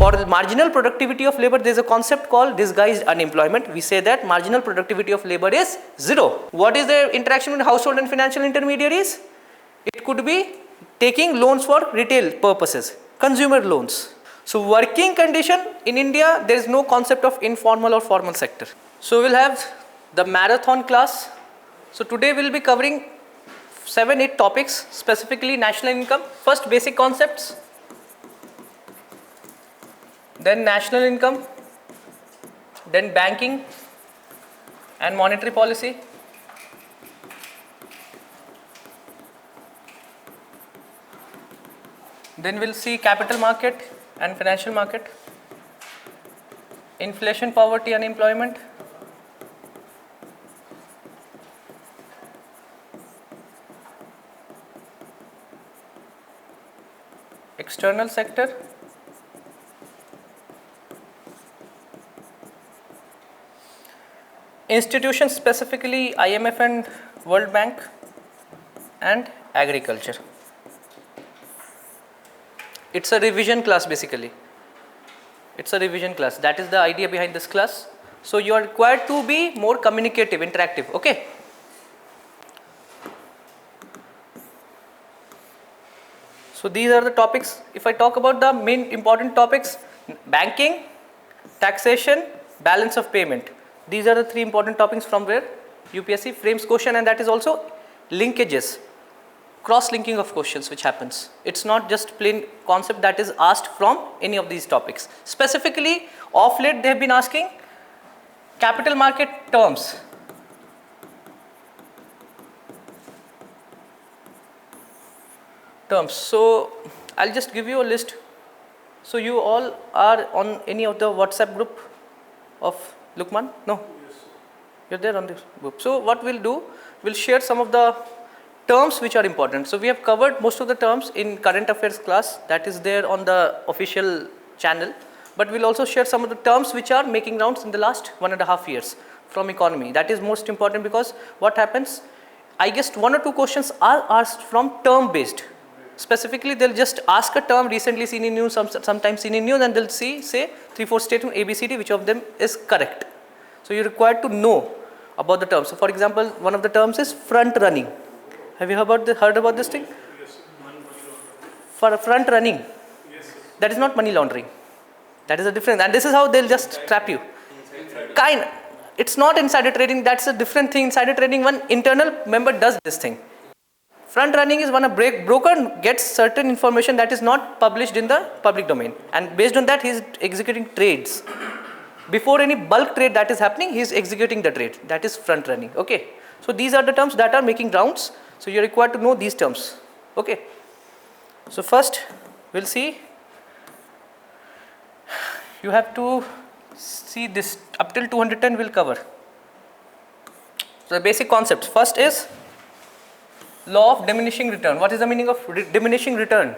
for marginal productivity of labor, there is a concept called disguised unemployment. We say that marginal productivity of labor is 0. What is the interaction with household and financial intermediaries? It could be taking loans for retail purposes, consumer loans. So working condition in India, there is no concept of informal or formal sector. So we'll have the marathon class. So today we'll be covering 7-8 topics, specifically national income. First, basic concepts, then national income, then banking and monetary policy, then we'll see capital market and financial market, inflation, poverty, unemployment, external sector, institutions, specifically IMF and World Bank, and agriculture. It's a revision class basically. It's a revision class. That is the idea behind this class. So you are required to be more communicative, interactive. Okay. So these are the topics. If I talk about the main important topics, banking, taxation, balance of payment. These are the 3 important topics from where UPSC frames question, and that is also linkages, cross-linking of questions which happens. It's not just plain concept that is asked from any of these topics. Specifically, of late they have been asking capital market terms. So I'll just give you a list. So you all are on any of the WhatsApp group of Lukmaan? No? Yes. You're there on this group. So what we'll do, we'll share some of the terms which are important. So we have covered most of the terms in current affairs class, that is there on the official channel, but we'll also share some of the terms which are making rounds in the last 1.5 years from economy. That is most important, because what happens, I guess 1 or 2 questions are asked from term based. Specifically, they'll just ask a term recently seen in news, sometimes seen in news, and they'll say 3-4 statement ABCD, which of them is correct. So you're required to know about the terms. So for example, one of the terms is front running. Have you heard about this thing? Yes. For front running, yes. That is not money laundering. That is a difference, and this is how they'll just trap you. It's not insider trading. That's a different thing. Insider trading, one internal member does this thing. Front running is when a broker gets certain information that is not published in the public domain, and based on that he is executing trades. Before any bulk trade that is happening, he is executing the trade. That is front running. Okay. So these are the terms that are making rounds. So you are required to know these terms. Okay. So first we'll see. You have to see this up till 210 we'll cover. So the basic concepts. First is law of diminishing return. What is the meaning of diminishing return?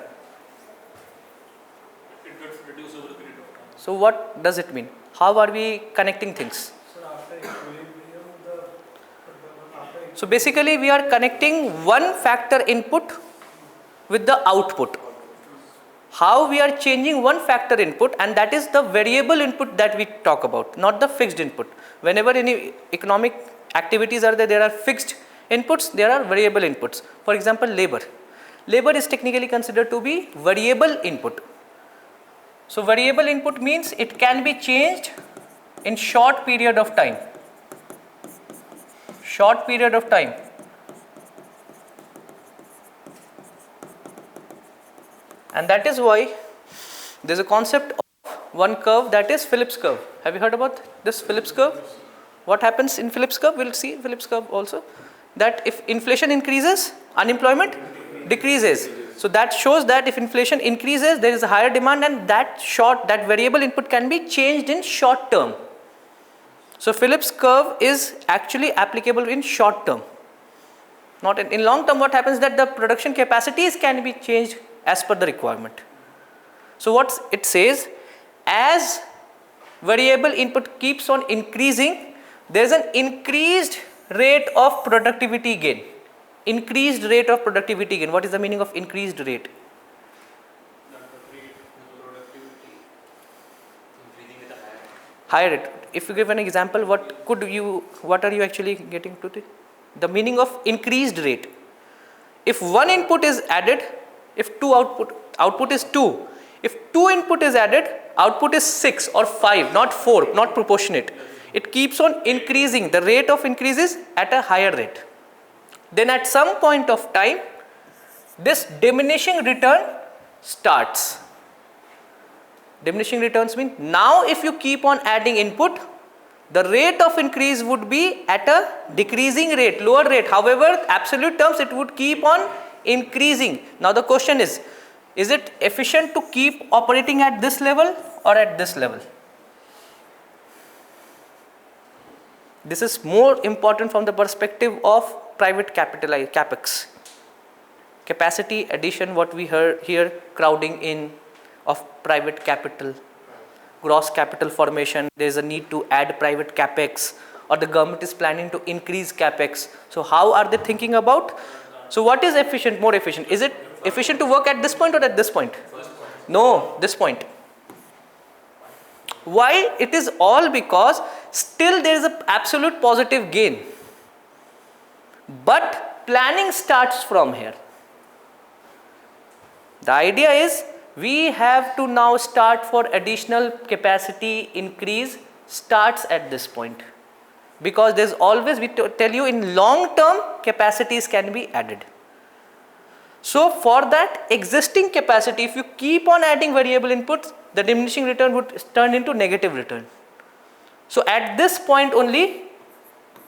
It gets reduced over a period of time. So what does it mean? How are we connecting things? So basically we are connecting one factor input with the output. How we are changing one factor input, and that is the variable input that we talk about, not the fixed input. Whenever any economic activities are there, there are fixed inputs, there are variable inputs. For example, labor. Labor is technically considered to be variable input. So variable input means it can be changed in short period of time. Short period of time. And that is why there is a concept of one curve, that is Phillips curve. Have you heard about this Phillips curve? What happens in Phillips curve? We'll see Phillips curve also. That if inflation increases, unemployment decreases. So that shows that if inflation increases, there is a higher demand, and that variable input can be changed in short term. So Phillips curve is actually applicable in short term. Not in long term. What happens that the production capacities can be changed as per the requirement. So what it says, as variable input keeps on increasing, there is an increased rate of productivity gain. Increased rate of productivity gain. What is the meaning of increased rate? Higher rate. If you give an example, what are you actually getting to the meaning of increased rate? If one input is added, if output is 2. If 2 input is added, output is 6 or 5, not 4, not proportionate. It keeps on increasing. The rate of increase is at a higher rate. Then at some point of time, this diminishing return starts. Diminishing returns mean now if you keep on adding input, the rate of increase would be at a decreasing rate, lower rate. However, absolute terms it would keep on increasing. Now the question is it efficient to keep operating at this level or at this level? This is more important from the perspective of private capital, capex. Capacity addition, what we heard here, crowding in of private capital, gross capital formation, there is a need to add private capex, or the government is planning to increase capex. So how are they thinking about? So what is efficient, more efficient? Is it efficient to work at this point or at this point? No, this point. Why? It is all because still there is an absolute positive gain. But planning starts from here. The idea is we have to now start for additional capacity increase starts at this point. Because there's always, we tell you in long term capacities can be added. So for that existing capacity, if you keep on adding variable inputs, the diminishing return would turn into negative return. So at this point only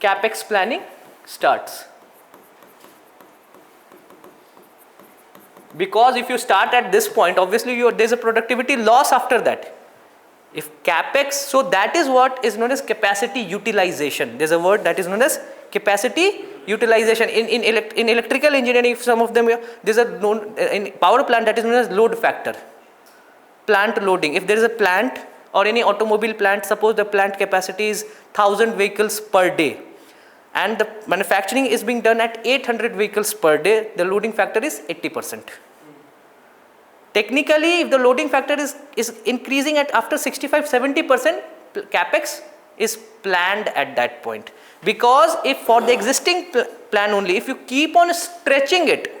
capex planning starts. Because if you start at this point, obviously there's a productivity loss after that. If capex, so that is what is known as capacity utilization. There's a word that is known as capacity utilization. In electrical engineering, some of them, there's a known in power plant that is known as load factor. Plant loading. If there is a plant or any automobile plant, suppose the plant capacity is 1000 vehicles per day and the manufacturing is being done at 800 vehicles per day, the loading factor is 80%. Technically, if the loading factor is increasing at after 65-70%, capex is planned at that point. Because if for the existing plan only, if you keep on stretching it,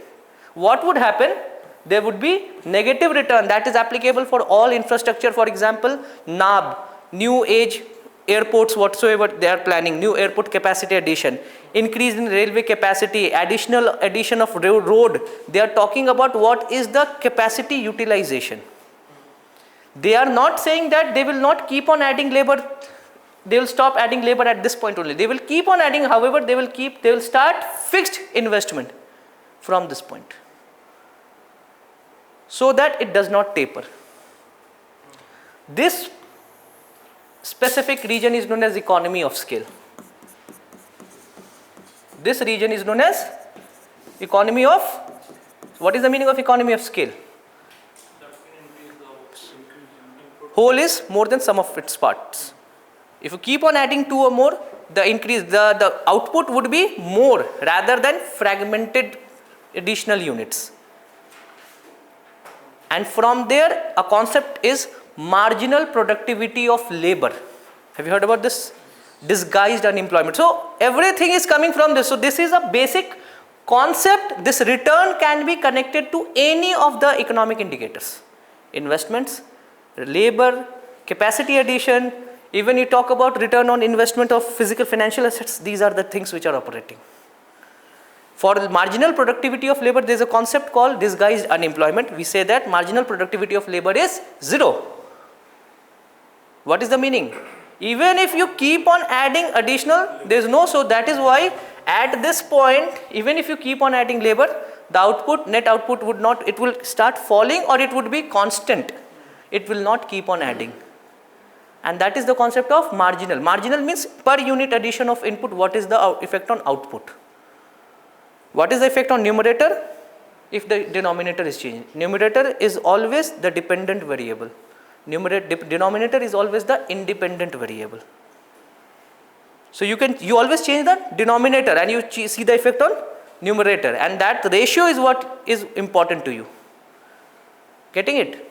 what would happen? There would be negative return. That is applicable for all infrastructure. For example, NAB, new age airports whatsoever they are planning, new airport capacity addition, increase in railway capacity, addition of road. They are talking about what is the capacity utilization. They are not saying that they will not keep on adding labor. They will stop adding labor at this point only. They will keep on adding, however, they will start fixed investment from this point, so that it does not taper. This specific region is known as economy of scale. This region is known as economy of, what is the meaning of economy of scale? Whole is more than sum of its parts. If you keep on adding 2 or more, the increase, the output would be more rather than fragmented additional units. And from there, a concept is marginal productivity of labor. Have you heard about this? Disguised unemployment. So everything is coming from this. So this is a basic concept. This return can be connected to any of the economic indicators. Investments, labor, capacity addition, even you talk about return on investment of physical financial assets, these are the things which are operating. For marginal productivity of labor, there is a concept called disguised unemployment. We say that marginal productivity of labor is 0. What is the meaning? Even if you keep on adding additional, there is no, so that is why at this point, even if you keep on adding labor, the output, net output would not, it will start falling or it would be constant. It will not keep on adding. And that is the concept of marginal. Marginal means per unit addition of input, what is the effect on output? What is the effect on numerator? If the denominator is changed. Numerator is always the dependent variable. Denominator is always the independent variable. So you always change the denominator and you see the effect on numerator, and that ratio is what is important to you. Getting it?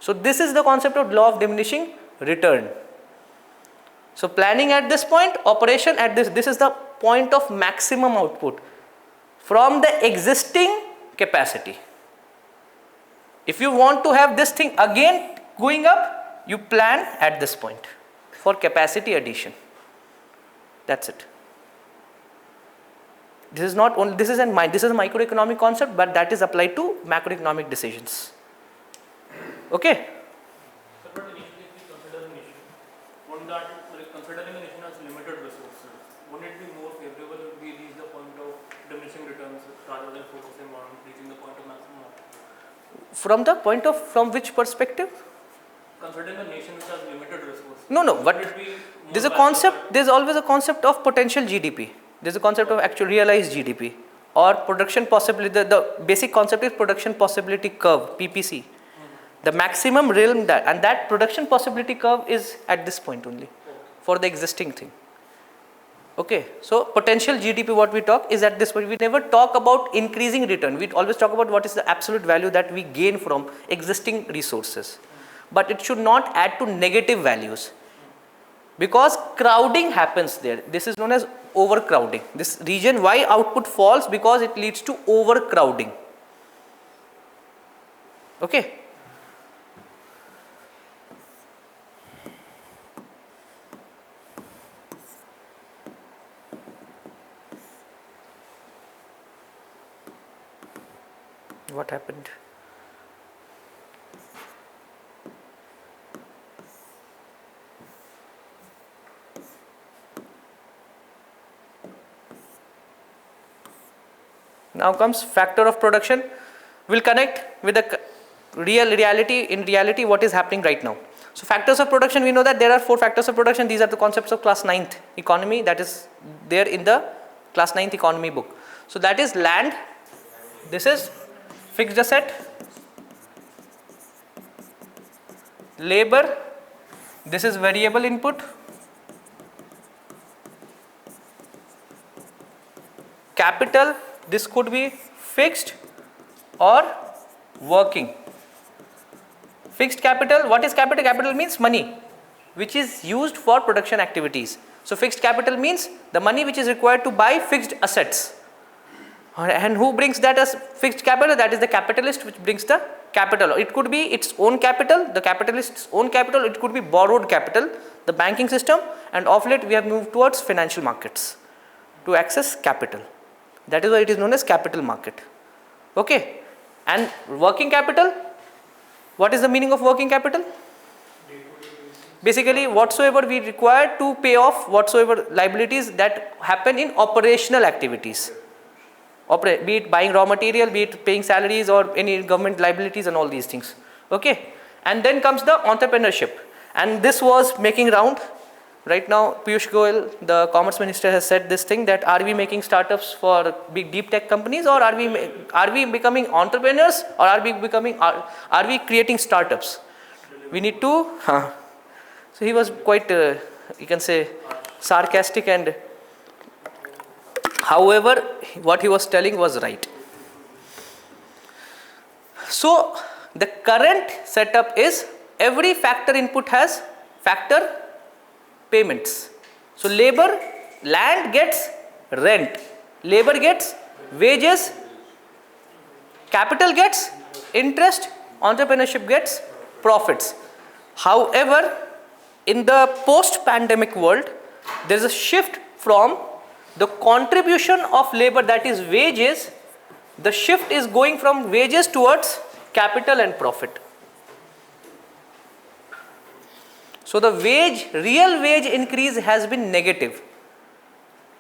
So this is the concept of law of diminishing return. So planning at this point, operation at this is the point of maximum output from the existing capacity. If you want to have this thing again going up, you plan at this point for capacity addition. That's it. This is not only, this is a microeconomic concept, but that is applied to macroeconomic decisions. Okay? Sir, but initially if we consider a nation, wouldn't that, like considering a nation has limited resources, wouldn't it be more favorable if we reach the point of diminishing returns rather than focusing on reaching the point of maximum output? From the point of, from which perspective? Considering a nation which has limited resources. No, but wouldn't it be more there's a valuable concept, there's always a concept of potential GDP. There's a concept of actual realized GDP or production possibility. The basic concept is production possibility curve, PPC. The maximum realm that, and that production possibility curve is at this point only for the existing thing. Okay, so potential GDP, what we talk is at this point. We never talk about increasing return. We always talk about what is the absolute value that we gain from existing resources. But it should not add to negative values, because crowding happens there. This is known as overcrowding. This region, why output falls? Because it leads to overcrowding. Okay. What happened? Now comes factor of production. We'll connect with the reality, in reality what is happening right now. So factors of production, we know that there are 4 factors of production. These are the concepts of class 9th economy, that is there in the class 9th economy book. So that is land, this is fixed asset, labor, this is variable input, capital, this could be fixed or working. Fixed capital, what is capital? Capital means money which is used for production activities. So fixed capital means the money which is required to buy fixed assets. And who brings that as fixed capital? That is the capitalist which brings the capital. It could be its own capital, the capitalist's own capital, it could be borrowed capital, the banking system, and of late we have moved towards financial markets to access capital. That is why it is known as capital market. Okay. And working capital, what is the meaning of working capital? Basically whatsoever we require to pay off whatsoever liabilities that happen in operational activities. Be it buying raw material, be it paying salaries or any government liabilities and all these things. Okay. And then comes the entrepreneurship. And this was making round. Right now, Piyush Goyal, the Commerce Minister, has said this thing that are we making startups for big deep tech companies, or are we becoming entrepreneurs, or are we creating startups? We need to. So he was quite, you can say, sarcastic, and however, what he was telling was right. So the current setup is every factor input has factor payments. So labor, land gets rent, labor gets wages, capital gets interest, entrepreneurship gets profits. However, in the post-pandemic world, there is a shift from the contribution of labor, that is wages, the shift is going from wages towards capital and profit. So the real wage increase has been negative.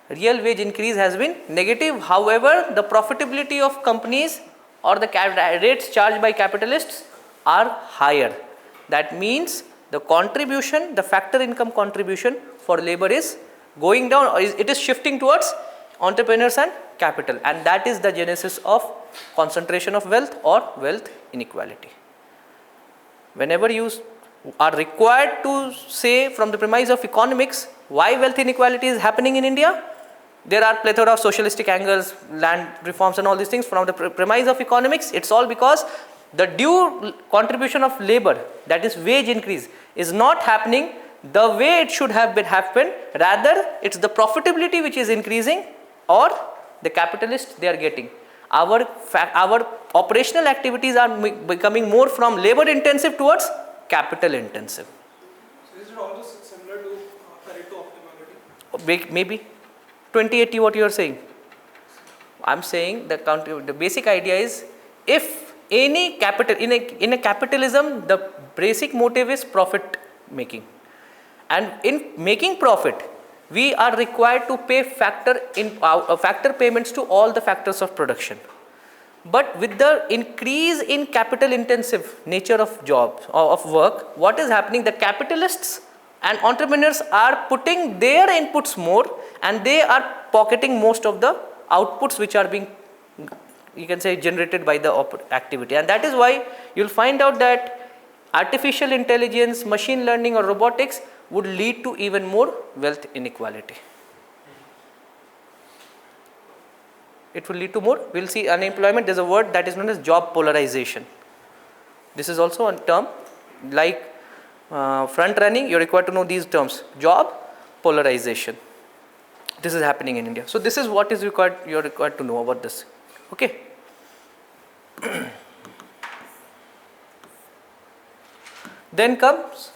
Real wage increase has been negative. However, the profitability of companies or the rates charged by capitalists are higher. That means the contribution, the factor income contribution for labor is going down, or it is shifting towards entrepreneurs and capital, and that is the genesis of concentration of wealth or wealth inequality. Whenever you are required to say from the premise of economics why wealth inequality is happening in India, there are plethora of socialistic angles, land reforms and all these things. From the premise of economics, it's all because the due contribution of labor, that is wage increase, is not happening the way it should have been happened, rather it's the profitability which is increasing or the capitalists they are getting. Our operational activities are becoming more from labor intensive towards capital intensive. So is it also similar to Pareto optimality? Maybe 20-80 what you are saying. I am saying the basic idea is, if any capital in a capitalism, the basic motive is profit making, and in making profit we are required to pay factor payments to all the factors of production. But with the increase in capital intensive nature of jobs or of work, what is happening, the capitalists and entrepreneurs are putting their inputs more and they are pocketing most of the outputs which are being, you can say, generated by the activity. And that is why you will find out that artificial intelligence, machine learning or robotics would lead to even more wealth inequality. It will lead to more, we will see unemployment. There is a word that is known as job polarization. This is also a term like front running, you are required to know these terms, job polarization. This is happening in India. So this is what is required, you are required to know about this. Okay. Then comes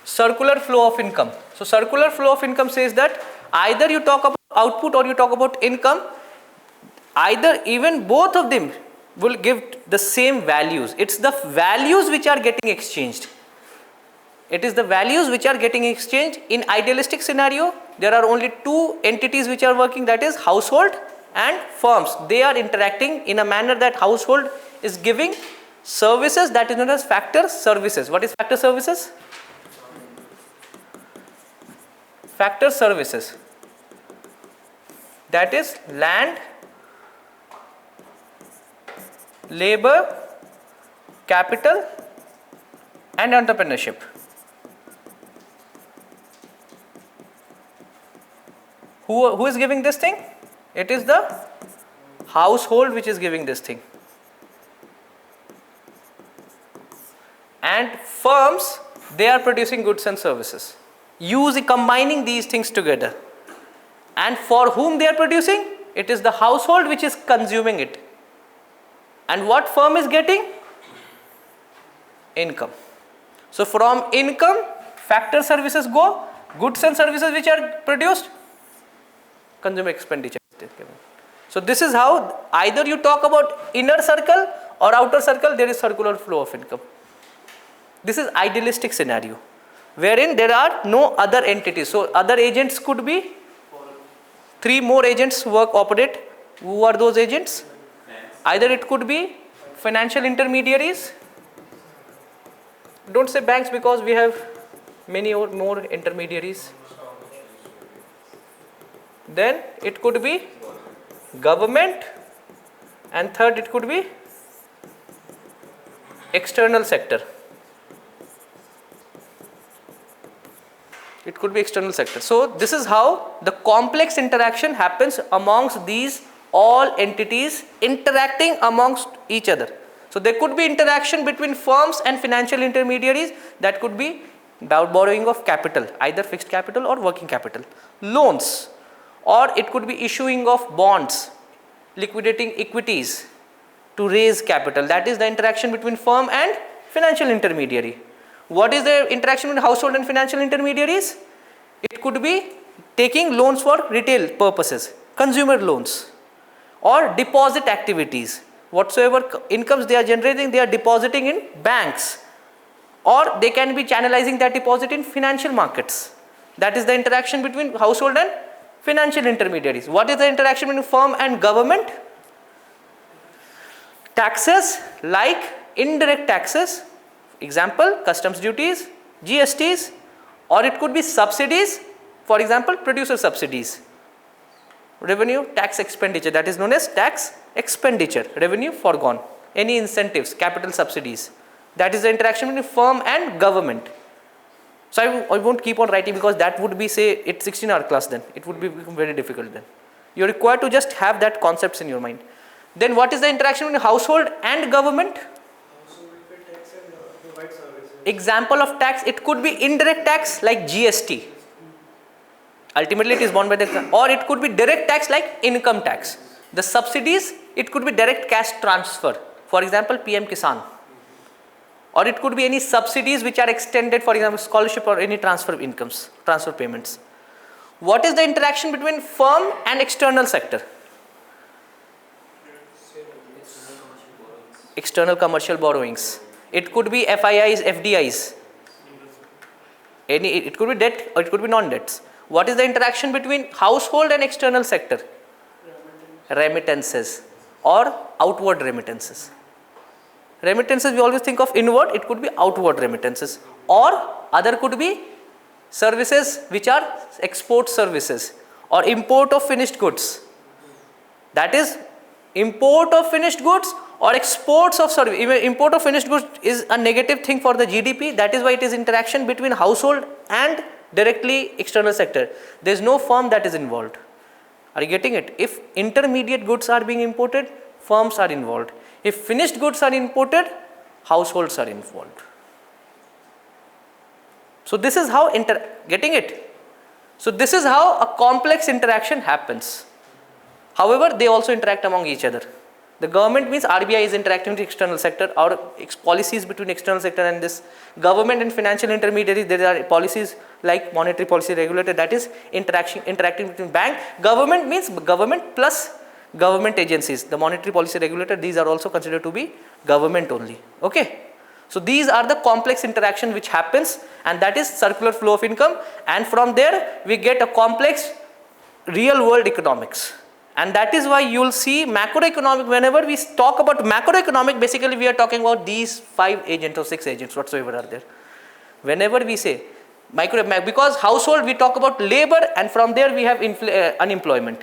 circular flow of income. So circular flow of income says that either you talk about output or you talk about income, either even both of them will give the same values. It's the values which are getting exchanged. It is the values which are getting exchanged. In idealistic scenario, there are only two entities which are working, that is household and firms. They are interacting in a manner that household is giving services that is known as factor services. What is factor services? Factor services. That is land, labor, capital and entrepreneurship. Who is giving this thing? It is the household which is giving this thing. And firms, they are producing goods and services, combining these things together. And for whom they are producing? It is the household which is consuming it. And what firm is getting? Income. So from income, factor services go, goods and services which are produced, consumer expenditure is given. So this is how, either you talk about inner circle or outer circle, there is circular flow of income. This is idealistic scenario wherein there are no other entities. So other agents could be 3 more agents operate. Who are those agents? Either it could be financial intermediaries. Don't say banks because we have many more intermediaries. Then it could be government, and third it could be external sector. It could be external sector. So this is how the complex interaction happens amongst these all entities interacting amongst each other. So there could be interaction between firms and financial intermediaries. That could be borrowing of capital, either fixed capital or working capital, loans, or it could be issuing of bonds, liquidating equities to raise capital. That is the interaction between firm and financial intermediary. What is the interaction between household and financial intermediaries? It could be taking loans for retail purposes, consumer loans, or deposit activities. Whatsoever incomes they are generating, they are depositing in banks, or they can be channelizing that deposit in financial markets. That is the interaction between household and financial intermediaries. What is the interaction between firm and government? Taxes like indirect taxes, example customs duties, GSTs, or it could be subsidies, for example producer subsidies. Revenue tax expenditure, that is known as tax expenditure, revenue foregone. Any incentives, capital subsidies, that is the interaction between firm and government. So I won't keep on writing because that would be, say, it's 16-hour class, then it would be very difficult. Then you are required to just have that concepts in your mind. Then what is the interaction between household and government? Household will pay tax and provide services. Example of tax, it could be indirect tax like GST. Ultimately it is borne by the, or it could be direct tax like income tax. The subsidies, it could be direct cash transfer. For example, PM Kisan. Or it could be any subsidies which are extended, for example, scholarship or any transfer of incomes, transfer payments. What is the interaction between firm and external sector? External commercial borrowings. It could be FIIs, FDIs. It could be debt or it could be non-debts. What is the interaction between household and external sector? Remittances or outward remittances. Remittances we always think of inward, it could be outward remittances, or other could be services which are export services or import of finished goods. That is import of finished goods or exports of service. Even import of finished goods is a negative thing for the GDP. That is why it is interaction between household and directly external sector. There is no firm that is involved. Are you getting it? If intermediate goods are being imported, firms are involved. If finished goods are imported, households are involved. So this is how getting it? So this is how a complex interaction happens. However, they also interact among each other. The government means RBI is interacting with the external sector, or policies between external sector and this government and financial intermediaries. There are policies like monetary policy regulator, that is interacting between bank. Government means government plus government agencies. The monetary policy regulator, these are also considered to be government only. Okay. So these are the complex interaction which happens, and that is circular flow of income, and from there we get a complex real world economics. And that is why you will see macroeconomic, whenever we talk about macroeconomic, basically we are talking about these 5 agents or 6 agents whatsoever are there. Whenever we say because household we talk about labor, and from there we have unemployment.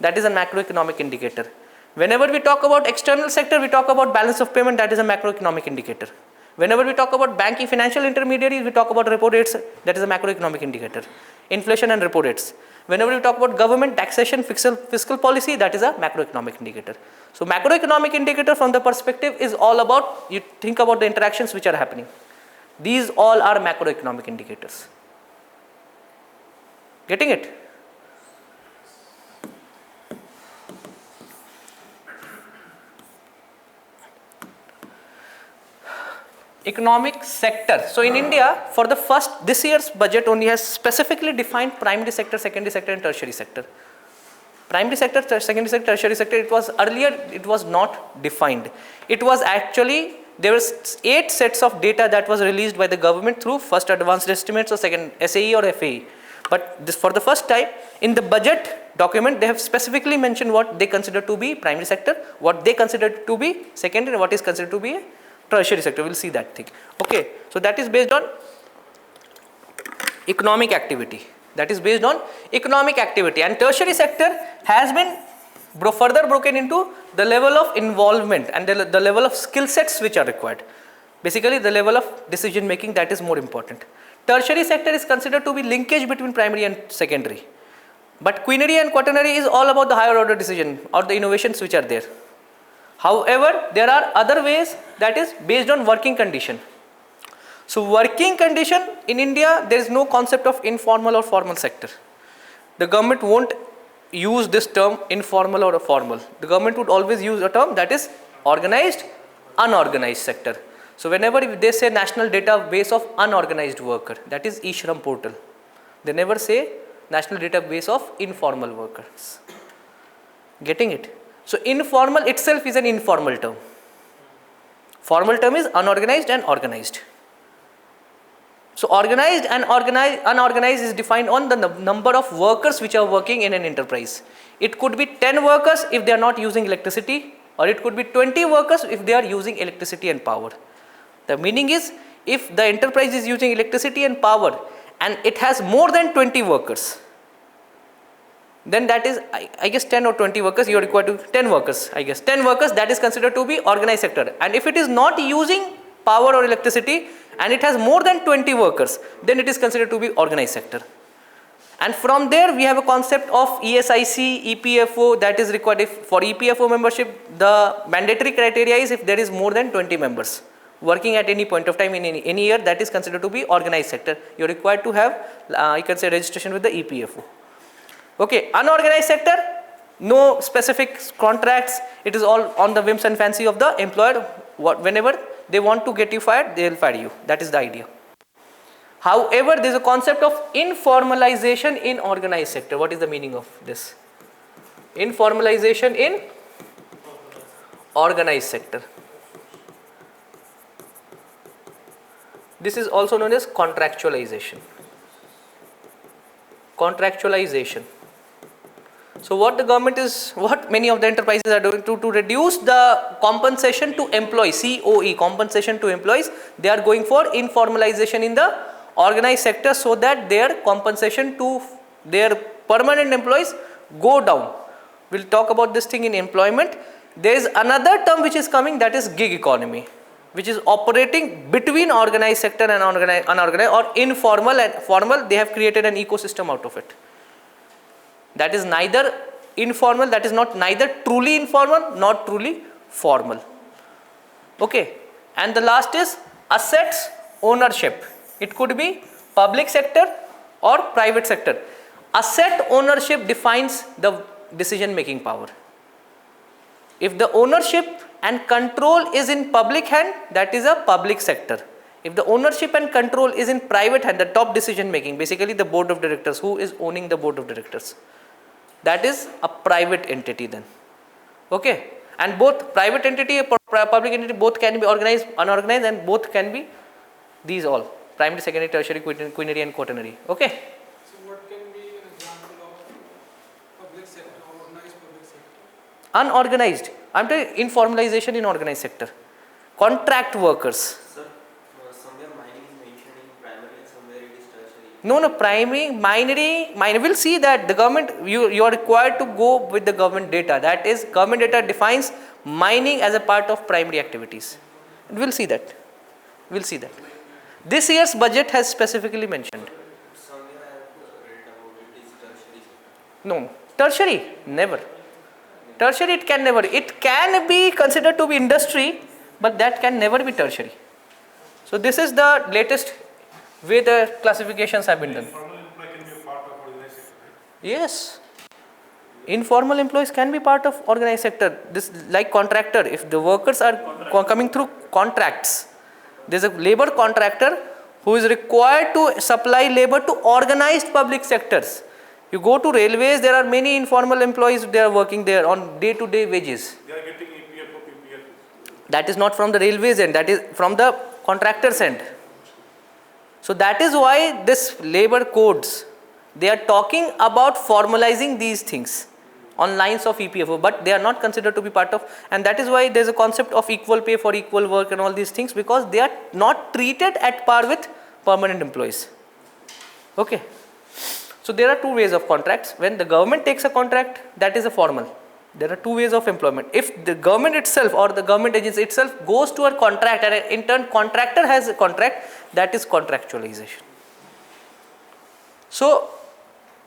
That is a macroeconomic indicator. Whenever we talk about external sector, we talk about balance of payment, that is a macroeconomic indicator. Whenever we talk about banking financial intermediaries, we talk about repo rates, that is a macroeconomic indicator. Inflation and repo rates. Whenever we talk about government taxation, fiscal policy, that is a macroeconomic indicator. So macroeconomic indicator from the perspective is all about, you think about the interactions which are happening. These all are macroeconomic indicators. Getting it? Economic sector. So in India, for the this year's budget only has specifically defined primary sector, secondary sector and tertiary sector. Primary sector, secondary sector, tertiary sector, it was not defined. It was actually, there was 8 sets of data that was released by the government through first advanced estimates or second SAE or FAE. But this, for the first time in the budget document, they have specifically mentioned what they consider to be primary sector, what they consider to be secondary, and what is considered to be tertiary sector. We will see that thing. Okay, so that is based on economic activity. That is based on economic activity, and tertiary sector has been further broken into the level of involvement and the level of skill sets which are required. Basically, the level of decision making, that is more important. Tertiary sector is considered to be linkage between primary and secondary, but quinary and quaternary is all about the higher order decision or the innovations which are there. However, there are other ways, that is based on working condition. So working condition in India, there is no concept of informal or formal sector. The government won't use this term informal or formal. The government would always use a term that is organized, unorganized sector. So whenever they say national database of unorganized worker, that is e-Shram portal. They never say national database of informal workers. Getting it? So informal itself is an informal term. Formal term is unorganized and organized. So organized and unorganized is defined on the number of workers which are working in an enterprise. It could be 10 workers if they are not using electricity, or it could be 20 workers if they are using electricity and power. The meaning is, if the enterprise is using electricity and power and it has more than 20 workers, then that is, I guess 10 or 20 workers, you are required to 10 workers, I guess 10 workers, that is considered to be organized sector. And if it is not using power or electricity and it has more than 20 workers, then it is considered to be organized sector. And from there we have a concept of ESIC, EPFO, that is required. If for EPFO membership, the mandatory criteria is if there is more than 20 members working at any point of time in any year, that is considered to be organized sector. You are required to have you can say registration with the EPFO. Okay, unorganized sector, no specific contracts, it is all on the whims and fancy of the employer. Whenever they want to get you fired, they will fire you. That is the idea. However, there is a concept of informalization in organized sector. What is the meaning of this? Informalization in organized sector. This is also known as contractualization. Contractualization. So what the government is, what many of the enterprises are doing to reduce the compensation to employees, COE, compensation to employees, they are going for informalization in the organized sector so that their compensation to their permanent employees go down. We'll talk about this thing in employment. There is another term which is coming, that is gig economy, which is operating between organized sector and unorganized or informal and formal. They have created an ecosystem out of it. That is neither informal, that is not neither truly informal nor truly formal. Okay, and the last is assets ownership. It could be public sector or private sector. Asset ownership defines the decision making power. If the ownership and control is in public hand, that is a public sector. If the ownership and control is in private hand, the top decision making, basically the board of directors, who is owning the board of directors, that is a private entity then. Okay, and both private entity and public entity both can be organized, unorganized, and both can be these all primary, secondary, tertiary, quaternary and quaternary. Okay. So what can be an example of public sector, organized public sector? Unorganized. I am telling you, informalization in organized sector. Contract workers. Sir, somewhere mining is mentioned in primary and somewhere it is tertiary. No, primary, minor. We'll see that the government, you are required to go with the government data. That is, government data defines mining as a part of primary activities. And we'll see that. We'll see that. This year's budget has specifically mentioned. Somewhere I have read about it is tertiary. No, tertiary, never. Tertiary, it can never. It can be considered to be industry, but that can never be tertiary. So this is the latest way the classifications have been done. Informal employee can be a part of organized sector, right? Yes. Informal employees can be part of organized sector. This like contractor. If the workers are coming through contracts, there is a labor contractor who is required to supply labor to organized public sectors. You go to railways, there are many informal employees, they are working there on day-to-day wages. They are getting EPF or PPF. That is not from the railways end, that is from the contractor's end. So that is why this labor codes, they are talking about formalizing these things on lines of EPFO, but they are not considered to be part of, and that is why there is a concept of equal pay for equal work and all these things, because they are not treated at par with permanent employees. Okay. So there are two ways of contracts. When the government takes a contract, that is a formal. There are two ways of employment. If the government itself or the government agency itself goes to a contract and in turn contractor has a contract, that is contractualization. So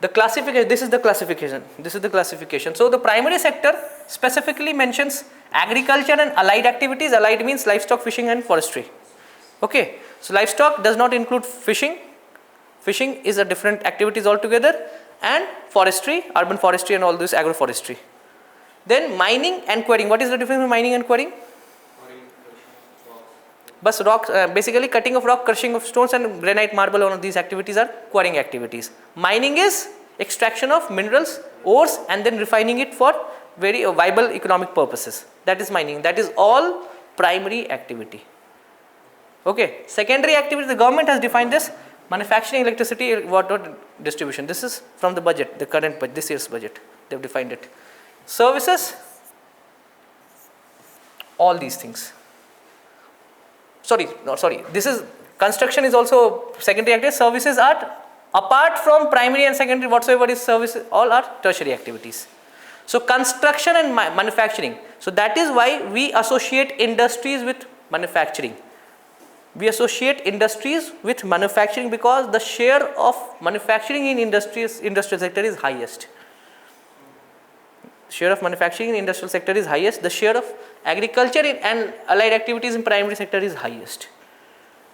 the classification, this is the classification. So the primary sector specifically mentions agriculture and allied activities. Allied means livestock, fishing and forestry. Okay. So livestock does not include fishing. Fishing is a different activities altogether, and forestry, urban forestry and all this agroforestry. Then mining and quarrying. What is the difference between mining and quarrying? But rocks, basically cutting of rock, crushing of stones and granite, marble, all of these activities are quarrying activities. Mining is extraction of minerals, ores and then refining it for very viable economic purposes. That is mining. That is all primary activity. Okay. Secondary activity, the government has defined this. Manufacturing, electricity, water distribution. This is from the budget, the current budget, this year's budget. They have defined it. Services, all these things. This is construction is also secondary activity. Services are apart from primary and secondary, whatsoever is services, all are tertiary activities. So construction and manufacturing. So that is why we associate industries with manufacturing. We associate industries with manufacturing because the share of manufacturing in industrial sector is highest. share of manufacturing in industrial sector is highest. The share of agriculture and allied activities in primary sector is highest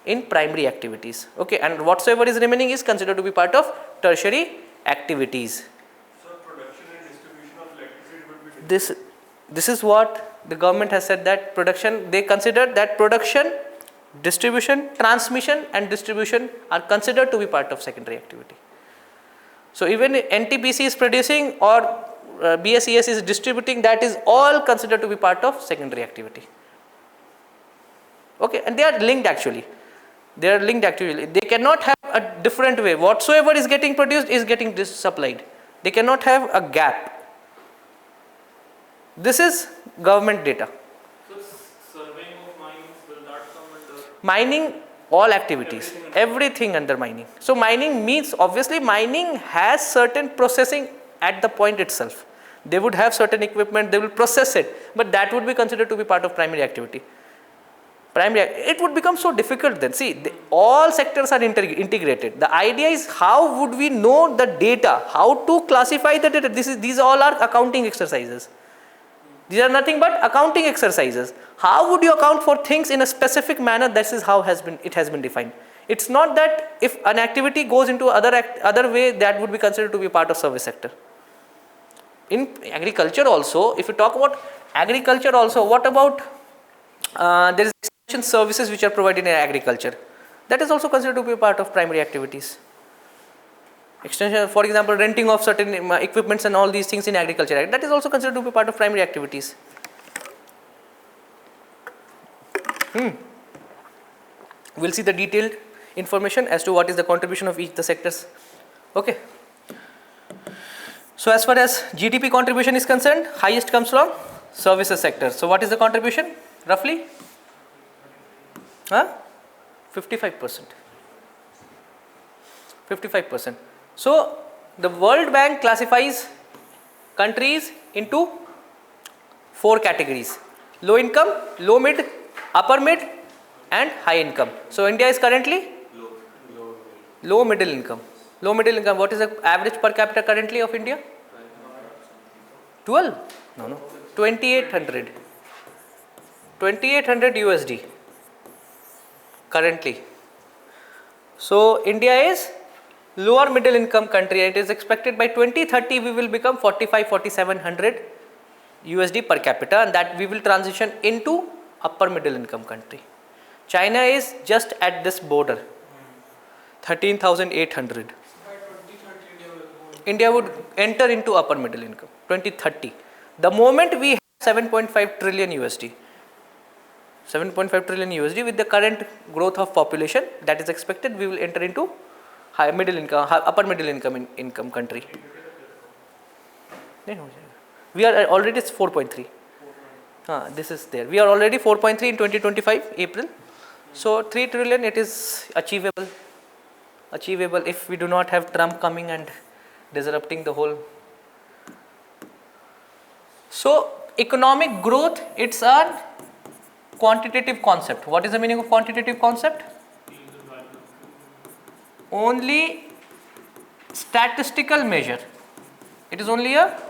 in primary activities. Okay, and whatsoever is remaining is considered to be part of tertiary activities. So production and distribution of electricity would be This is what the government has said, that production, they consider that production, distribution, transmission and distribution are considered to be part of secondary activity. So even NTPC is producing or BSES is distributing, that is all considered to be part of secondary activity. Okay, and they are linked actually. They are linked actually. They cannot have a different way. Whatsoever is getting produced is getting supplied. They cannot have a gap. This is government data. So surveying of mines, will that come under? Mining, all activities, everything under mining. So mining means, obviously mining has certain processing at the point itself. They would have certain equipment, they will process it, but that would be considered to be part of primary activity. It would become so difficult then. See, all sectors are integrated. The idea is, how would we know the data, how to classify the data? These all are accounting exercises. These are nothing but accounting exercises. How would you account for things in a specific manner? This is how it has been defined. It's not that if an activity goes into other way, that would be considered to be part of service sector. In agriculture also, if you talk about agriculture also, what about there is extension services which are provided in agriculture? That is also considered to be part of primary activities. Extension, for example, renting of certain equipments and all these things in agriculture, that is also considered to be part of primary activities. We'll see the detailed information as to what is the contribution of each the sectors. Okay. So as far as GDP contribution is concerned, highest comes from services sector. So what is the contribution roughly? 55%. 55%. So the World Bank classifies countries into 4 categories: low income, low mid, upper mid and high income. So India is currently low middle income. Low middle income, what is the average per capita currently of India? 12? No. 2800. 2800 USD currently. So India is lower middle income country. It is expected by 2030 we will become 4700 USD per capita, and that we will transition into upper middle income country. China is just at this border, 13,800. By 2030, India would enter into upper middle income, 2030. The moment we have 7.5 trillion USD, 7.5 trillion USD with the current growth of population that is expected, we will enter into high middle income, upper middle income country. We are already 4.3. This is there. We are already 4.3 in 2025 April. So 3 trillion, it is achievable if we do not have Trump coming and disrupting the whole. So economic growth, it's a quantitative concept. What is the meaning of quantitative concept? Only statistical measure. It is only a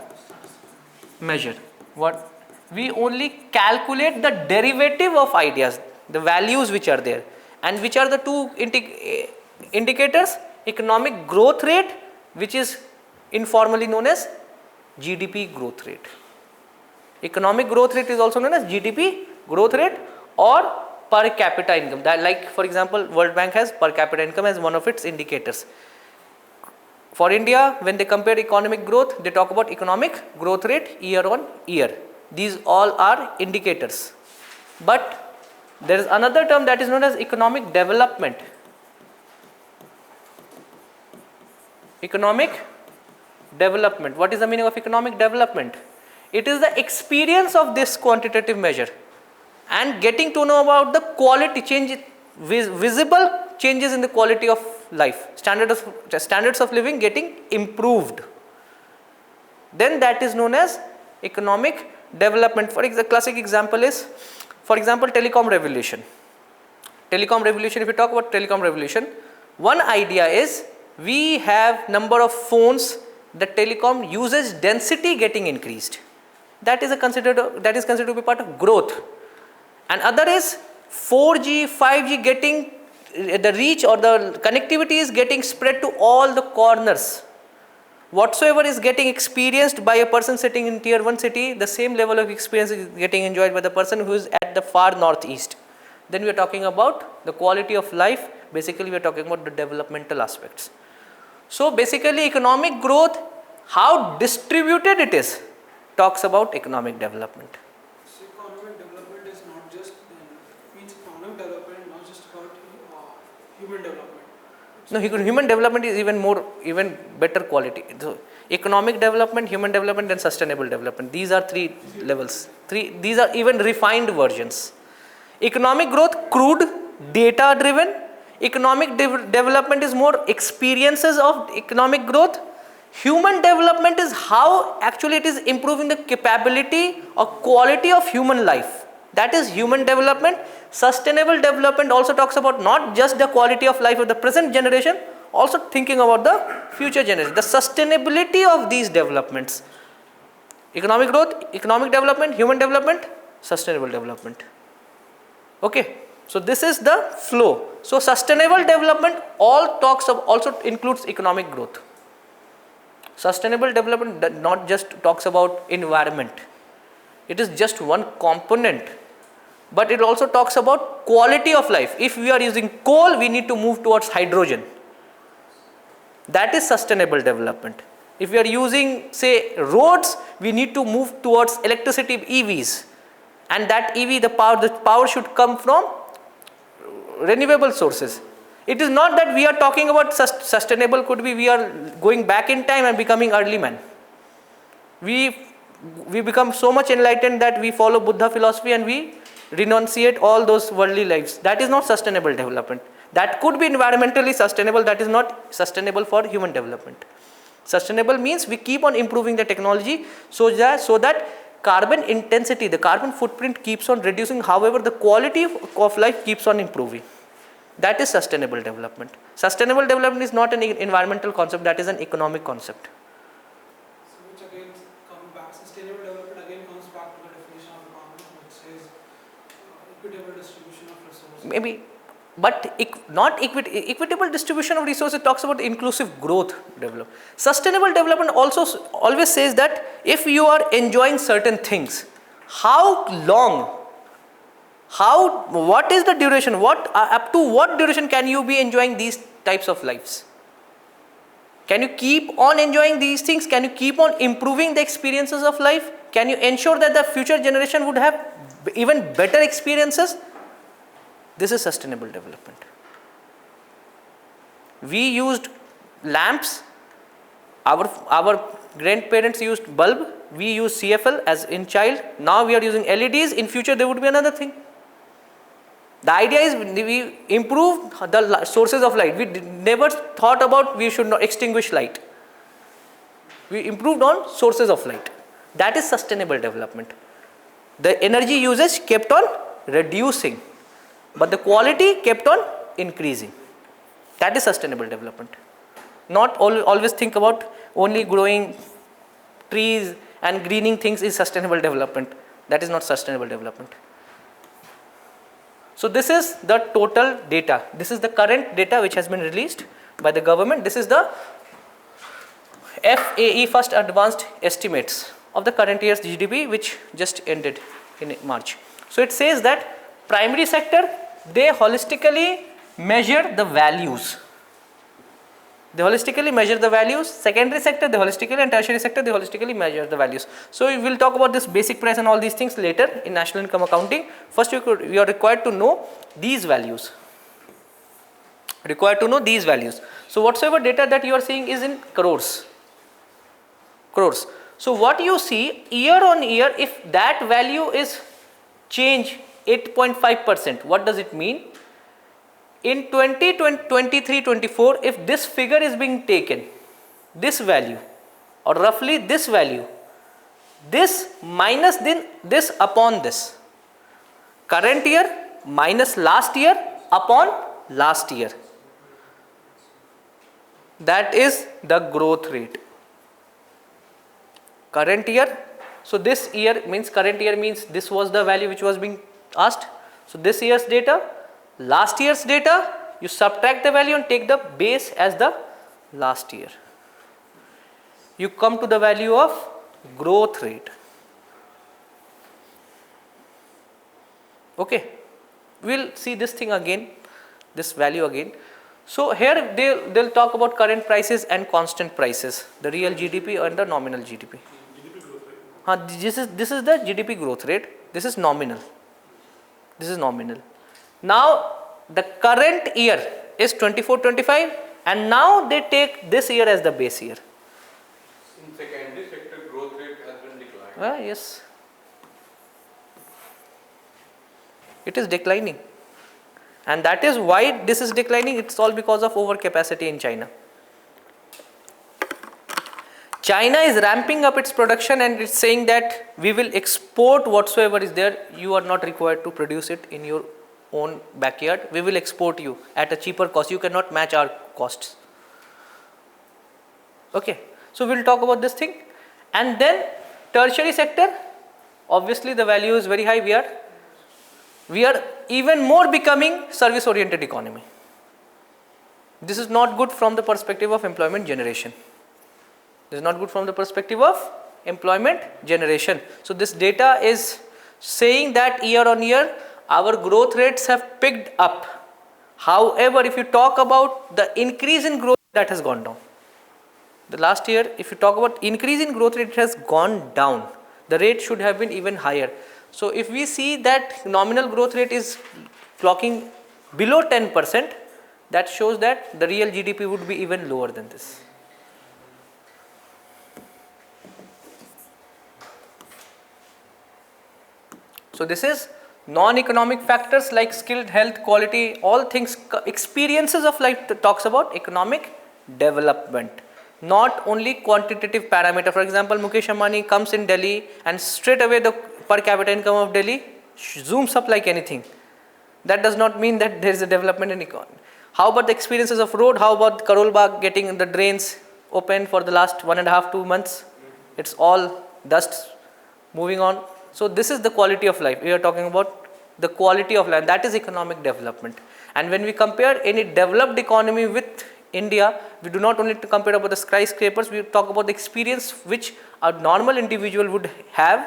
measure. What we only calculate the derivative of ideas, the values which are there, and which are the two indicators: economic growth rate, which is informally known as GDP growth rate. Economic growth rate is also known as GDP growth rate or per capita income. That, like for example, World Bank has per capita income as one of its indicators. For India, when they compare economic growth, they talk about economic growth rate year on year. These all are indicators. But there is another term that is known as economic development. Economic development. What is the meaning of economic development? It is the experience of this quantitative measure and getting to know about the quality change, visible changes in the quality of life, standards of living getting improved. Then that is known as economic development. For example, classic example is, for example, telecom revolution. Telecom revolution, if you talk about telecom revolution, one idea is we have number of phones, the telecom usage density getting increased. that is considered to be part of growth. And other is 4G, 5G getting the reach or the connectivity is getting spread to all the corners. Whatsoever is getting experienced by a person sitting in tier 1 city, the same level of experience is getting enjoyed by the person who is at the far northeast. Then we are talking about the quality of life. Basically we are talking about the developmental aspects. So basically economic growth, how distributed it is, talks about economic development. So economic development is not just means economic development, not just about human development. No, human development is even better quality. So economic development, human development and sustainable development. These are 3 levels. These are even refined versions. Economic growth, crude, data driven. Economic development is more experiences of economic growth. Human development is how actually it is improving the capability or quality of human life. That is human development. Sustainable development also talks about not just the quality of life of the present generation, also thinking about the future generation, the sustainability of these developments. Economic growth, economic development, human development, sustainable development. Okay, so this is the flow. So sustainable development also includes economic growth. Sustainable development not just talks about environment. It is just one component. But it also talks about quality of life. If we are using coal, we need to move towards hydrogen. That is sustainable development. If we are using, say, roads, we need to move towards electricity, EVs. And that EV, the power should come from renewable sources. It is not that we are talking about sustainable, could be we are going back in time and becoming early man. We become so much enlightened that we follow Buddha philosophy and we renunciate all those worldly lives. That is not sustainable development. That could be environmentally sustainable, that is not sustainable for human development. Sustainable means we keep on improving the technology so that carbon intensity, the carbon footprint keeps on reducing, however the quality of life keeps on improving. That is sustainable development. Sustainable development is not an environmental concept, that is an economic concept. So which again comes back, sustainable development again comes back to the definition of economy, which says equitable distribution of resources. Maybe, but not equitable distribution of resources talks about inclusive growth development. Sustainable development also always says that if you are enjoying certain things, how long, what is the duration, up to what duration can you be enjoying these types of lives? Can you keep on enjoying these things? Can you keep on improving the experiences of life? Can you ensure that the future generation would have even better experiences? This is sustainable development. We used lamps, our grandparents used bulb, we used CFL as in child, now we are using LEDs, in future there would be another thing. The idea is we improve the sources of light. We never thought about we should not extinguish light. We improved on sources of light. That is sustainable development. The energy usage kept on reducing, but the quality kept on increasing. That is sustainable development. Not always think about only growing trees and greening things is sustainable development. That is not sustainable development. So this is the total data. This is the current data which has been released by the government. This is the FAE, first advanced estimates of the current year's GDP, which just ended in March. So it says that primary sector, they holistically measure the values. They holistically measure the values. Secondary sector, they holistically, and tertiary sector, they holistically measure the values. So we will talk about this basic price and all these things later in national income accounting. First, you are required to know these values. Required to know these values. So whatsoever data that you are seeing is in crores. Crores. So what you see year on year, if that value is change 8.5%, what does it mean? In 2023-24, if this figure is being taken, this value or roughly this value, this minus this upon this, current year minus last year upon last year, that is the growth rate. Current year So this year means current year means this was the value which was being asked. So this year's data, last year's data, you subtract the value and take the base as the last year. You come to the value of growth rate. Okay, we'll see this thing again, this value again. So here they'll talk about current prices and constant prices, the real GDP and the nominal GDP. This is the GDP growth rate. This is nominal. This is nominal. Now the current year is 24-25, and now they take this year as the base year. In secondary sector, growth rate has been declined. Yes, it is declining, and that is why this is declining. It's all because of overcapacity in China. China is ramping up its production and it's saying that we will export whatsoever is there. You are not required to produce it in your own backyard. We will export you at a cheaper cost. You cannot match our costs. Okay, so we'll talk about this thing. And then tertiary sector, obviously the value is very high. We are even more becoming service oriented economy. This is not good from the perspective of employment generation. This is not good from the perspective of employment generation. So this data is saying that year on year our growth rates have picked up. However, if you talk about the increase in growth, that has gone down. The last year, if you talk about increase in growth rate, it has gone down. The rate should have been even higher. So if we see that nominal growth rate is clocking below 10%, that shows that the real GDP would be even lower than this. So this is non-economic factors like skilled, health, quality, all things, experiences of life talks about economic development, not only quantitative parameter. For example, Mukesh Ambani comes in Delhi and straight away the per capita income of Delhi zooms up like anything. That does not mean that there is a development in economy. How about the experiences of road? How about Karol Bagh getting the drains open for the last 1.5-2 months? It's all dust moving on. So this is the quality of life. We are talking about the quality of life. That is economic development. And when we compare any developed economy with India, we do not only compare about the skyscrapers, we talk about the experience which a normal individual would have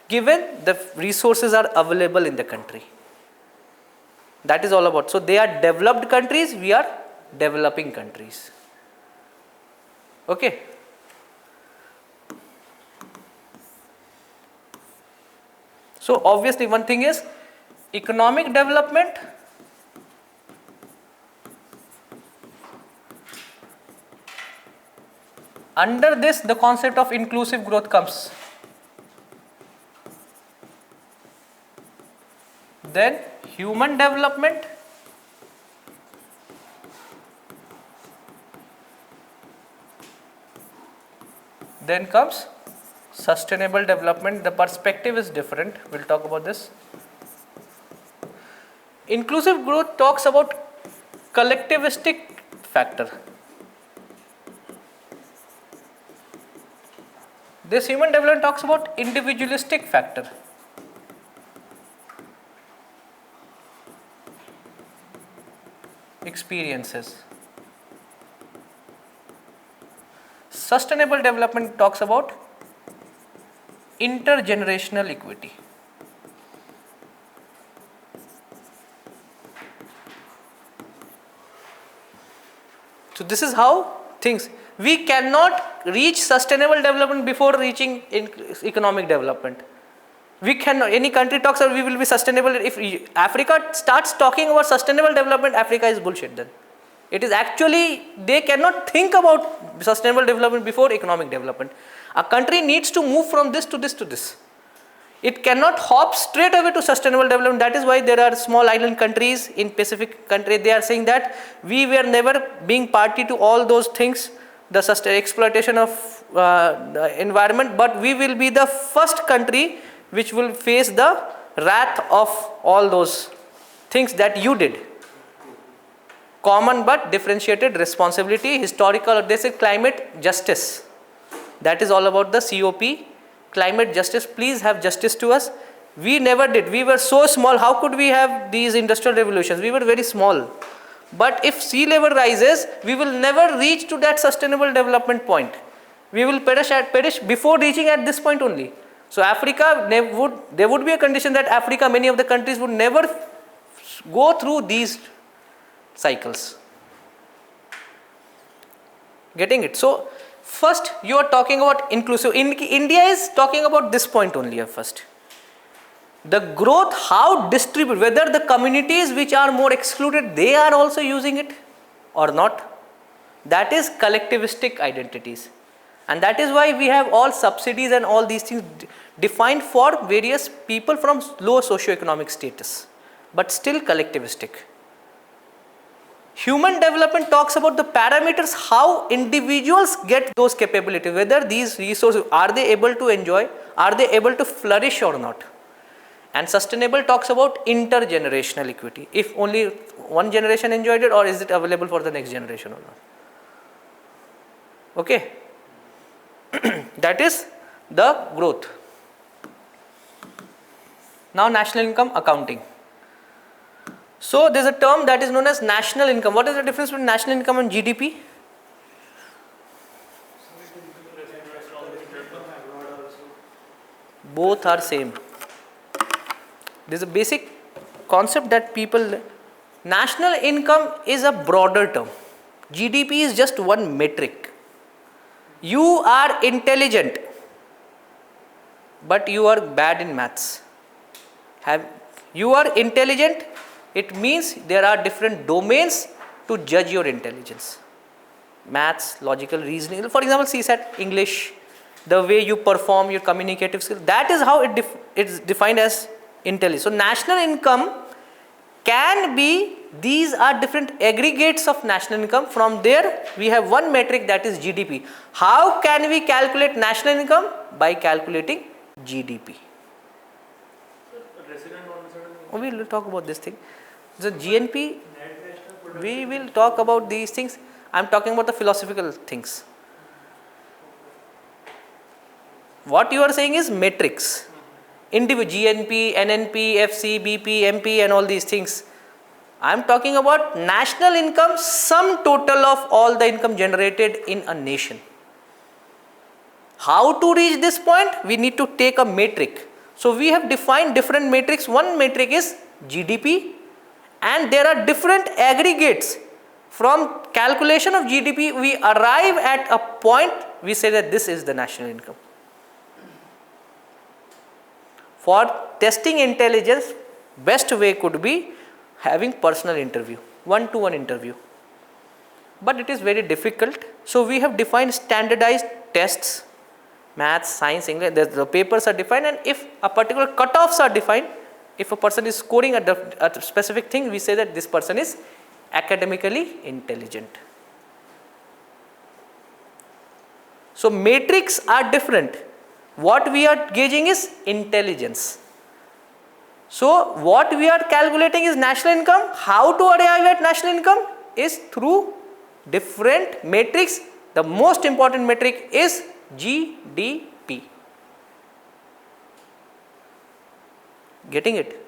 given the resources are available in the country. That is all about. So they are developed countries, we are developing countries. Okay. So obviously one thing is economic development under this the concept of inclusive growth comes. Then human development, then comes sustainable development. The perspective is different. We'll talk about this. Inclusive growth talks about collectivistic factor. This human development talks about individualistic factor. Experiences. Sustainable development talks about intergenerational equity. So this is how things, we cannot reach sustainable development before reaching economic development. We cannot, any country talks about we will be sustainable. If Africa starts talking about sustainable development, Africa is bullshit then. It is actually, they cannot think about sustainable development before economic development. A country needs to move from this to this to this. It cannot hop straight away to sustainable development. That is why there are small island countries in Pacific country. They are saying that we were never being party to all those things, the exploitation of the environment, but we will be the first country which will face the wrath of all those things that you did. Common but differentiated responsibility, historical, they say climate justice. That is all about the COP climate justice, please have justice to us. We never did. We were so small. How could we have these industrial revolutions? We were very small. But if sea level rises, we will never reach to that sustainable development point. We will perish before reaching at this point only. So Africa, there would be a condition that Africa, many of the countries would never go through these cycles. Getting it? So first you are talking about inclusive. India is talking about this point only at first. The growth, how distribute, whether the communities which are more excluded, they are also using it or not. That is collectivistic identities. And that is why we have all subsidies and all these things defined for various people from low socioeconomic status, but still collectivistic. Human development talks about the parameters, how individuals get those capabilities, whether these resources, are they able to enjoy, are they able to flourish or not. And sustainable talks about intergenerational equity, if only one generation enjoyed it, or is it available for the next generation or not. Okay. That is the growth. Now national income accounting. So there is a term that is known as national income. What is the difference between national income and GDP? Both are same. There is a basic concept that people, national income is a broader term. GDP is just one metric. You are intelligent, but you are bad in maths. You are intelligent, it means there are different domains to judge your intelligence. Maths, logical reasoning, for example CSAT, English, the way you perform your communicative skills, that is how it is defined as intelligence. So national income can be, these are different aggregates of national income. From there we have one metric, that is GDP. How can we calculate national income? By calculating GDP. We will talk about this thing. The GNP, we will talk about these things. I am talking about the philosophical things. What you are saying is metrics. Individual GNP, NNP, FC, BP, MP and all these things. I am talking about national income, sum total of all the income generated in a nation. How to reach this point? We need to take a metric. So we have defined different metrics. One metric is GDP, and there are different aggregates. From calculation of GDP, we arrive at a point, we say that this is the national income. For testing intelligence, best way could be having personal interview, one-to-one interview. But it is very difficult. So we have defined standardized tests, maths, science, English, the papers are defined, and if a particular cutoffs are defined, if a person is scoring a specific thing, we say that this person is academically intelligent. So metrics are different. What we are gauging is intelligence. So what we are calculating is national income. How to arrive at national income is through different metrics. The most important metric is GDP. Getting it?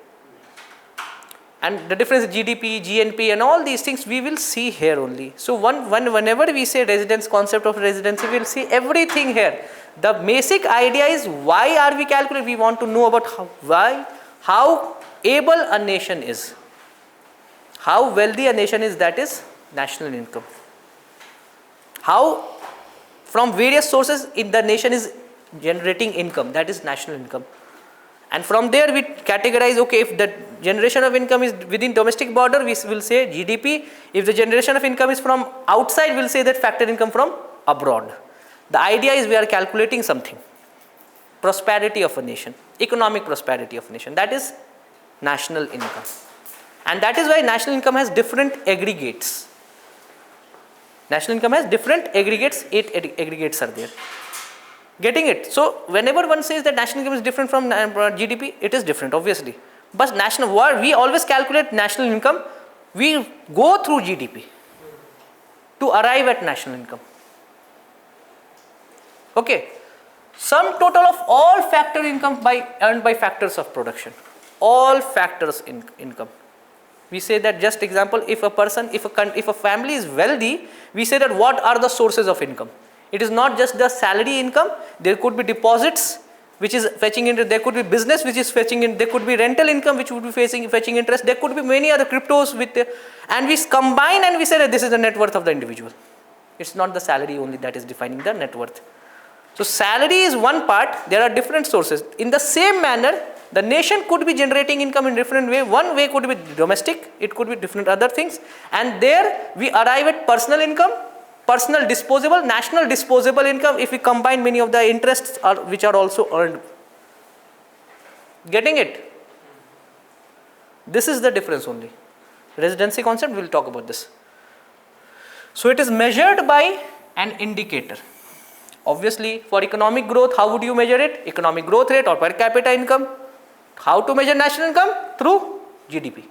And the difference is GDP, GNP and all these things we will see here only. So whenever we say residence, concept of residency, we will see everything here. The basic idea is why are we calculating? We want to know about how able a nation is. How wealthy a nation is, that is national income. How from various sources in the nation is generating income, that is national income. And from there we categorize, okay, if the generation of income is within domestic border, we will say GDP. If the generation of income is from outside, we will say that factor income from abroad. The idea is we are calculating something. Prosperity of a nation, economic prosperity of a nation, that is national income. And that is why national income has different aggregates. National income has different aggregates, 8 aggregates are there. Getting it? So whenever one says that national income is different from GDP, it is different obviously. But we always calculate national income, we go through GDP to arrive at national income. Okay. Sum total of all factor income earned by factors of production. All factors in income. We say that, just example, if a family is wealthy, we say that what are the sources of income. It is not just the salary income. There could be deposits which is fetching interest. There could be business which is fetching in. There could be rental income which would be fetching interest. There could be many other cryptos and we combine and we say that this is the net worth of the individual. It's not the salary only that is defining the net worth. So salary is one part. There are different sources. In the same manner, the nation could be generating income in different way. One way could be domestic. It could be different other things. And there we arrive at personal income, personal disposable, national disposable income, if we combine many of the interests which are also earned. Getting it? This is the difference only. Residency concept, we will talk about this. So it is measured by an indicator. Obviously, for economic growth, how would you measure it? Economic growth rate or per capita income. How to measure national income? Through GDP.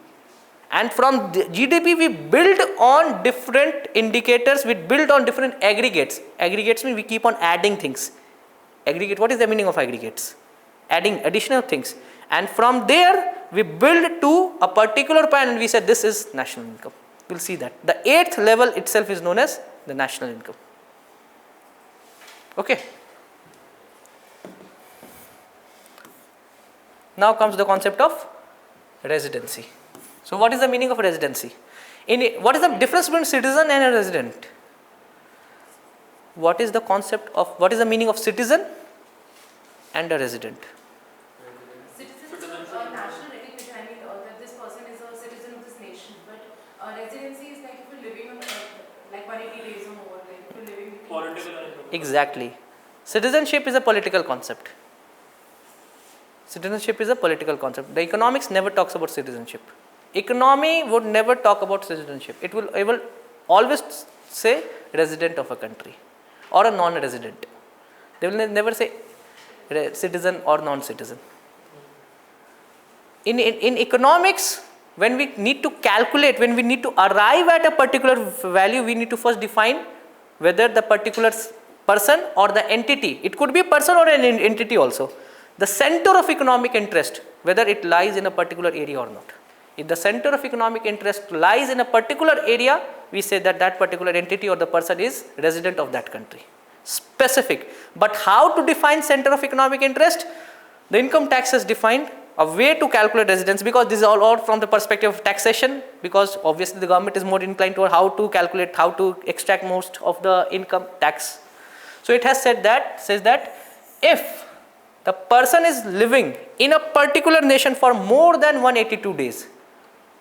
And from GDP, we build on different indicators, we build on different aggregates. Aggregates mean we keep on adding things. Aggregate, what is the meaning of aggregates? Adding additional things. And from there, we build to a particular point and we say this is national income. We'll see that. The 8th level itself is known as the national income. Okay. Now comes the concept of residency. So what is the meaning of residency? What is the difference between citizen and a resident? What is the meaning of citizen and a resident? Citizen is a national recognition, I mean that this person is a citizen of this nation, but residency is like if you're living on like 180 days or more, like if you're living Political. Exactly. Citizenship is a political concept. Citizenship is a political concept. The economics never talks about citizenship. Economy would never talk about citizenship. It will always say resident of a country or a non-resident. They will never say citizen or non-citizen. In economics, when we need to calculate, when we need to arrive at a particular value, we need to first define whether the particular person or the entity, it could be a person or an entity also, the center of economic interest, whether it lies in a particular area or not. If the center of economic interest lies in a particular area, we say that that particular entity or the person is resident of that country. Specific. But how to define center of economic interest? The income tax has defined a way to calculate residence, because this is all from the perspective of taxation, because obviously the government is more inclined toward how to calculate, how to extract most of the income tax. So it has says that if the person is living in a particular nation for more than 182 days,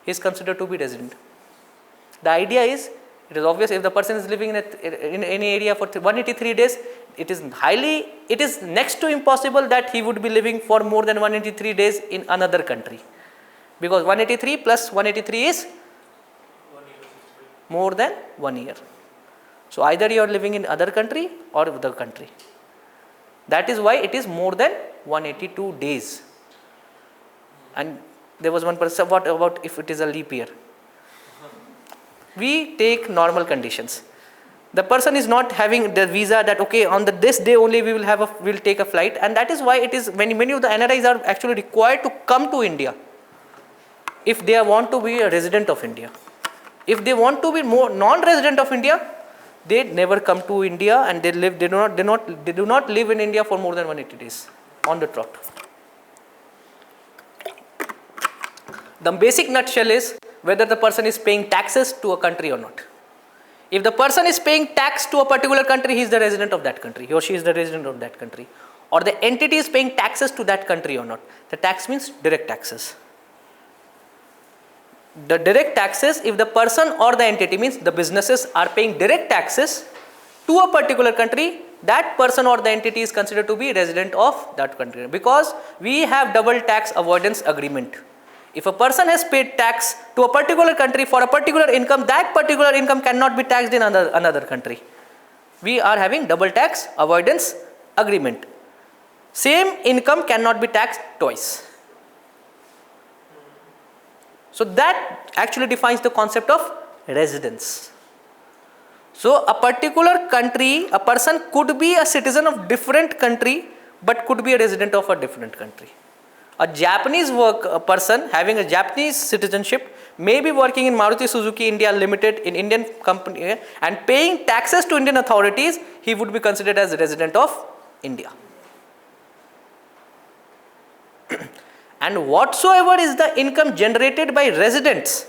he is considered to be resident. The idea is, it is obvious, if the person is living in any area for 183 days, it is next to impossible that he would be living for more than 183 days in another country. Because 183 plus 183 is more than 1 year. So either you are living in other country or the country. That is why it is more than 182 days. And there was one person, what about if it is a leap year? We take normal conditions. The person is not having the visa that okay, on this day only we will take a flight, and that is why it is many of the NRIs are actually required to come to India if they want to be a resident of India. If they want to be more non-resident of India, they never come to India and they do not live in India for more than 180 days on the trot. The basic nutshell is whether the person is paying taxes to a country or not. If the person is paying tax to a particular country, he is the resident of that country. He or she is the resident of that country. Or the entity is paying taxes to that country or not. The tax means direct taxes. The direct taxes, if the person or the entity, means the businesses are paying direct taxes to a particular country, that person or the entity is considered to be resident of that country. Because we have double tax avoidance agreement. If a person has paid tax to a particular country for a particular income, that particular income cannot be taxed in another country. We are having double tax avoidance agreement. Same income cannot be taxed twice. So that actually defines the concept of residence. So a particular country, a person could be a citizen of different country but could be a resident of a different country. A Japanese person having a Japanese citizenship may be working in Maruti Suzuki India Limited in Indian company and paying taxes to Indian authorities. He would be considered as a resident of India. And whatsoever is the income generated by residents,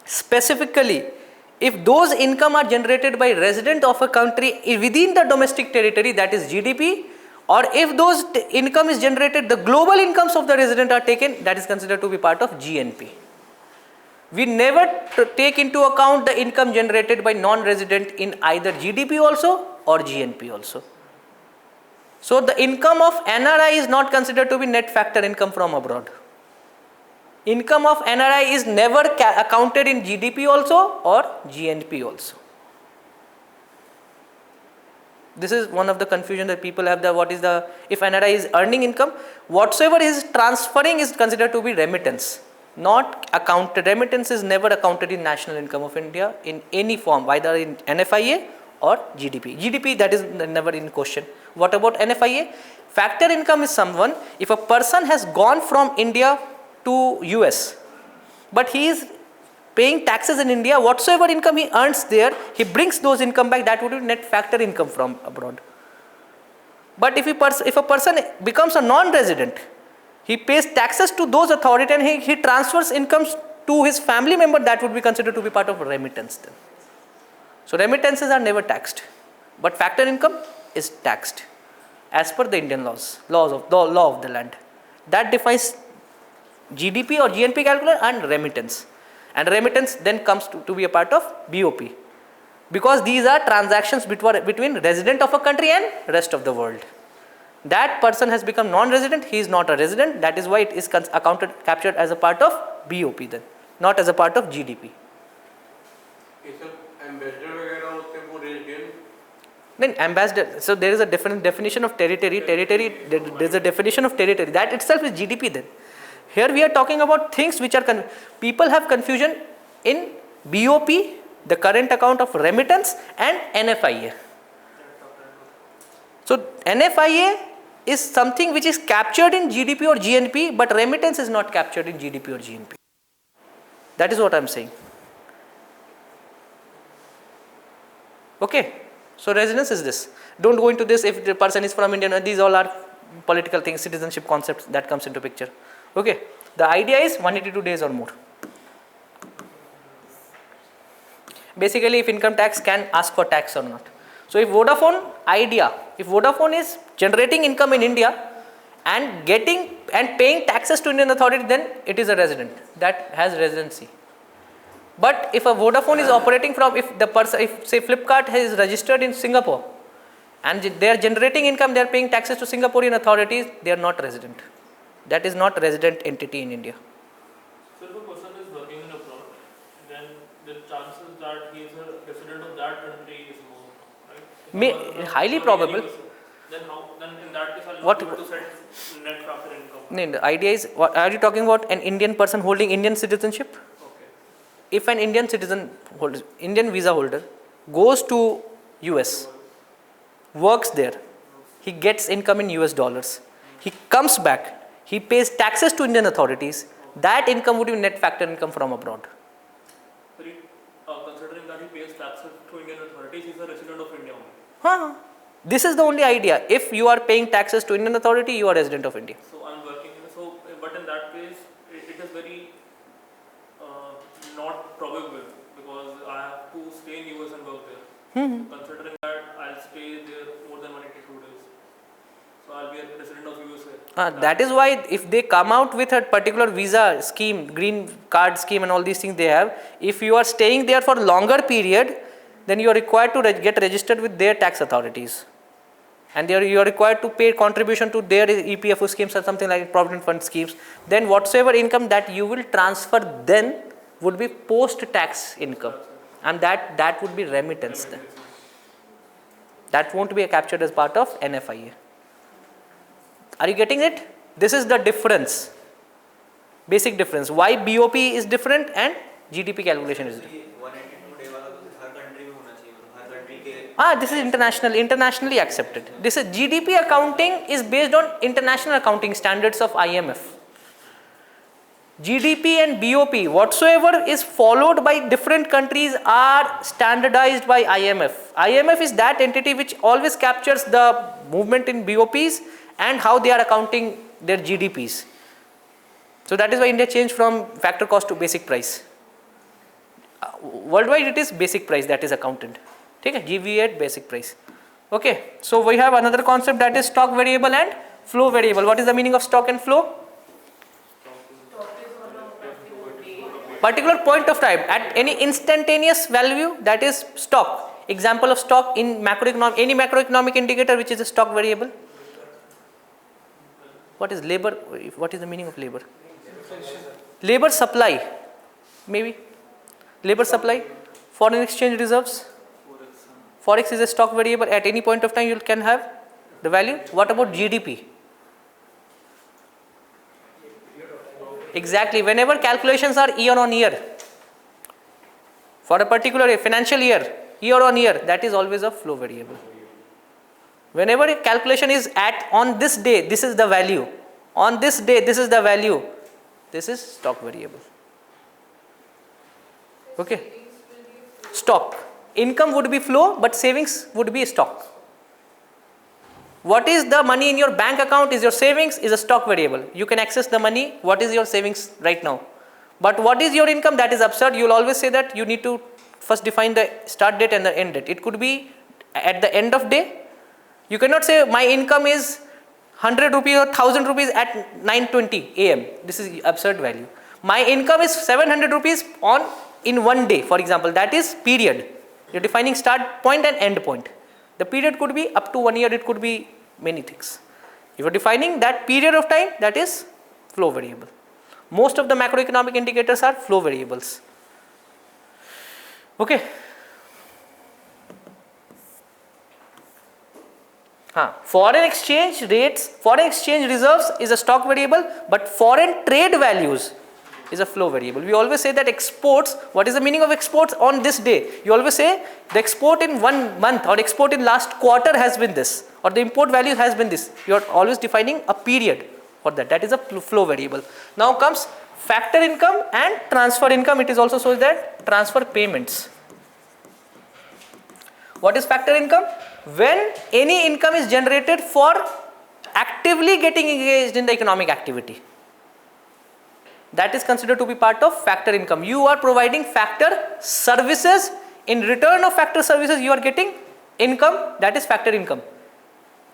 specifically if those income are generated by resident of a country within the domestic territory, that is GDP, or if those income is generated, the global incomes of the resident are taken, that is considered to be part of GNP. We never take into account the income generated by non-resident in either GDP also or GNP also. So the income of NRI is not considered to be net factor income from abroad. Income of NRI is never accounted in GDP also or GNP also. This is one of the confusion that people have, if NRI is earning income, whatsoever is transferring is considered to be remittance, not accounted. Remittance is never accounted in national income of India in any form, either in NFIA or GDP. GDP, that is never in question. What about NFIA? Factor income is someone, if a person has gone from India to US, but he is paying taxes in India, whatsoever income he earns there, he brings those income back, that would be net factor income from abroad. But if a person becomes a non-resident, he pays taxes to those authorities and he transfers incomes to his family member, that would be considered to be part of remittance then. So remittances are never taxed, but factor income is taxed as per the Indian law of the land. That defines GDP or GNP calculator and remittance. And remittance then comes to be a part of BOP, because these are transactions between resident of a country and rest of the world. That person has become non-resident, he is not a resident, that is why it is captured as a part of BOP then, not as a part of GDP. Ambassador, so there is a different definition of territory. There is a definition of territory, that itself is GDP then. Here we are talking about things which are, people have confusion in BOP, the current account of remittance, and NFIA. So NFIA is something which is captured in GDP or GNP, but remittance is not captured in GDP or GNP. That is what I am saying. Okay, so residence is this. Don't go into this if the person is from India. These all are political things, citizenship concepts that comes into picture. Okay, the idea is 182 days or more. Basically, if income tax can ask for tax or not. So if Vodafone is generating income in India and paying taxes to Indian authority, then it is a resident that has residency. But if a Vodafone is operating from, if say Flipkart is registered in Singapore and they are generating income, they are paying taxes to Singaporean authorities, they are not resident. That is not resident entity in India. So if a person is working in abroad, then the chances that he is a resident of that country is more, right? Highly probable. Then in that case, I'll not be able to set net factor income. No, the idea is, are you talking about an Indian person holding Indian citizenship? Okay. If an Indian Indian visa holder goes to US, works there, he gets income in US dollars, he comes back, he pays taxes to Indian authorities, that income would be net factor income from abroad. Considering that he pays taxes to Indian authorities, he is a resident of India only. This is the only idea. If you are paying taxes to Indian authority, you are resident of India. So I'm working, but in that case, it is very not probable, because I have to stay in US and work there. Considering that I'll stay there more than 182 days. So I'll be a resident of USA. That is why if they come out with a particular visa scheme, green card scheme and all these things they have, if you are staying there for a longer period, then you are required to get registered with their tax authorities. And you are required to pay contribution to their EPFO schemes or something like Provident Fund schemes. Then whatsoever income that you will transfer then would be post-tax income. And that would be remittance then. That won't be captured as part of NFIA. Are you getting it? This is the difference. Basic difference. Why BOP is different and GDP calculation is different. 182 day वाला तो हर country में होना चाहिए, हर country के This is internationally accepted. This is GDP accounting is based on international accounting standards of IMF. GDP and BOP, whatsoever is followed by different countries are standardized by IMF. IMF is that entity which always captures the movement in BOPs and how they are accounting their GDPs. So that is why India changed from factor cost to basic price. Worldwide it is basic price that is accounted. Okay, GVA basic price. Okay, so we have another concept, that is stock variable and flow variable. What is the meaning of stock and flow? Particular point of time at any instantaneous value, that is stock. Example of stock in macroeconomic, any macroeconomic indicator which is a stock variable. What is labor? What is the meaning of labor? Labor supply, maybe. Labor supply, foreign exchange reserves. Forex is a stock variable. At any point of time you can have the value. What about GDP? Exactly, whenever calculations are year on year, for a particular financial year, year on year, that is always a flow variable. Whenever a calculation is on this day, this is the value. On this day, this is the value. This is stock variable. Okay. Stock. Income would be flow, but savings would be stock. What is the money in your bank account is your savings, is a stock variable. You can access the money, what is your savings right now. But what is your income, that is absurd. You will always say that you need to first define the start date and the end date. It could be at the end of day. You cannot say my income is 100 rupees or 1000 rupees at 9:20 AM. This is absurd value. My income is 700 rupees in one day, for example. That is period. You are defining start point and end point. The period could be up to 1 year, it could be many things. If you are defining that period of time, that is flow variable. Most of the macroeconomic indicators are flow variables. Okay. Foreign exchange rates, foreign exchange reserves is a stock variable, but foreign trade values is a flow variable. We always say that exports, what is the meaning of exports on this day? You always say the export in 1 month or export in last quarter has been this, or the import value has been this. You are always defining a period for that. That is a flow variable. Now comes factor income and transfer income. It is also so that transfer payments. What is factor income? When any income is generated for actively getting engaged in the economic activity, that is considered to be part of factor income. You are providing factor services. In return of factor services, you are getting income. That is factor income.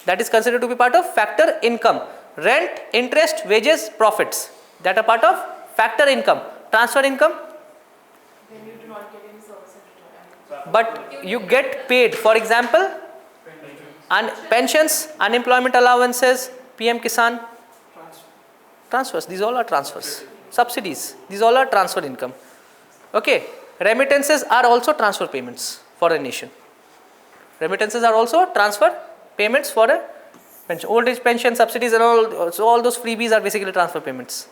That is considered to be part of factor income. Rent, interest, wages, profits, that are part of factor income. Transfer income, Then you do not get any service in return. but you get paid. For example, pensions, unemployment allowances, PM Kisan, transfers. These all are transfers. Subsidies, these all are transfer income. Okay. Remittances are also transfer payments for a nation. Remittances are also transfer payments for a pension. Old age pension, subsidies and all, so all those freebies are basically transfer payments.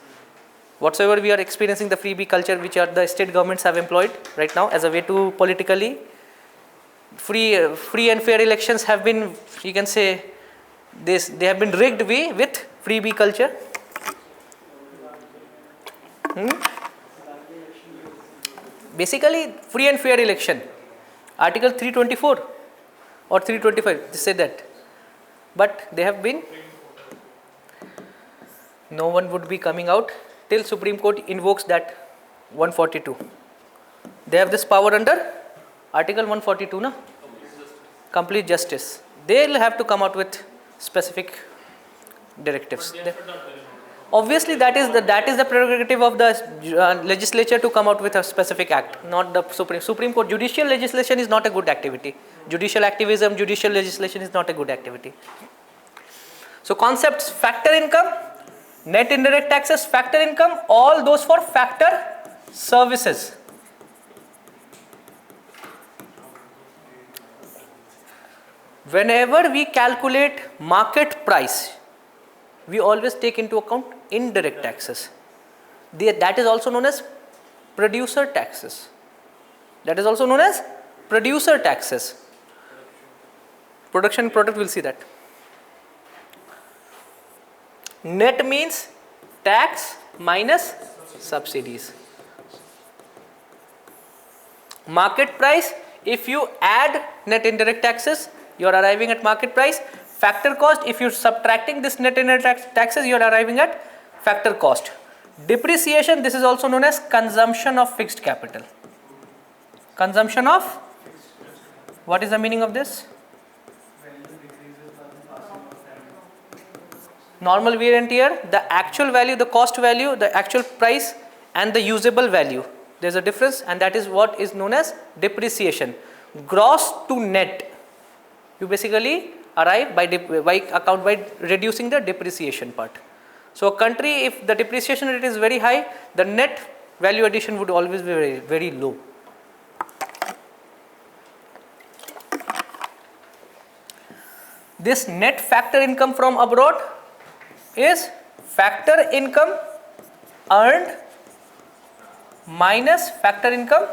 Whatsoever we are experiencing the freebie culture, which are the state governments have employed right now as a way to politically free and fair elections have been, you can say this, they have been rigged with freebie culture. Basically free and fair election, article 324 or 325, they say that, but they have been, no one would be coming out till Supreme Court invokes that 142. They have this power under article 142, na? Complete justice. They will have to come out with specific directives. Obviously, that is the prerogative of the legislature to come out with a specific act, not the Supreme Court. Judicial legislation is not a good activity. Judicial activism, judicial legislation is not a good activity. So concepts: factor income, net indirect taxes, factor income, all those for factor services. Whenever we calculate market price, we always take into account indirect taxes. That is also known as producer taxes. That is also known as producer taxes. Production product, we'll see that. Net means tax minus subsidies. Market price, if you add net indirect taxes, you are arriving at market price. Factor cost, if you are subtracting this net indirect taxes, you are arriving at factor cost. Depreciation, this is also known as consumption of fixed capital. Consumption of, what is the meaning of this? Normal wear and tear, the actual value, the cost value, the actual price and the usable value. There is a difference, and that is what is known as depreciation. Gross to net. You basically arrive by reducing the depreciation part. So a country, if the depreciation rate is very high, the net value addition would always be very, very low. This net factor income from abroad is factor income earned minus factor income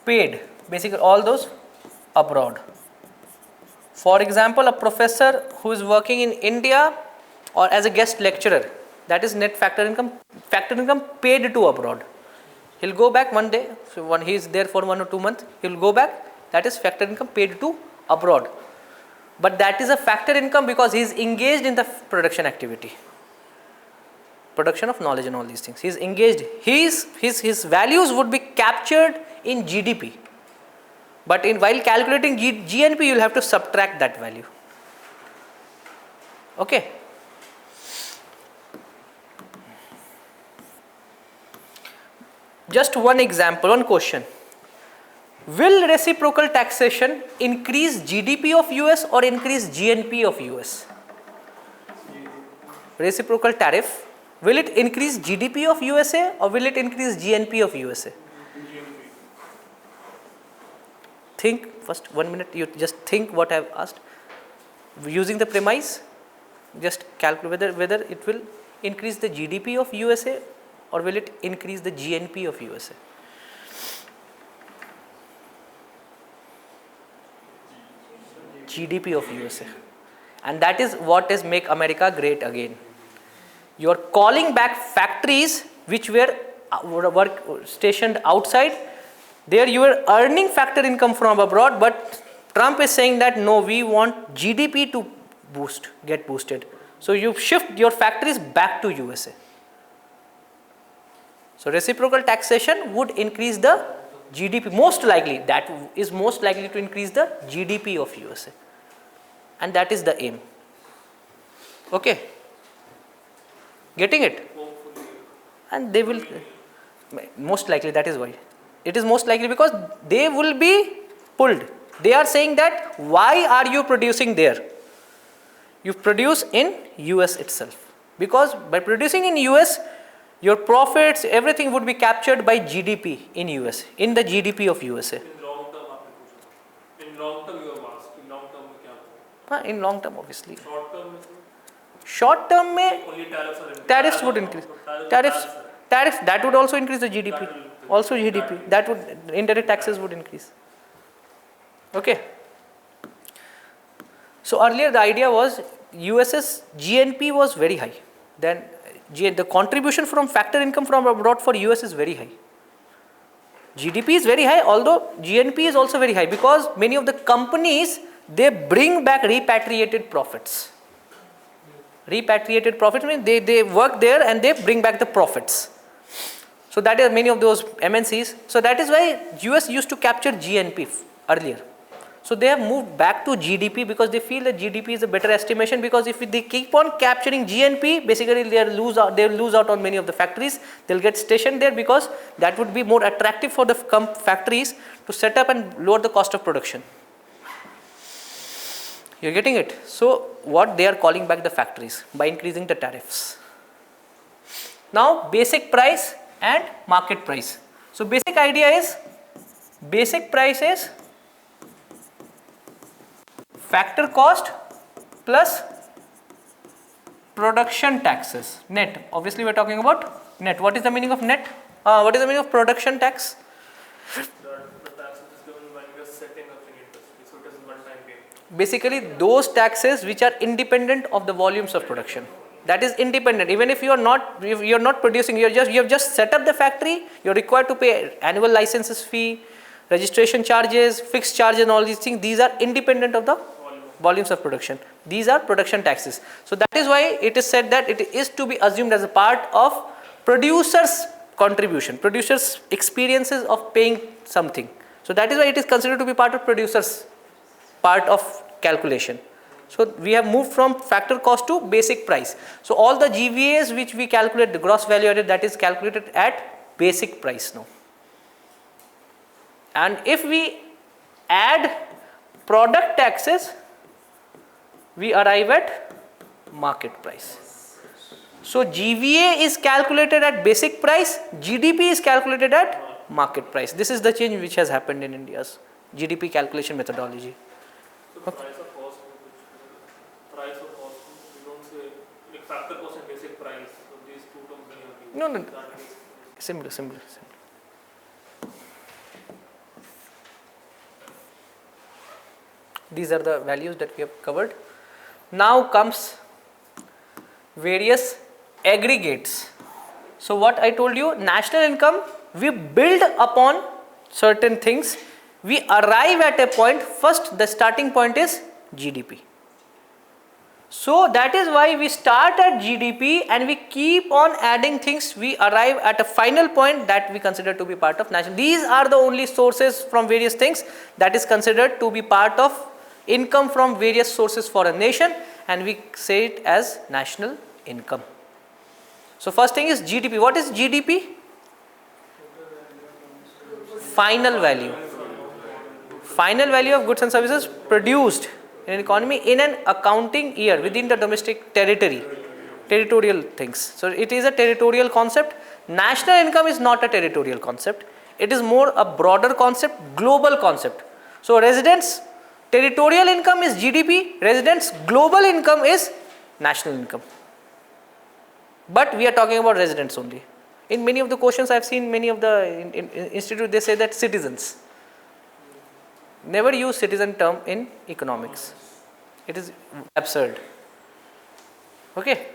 paid, basically all those abroad. For example, a professor who is working in India or as a guest lecturer, that is net factor income paid to abroad. He'll go back one day, so when he is there for 1 or 2 months, he'll go back, that is factor income paid to abroad. But that is a factor income because he is engaged in the production activity, production of knowledge and all these things. He is engaged. His values would be captured in GDP. But while calculating GNP, you will have to subtract that value. Okay. Just one example, one question. Will reciprocal taxation increase GDP of US or increase GNP of US? Reciprocal tariff, will it increase GDP of USA or will it increase GNP of USA? Think first 1 minute, you just think what I have asked. Using the premise, just calculate whether it will increase the GDP of USA or will it increase the GNP of USA. GDP of USA, and that is what is make America great again. You are calling back factories which were stationed outside. There you are earning factor income from abroad, but Trump is saying that no, we want GDP to get boosted. So you shift your factories back to USA. So reciprocal taxation would increase the GDP, most likely, that is most likely to increase the GDP of USA, and that is the aim. Okay, getting it? And they will, most likely, that is why. It is most likely because they will be pulled. They are saying that why are you producing there? You produce in US itself, because by producing in US, your profits, everything would be captured by GDP in US, in the GDP of USA. In long term आपने पूछा. In long term you have asked. In long term में क्या होगा? In long term obviously. Short term में Short term में only tariffs would increase. Tariffs that would also increase the GDP. Also GDP. That would, indirect taxes would increase. Okay. So earlier the idea was US's GNP was very high. Then the contribution from factor income from abroad for US is very high. GDP is very high, although GNP is also very high, because many of the companies, they bring back repatriated profits. Repatriated profits means they work there and they bring back the profits. So that is many of those MNCs. So that is why US used to capture GNP earlier. So they have moved back to GDP because they feel that GDP is a better estimation, because if they keep on capturing GNP, basically they will lose out on many of the factories. They'll get stationed there because that would be more attractive for the factories to set up and lower the cost of production. You're getting it? So what they are calling back the factories by increasing the tariffs. Now basic price and market price. So basic idea is, basic price is factor cost plus production taxes, net. Obviously we are talking about net. What is the meaning of net? What is the meaning of production tax? the tax is given when you are setting up in industry, so it is one time Basically those taxes which are independent of the volumes of production. That is independent. Even if you are not, if you are not producing, you have just set up the factory, you are required to pay annual licenses fee, registration charges, fixed charges and all these things. These are independent of the volumes of production. These are production taxes. So that is why it is said that it is to be assumed as a part of producer's contribution, producer's experiences of paying something. So that is why it is considered to be part of producer's part of calculation. So we have moved from factor cost to basic price. So all the GVAs which we calculate, the gross value added, that is calculated at basic price now. And if we add product taxes, we arrive at market price. So GVA is calculated at basic price, GDP is calculated at market price. This is the change which has happened in India's GDP calculation methodology. So the price of cost, we don't say like factor cost and basic price. So these two terms we have used. No, no, That is- similar. These are the values that we have covered. Now comes various aggregates. So what I told you, national income, we build upon certain things. We arrive at a point, first the starting point is GDP. So that is why we start at GDP and we keep on adding things. We arrive at a final point that we consider to be part of national. These are the only sources from various things that is considered to be part of income from various sources for a nation, and we say it as national income. So first thing is GDP. What is GDP? Final value. Final value of goods and services produced in an economy in an accounting year within the domestic territory. Territorial things. So it is a territorial concept. National income is not a territorial concept. It is more a broader concept, global concept. So residents' territorial income is GDP, residents' global income is national income. But we are talking about residents only. In many of the questions I have seen, many of the institute, they say that citizens. Never use citizen term in economics. It is absurd. Okay.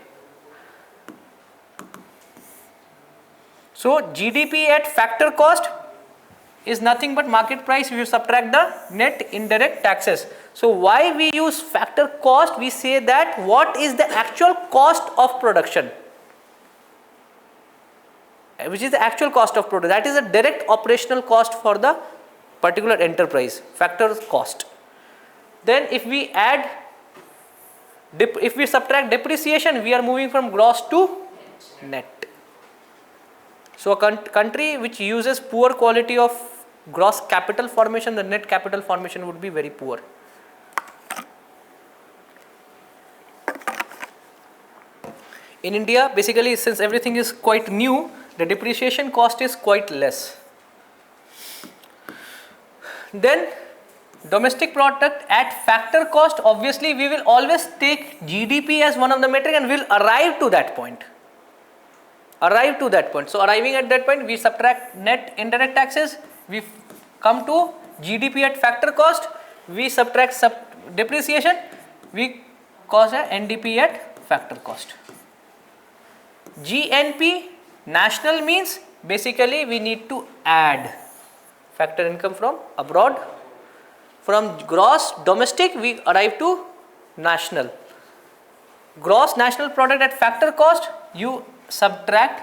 So GDP at factor cost is nothing but market price if you subtract the net indirect taxes. So why we use factor cost? We say that what is the actual cost of production, which is the actual cost of product. That is a direct operational cost for the particular enterprise, factor cost. Then if we add, if we subtract depreciation, we are moving from gross to net. So a country which uses poor quality of gross capital formation, the net capital formation would be very poor. In India, basically, since everything is quite new, the depreciation cost is quite less. Then domestic product at factor cost, obviously we will always take GDP as one of the metric and we will arrive to that point. So arriving at that point, we subtract net indirect taxes, we come to GDP at factor cost, we subtract depreciation, we cause a NDP at factor cost. GNP, national, means basically we need to add factor income from abroad. From gross domestic we arrive to national. Gross national product at factor cost, you subtract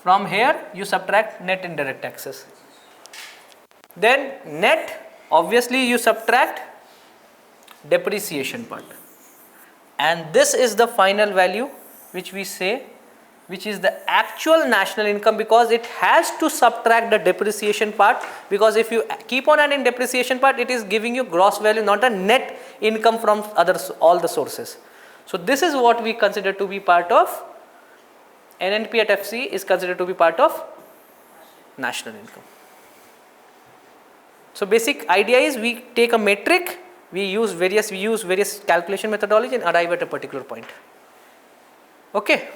from here, you subtract net indirect taxes. Then net, obviously you subtract depreciation part. And this is the final value which we say, which is the actual national income, because it has to subtract the depreciation part, because if you keep on adding depreciation part, it is giving you gross value, not a net income from all the sources. So this is what we consider to be part of NNP at FC, is considered to be part of national income. So basic idea is we take a metric, we use various calculation methodology and arrive at a particular point. Okay.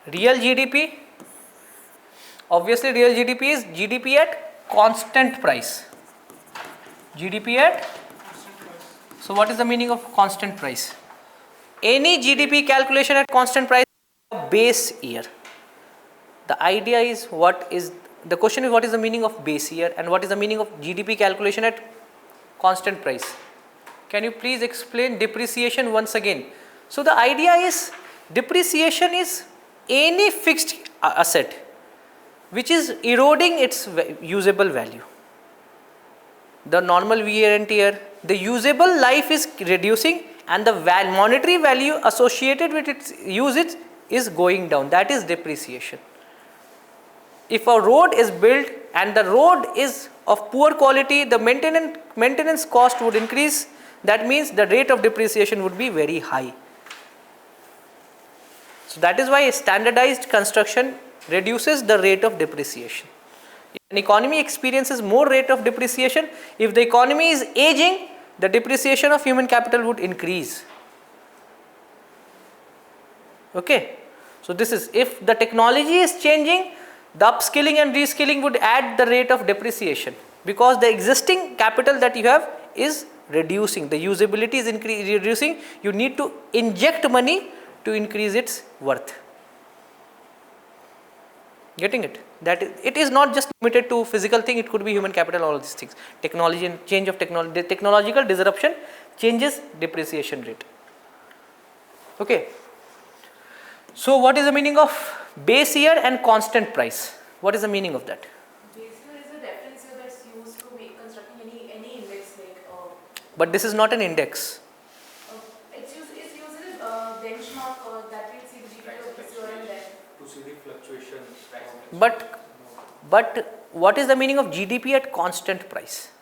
Real GDP, obviously real GDP is GDP at constant price. GDP at, so what is the meaning of constant price? Any GDP calculation at constant price base year. The idea is the question is what is the meaning of base year and what is the meaning of GDP calculation at constant price? Can you please explain depreciation once again? So the idea is depreciation is any fixed asset which is eroding its usable value. The normal wear and tear, the usable life is reducing and the monetary value associated with its usage is going down. That is depreciation. If a road is built and the road is of poor quality, the maintenance cost would increase. That means the rate of depreciation would be very high. So that is why standardized construction reduces the rate of depreciation. If an economy experiences more rate of depreciation, if the economy is aging, the depreciation of human capital would increase. Okay. So this is, if the technology is changing, the upskilling and reskilling would add the rate of depreciation because the existing capital that you have is reducing, the usability is reducing, you need to inject money to increase its worth. Getting it? That is, it is not just limited to physical thing, it could be human capital, all these things. Technology and change of technology, technological disruption changes depreciation rate. Okay. So what is the meaning of base year and constant price? What is the meaning of that? Base year is a reference year that's used to make constructing any index like. But this is not an index. It's used as a benchmark that will see the GDP of this year and then. To see the fluctuation. But what is the meaning of GDP at constant price?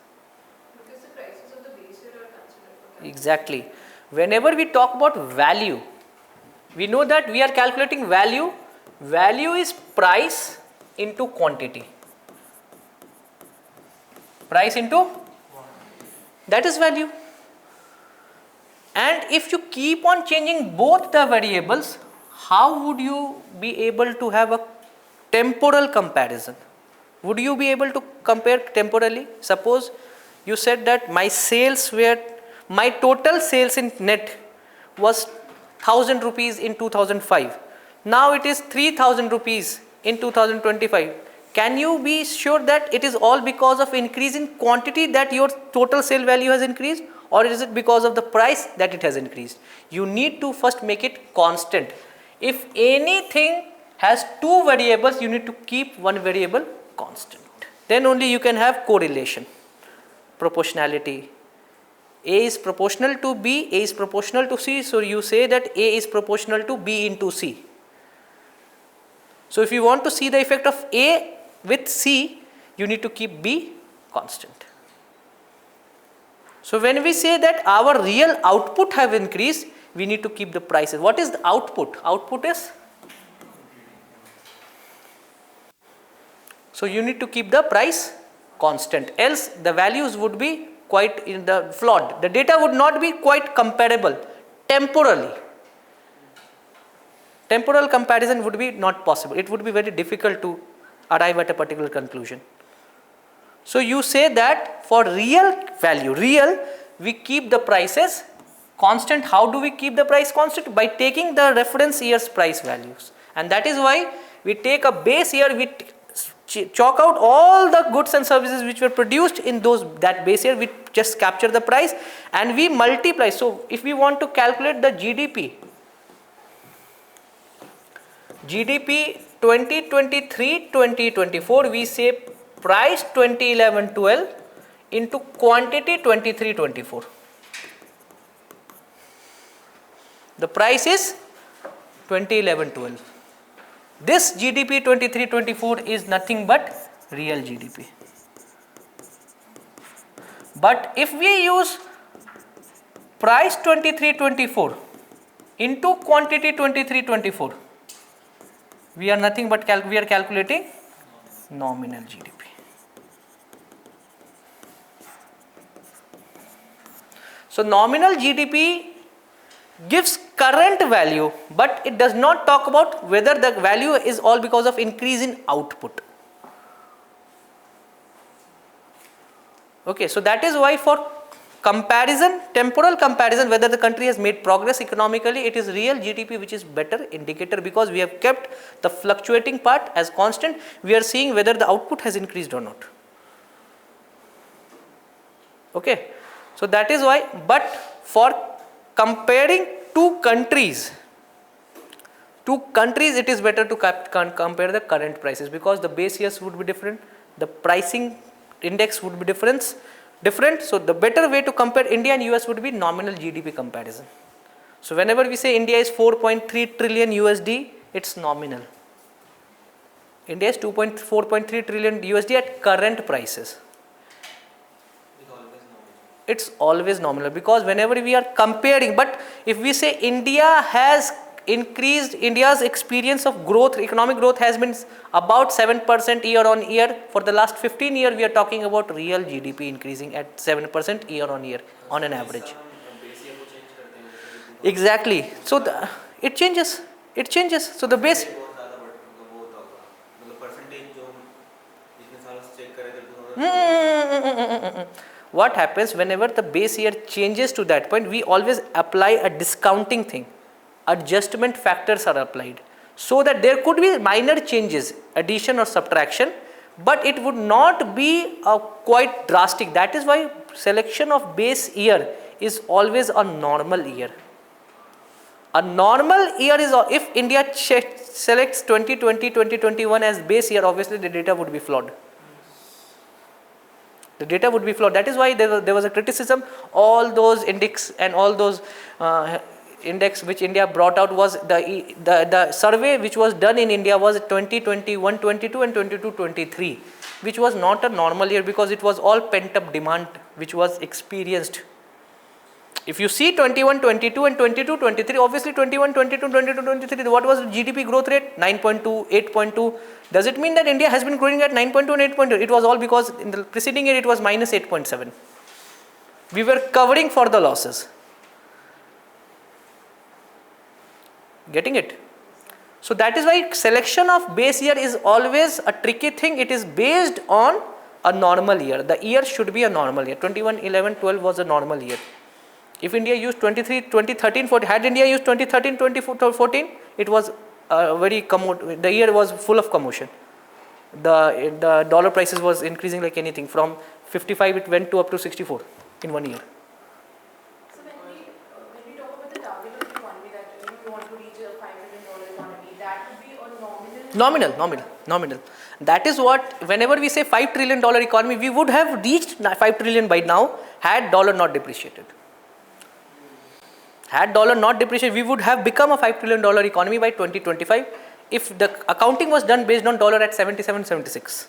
Because the prices of the base year are considered for. Exactly. Whenever we talk about value, we know that we are calculating value. Value is price into quantity. Price into? That is value. And if you keep on changing both the variables, how would you be able to have a temporal comparison? Would you be able to compare temporally? Suppose you said that my total sales in net was 1000 rupees in 2005. Now it is 3000 rupees in 2025. Can you be sure that it is all because of increase in quantity that your total sale value has increased, or is it because of the price that it has increased? You need to first make it constant. If anything has two variables, you need to keep one variable constant. Then only you can have correlation, proportionality. A is proportional to B, A is proportional to C, so you say that A is proportional to B into C. So if you want to see the effect of A with C, you need to keep B constant. So when we say that our real output have increased, we need to keep the prices. What is the output? Output is? So you need to keep the price constant, else the values would be quite flawed. The data would not be quite comparable temporally. Temporal comparison would be not possible. It would be very difficult to arrive at a particular conclusion. So you say that for real value, we keep the prices constant. How do we keep the price constant? By taking the reference year's price values. And that is why we take a base year, we chalk out all the goods and services which were produced in that base year, we just capture the price and we multiply. So if we want to calculate the GDP 2023-2024, we say price 2011-12 into quantity 23-24. The price is 2011-12. This GDP 23-24 is nothing but real GDP. But if we use price 23-24 into quantity 23-24, we are nothing but we are calculating nominal GDP. So nominal GDP gives current value, but it does not talk about whether the value is all because of increase in output. Okay, so that is why for comparison, temporal comparison, whether the country has made progress economically, it is real GDP which is better indicator, because we have kept the fluctuating part as constant. We are seeing whether the output has increased or not. Okay, so that is why. But for comparing two countries, it is better to compare the current prices, because the base years would be different, the pricing index would be different. So the better way to compare India and US would be nominal GDP comparison. So whenever we say India is 4.3 trillion USD, it's nominal. India is 4.3 trillion USD at current prices. It's always nominal, because whenever we are comparing, but if we say India has increased, India's experience of growth, economic growth has been about 7% year on year. For the last 15 years, we are talking about real GDP increasing at 7% year on year on an average. Exactly. So it changes. So the base. What happens whenever the base year changes to that point, we always apply a discounting thing. Adjustment factors are applied, so that there could be minor changes, addition or subtraction, but it would not be quite drastic. That is why selection of base year is always a normal year. A normal year is, if India selects 2020, 2021 as base year, obviously the data would be flawed. That is why there was a criticism. All those index and all those index which India brought out was the survey which was done in India was 2021, 22 and 22, 23, which was not a normal year, because it was all pent up demand which was experienced. If you see 21, 22 and 22, 23, obviously 21, 22, 22, 23, what was the GDP growth rate? 9.2, 8.2. Does it mean that India has been growing at 9.2 and 8.2? It was all because in the preceding year it was minus 8.7. We were covering for the losses. Getting it? So that is why selection of base year is always a tricky thing. It is based on a normal year. The year should be a normal year. 21, 11, 12 was a normal year. If India used 2013, 14, had India used 2013, 2014, it was the year was full of commotion. The dollar prices was increasing like anything. From 55 it went to up to 64 in 1 year. So when we talk about the target of the economy, that you want to reach a $5 trillion economy, that would be on Nominal. That is what, whenever we say $5 trillion economy, we would have reached 5 trillion by now had dollar not depreciated. Had dollar not depreciated, we would have become a $5 trillion economy by 2025 if the accounting was done based on dollar at 77, 76.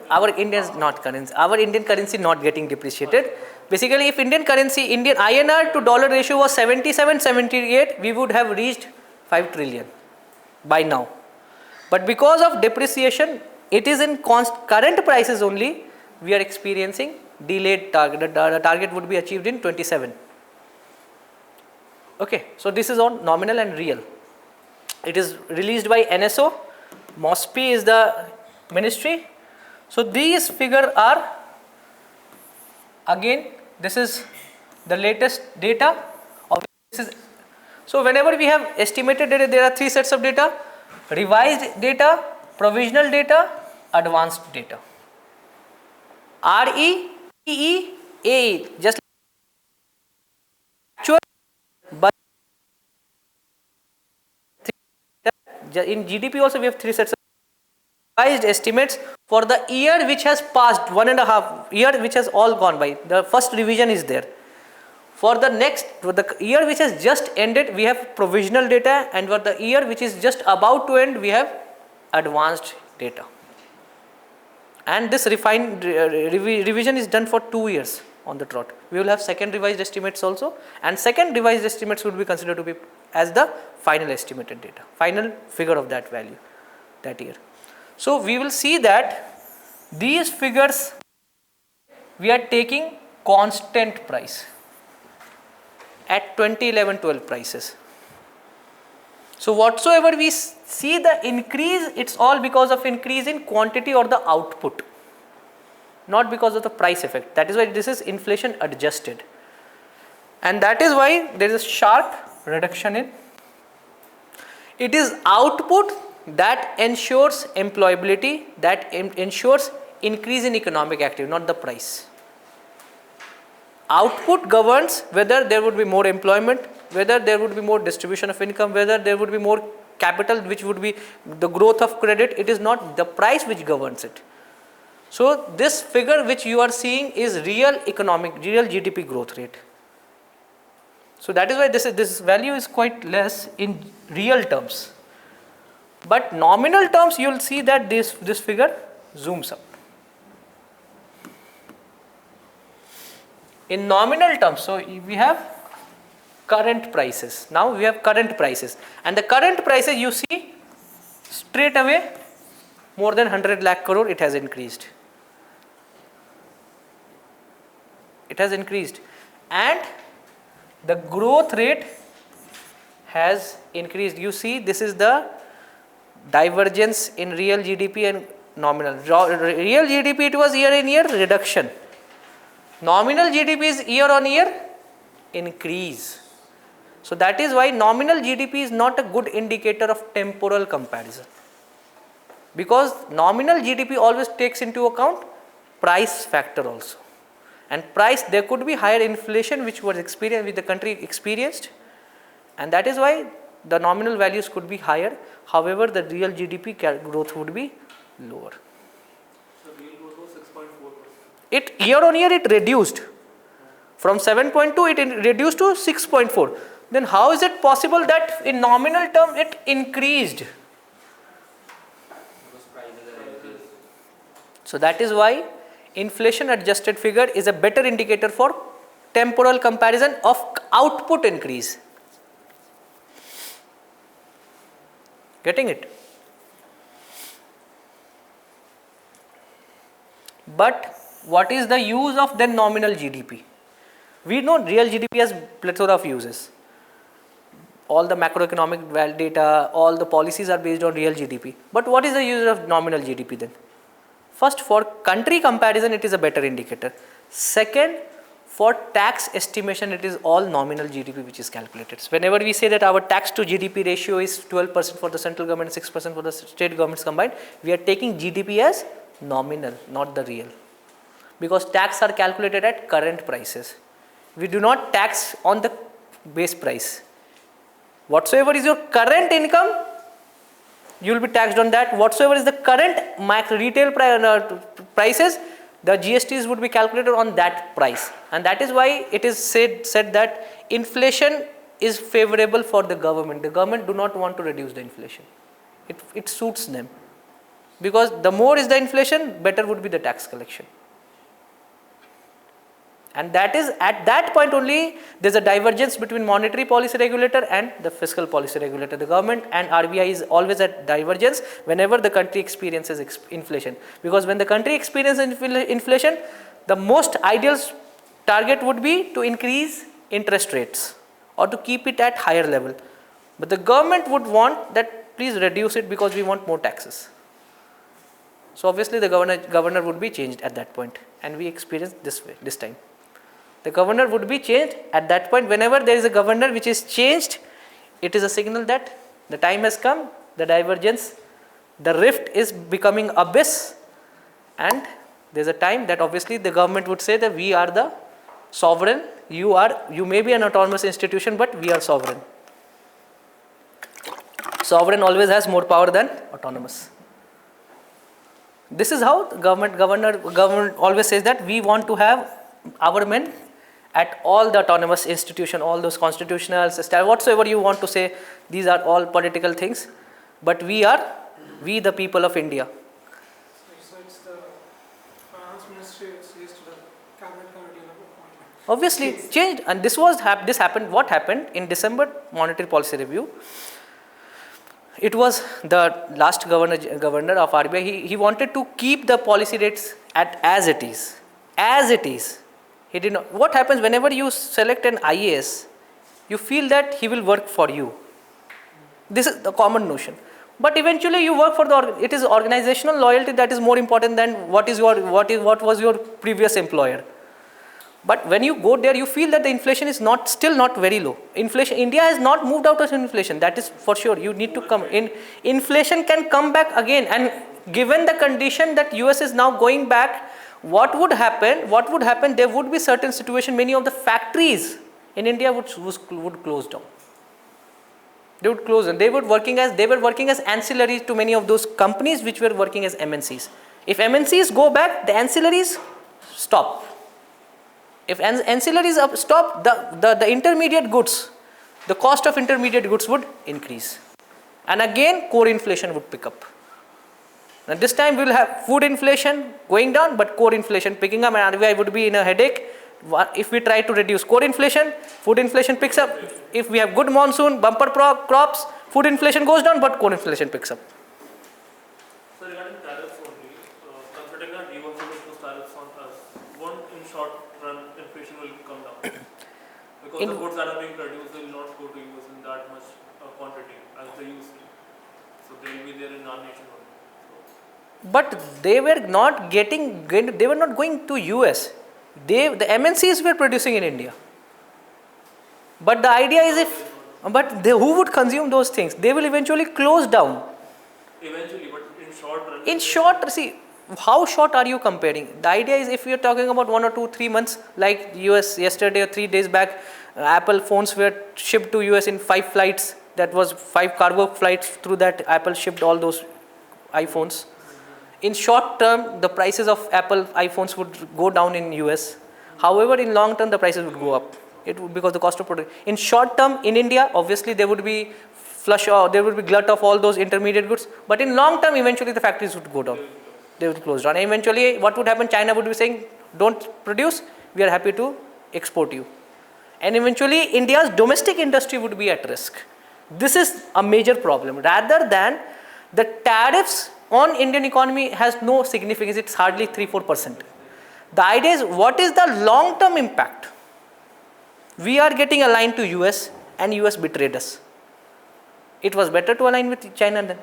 Our Indian currency not getting depreciated. Basically, if Indian INR to dollar ratio was 77, 78, we would have reached 5 trillion by now. But because of depreciation, it is in current prices only, we are experiencing delayed target. The target would be achieved in 27. Okay, so this is on nominal and real. It is released by NSO. MOSPI is the ministry. So these figures are, again, this is the latest data. So whenever we have estimated data, there are 3 sets of data: revised data, provisional data, advanced data. RE, EE, AE, just actual, but in GDP also we have 3 sets of revised estimates for the year which has passed, 1.5 year which has all gone by. The first revision is there. For the year which has just ended, we have provisional data, and for the year which is just about to end, we have advanced data. And this revision is done for 2 years on the trot. We will have second revised estimates also, and second revised estimates would be considered to be as the final estimated data, final figure of that value, that year. So we will see that these figures, we are taking constant price at 2011-12 prices. So whatsoever we see the increase, it's all because of increase in quantity or the output. not because of the price effect. That is why this is inflation adjusted. And that is why there is a sharp reduction in. It is output that ensures employability, that ensures increase in economic activity, not the price. Output governs whether there would be more employment, whether there would be more distribution of income, whether there would be more capital, which would be the growth of credit. It is not the price which governs it. So this figure which you are seeing is real GDP growth rate. So that is why this value is quite less in real terms. But nominal terms, you will see that this figure zooms up. In nominal terms, so we have current prices. Now we have current prices, and the current prices you see straight away more than 100 lakh crore it has increased. It has increased, and the growth rate has increased. You see, this is the divergence in real GDP and nominal. Real GDP, it was year on year reduction. Nominal GDP is year on year increase. So that is why nominal GDP is not a good indicator of temporal comparison, because nominal GDP always takes into account price factor also. And price, there could be higher inflation which the country experienced, and that is why the nominal values could be higher. However, the real GDP growth would be lower. So real growth was 6.4%. It year on year it reduced from 7.2, it reduced to 6.4. Then how is it possible that in nominal term it increased? Because prices are increased. So that is why inflation adjusted figure is a better indicator for temporal comparison of output increase. Getting it? But what is the use of then nominal GDP? We know real GDP has plethora of uses. All the macroeconomic data, all the policies are based on real GDP. But what is the use of nominal GDP then? First, for country comparison, it is a better indicator. Second, for tax estimation, it is all nominal GDP which is calculated. So whenever we say that our tax to GDP ratio is 12% for the central government, 6% for the state governments combined, we are taking GDP as nominal, not the real. Because tax are calculated at current prices. We do not tax on the base price. Whatsoever is your current income, you will be taxed on that. Whatsoever is the current max retail prices, the GSTs would be calculated on that price. And that is why it is said that inflation is favorable for the government. The government do not want to reduce the inflation. It suits them. Because the more is the inflation, better would be the tax collection. And that is at that point only there is a divergence between monetary policy regulator and the fiscal policy regulator. The government and RBI is always at divergence whenever the country experiences inflation. Because when the country experiences inflation, the most ideal target would be to increase interest rates or to keep it at higher level. But the government would want that please reduce it because we want more taxes. So obviously the governor would be changed at that point, and we experience this time. The governor would be changed at that point. Whenever there is a governor which is changed, it is a signal that the time has come, the divergence, the rift is becoming abyss, and there is a time that obviously the government would say that we are the sovereign, you may be an autonomous institution, but we are sovereign. Sovereign always has more power than autonomous. This is how the government always says that we want to have our men at all the autonomous institution, all those constitutional style, whatsoever you want to say, these are all political things, but we the people of India. So it's the finance ministry which says to the cabinet committee of appointment. Obviously changed, and this happened. What happened in December monetary policy review? It was the last governor of RBI. He wanted to keep the policy rates as it is. He did not. What happens whenever you select an IAS? You feel that he will work for you. This is the common notion. But eventually you work for it is organizational loyalty that is more important than what was your previous employer. But when you go there, you feel that the inflation is still not very low. India has not moved out of inflation. That is for sure. You need to come in. Inflation can come back again, and given the condition that US is now going back, what would happen? There would be certain situation. Many of the factories in India would close down. They would close, and they were working as ancillaries to many of those companies which were working as MNCs. If MNCs go back, the ancillaries stop. If ancillaries stop, the intermediate goods, the cost of intermediate goods would increase, and again core inflation would pick up. Now this time we will have food inflation going down, but core inflation picking up, and RBI would be in a headache. If we try to reduce core inflation, food inflation picks up. If we have good monsoon, bumper crops, food inflation goes down, but core inflation picks up. So regarding tariffs only, considering that you also impose tariffs on us, won't in short run inflation will come down? Because the goods that are being produced will not go to US in that much quantity as they used to. So they will be there in our nation only. But they were not going to US. The MNCs were producing in India. But the idea is who would consume those things? They will eventually close down. Eventually, but in short run. In short, see, how short are you comparing? The idea is if you are talking about 1 or 2, 3 months, like US yesterday or 3 days back, Apple phones were shipped to US in 5 flights. That was 5 cargo flights. Through that, Apple shipped all those iPhones. In short term, the prices of Apple iPhones would go down in US. However, in long term, the prices would go up. It would, because the cost of production. In short term, in India, obviously there would be there would be glut of all those intermediate goods. But in long term, eventually the factories would go down. They would close down. And eventually, what would happen? China would be saying, "Don't produce. We are happy to export you." And eventually, India's domestic industry would be at risk. This is a major problem. Rather than the tariffs on Indian economy has no significance, it's hardly 3-4%. The idea is, what is the long-term impact? We are getting aligned to US, and US betrayed us. It was better to align with China then.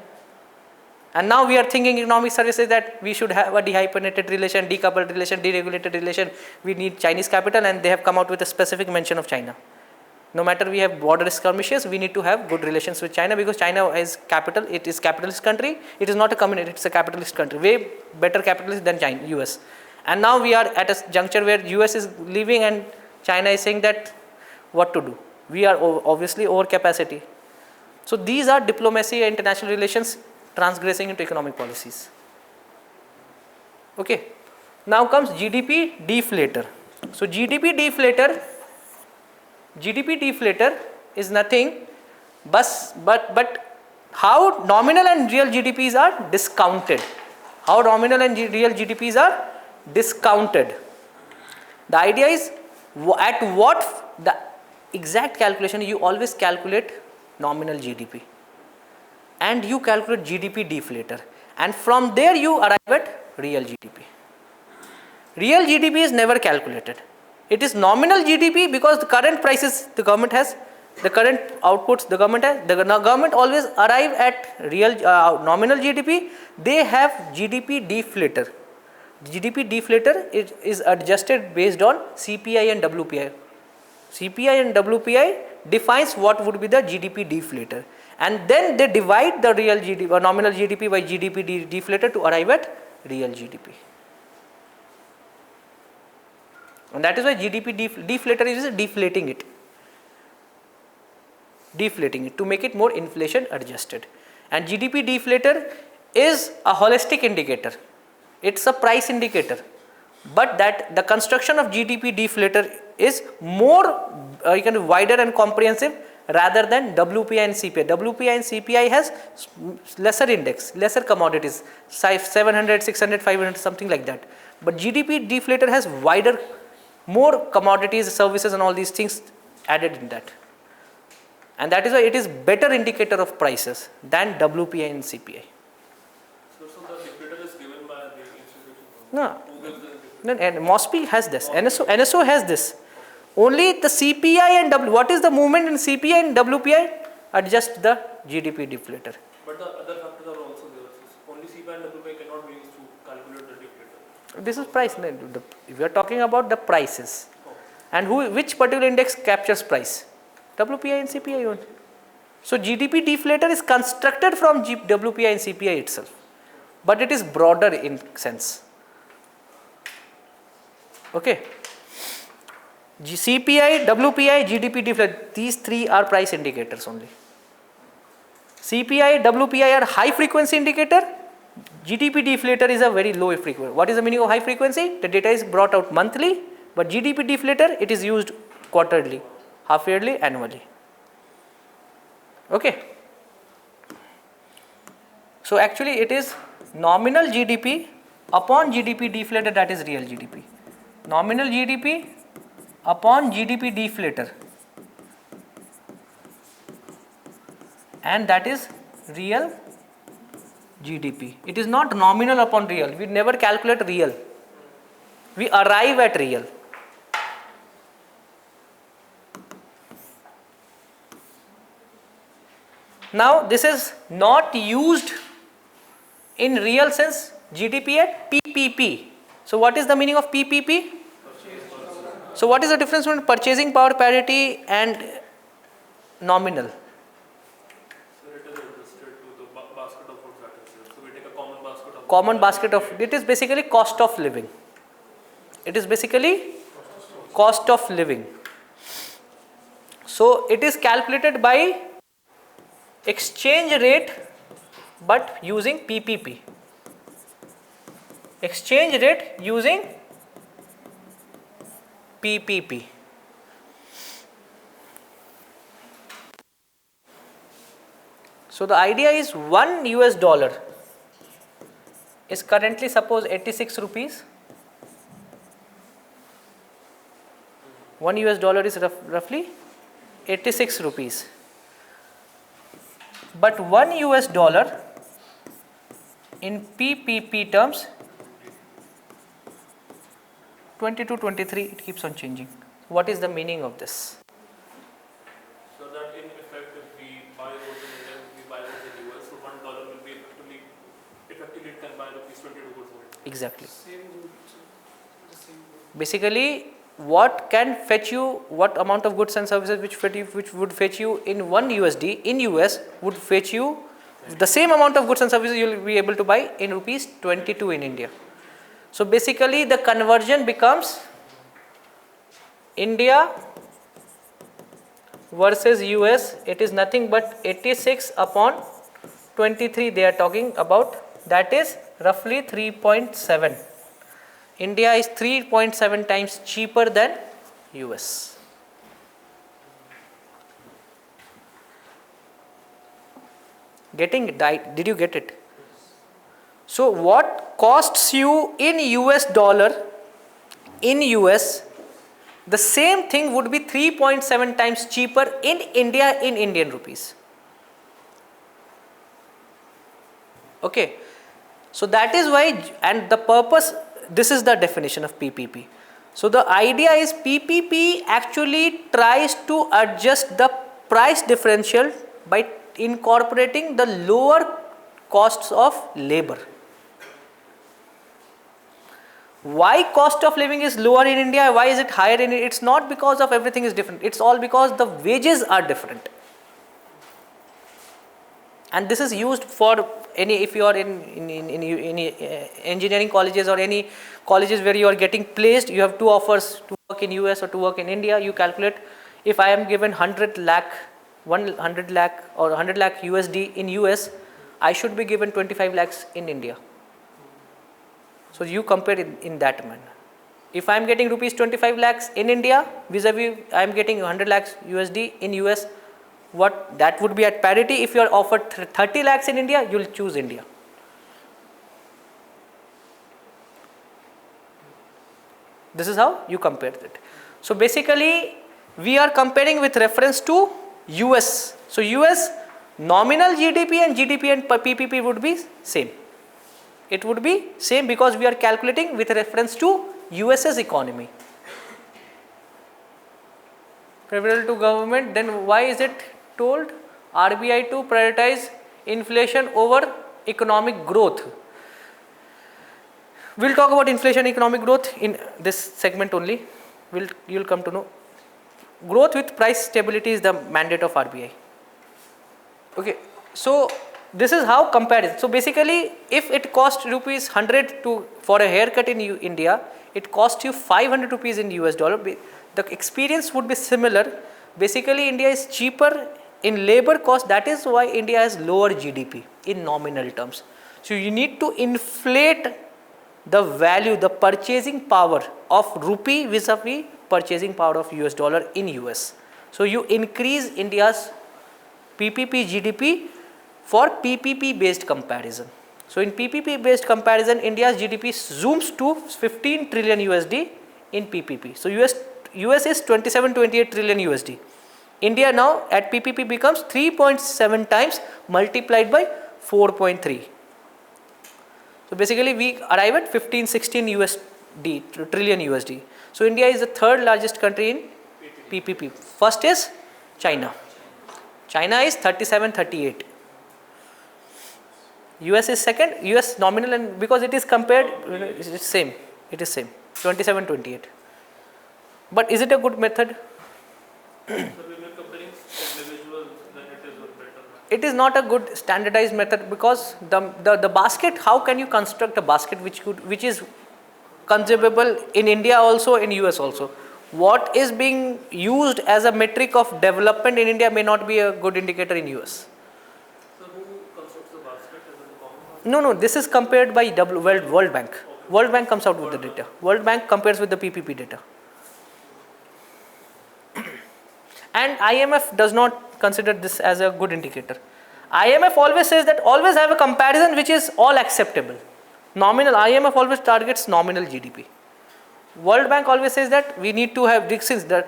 And now we are thinking economic services that we should have a dehyphenated relation, decoupled relation, deregulated relation. We need Chinese capital, and they have come out with a specific mention of China. No matter we have border skirmishes, we need to have good relations with China, because China is capital. It is capitalist country. It is not a communist. It's a capitalist country. Way better capitalist than China, US. And now we are at a juncture where US is leaving and China is saying that what to do. We are obviously over capacity. So these are diplomacy and international relations transgressing into economic policies. Okay. Now comes GDP deflator. So GDP deflator is nothing but how nominal and real GDPs are discounted. How nominal and real GDPs are discounted. The idea is, at what the exact calculation, you always calculate nominal GDP and you calculate GDP deflator, and from there you arrive at real GDP. Real GDP is never calculated. It is nominal GDP because the current prices the government has, the current outputs the government has. The government always arrive at real nominal GDP. They have GDP deflator. GDP deflator is adjusted based on CPI and WPI. CPI and WPI defines what would be the GDP deflator, and then they divide the real GDP or nominal GDP by GDP deflator to arrive at real GDP. And that is why GDP deflator is deflating it to make it more inflation adjusted. And GDP deflator is a holistic indicator. It's a price indicator, but that the construction of GDP deflator is more wider and comprehensive rather than WPI and CPI. WPI and CPI has lesser index, lesser commodities, 700, 600, 500, something like that. But GDP deflator has wider, more commodities, services and all these things added in that. And that is why it is better indicator of prices than WPI and CPI. So the deflator is given by the institution? No. Who gives the No, and MOSPI has this, NSO has this. Only the CPI and what is the movement in CPI and WPI? Adjust the GDP deflator. But the other This is price. We are talking about the prices. And which particular index captures price? WPI and CPI only. So GDP deflator is constructed from WPI and CPI itself, but it is broader in sense. Okay. CPI, WPI, GDP deflator, these three are price indicators only. CPI, WPI are high frequency indicator. GDP deflator is a very low frequency. What is the meaning of high frequency? The data is brought out monthly, but GDP deflator, it is used quarterly, half yearly, annually. Okay. So actually it is nominal GDP upon GDP deflator, that is real GDP. Nominal GDP upon GDP deflator, and that is real GDP. It is not nominal upon real. We never calculate real. We arrive at real. Now this is not used in real sense, GDP at PPP. So what is the meaning of PPP? So what is the difference between purchasing power parity and nominal? So it is adjusted to the basket of goods that is there. So we take a common basket of Common basket of, it is basically cost of living. It is basically cost of living. So it is calculated by exchange rate but using PPP. Exchange rate using PPP. So the idea is $1 is currently suppose 86 rupees. $1 is roughly 86 rupees. But $1 in PPP terms 22, 23, it keeps on changing. What is the meaning of this? So that in effect, if we buy those in India, if we buy those in US, so $1 will be effectively it can buy rupees 22 goods in India. Exactly. Same good. The same good. Basically, what can fetch you, what amount of goods and services which would fetch you in $1 in US would fetch you the same amount of goods and services you will be able to buy in rupees 22 in India. So basically the conversion becomes India versus US. It is nothing but 86 upon 23 they are talking about, that is roughly 3.7. India is 3.7 times cheaper than US. Did you get it? So what costs you in US dollar in US, the same thing would be 3.7 times cheaper in India in Indian rupees. Okay. So that is why, and the purpose, this is the definition of PPP. So the idea is PPP actually tries to adjust the price differential by incorporating the lower costs of labor. Why cost of living is lower in India? Why is it higher in India? It's not because of everything is different. It's all because the wages are different. And this is used for any, if you are in engineering colleges or any colleges where you are getting placed, you have two offers to work in US or to work in India. You calculate, if I am given 100 lakh or 100 lakh USD in US, I should be given 25 lakhs in India. So you compare in that manner. If I am getting rupees 25 lakhs in India, vis-a-vis I am getting 100 lakhs USD in US, what that would be at parity. If you are offered 30 lakhs in India, you will choose India. This is how you compare it. So basically we are comparing with reference to US. So US nominal GDP and GDP and PPP would be same. It would be same because we are calculating with reference to US's economy. Favorable to government, then why is it told RBI to prioritize inflation over economic growth? We'll talk about inflation, economic growth in this segment only. You'll come to know. Growth with price stability is the mandate of RBI. Okay, so this is how comparison. So basically, if it costs rupees 100 for a haircut in India, it costs you 500 rupees in US dollar. The experience would be similar. Basically, India is cheaper in labor cost. That is why India has lower GDP in nominal terms. So you need to inflate the value, the purchasing power of rupee vis-a-vis purchasing power of US dollar in US. So you increase India's PPP GDP for PPP based comparison. So in PPP based comparison, India's GDP zooms to 15 trillion USD in PPP. So US is 27-28 trillion USD. India now at PPP becomes 3.7 times multiplied by 4.3. So basically we arrive at 15-16 trillion USD. So India is the third largest country in PPP. First is China. China is 37-38. US is second. US nominal, and because it is compared, it's same. It is same. 27-28. But is it a good method? So we were comparing individuals, then it is a better method. It is not a good standardized method, because the basket, how can you construct a basket which is consumable in India also, in US also? What is being used as a metric of development in India may not be a good indicator in US. So who constructs the basket? Is it the common? No, this is compared by World Bank. World Bank comes out with the data. World Bank compares with the PPP data. And IMF does not consider this as a good indicator. IMF always says that always have a comparison which is all acceptable. Nominal, IMF always targets nominal GDP. World Bank always says that we need to have, since the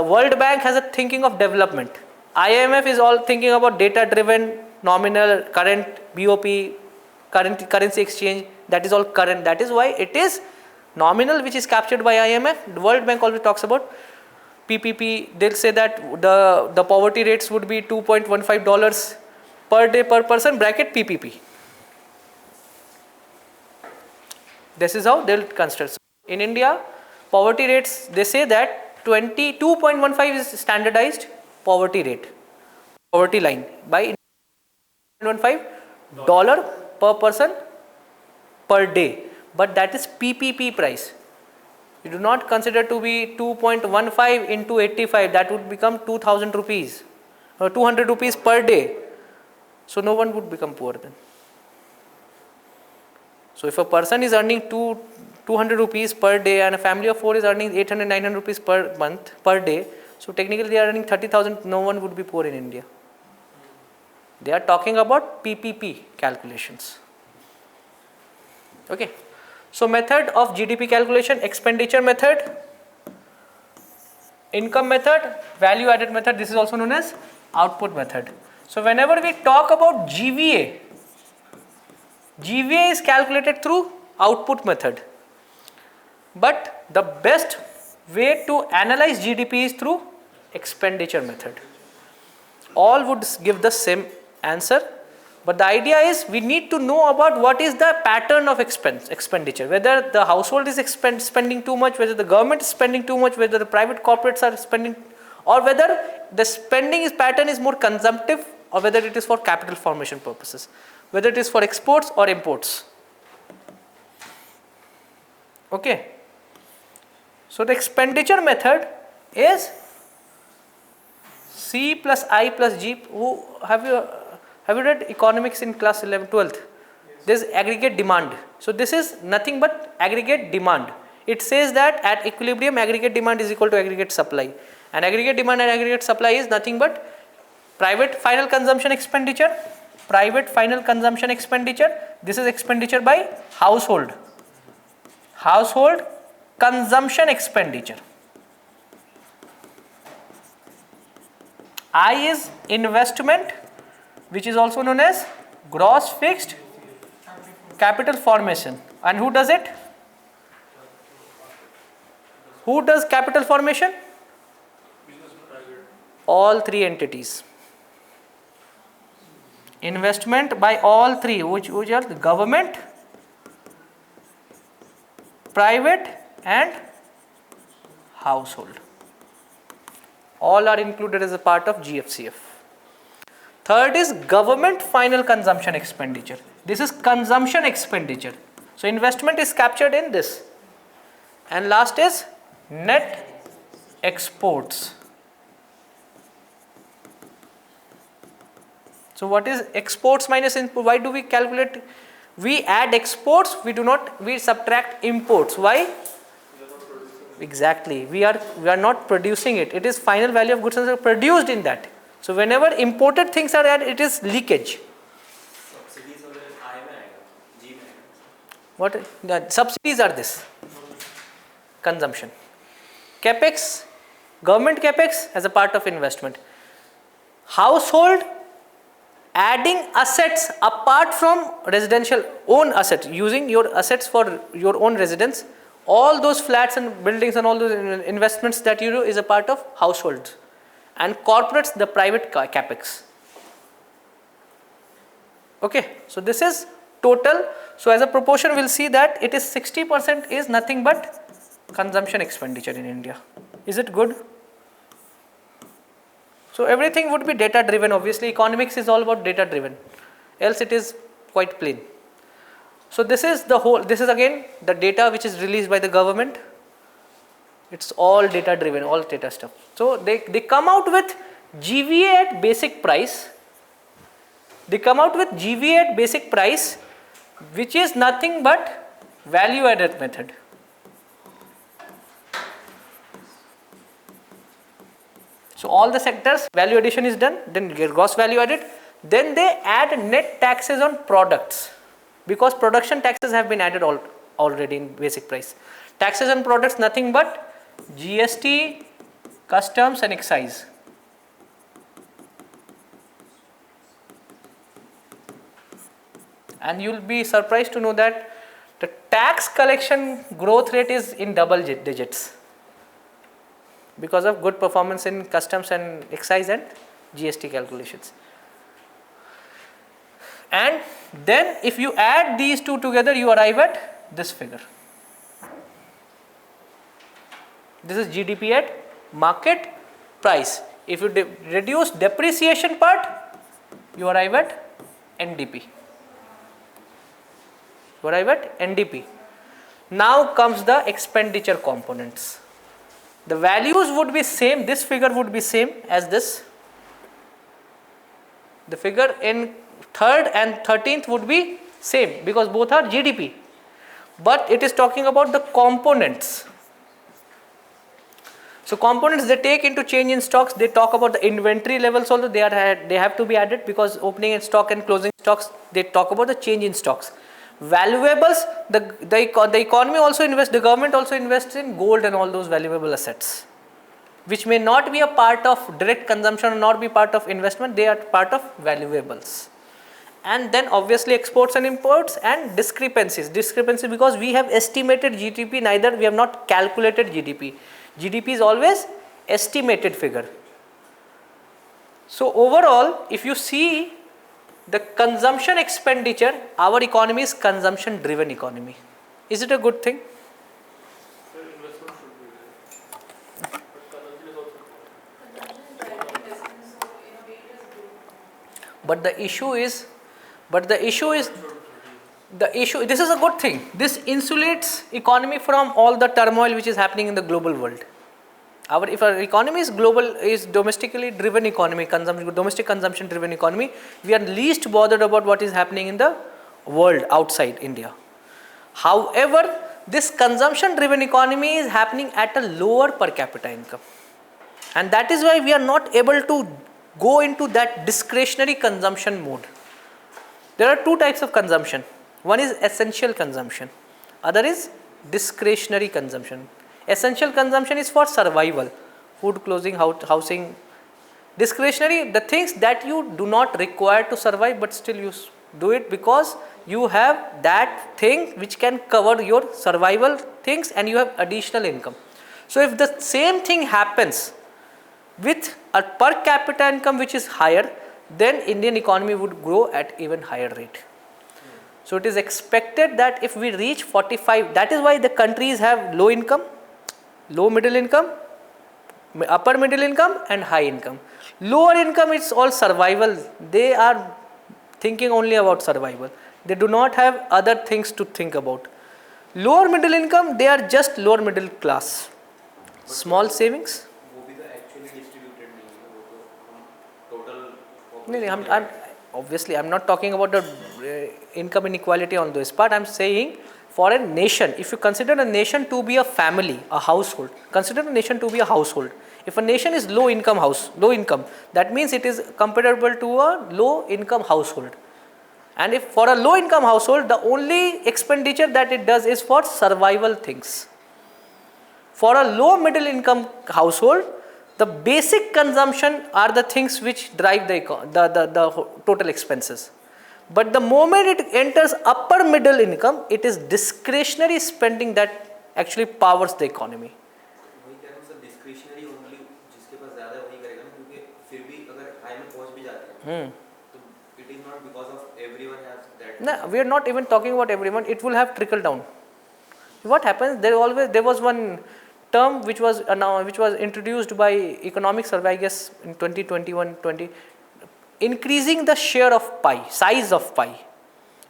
World Bank has a thinking of development. IMF is all thinking about data driven, nominal, current, BOP, currency exchange, that is all current. That is why it is nominal which is captured by IMF. The World Bank always talks about PPP. They'll say that the poverty rates would be $2.15 per day per person, bracket PPP. This is how they'll construct. In India, poverty rates, they say that 22.15 is standardized poverty rate, poverty line by $2.15 per person per day. But that is PPP price. You do not consider to be 2.15 into 85, that would become 2000 rupees or 200 rupees per day. So no one would become poor then. So if a person is earning 200 rupees per day and a family of 4 is earning 800-900 rupees per month, per day, so technically they are earning 30,000, no one would be poor in India. They are talking about PPP calculations. Okay. So method of GDP calculation: expenditure method, income method, value added method. This is also known as output method. So whenever we talk about GVA is calculated through output method. But the best way to analyze GDP is through expenditure method. All would give the same answer. But the idea is we need to know about what is the pattern of expenditure, whether the household is spending too much, whether the government is spending too much, whether the private corporates are spending, or whether the spending pattern is more consumptive, or whether it is for capital formation purposes, whether it is for exports or imports. Okay. So the expenditure method is C plus I plus G. Have you read economics in class 11th, 12th? This is aggregate demand. So this is nothing but aggregate demand. It says that at equilibrium, aggregate demand is equal to aggregate supply. And aggregate demand and aggregate supply is nothing but private final consumption expenditure, private final consumption expenditure. This is expenditure by household. Household consumption expenditure. I is investment, which is also known as gross fixed capital formation. And who does it? Who does capital formation? All three entities. Investment by all three, which are the government, private and household. All are included as a part of GFCF. Third is government final consumption expenditure. This is consumption expenditure. So investment is captured in this. And last is net exports. So what is exports minus input? Why do we calculate? We add exports, we subtract imports. Why? Exactly. We are not producing it. It is final value of goods and services produced in that. So whenever imported things are added, it is leakage. Subsidies और I में आएगा, G में आएगा. What? The subsidies are this. Consumption. Capex, government capex as a part of investment. Household, adding assets apart from residential own assets, using your assets for your own residence. All those flats and buildings and all those investments that you do is a part of households. And corporates, the private capex. Okay, so this is total. So as a proportion, we'll see that it is 60% is nothing but consumption expenditure in India. Is it good? So everything would be data driven. Obviously, economics is all about data driven. Else it is quite plain. So this is the whole. This is again the data which is released by the government. It's all data driven, all data stuff. So they come out with GVA at basic price. They come out with GVA at basic price, which is nothing but value added method. So all the sectors value addition is done, then gross value added, then they add net taxes on products because production taxes have been added already in basic price. Taxes on products nothing but GST, customs and excise. And you will be surprised to know that the tax collection growth rate is in double digits because of good performance in customs and excise and GST calculations. And then if you add these two together, you arrive at this figure. This is GDP at market price. If you reduce depreciation part, you arrive at NDP. You arrive at NDP. Now comes the expenditure components. The values would be same. This figure would be same as this. The figure in 3rd and 13th would be same because both are GDP. But it is talking about the components. So components they take into change in stocks. They talk about the inventory levels also. They have to be added because opening in stock and closing stocks. They talk about the change in stocks. Valuables, the economy also invests, the government also invests in gold and all those valuable assets, which may not be a part of direct consumption or not be part of investment. They are part of valuables. And then obviously exports and imports and discrepancies because we have estimated GDP, neither we have not calculated GDP. GDP is always estimated figure. So overall, if you see the consumption expenditure, our economy is consumption driven economy. Is it a good thing? So investment should be there. But consumption is also Consumption is driving investment, so in a way it is good. But the issue, this is a good thing. This insulates economy from all the turmoil which is happening in the global world. If our economy is global, is domestically driven economy, domestic consumption driven economy, we are least bothered about what is happening in the world outside India. However, this consumption driven economy is happening at a lower per capita income. And that is why we are not able to go into that discretionary consumption mode. There are two types of consumption. One is essential consumption, other is discretionary consumption. Essential consumption is for survival, food, clothing, housing. Discretionary, the things that you do not require to survive but still you do it because you have that thing which can cover your survival things and you have additional income. So if the same thing happens with a per capita income which is higher, then Indian economy would grow at even higher rate. So it is expected that if we reach 45, that is why the countries have low income, low middle income, upper middle income and high income. Lower income, it's all survival. They are thinking only about survival. They do not have other things to think about. Lower middle income, they are just lower middle class. Small savings. वो भी तो actually distributed नहीं है, वो तो हम total No, population I'm obviously I'm not talking about the income inequality on this part. I'm saying for a nation, if you consider a nation to be a family, a household, consider a nation to be a household. If a nation is low income, that means it is comparable to a low income household. And if for a low income household, the only expenditure that it does is for survival things. For a low middle income household, the basic consumption are the things which drive the total expenses. But the moment it enters upper middle income, it is discretionary spending that actually powers the economy. वही कह रहा हूँ sir, discretionary only जिसके पास ज़्यादा है वही करेगा ना, क्योंकि फिर भी अगर high में पहुँच भी जाते हैं तो it is not because of everyone has that. No, we are not even talking about everyone. It will have trickle down. What happens? There was one term which was introduced by Economic Survey, I guess, in 2021-20, increasing the share of pie, size of pie.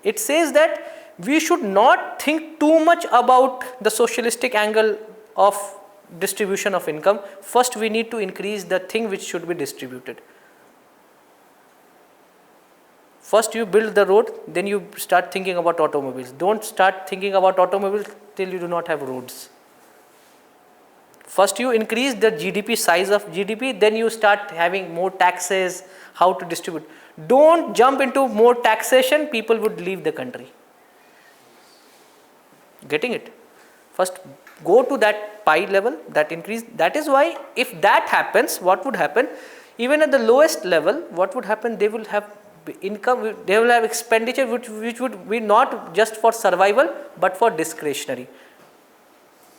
It says that we should not think too much about the socialistic angle of distribution of income. First, we need to increase the thing which should be distributed. First you build the road, then you start thinking about automobiles. Don't start thinking about automobiles till you do not have roads. First you increase the GDP, size of GDP, then you start having more taxes, how to distribute. Don't jump into more taxation, people would leave the country. Getting it? First go to that pie level, that increase. That is why if that happens, what would happen? Even at the lowest level, what would happen? They will have income, they will have expenditure which would be not just for survival but for discretionary.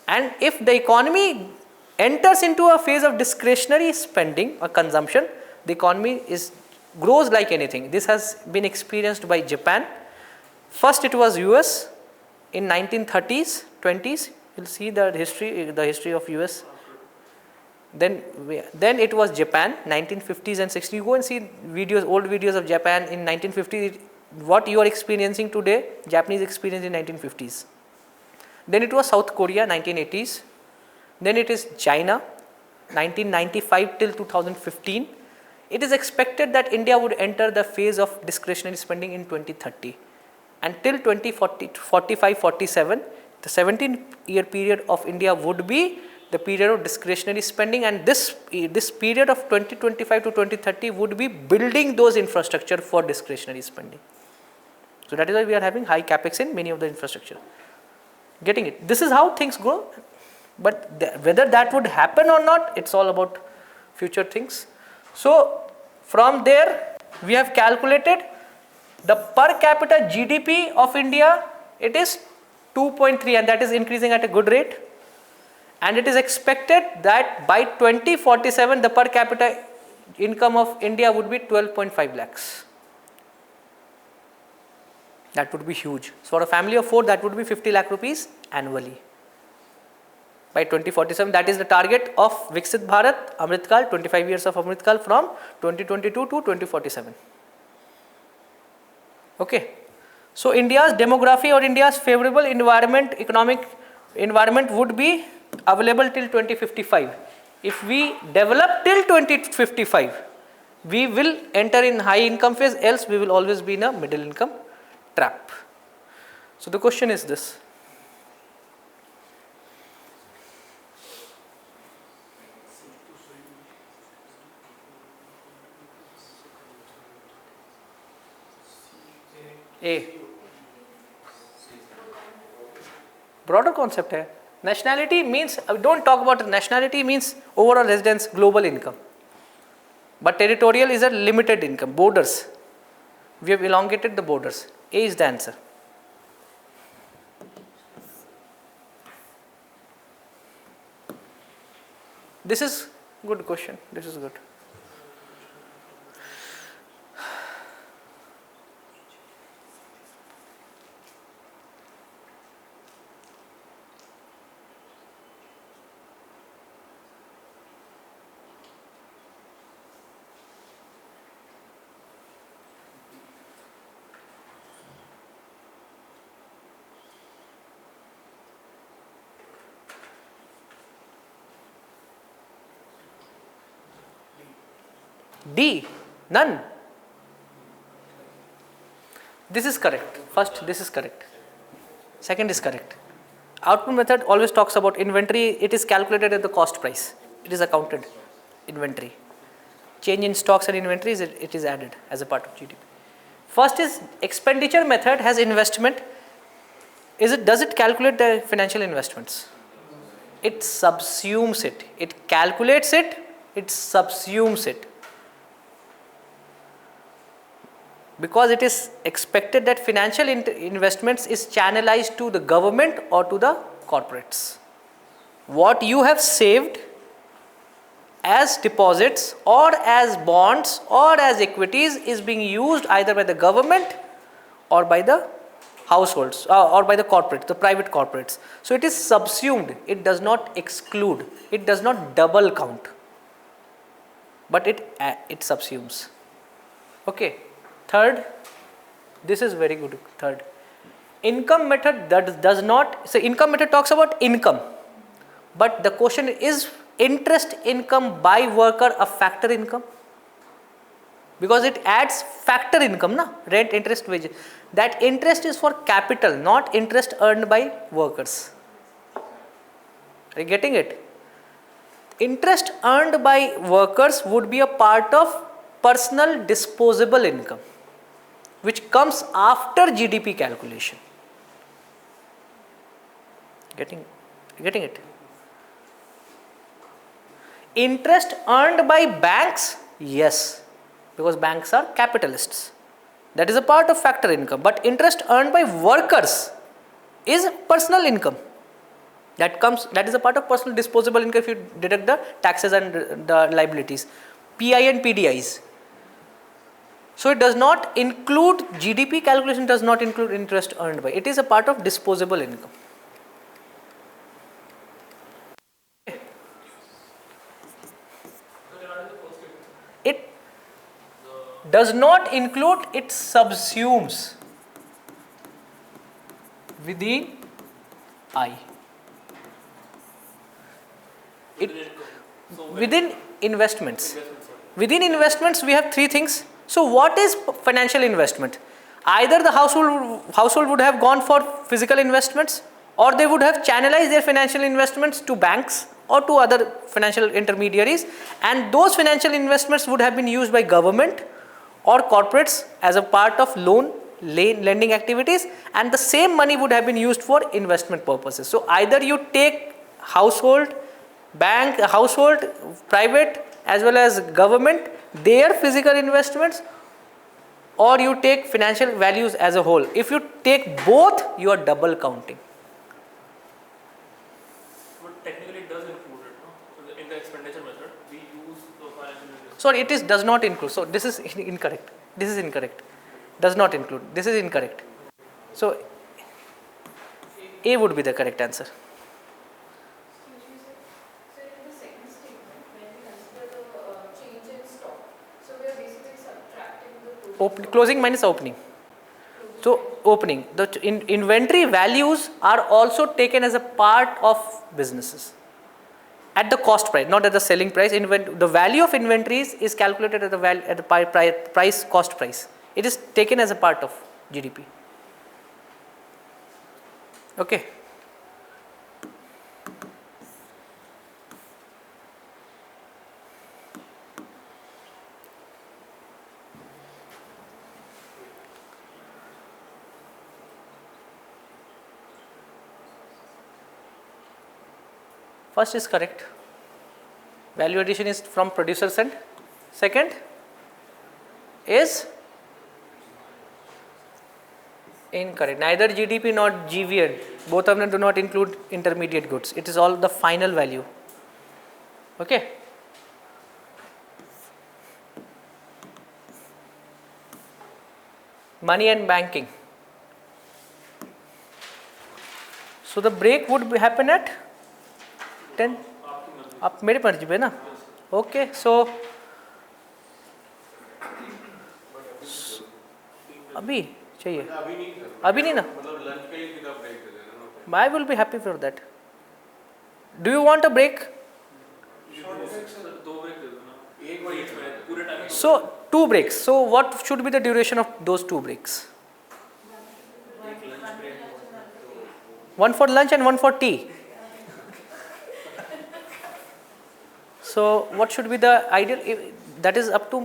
And if the economy enters into a phase of discretionary spending or consumption, the economy grows like anything. This has been experienced by Japan. First it was US in 1930s, 20s. You'll see the history of US. Then it was Japan, 1950s and 60s. You go and see old videos of Japan in 1950s. What you are experiencing today, Japanese experience in 1950s. Then it was South Korea, 1980s. Then it is China, 1995 till 2015. It is expected that India would enter the phase of discretionary spending in 2030. Until 2045-47, the 17-year period of India would be the period of discretionary spending, and this period of 2025 to 2030 would be building those infrastructure for discretionary spending. So that is why we are having high capex in many of the infrastructure. Getting it? This is how things grow, but whether that would happen or not, it's all about future things. So from there we have calculated the per capita GDP of India. It is 2.3, and that is increasing at a good rate. And it is expected that by 2047 the per capita income of India would be 12.5 lakhs. That would be huge. So for a family of 4, that would be 50 lakh rupees annually. By 2047, that is the target of Viksit Bharat, Amritkal, 25 years of Amritkal from 2022 to 2047. Okay. So India's demography or India's favorable economic environment would be available till 2055. If we develop till 2055, we will enter in high income phase, else we will always be in a middle income trap. So the question is this. A broader concept है. Nationality means, don't talk about nationality, means overall residence, global income. But territorial is a limited income, borders. We have elongated the borders. A is the answer. This is good question. This is good. D, none. This is correct. First, this is correct. Second is correct. Output method always talks about inventory. It is calculated at the cost price. It is accounted inventory. Change in stocks and inventories, it is added as a part of GDP. First is expenditure method has investment. Does it calculate the financial investments? It subsumes it. It calculates it. It subsumes it. Because it is expected that financial investments is channelized to the government or to the corporates. What you have saved as deposits or as bonds or as equities is being used either by the government or by the households or by the corporate, the private corporates. So it is subsumed. It does not exclude. It does not double count. But it subsumes. Okay. Third, this is very good. Third, income method that does not, so income method talks about income, but the question is interest income by worker a factor income? Because it adds factor income, na? Rent, interest, wages. That interest is for capital, not interest earned by workers. Are you getting it? Interest earned by workers would be a part of personal disposable income, which comes after GDP calculation. Getting it? Interest earned by banks, yes, because banks are capitalists. That is a part of factor income. But interest earned by workers is personal income. That is a part of personal disposable income if you deduct the taxes and the liabilities. PI and PDIs. So it does not include GDP calculation, does not include interest earned by. It is a part of disposable income. It does not include, it subsumes within I. Within investments. Within investments we have three things. So what is financial investment? Either the household would have gone for physical investments, or they would have channelized their financial investments to banks or to other financial intermediaries, and those financial investments would have been used by government or corporates as a part of lending activities, and the same money would have been used for investment purposes. So either you take household, private as well as government, their physical investments, or you take financial values as a whole. If you take both, you are double counting. But technically it does include it, no? So in the expenditure method, we use the financial investment. Sorry, does not include. So this is incorrect. This is incorrect. Does not include. This is incorrect. So A would be the correct answer. Closing minus opening. So opening, the inventory values are also taken as a part of businesses at the cost price, not at the selling price. The value of inventories is calculated at the price cost price. It is taken as a part of GDP. Okay. First is correct. Value addition is from producer's end. Second is incorrect. Neither GDP nor GVN, both of them do not include intermediate goods. It is all the final value. Okay. Money and banking. So the break would happen at 10. आप मेरे मर्जी पे ना. Okay, so अभी चाहिए. अभी नहीं ना. I will be happy for that. Do you want a break? Short break, sir. 2 break दे दो ना. एक और 8 मिनट पूरे time So 2 breaks. So what should be the duration of those 2 breaks? One for lunch and one for tea. So what should be the ideal? That is up to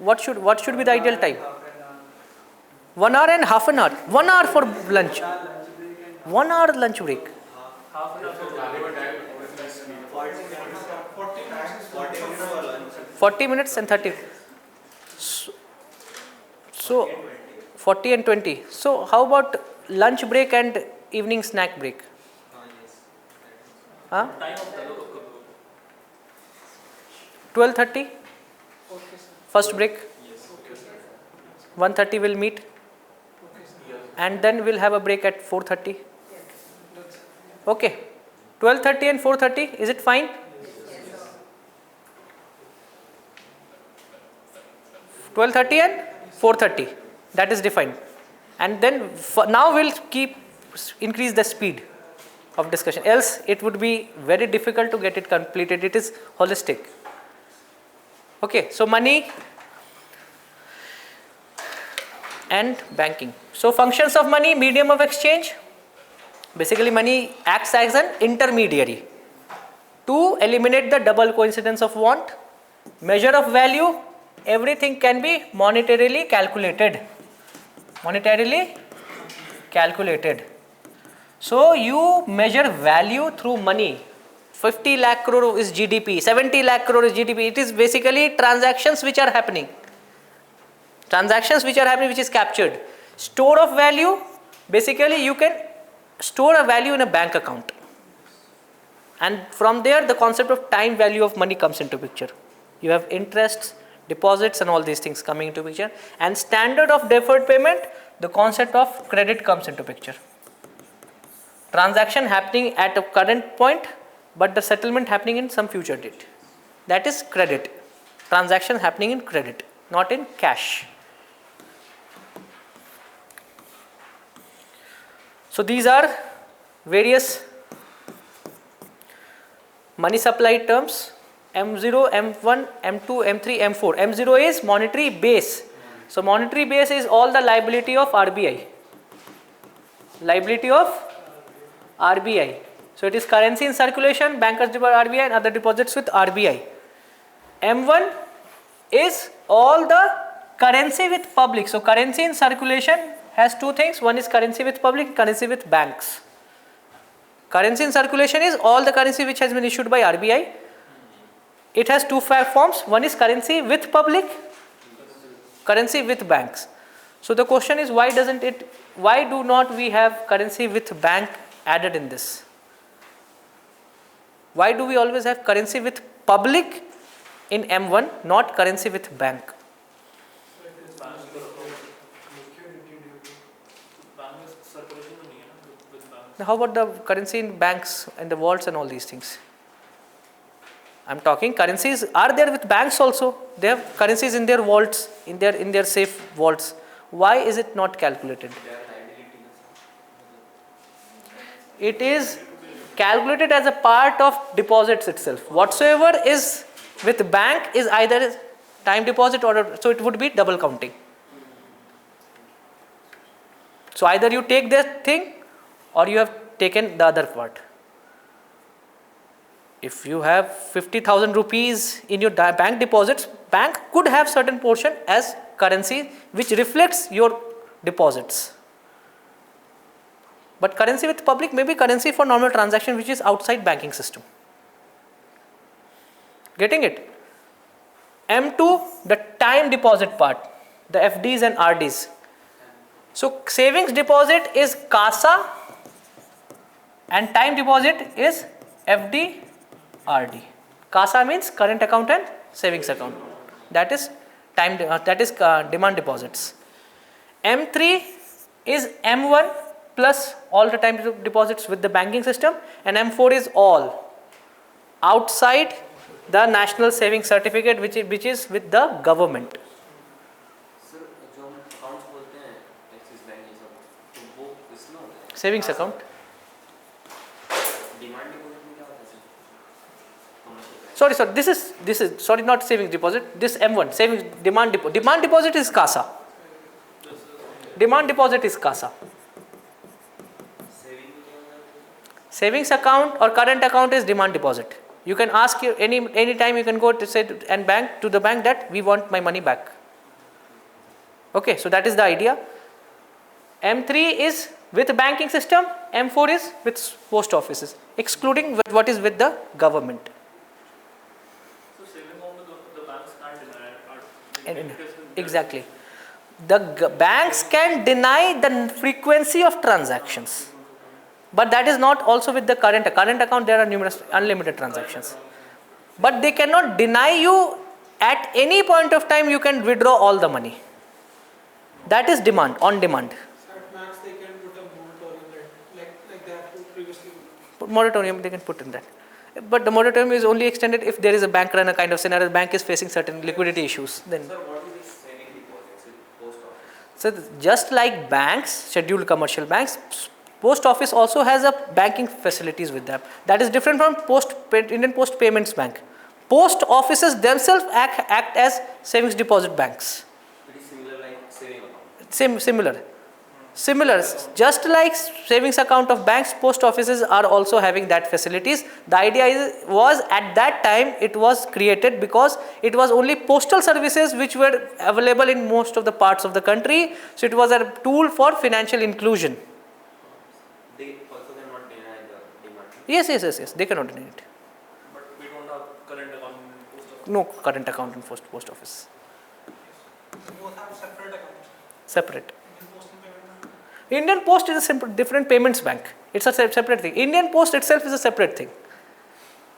what should be the ideal time? 1 hour and half an hour. 1 hour for lunch. 1 hour lunch break. half an hour for 40 minutes and 30. So 40 and 20. So how about lunch break and evening snack break? Huh? Time of the 12:30 Okay, sir. first break. 1:30 we'll meet Okay, sir. and then we'll have a break at 4:30. That's Okay. 12:30 and 4:30, is it fine? 12:30 and 4:30, that is defined. And then now we'll increase the speed of discussion, else it would be very difficult to get it completed. It is holistic. Okay, so money and banking. So functions of money: medium of exchange. Basically money acts as an intermediary to eliminate the double coincidence of want. Measure of value: everything can be monetarily calculated. So you measure value through money. 50 lakh crore is GDP, 70 lakh crore is GDP. It is basically transactions which are happening. Which is captured. Store of value: basically you can store a value in a bank account, and from there the concept of time value of money comes into picture. You have interests, deposits and all these things coming into picture. And standard of deferred payment, the concept of credit comes into picture. Transaction happening at a current point but the settlement happening in some future date, that is credit. Transaction happening in credit, not in cash. So these are various money supply terms: M0, M1, M2, M3, M4. M0 is monetary base. So monetary base is all the liability of RBI. So it is currency in circulation, bankers deposit RBI and other deposits with RBI. M1 is all the currency with public. So currency in circulation has two things: one is currency with public, currency with banks. Currency in circulation is all the currency which has been issued by RBI. It has two forms: one is currency with public, currency with banks. So the question is, why do not we have currency with bank added in this? Why do we always have currency with public in M1, not currency with bank? How about the currency in banks and the vaults and all these things? I'm talking currencies are there with banks also. They have currencies in their vaults, in their safe vaults. Why is it not calculated? It is calculated as a part of deposits itself. Whatsoever is with bank is either time deposit or, so it would be double counting. So either you take that thing or you have taken the other part. If you have 50,000 rupees in your bank deposits, bank could have certain portion as currency which reflects your deposits. But currency with public may be currency for normal transaction which is outside banking system. Getting it? M2, the time deposit part, the FDs and RDs. So savings deposit is CASA and time deposit is FD, RD. CASA means current account and savings account. That is demand deposits. M3 is M1 plus all the time deposits with the banking system, and M4 is all outside the national savings certificate which is with the government. Sir जो हम accounts बोलते हैं axis bank ये सब तो वो इसमें होता है Savings account. डिमांड डिपॉजिट में क्या होता है sir? sorry, this is sorry, not savings deposit. This M1 savings demand deposit. Demand deposit is CASA. Demand deposit is CASA. Savings account or current account is demand deposit. You can ask you any time you can go to say to the bank that we want my money back. Okay, so that is the idea. M3 is with banking system, M4 is with post offices, excluding what is with the government. So saving on the banks can't deny it. Exactly. The banks can deny the frequency of transactions, but that is not also with the current account. There are numerous unlimited transactions, but they cannot deny you at any point of time. You can withdraw all the money. That is demand, on demand. So at max they can put a moratorium, like they have put previously. Moratorium they can put in that, but the moratorium is only extended if there is a bank run kind of scenario. The bank is facing certain liquidity issues. Then, Sir, what is this saving deposits in post office? so just like banks, scheduled commercial banks, post office also has a banking facilities with them. That is different from Indian Post Payments Bank. Post offices themselves act as savings deposit banks. It is similar like saving account. Similar, just like savings account of banks, post offices are also having that facilities. The idea was at that time it was created because it was only postal services which were available in most of the parts of the country. So it was a tool for financial inclusion. They also cannot deny the demand. Yes, they cannot deny it. But we don't have current account in post office. No current account in post office. Both have separate accounts. Separate. Indian Post and Payment Bank. Indian Post is a different payments bank. It's a separate thing. Indian Post itself is a separate thing.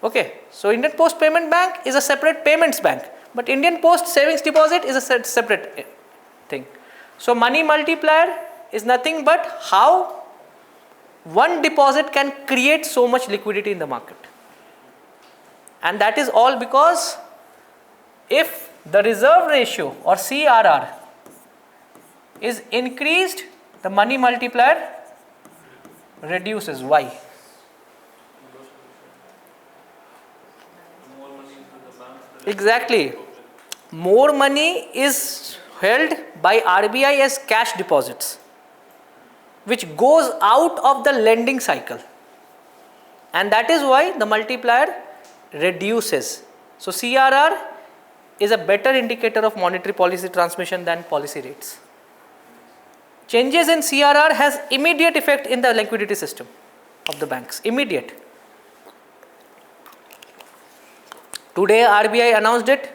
Okay, so Indian Post Payment Bank is a separate payments bank, but Indian Post Savings Deposit is a separate thing. So money multiplier is nothing but how one deposit can create so much liquidity in the market. And that is all because if the reserve ratio or CRR is increased, the money multiplier reduces. Why? More money into the banks. Exactly. More money is held by RBI as cash deposits, which goes out of the lending cycle. And that is why the multiplier reduces. So CRR is a better indicator of monetary policy transmission than policy rates. Changes in CRR has immediate effect in the liquidity system of the banks. Immediate. Today RBI announced it.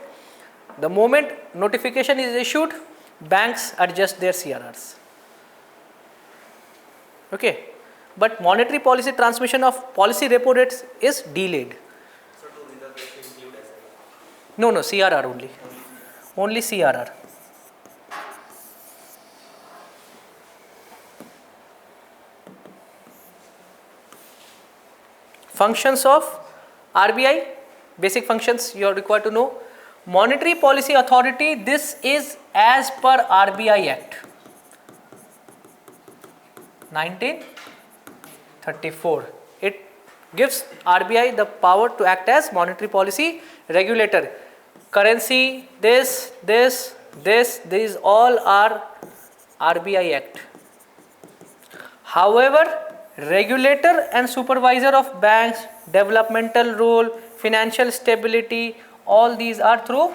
The moment notification is issued, banks adjust their CRRs. Okay. But monetary policy transmission of policy repo rates is delayed. So to reserve ratio include SLR? No, CRR only. Only CRR. Functions of RBI, basic functions you are required to know. Monetary Policy Authority, this is as per RBI Act 1934. It gives RBI the power to act as monetary policy regulator. Currency, these all are RBI Act. However, regulator and supervisor of banks, developmental role, financial stability, all these are through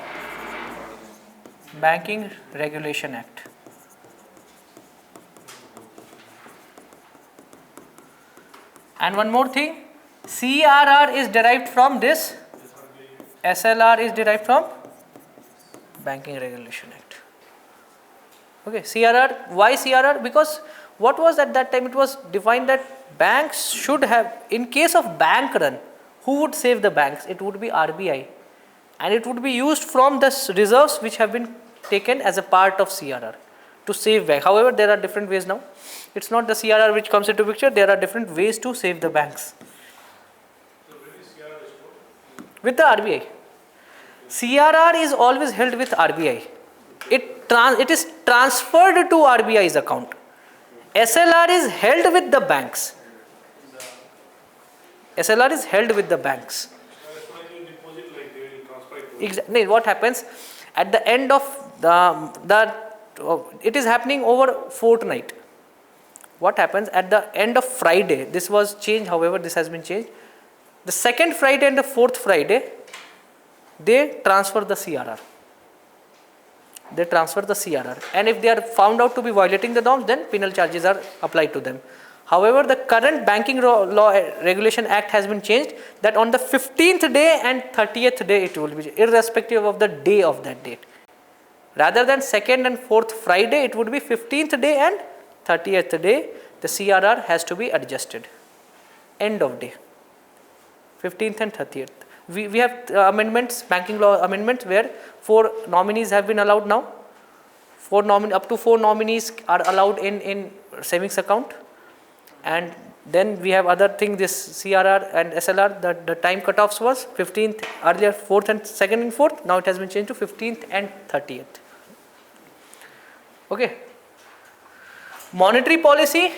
Banking Regulation Act. And one more thing, CRR is derived from this, SLR is derived from Banking Regulation Act. Okay, CRR, why CRR? Because what was at that time, it was defined that banks should have, in case of bank run, who would save the banks? It would be RBI, and it would be used from the reserves which have been taken as a part of CRR to save bank. However, there are different ways now. It's not the CRR which comes into picture, there are different ways to save the banks. So where is CRR stored? With the RBI. CRR is always held with RBI. It is transferred to RBI's account. SLR is held with the banks. SLR is held with the banks. As far as you deposit like exactly what happens at the end of it is happening over fortnight. What happens at the end of Friday? This was changed, however, this has been changed. The second Friday and the fourth Friday, they transfer the CRR. They transfer the CRR, and if they are found out to be violating the norms, then penal charges are applied to them. However, the current Banking Law Regulation Act has been changed that on the 15th day and 30th day it will be, irrespective of the day of that date. Rather than second and fourth Friday, it would be 15th day and 30th day, the CRR has to be adjusted. End of day. 15th and 30th. We have amendments, banking law amendments, where 4 nominees have been allowed now. Up to 4 nominees are allowed in savings account. And then we have other thing, this CRR and SLR, the time cutoffs was 15th, earlier 4th and 2nd and 4th, now it has been changed to 15th and 30th. Okay. Monetary policy,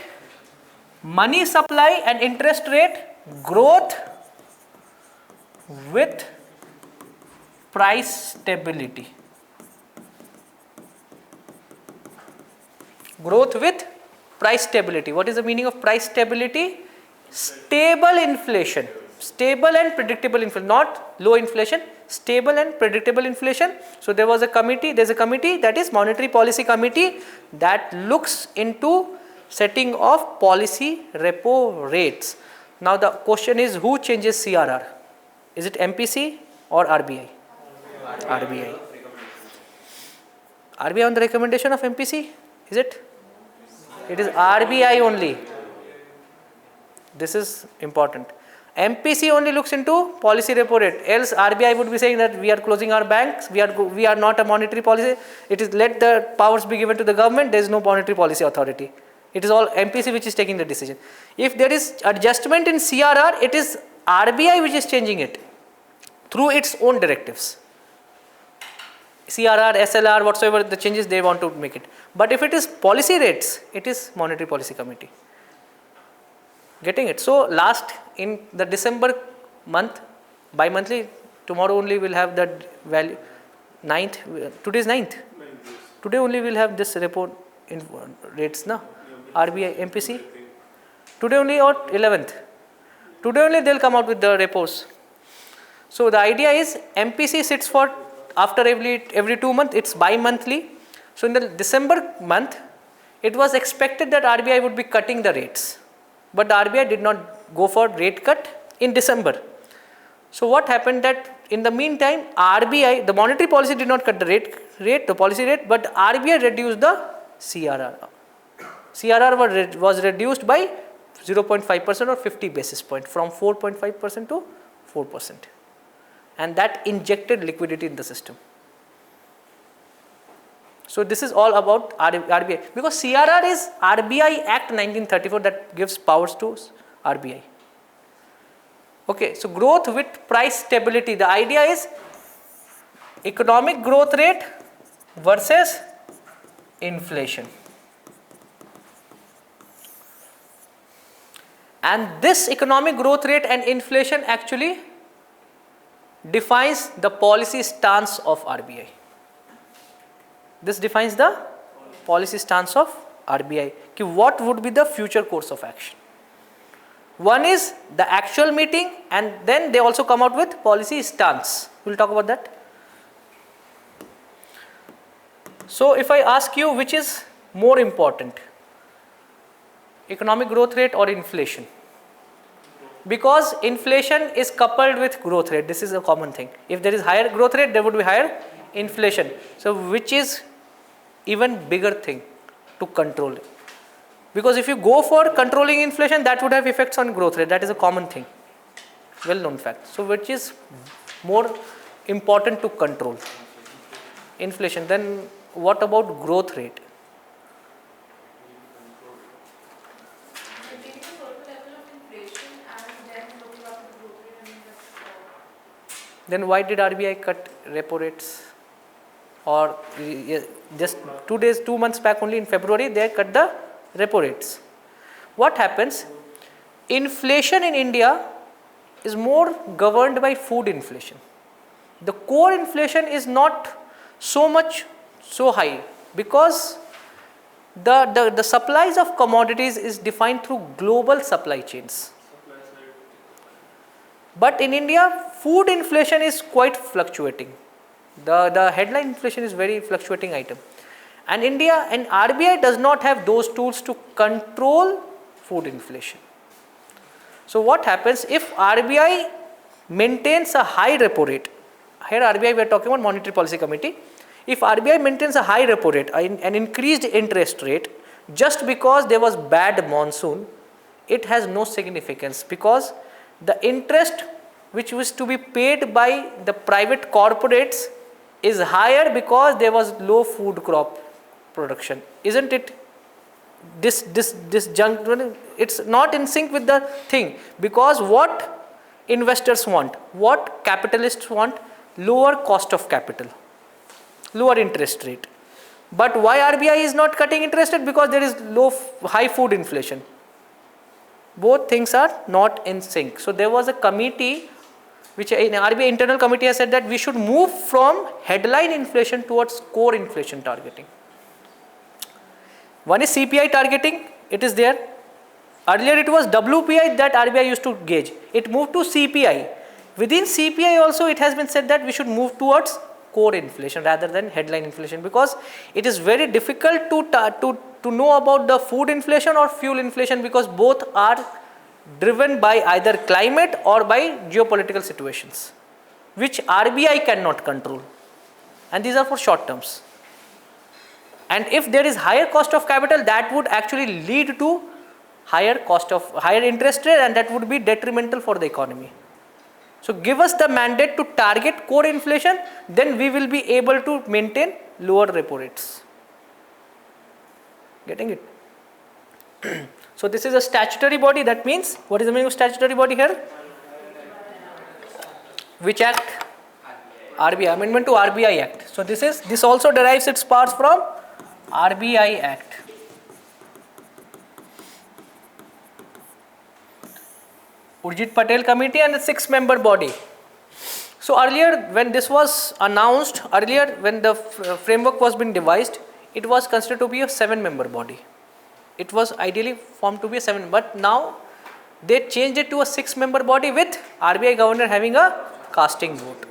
money supply and interest rate, growth with price stability. Growth with price stability. What is the meaning of price stability? Stable inflation. Stable and predictable inflation, not low inflation, stable and predictable inflation. So there was a committee, there's a committee, that is Monetary Policy Committee, that looks into setting of policy repo rates. Now the question is, who changes CRR? Is it MPC or RBI? RBI. RBI on the recommendation of MPC? Is it? It is RBI only. This is important. MPC only looks into policy repo rate. Else RBI would be saying that we are closing our banks. We are not a monetary policy. It is, let the powers be given to the government. There is no monetary policy authority. It is all MPC which is taking the decision. If there is adjustment in CRR, it is RBI which is changing it through its own directives. CRR, SLR, whatsoever the changes they want to make it. But if it is policy rates, it is Monetary Policy Committee. Getting it? So last in the December month, bi-monthly, tomorrow only we'll have that value, 9th, today is 9th. Today only we'll have this report in rates, na? RBI, MPC. Today only or 11th. Today only they'll come out with the repos. So the idea is MPC sits for after every 2 months, it's bi-monthly. So in the December month, it was expected that RBI would be cutting the rates. But the RBI did not go for rate cut in December. So what happened that in the meantime, RBI, the monetary policy did not cut the the policy rate, but RBI reduced the CRR. CRR was reduced by 0.5% or 50 basis point from 4.5% to 4%. And that injected liquidity in the system. So this is all about RBI, because CRR is RBI Act 1934 that gives powers to RBI. Okay, so growth with price stability. The idea is economic growth rate versus inflation. And this economic growth rate and inflation actually defines the policy stance of RBI. This defines the policy stance of RBI. What would be the future course of action? One is the actual meeting, and then they also come out with policy stance. We'll talk about that. So if I ask you which is more important, economic growth rate or inflation? Because inflation is coupled with growth rate. This is a common thing. If there is higher growth rate, there would be higher inflation. So which is even bigger thing to control? Because if you go for controlling inflation, that would have effects on growth rate. That is a common thing, well known fact. So which is more important to control? Inflation. Then what about growth rate? Then why did RBI cut repo rates? Or just 2 months back only in February, they cut the repo rates. What happens? Inflation in India is more governed by food inflation. the core inflation is not so high, because the supplies of commodities is defined through global supply chains. But in India, food inflation is quite fluctuating. The headline inflation is very fluctuating item. And India and RBI does not have those tools to control food inflation. So what happens if RBI maintains a high repo rate? Here RBI, we are talking about Monetary Policy Committee. If RBI maintains a high repo rate, an increased interest rate, just because there was bad monsoon, it has no significance, because the interest which was to be paid by the private corporates is higher because there was low food crop production, isn't it? This junk, it's not in sync with the thing, because what investors want, what capitalists want, lower cost of capital, lower interest rate. But why RBI is not cutting interest rate? Because there is high food inflation. Both things are not in sync. So there was a committee, which in RBI internal committee has said that we should move from headline inflation towards core inflation targeting. One is CPI targeting, it is there. Earlier it was WPI that RBI used to gauge. It moved to CPI. Within CPI also it has been said that we should move towards core inflation rather than headline inflation, because it is very difficult to know about the food inflation or fuel inflation, because both are driven by either climate or by geopolitical situations, which RBI cannot control, and these are for short terms. And if there is higher cost of capital, that would actually lead to higher interest rate, and that would be detrimental for the economy. So give us the mandate to target core inflation, then we will be able to maintain lower repo rates. Getting it? So this is a statutory body. That means, what is the meaning of statutory body here? Which act? RBI, amendment to RBI Act. So this also derives its powers from RBI Act. Urjit Patel Committee and a 6-member body. So earlier when this was announced, when the framework was being devised, it was considered to be a 7-member body. It was ideally formed to be a 7, but now they changed it to a 6-member body with RBI governor having a casting vote.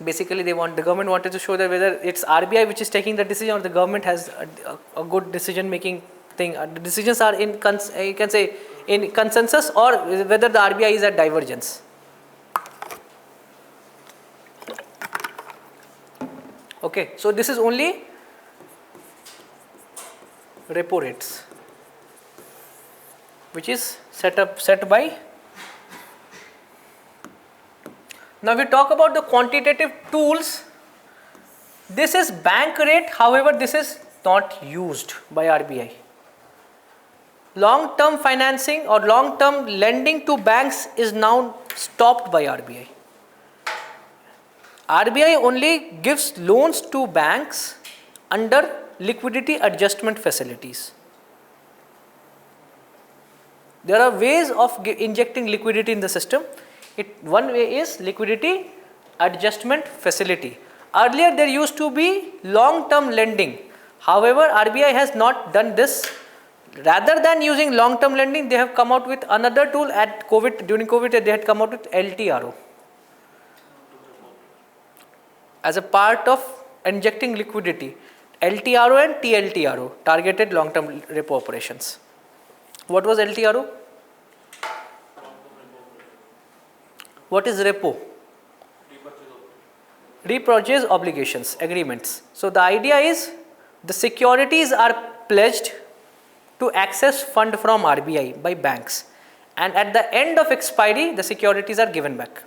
Basically the government wanted to show that whether it's RBI which is taking the decision or the government has a good decision making thing. The decisions are in you can say in consensus, or whether the RBI is at divergence. Okay, so this is only repo rates, which is set by. Now we talk about the quantitative tools. This is bank rate, however this is not used by RBI. Long-term financing or long-term lending to banks is now stopped by RBI. RBI only gives loans to banks under liquidity adjustment facilities. There are ways of injecting liquidity in the system. One way is liquidity adjustment facility. Earlier there used to be long-term lending. However, RBI has not done this. Rather than using long-term lending, they have come out with another tool during COVID they had come out with LTRO. As a part of injecting liquidity, LTRO and TLTRO, targeted long-term repo operations. What was LTRO? What is repo? Repurchase obligations, agreements. So the idea is the securities are pledged to access fund from RBI by banks, and at the end of expiry the securities are given back.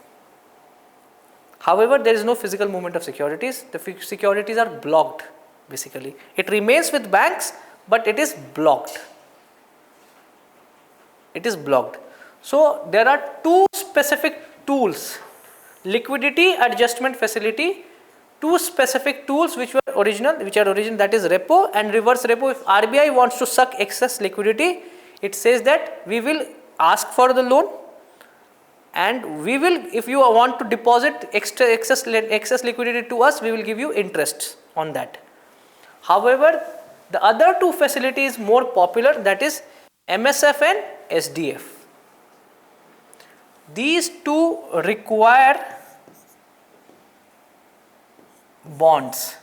However, there is no physical movement of securities. The securities are blocked basically. It remains with banks, but it is blocked. It is blocked. So there are two specific tools: liquidity adjustment facility, two specific tools which are original, that is repo and reverse repo. If RBI wants to suck excess liquidity, it says that we will ask for the loan and we will, if you want to deposit excess liquidity to us, we will give you interest on that. However, the other two facilities more popular, that is MSF and SDF. These two require bonds.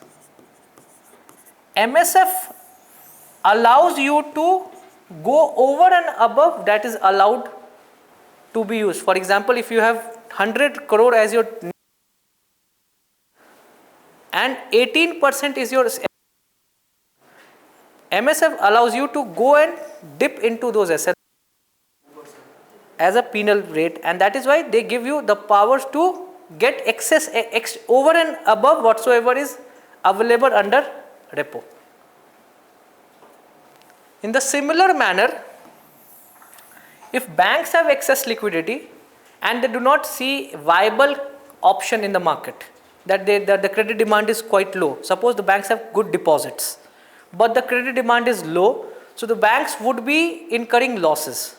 MSF allows you to go over and above that is allowed to be used. For example, if you have 100 crore as your and 18% is your MSF allows you to go and dip into those assets as a penal rate, and that is why they give you the powers to get excess over and above whatsoever is available under repo. In the similar manner, if banks have excess liquidity and they do not see viable option in the market, that the credit demand is quite low. Suppose the banks have good deposits, but the credit demand is low, so the banks would be incurring losses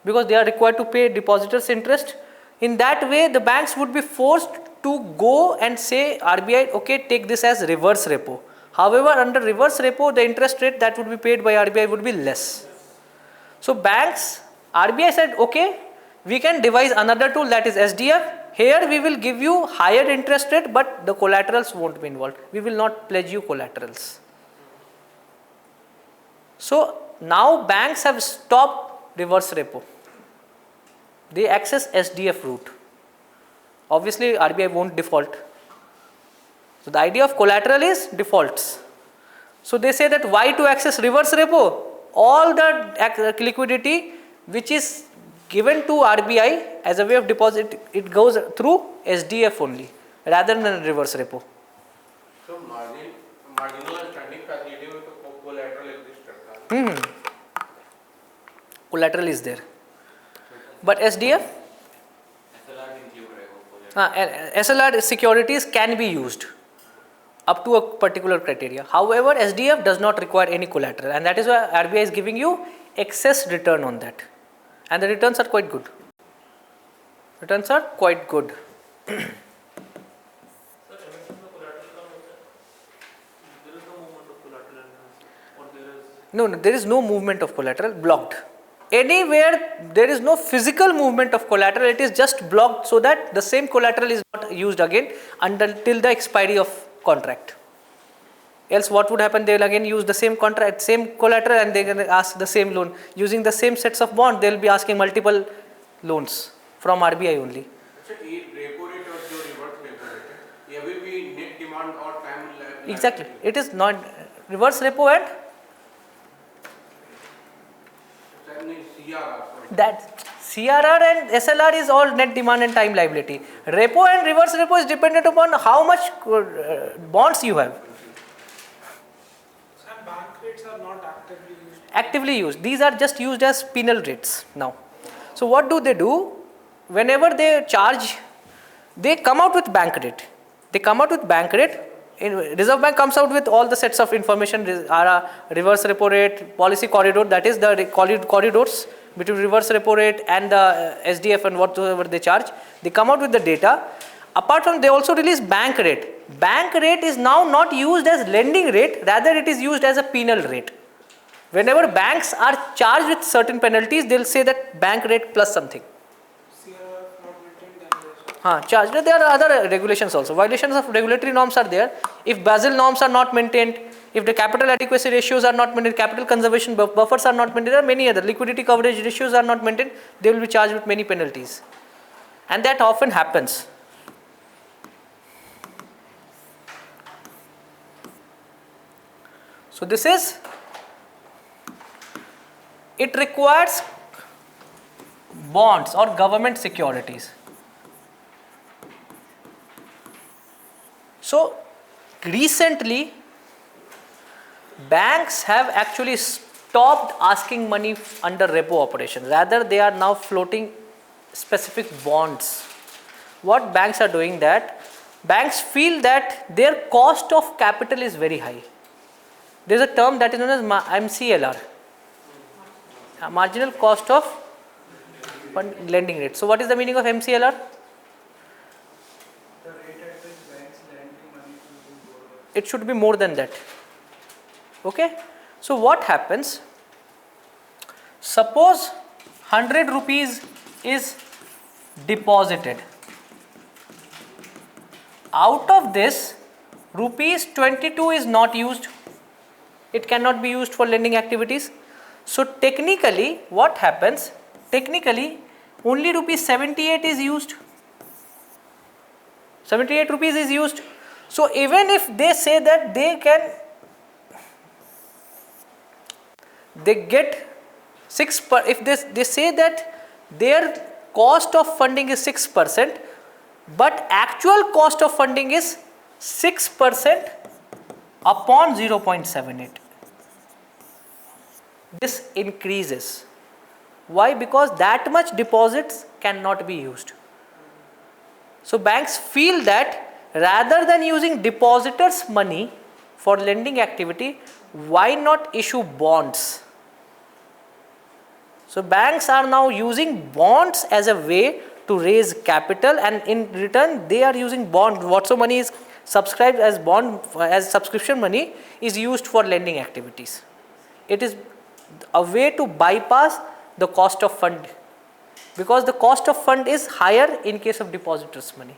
because they are required to pay depositors interest. In that way, the banks would be forced to go and say RBI, okay, take this as reverse repo. However, under reverse repo, the interest rate that would be paid by RBI would be less. So banks, RBI said, okay, we can devise another tool, that is SDF. Here we will give you higher interest rate, but the collaterals won't be involved. We will not pledge you collaterals. So now banks have stopped reverse repo. They access SDF route. Obviously, RBI won't default. So the idea of collateral is defaults. So they say that why to access reverse repo? All the liquidity which is given to RBI as a way of deposit, it goes through SDF only rather than reverse repo. So marginal and standing facility with collateral exists. Collateral is there. But SDF? SLR securities can be used up to a particular criteria. However, SDF does not require any collateral, and that is why RBI is giving you excess return on that. And the returns are quite good. Returns are quite good. No, there is no movement of collateral, blocked. Anywhere there is no physical movement of collateral, it is just blocked so that the same collateral is not used again till the expiry of contract. Else what would happen? They will again use the same contract, same collateral, and they can ask the same loan. Using the same sets of bond, they will be asking multiple loans from RBI only. Repo rate or जो reverse repo rate, ये will be net demand or time lag. Exactly. It is not reverse repo and that CRR and SLR is all net demand and time liability. Repo and reverse repo is dependent upon how much bonds you have. And bank rates are not actively used. Actively used. These are just used as penal rates now. So what do? Whenever they charge, they come out with bank rate. Reserve Bank comes out with all the sets of information, reverse repo rate, policy corridor, that is the corridors between reverse repo rate and the SDF and whatever they charge. They come out with the data. Apart from, they also release bank rate. Bank rate is now not used as lending rate, rather it is used as a penal rate. Whenever banks are charged with certain penalties, they will say that bank rate plus something. Charge. There are other regulations also. Violations of regulatory norms are there. If Basel norms are not maintained, if the capital adequacy ratios are not maintained, capital conservation buffers are not maintained, there are many other liquidity coverage ratios are not maintained, they will be charged with many penalties. And that often happens. So this is, it requires bonds or government securities. So recently, banks have actually stopped asking money under repo operation. Rather, they are now floating specific bonds. What banks are doing that? Banks feel that their cost of capital is very high. There is a term that is known as MCLR, marginal cost of lending rate. So what is the meaning of MCLR? The rate at which banks lending money to borrowers. It should be more than that. Okay. So what happens? Suppose 100 rupees is deposited. Out of this, rupees 22 is not used. It cannot be used for lending activities. So technically what happens? Technically only rupees 78 is used. 78 rupees is used. So even if they say that they get 6 if they say that their cost of funding is 6%, but actual cost of funding is 6% upon 0.78. This increases. Why? Because that much deposits cannot be used. So banks feel that rather than using depositors' money for lending activity, why not issue bonds? So banks are now using bonds as a way to raise capital, and in return they are using bond. Whatso money is subscribed as bond, as subscription money, is used for lending activities. It is a way to bypass the cost of fund, because the cost of fund is higher in case of depositors' money.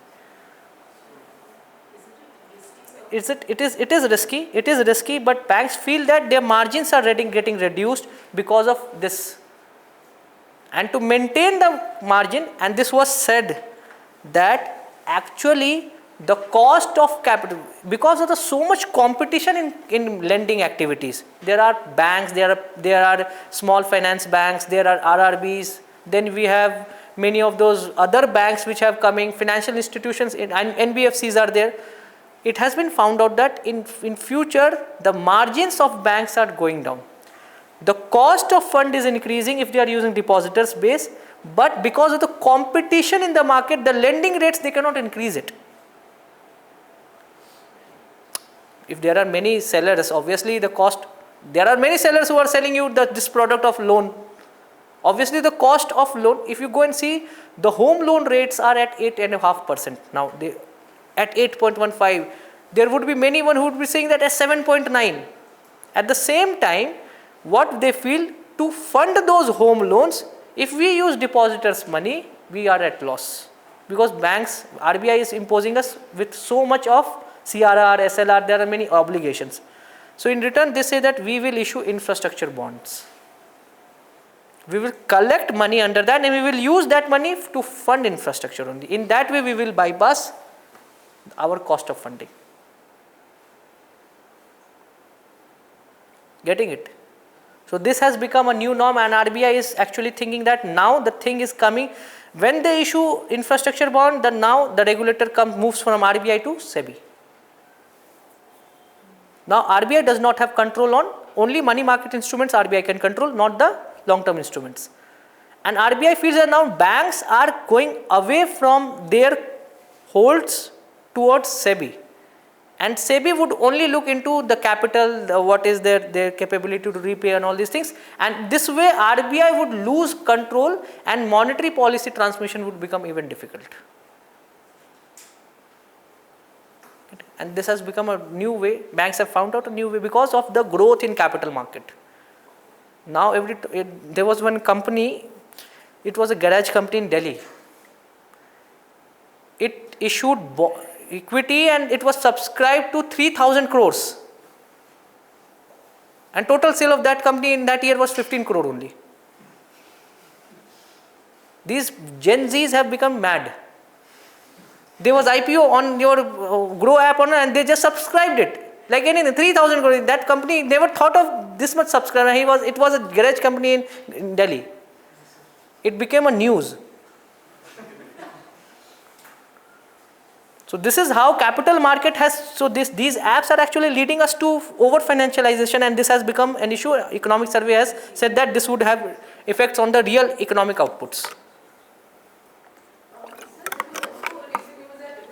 It is risky. It is risky, but banks feel that their margins are getting reduced because of this. And to maintain the margin, and this was said that actually the cost of capital, because of the so much competition in lending activities, there are banks, there are small finance banks, there are RRBs, then we have many of those other banks which have coming, financial institutions, and NBFCs are there. It has been found out that in future the margins of banks are going down. The cost of fund is increasing if they are using depositors base, but because of the competition in the market, the lending rates, they cannot increase it. If there are many sellers, obviously the cost, there are many sellers who are selling you this product of loan. Obviously the cost of loan, if you go and see, the home loan rates are at 8.5% now, they at 8.15. There would be many one who would be saying that as 7.9. At the same time, what they feel, to fund those home loans, if we use depositors' money, we are at loss, because banks, RBI is imposing us with so much of CRR, SLR, there are many obligations. So in return they say that we will issue infrastructure bonds. We will collect money under that and we will use that money to fund infrastructure only. In that way we will bypass our cost of funding. Getting it? So this has become a new norm, and RBI is actually thinking that now the thing is coming. When they issue infrastructure bond, then now the regulator moves from RBI to SEBI. Now RBI does not have control on only money market instruments. RBI can control, not the long-term instruments. And RBI feels that now banks are going away from their holds towards SEBI. And SEBI would only look into the capital, what is their capability to repay and all these things. And this way RBI would lose control and monetary policy transmission would become even difficult. And this has become a new way. Banks have found out a new way because of the growth in capital market. Now there was one company, it was a garage company in Delhi. It issued equity and it was subscribed to 3,000 crores. And total sale of that company in that year was 15 crore only. These Gen Zs have become mad. There was IPO on your Grow app and they just subscribed it. Like anything, 3,000 crore. That company never thought of this much subscriber. It was a garage company in Delhi. It became a news. So this is how capital market has, so these apps are actually leading us to over financialization, and this has become an issue. Economic survey has said that this would have effects on the real economic outputs.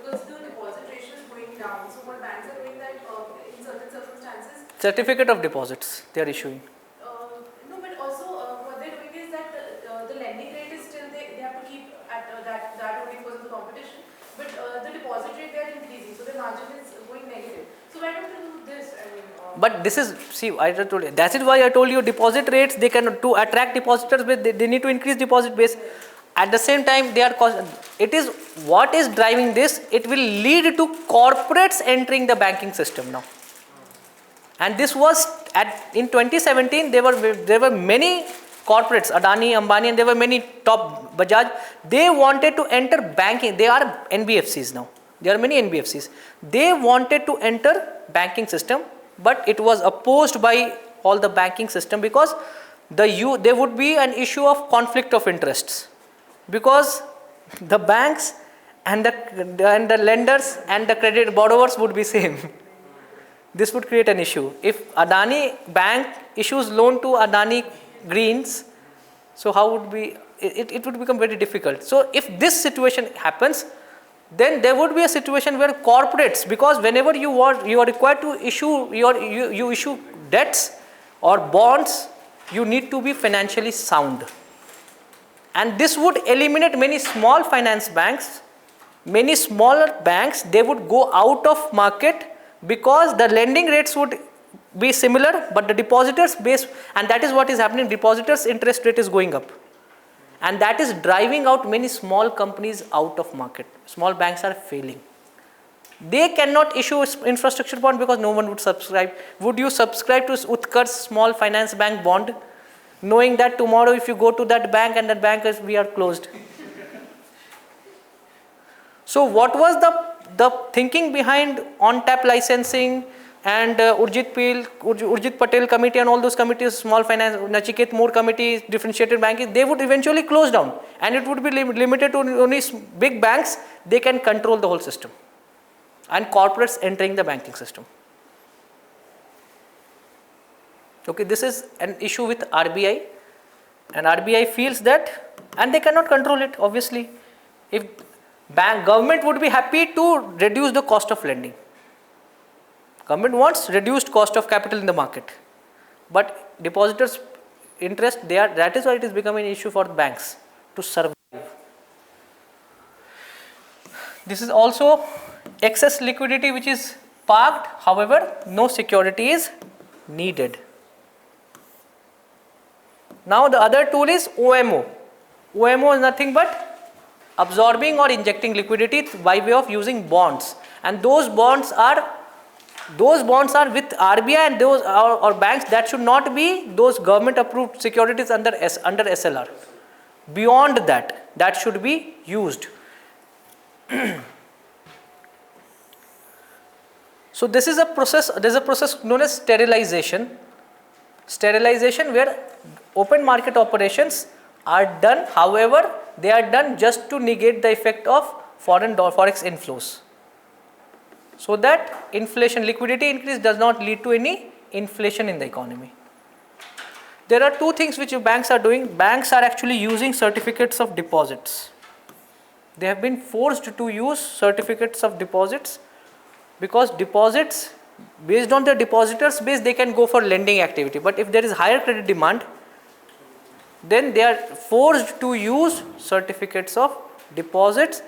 Because the deposit ratio is going down, so what banks are doing that in certain circumstances. Certificate of deposits they are issuing. No, but also what they're doing is that the lending rate is still, they But this is, see, I told you, that is why I told you deposit rates, they can, to attract depositors, they need to increase deposit base. At the same time, they are it is what is driving this. It will lead to corporates entering the banking system now. And this was in 2017. There were many corporates, Adani, Ambani, and there were many top Bajaj. They wanted to enter banking. They are NBFCs now. There are many NBFCs. They wanted to enter banking system, but it was opposed by all the banking system because there would be an issue of conflict of interests. Because the banks and the lenders and the credit borrowers would be same. This would create an issue. If Adani Bank issues loan to Adani Greens, so how would it would become very difficult. So if this situation happens, then there would be a situation where corporates, because whenever you are required to issue you issue debts or bonds, you need to be financially sound. And this would eliminate many small finance banks, many smaller banks, they would go out of market because the lending rates would be similar, but the depositors base, and that is what is happening, depositors interest rate is going up. And that is driving out many small companies out of market. Small banks are failing. They cannot issue infrastructure bond because no one would subscribe. Would you subscribe to Utkarsh Small Finance Bank bond, knowing that tomorrow if you go to that bank and that bank is, we are closed? So what was the thinking behind on-tap licensing and Urjit Patel committee and all those committees, small finance, Nachiket Moore committee, differentiated banking, they would eventually close down and it would be limited to only big banks. They can control the whole system and corporates entering the banking system. Okay, this is an issue with RBI, and RBI feels that, and they cannot control it obviously. If government would be happy to reduce the cost of lending. Government wants reduced cost of capital in the market, but depositors' interest, that is why it is becoming an issue for banks to survive. This is also excess liquidity which is parked, however, no security is needed. Now the other tool is OMO. OMO is nothing but absorbing or injecting liquidity by way of using bonds, and those bonds are with RBI and those or banks. That should not be those government approved securities under SLR. Beyond that should be used. So this is a process. There is a process known as sterilization. Sterilization, where open market operations are done. However, they are done just to negate the effect of forex inflows, so that liquidity increase does not lead to any inflation in the economy. There are two things which banks are doing. Banks are actually using certificates of deposits. They have been forced to use certificates of deposits because deposits, based on the depositors base, they can go for lending activity. But if there is higher credit demand, then they are forced to use certificates of deposits.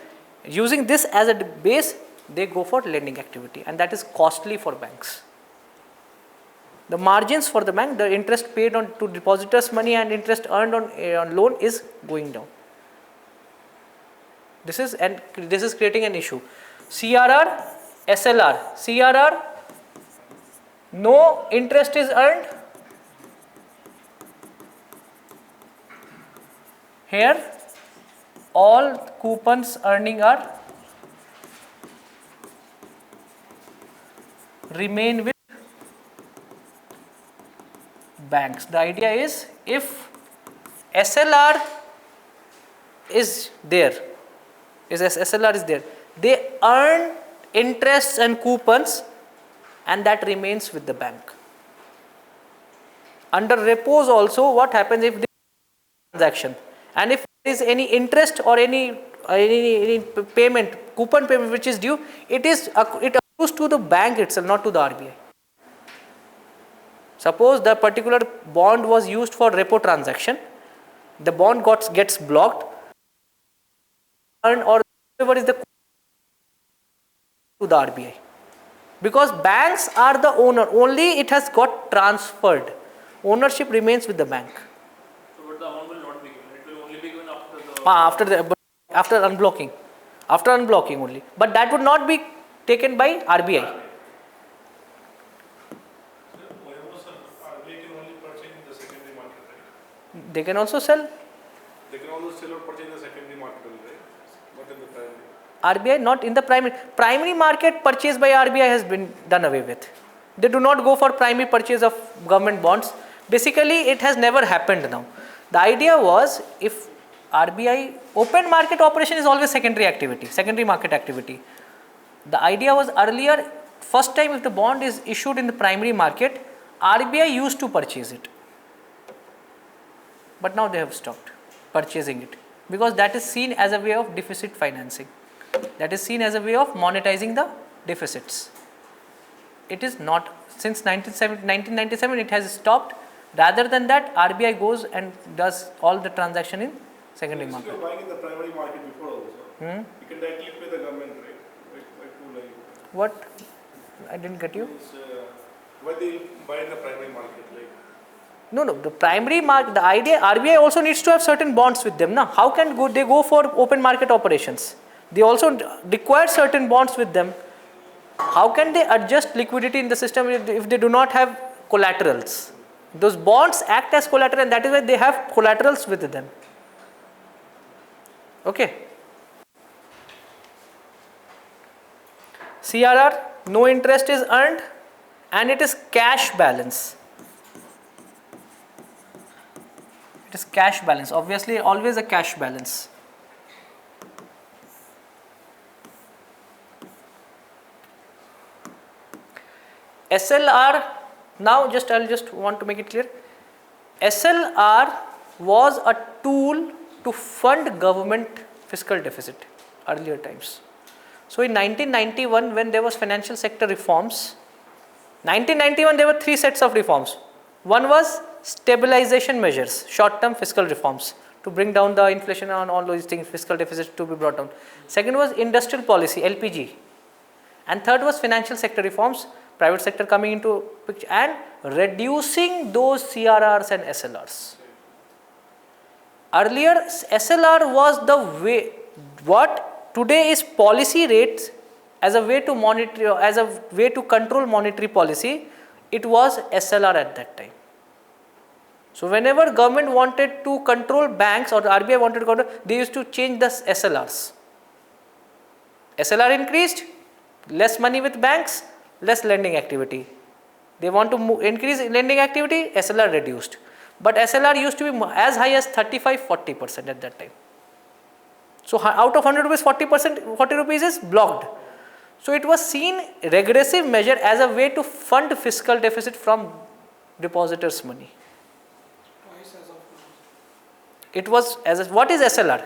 Using this as a base, they go for lending activity, and that is costly for banks. The margins for the bank, the interest paid to depositors' money and interest earned on loan is going down. This is creating an issue. CRR, SLR. CRR, no interest is earned. Here, all coupons earning are remain with banks. The idea is, if SLR is there, they earn interests and coupons, and that remains with the bank. Under repos also, what happens if there is a transaction, and if there is any interest or any payment, coupon payment which is due, it accrues to the bank itself, not to the RBI. Suppose the particular bond was used for repo transaction, the bond gets blocked, or whatever is the to the RBI. because banks are the owner, only it has got transferred. Ownership remains with the bank. So, but the amount will not be given. It will only be given after the. After unblocking. After unblocking only. But that would not be taken by RBI. RBI can only purchase in the secondary market, right? They can also sell. They can also sell or purchase in the secondary market, right? Not in the primary. RBI not in the primary. Primary market purchase by RBI has been done away with. They do not go for primary purchase of government bonds. Basically, it has never happened now. The idea was, if RBI, open market operation is always secondary activity, secondary market activity. The idea was earlier, first time if the bond is issued in the primary market, RBI used to purchase it. But now they have stopped purchasing it, because that is seen as a way of deficit financing. That is seen as a way of monetizing the deficits. It is not, since 1997 it has stopped. Rather than that, RBI goes and does all the transaction in secondary market. If you are buying in the primary market before also, you can directly pay the government, right? What? I didn't get you. Why they buy in the primary market? Like, No, the primary market, the idea, RBI also needs to have certain bonds with them. Now, how can they go for open market operations? They also require certain bonds with them. How can they adjust liquidity in the system if they do not have collaterals? Those bonds act as collateral, and that is why they have collaterals with them. Okay. CRR, no interest is earned, and it is cash balance. It is cash balance, obviously always a cash balance. SLR, now I'll just want to make it clear. SLR was a tool to fund government fiscal deficit earlier times. So in 1991, when there was financial sector reforms, 1991 there were 3 sets of reforms. One was stabilization measures, short-term fiscal reforms to bring down the inflation and all those things, fiscal deficit to be brought down. Second was industrial policy, LPG. And third was financial sector reforms, private sector coming into picture and reducing those CRRs and SLRs. Earlier, SLR was the way, what today is policy rates as a way to monitor, as a way to control monetary policy, it was SLR at that time. So whenever government wanted to control banks or the RBI wanted to control, they used to change the SLRs. SLR increased, less money with banks, less lending activity. They want to increase lending activity, SLR reduced. But SLR used to be as high as 35-40% at that time. So out of 100 rupees, 40 rupees is blocked. So it was seen regressive measure as a way to fund fiscal deficit from depositors' money. Twice as of now. It was what is SLR?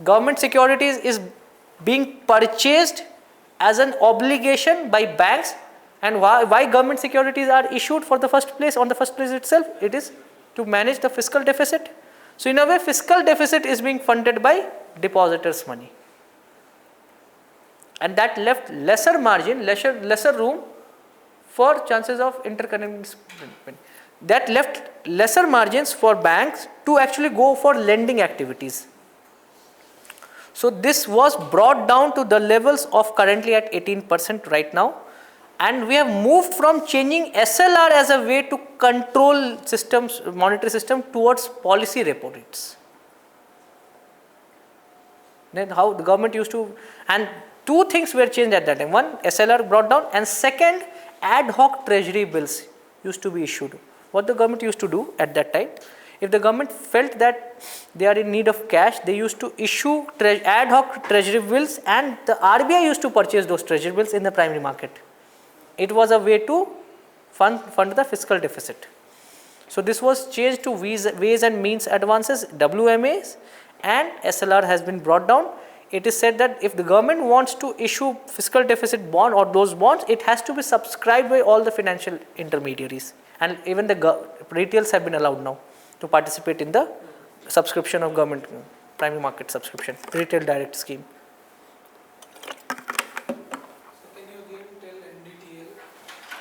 Government securities is being purchased as an obligation by banks, and why government securities are issued for the first place, on the first place itself, it is to manage the fiscal deficit. So in a way, fiscal deficit is being funded by depositors' money, and that left lesser margin, lesser room for chances of interconnecting. That left lesser margins for banks to actually go for lending activities. So this was brought down to the levels of currently at 18% right now, and we have moved from changing SLR as a way to control systems, monetary system, towards policy repo rates. Then how the government used to, and 2 things were changed at that time. One, SLR brought down, and second, ad hoc treasury bills used to be issued. What the government used to do at that time, if the government felt that they are in need of cash, they used to issue ad hoc treasury bills, and the RBI used to purchase those treasury bills in the primary market. It was a way to fund the fiscal deficit. So this was changed to ways and means advances, WMAs, and SLR has been brought down. It is said that if the government wants to issue fiscal deficit bond or those bonds, it has to be subscribed by all the financial intermediaries, and even the retails have been allowed now to participate in the subscription of government primary market subscription, retail direct scheme. So can you again tell NDTL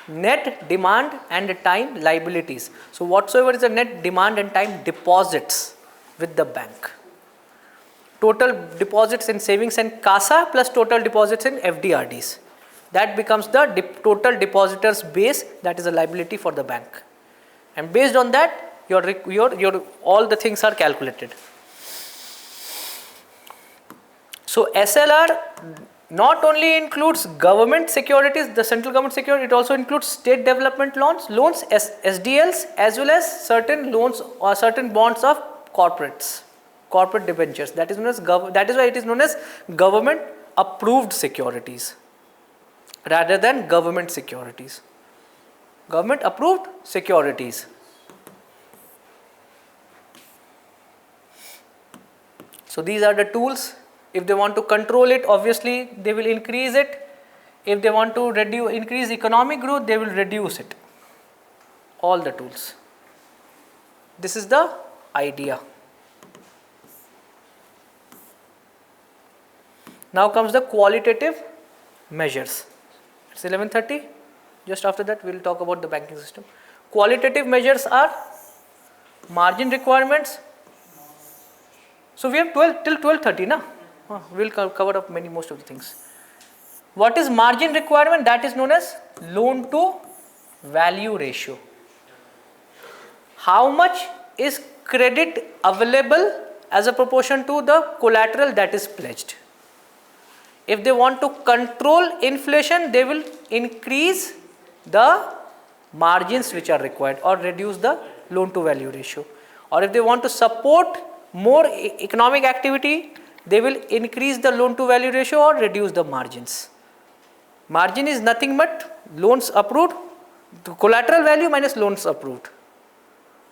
net demand and time liabilities. So whatsoever is the net demand and time deposits with the bank. Total deposits in savings and CASA plus total deposits in FDRDs. That becomes the total depositors base, that is a liability for the bank. And based on that, your all the things are calculated. So SLR not only includes government securities, the central government security, it also includes state development loans, SDLs, as well as certain loans or certain bonds of corporates, corporate debentures. That is known as that is why it is known as government approved securities rather than government securities. Government approved securities. So these are the tools. If they want to control it, obviously they will increase it. If they want to increase economic growth, they will reduce it. All the tools. This is the idea. Now comes the qualitative measures. It's 11:30. Just after that, we will talk about the banking system. Qualitative measures are margin requirements. So we have 12 till 12:30, na? We will cover up most of the things. What is margin requirement? That is known as loan to value ratio. How much is credit available as a proportion to the collateral that is pledged? If they want to control inflation, they will increase the margins which are required or reduce the loan to value ratio. Or if they want to support more economic activity, they will increase the loan to value ratio or reduce the margins. Margin is nothing but loans approved, the collateral value minus loans approved.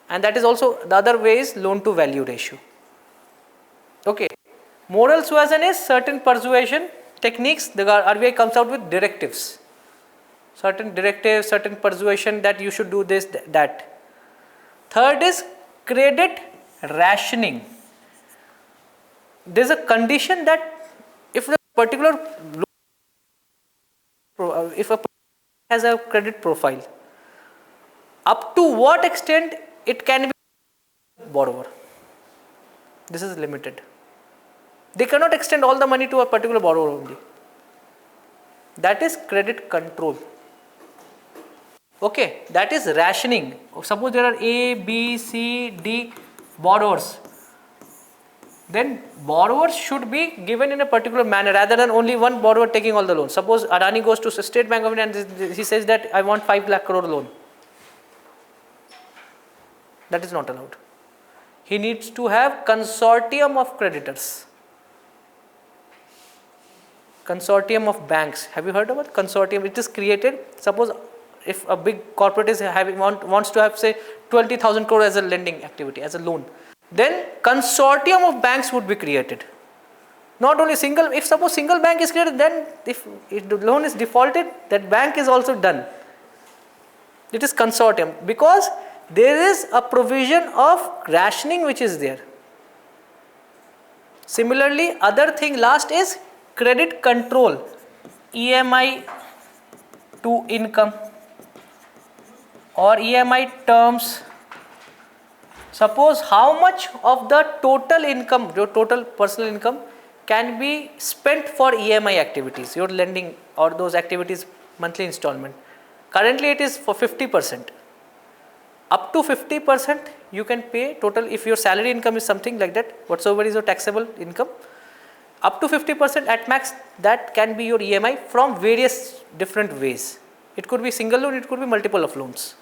And that is also the other way is loan to value ratio. Okay. Moral suasion is certain persuasion techniques. The RBI comes out with directives. Certain directives, certain persuasion that you should do this, that. Third is credit rationing. There is a condition that if the particular if a has a credit profile, up to what extent it can be borrower. This is limited. They cannot extend all the money to a particular borrower only. That is credit control. Okay, that is rationing. Suppose there are A, B, C, D borrowers. Then borrowers should be given in a particular manner rather than only one borrower taking all the loans. Suppose Adani goes to State Bank of India and he says that I want 5 lakh crore loan. That is not allowed. He needs to have consortium of creditors. Consortium of banks. Have you heard about consortium? It is created. Suppose if a big corporate is wants to have say 20,000 crore as a lending activity, as a loan, then consortium of banks would be created. Not only single, if suppose single bank is created, then if the loan is defaulted, that bank is also done. It is consortium because there is a provision of rationing which is there. Similarly, other thing last is credit control, EMI to income or EMI terms. Suppose how much of the total income, your total personal income can be spent for EMI activities, your lending or those activities monthly installment. Currently it is for 50%. Up to 50% you can pay total if your salary income is something like that, whatsoever is your taxable income. Up to 50% at max that can be your EMI from various different ways. It could be single loan, it could be multiple of loans.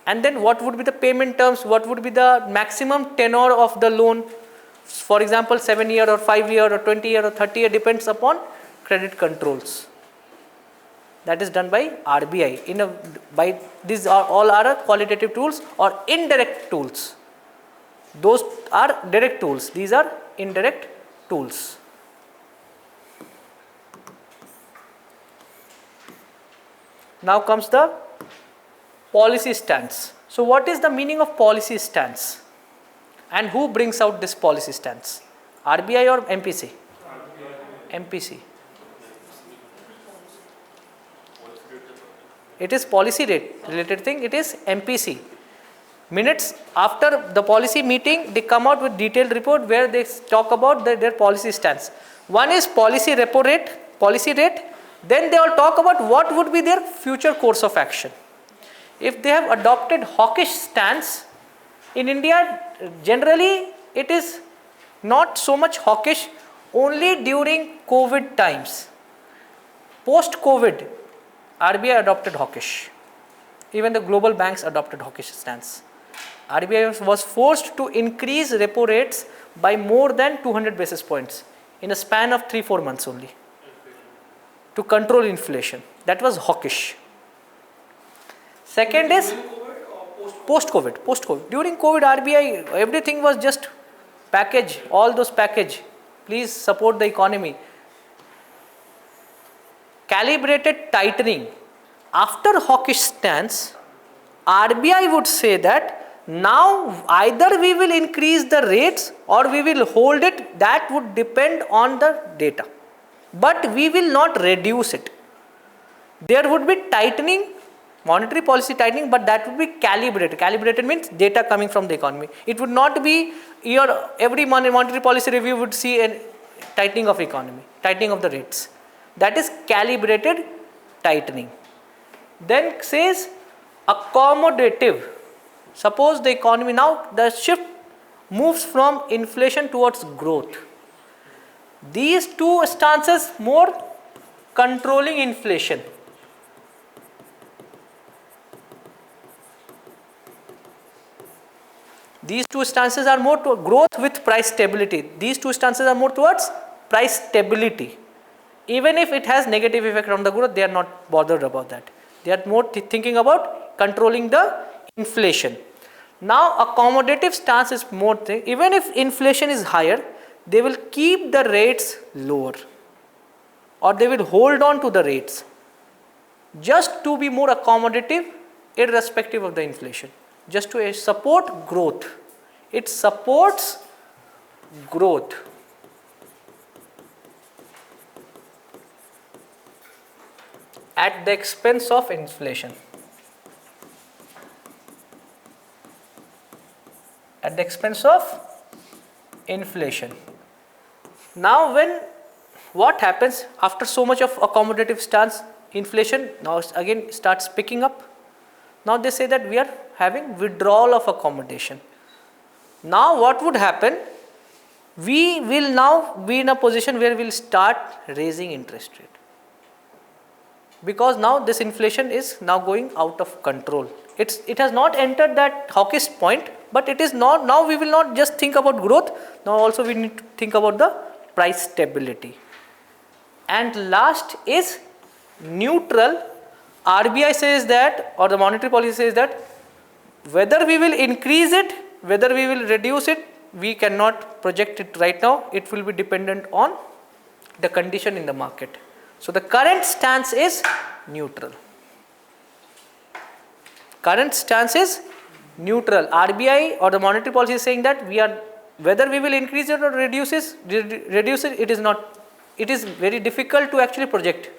And then what would be the payment terms, what would be the maximum tenor of the loan, for example 7 year or 5 year or 20 year or 30 year, depends upon credit controls. That is done by RBI. These are all are qualitative tools or indirect tools. Those are direct tools, these are indirect tools. Now comes the policy stance. So what is the meaning of policy stance and who brings out this policy stance? RBI or MPC? MPC. It is policy rate related thing. It is MPC. Minutes after the policy meeting, they come out with detailed report where they talk about their policy stance. One is policy repo rate, policy rate. Then they will talk about what would be their future course of action. If they have adopted hawkish stance, in India generally it is not so much hawkish, only during COVID times. Post-COVID, RBI adopted hawkish. Even the global banks adopted hawkish stance. RBI was forced to increase repo rates by more than 200 basis points in a span of 3-4 months only to control inflation. That was hawkish. Second is post-COVID. During COVID, RBI, everything was just package, all those package. Please support the economy. Calibrated tightening. After hawkish stance, RBI would say that now either we will increase the rates or we will hold it. That would depend on the data. But we will not reduce it. There would be tightening, monetary policy tightening, but that would be calibrated. Calibrated means data coming from the economy. It would not be every monetary policy review would see a tightening of economy, tightening of the rates. That is calibrated tightening. Then says accommodative. Suppose the economy now, the shift moves from inflation towards growth. These two stances more controlling inflation. These two stances are more to growth with price stability. These two stances are more towards price stability. Even if it has negative effect on the growth, they are not bothered about that. They are more thinking about controlling the inflation. Now accommodative stance is more thing. Even if inflation is higher, they will keep the rates lower or they will hold on to the rates just to be more accommodative irrespective of the inflation, just to support growth. It supports growth. At the expense of inflation. At the expense of inflation. Now what happens after so much of accommodative stance, inflation now again starts picking up. Now they say that we are having withdrawal of accommodation. Now what would happen? We will now be in a position where we will start raising interest rate. Because now this inflation is now going out of control. It has not entered that hawkish point, but it is not, now we will not just think about growth, now also we need to think about the price stability. And last is neutral. RBI says that, or the monetary policy says that, whether we will increase it, whether we will reduce it, we cannot project it right now. It will be dependent on the condition in the market. So the current stance is neutral. Current stance is neutral. RBI or the monetary policy is saying that whether we will increase it or reduce it, it is very difficult to actually project.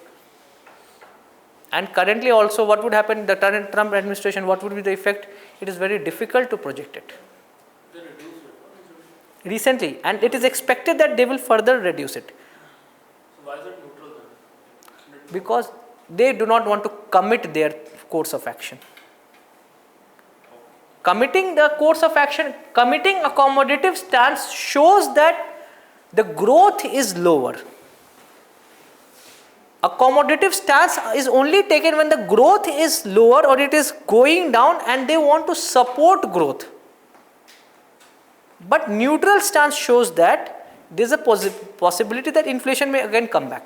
And currently also what would happen, the current Trump administration, what would be the effect? It is very difficult to project it. They reduce it. Recently, and it is expected that they will further reduce it. So why is it neutral then? Because they do not want to commit their course of action. Committing the course of action, committing accommodative stance shows that the growth is lower. Accommodative stance is only taken when the growth is lower or it is going down and they want to support growth. But neutral stance shows that there is a possibility that inflation may again come back.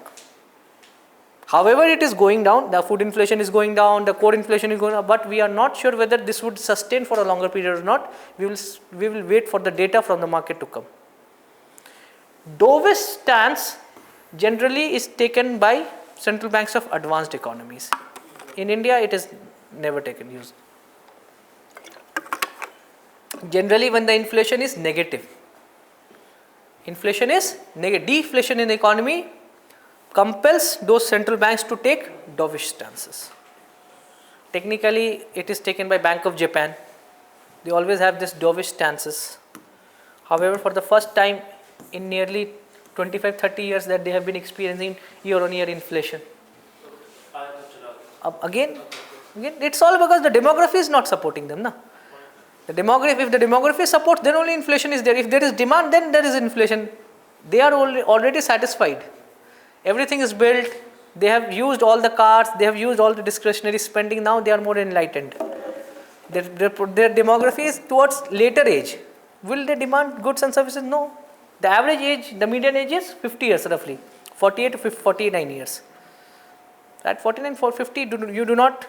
However, it is going down, the food inflation is going down, the core inflation is going up, but we are not sure whether this would sustain for a longer period or not. We will wait for the data from the market to come. Dovish stance generally is taken by central banks of advanced economies. In India, it is never taken use. Generally, when the inflation is negative, deflation in the economy compels those central banks to take dovish stances. Technically, it is taken by Bank of Japan. They always have this dovish stances. However, for the first time in nearly 25-30 years that they have been experiencing year-on-year inflation. Again, it's all because the demography is not supporting them. Na? If the demography supports, then only inflation is there. If there is demand, then there is inflation. They are already satisfied. Everything is built. They have used all the cars. They have used all the discretionary spending. Now they are more enlightened. Their demography is towards later age. Will they demand goods and services? No. The average age, the median age is 50 years roughly. 48 to 49 years. At 49, 50, you do not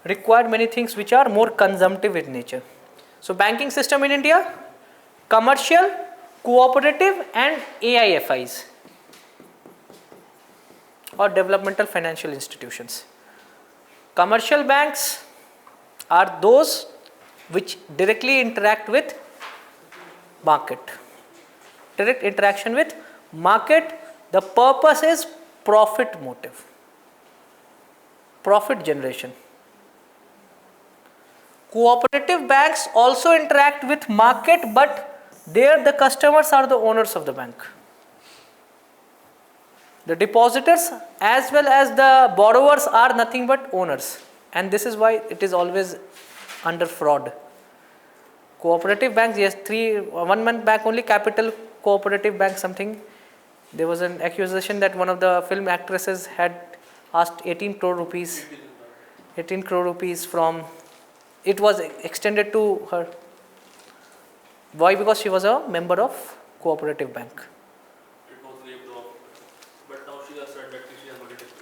require many things which are more consumptive in nature. So banking system in India, commercial, cooperative and AIFIs or developmental financial institutions. Commercial banks are those which directly interact with market. Direct interaction with market, the purpose is profit motive, profit generation. Cooperative banks also interact with market, but there the customers are the owners of the bank. The depositors as well as the borrowers are nothing but owners, and this is why it is always under fraud. Cooperative banks, yes, 1 month back only Capital Cooperative Bank something, there was an accusation that one of the film actresses had asked 18 crore rupees from, it was extended to her. Why? Because she was a member of Cooperative Bank. It was waived off, but now she has said that she has already paid.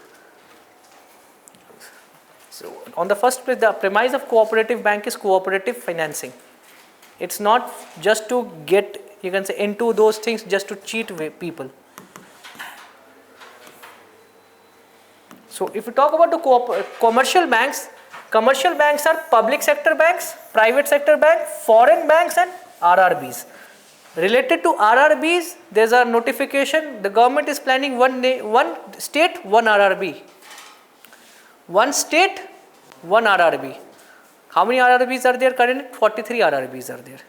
So on the first place, the premise of Cooperative Bank is cooperative financing. It's not just to get, you can say, into those things just to cheat people. So if we talk about the commercial banks are public sector banks, private sector banks, foreign banks and RRBs. Related to RRBs, there's a notification, the government is planning one state, one RRB. One state, one RRB. How many RRBs are there currently? 43 RRBs are there.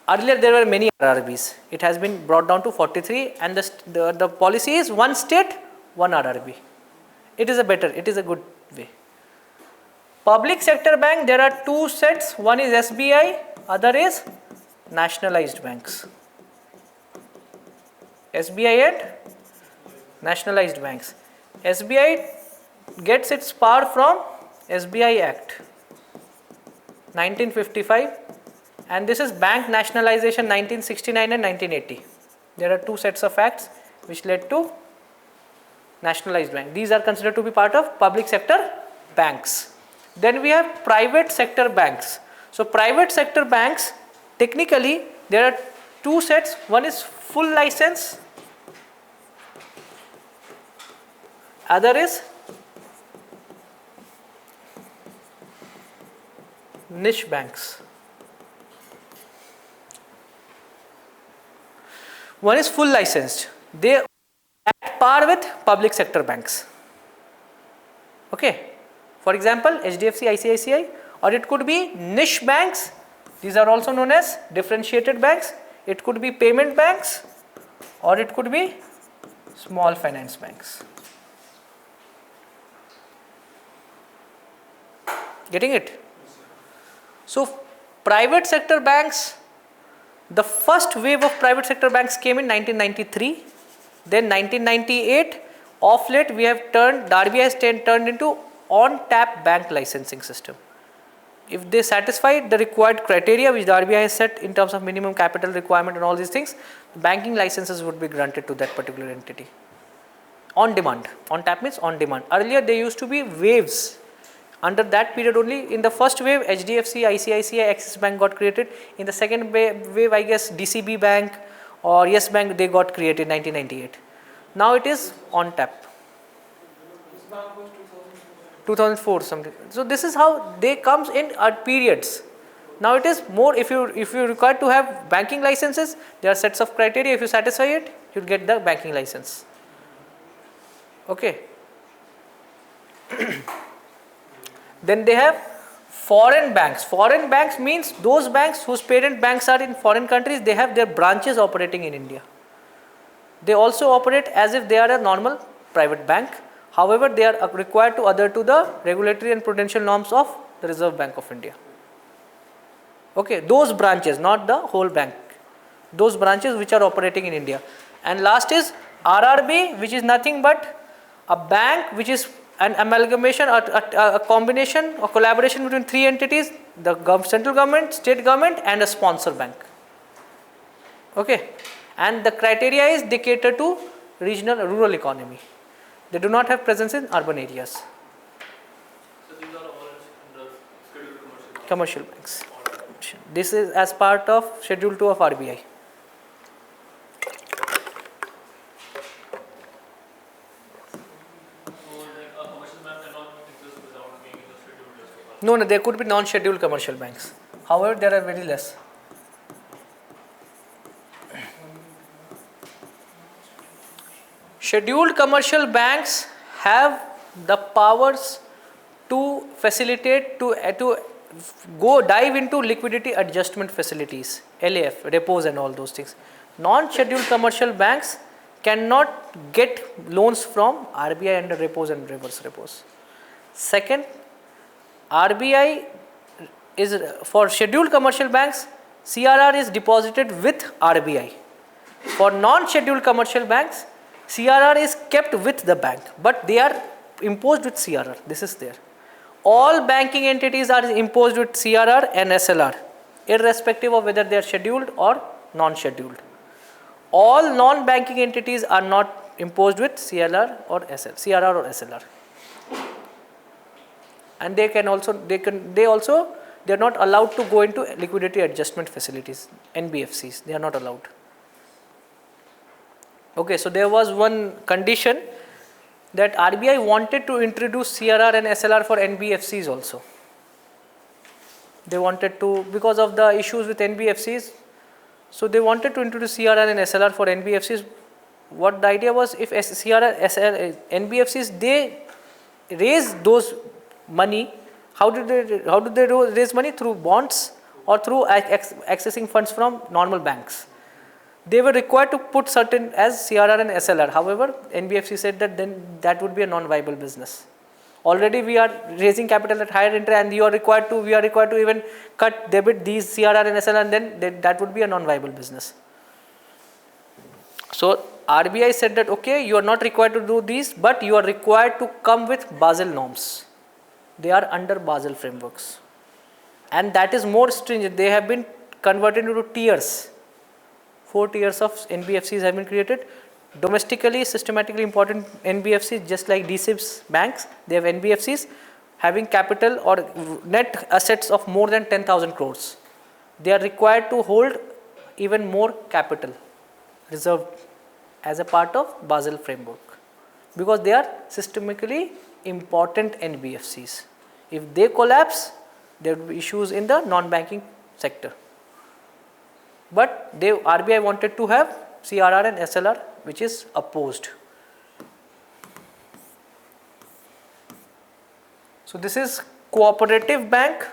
Earlier there were many RRBs. It has been brought down to 43 and the policy is one state, one RRB. It is a good way. Public sector bank, there are two sets. One is SBI, other is nationalized banks. SBI and nationalized banks. SBI gets its power from SBI Act 1955 and this is Bank Nationalization 1969 and 1980. There are two sets of acts which led to nationalized bank. These are considered to be part of public sector banks. Then we have private sector banks. So private sector banks, technically there are two sets. One is full license, other is niche banks. One is full licensed. They are at par with public sector banks. Okay. For example, HDFC, ICICI, or it could be niche banks. These are also known as differentiated banks. It could be payment banks or it could be small finance banks. Getting it? So private sector banks, the first wave of private sector banks came in 1993. Then 1998, of late we have turned, the RBI has turned into on-tap bank licensing system. If they satisfy the required criteria which the RBI has set in terms of minimum capital requirement and all these things, banking licenses would be granted to that particular entity. On demand. On-tap means on demand. Earlier there used to be waves. Under that period only, in the first wave, HDFC, ICICI, Axis Bank got created. In the second wave, I guess DCB Bank or Yes Bank, they got created in 1998. Now it is on tap. 2004 something. So this is how they comes in at periods. Now it is more, if you require to have banking licenses, there are sets of criteria. If you satisfy it, you will get the banking license. Okay. Then they have foreign banks. Foreign banks means those banks whose parent banks are in foreign countries, they have their branches operating in India. They also operate as if they are a normal private bank. However, they are required to adhere to the regulatory and prudential norms of the Reserve Bank of India. Okay, those branches, not the whole bank. Those branches which are operating in India. And last is RRB, which is nothing but a bank which is an amalgamation, a combination or collaboration between three entities, the central government, state government and a sponsor bank. Okay, and the criteria is they cater to regional rural economy. They do not have presence in urban areas. So these are all under scheduled Commercial banks. This is as part of Schedule 2 of RBI. No, there could be non-scheduled commercial banks. However, there are very less. Scheduled commercial banks have the powers to facilitate, to go dive into liquidity adjustment facilities, LAF, repos and all those things. Non-scheduled commercial banks cannot get loans from RBI under repos and reverse repos. Second, RBI is for scheduled commercial banks, CRR is deposited with RBI. For non-scheduled commercial banks, CRR is kept with the bank, but they are imposed with CRR. This is there. All banking entities are imposed with CRR and SLR, irrespective of whether they are scheduled or non-scheduled. All non-banking entities are not imposed with CRR or SLR. And they are not allowed to go into liquidity adjustment facilities, NBFCs. They are not allowed. Okay, so there was one condition that RBI wanted to introduce CRR and SLR for NBFCs also. They wanted to, because of the issues with NBFCs, so they wanted to introduce CRR and SLR for NBFCs. What the idea was, if CRR, SLR, NBFCs, they raise those money, how do they raise money? Through bonds or through accessing funds from normal banks. They were required to put certain as CRR and SLR. However, NBFC said that then that would be a non-viable business. Already we are raising capital at higher interest, and we are required to even debit these CRR and SLR, and then that would be a non-viable business. So RBI said that okay, you are not required to do these, but you are required to come with Basel norms. They are under Basel frameworks, and that is more stringent. They have been converted into tiers. 4 tiers of NBFCs have been created. Domestically, systematically important NBFCs, just like DSIBs banks, they have NBFCs having capital or net assets of more than 10,000 crores. They are required to hold even more capital reserved as a part of Basel framework, because they are systemically important NBFCs. If they collapse, there will be issues in the non-banking sector. But RBI wanted to have CRR and SLR, which is opposed. So this is cooperative bank,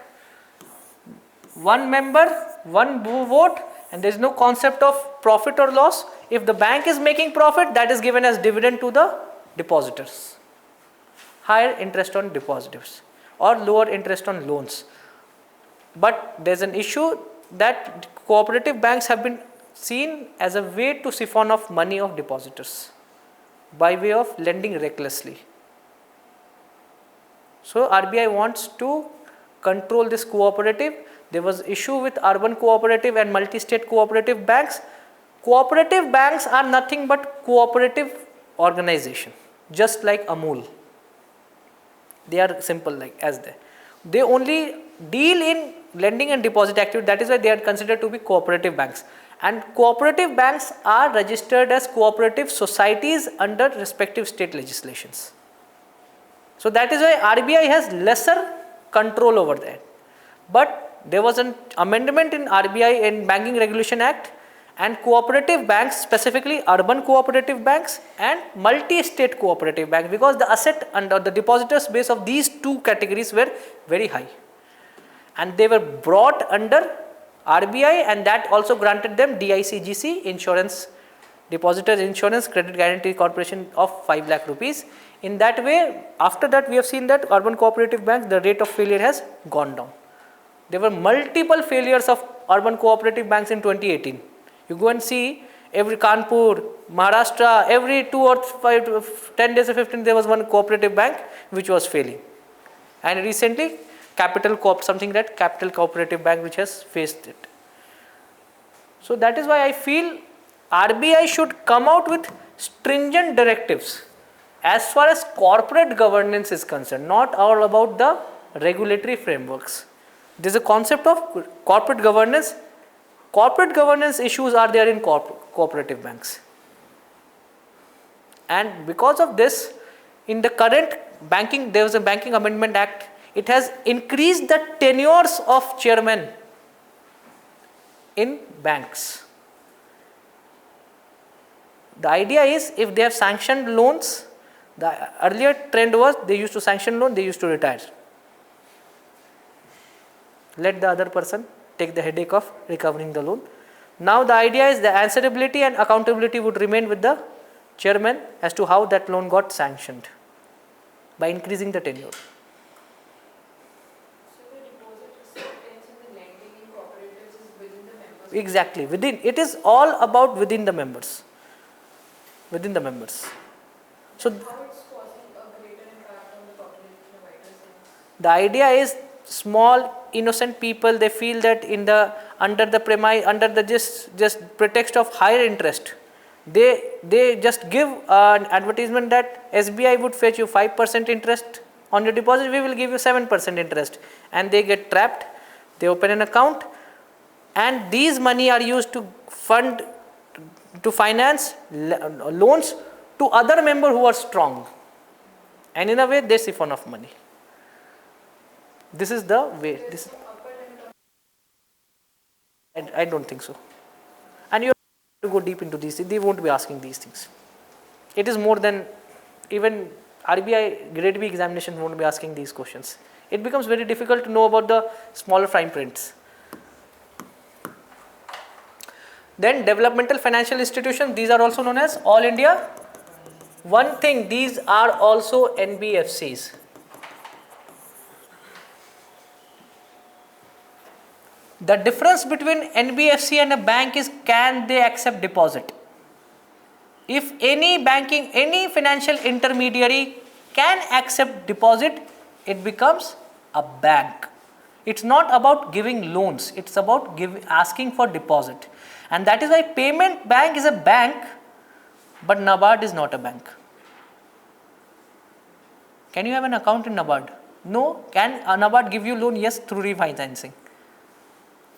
one member, one vote, and there is no concept of profit or loss. If the bank is making profit, that is given as dividend to the depositors. Higher interest on depositors or lower interest on loans. But there is an issue that cooperative banks have been seen as a way to siphon off money of depositors by way of lending recklessly. So RBI wants to control this cooperative. There was issue with urban cooperative and multi-state cooperative banks. Cooperative banks are nothing but cooperative organization, just like Amul. They are simple like as they only deal in lending and deposit activity. That is why they are considered to be cooperative banks. And cooperative banks are registered as cooperative societies under respective state legislations. So that is why RBI has lesser control over that. But there was an amendment in RBI in Banking Regulation Act, and cooperative banks, specifically urban cooperative banks and multi-state cooperative banks, because the asset and the depositors base of these two categories were very high, and they were brought under RBI, and that also granted them DICGC insurance, Depositors Insurance Credit Guarantee Corporation of 5 lakh rupees. In that way, after that we have seen that urban cooperative banks, the rate of failure has gone down. There were multiple failures of urban cooperative banks in 2018. You go and see every Kanpur, Maharashtra, every 2 or 5, 10 days or 15 there was one cooperative bank which was failing. And recently Capital Cooperative Bank which has faced it. So that is why I feel RBI should come out with stringent directives as far as corporate governance is concerned, not all about the regulatory frameworks. There is a concept of corporate governance. Corporate governance issues are there in cooperative banks. And because of this, in the current banking, there was a Banking Amendment Act. It has increased the tenures of chairmen in banks. The idea is, if they have sanctioned loans, the earlier trend was they used to sanction loan, they used to retire. Let the other person take the headache of recovering the loan. Now the idea is the answerability and accountability would remain with the chairman as to how that loan got sanctioned by increasing the tenure. So the deposit acceptance and the lending in cooperatives is within the members? Exactly, it is all about within the members. Within the members. So How it's causing a greater impact on the population of wider sense? the idea is, small innocent people, they feel that under the just pretext of higher interest, they just give an advertisement that SBI would fetch you 5% interest on your deposit, we will give you 7% interest, and they get trapped. They open an account, and these money are used to finance loans to other members who are strong, and in a way they siphon off money. This is the way. I don't think so. And you have to go deep into these things. They won't be asking these things. It is more than even RBI grade B examination won't be asking these questions. It becomes very difficult to know about the smaller fine prints. Then developmental financial institutions, these are also known as All India. One thing, these are also NBFCs. The difference between NBFC and a bank is, can they accept deposit? If any financial intermediary can accept deposit, it becomes a bank. It's not about giving loans, it's about asking for deposit. And that is why Payment Bank is a bank, but NABARD is not a bank. Can you have an account in NABARD? No. Can NABARD give you loan? Yes, through refinancing.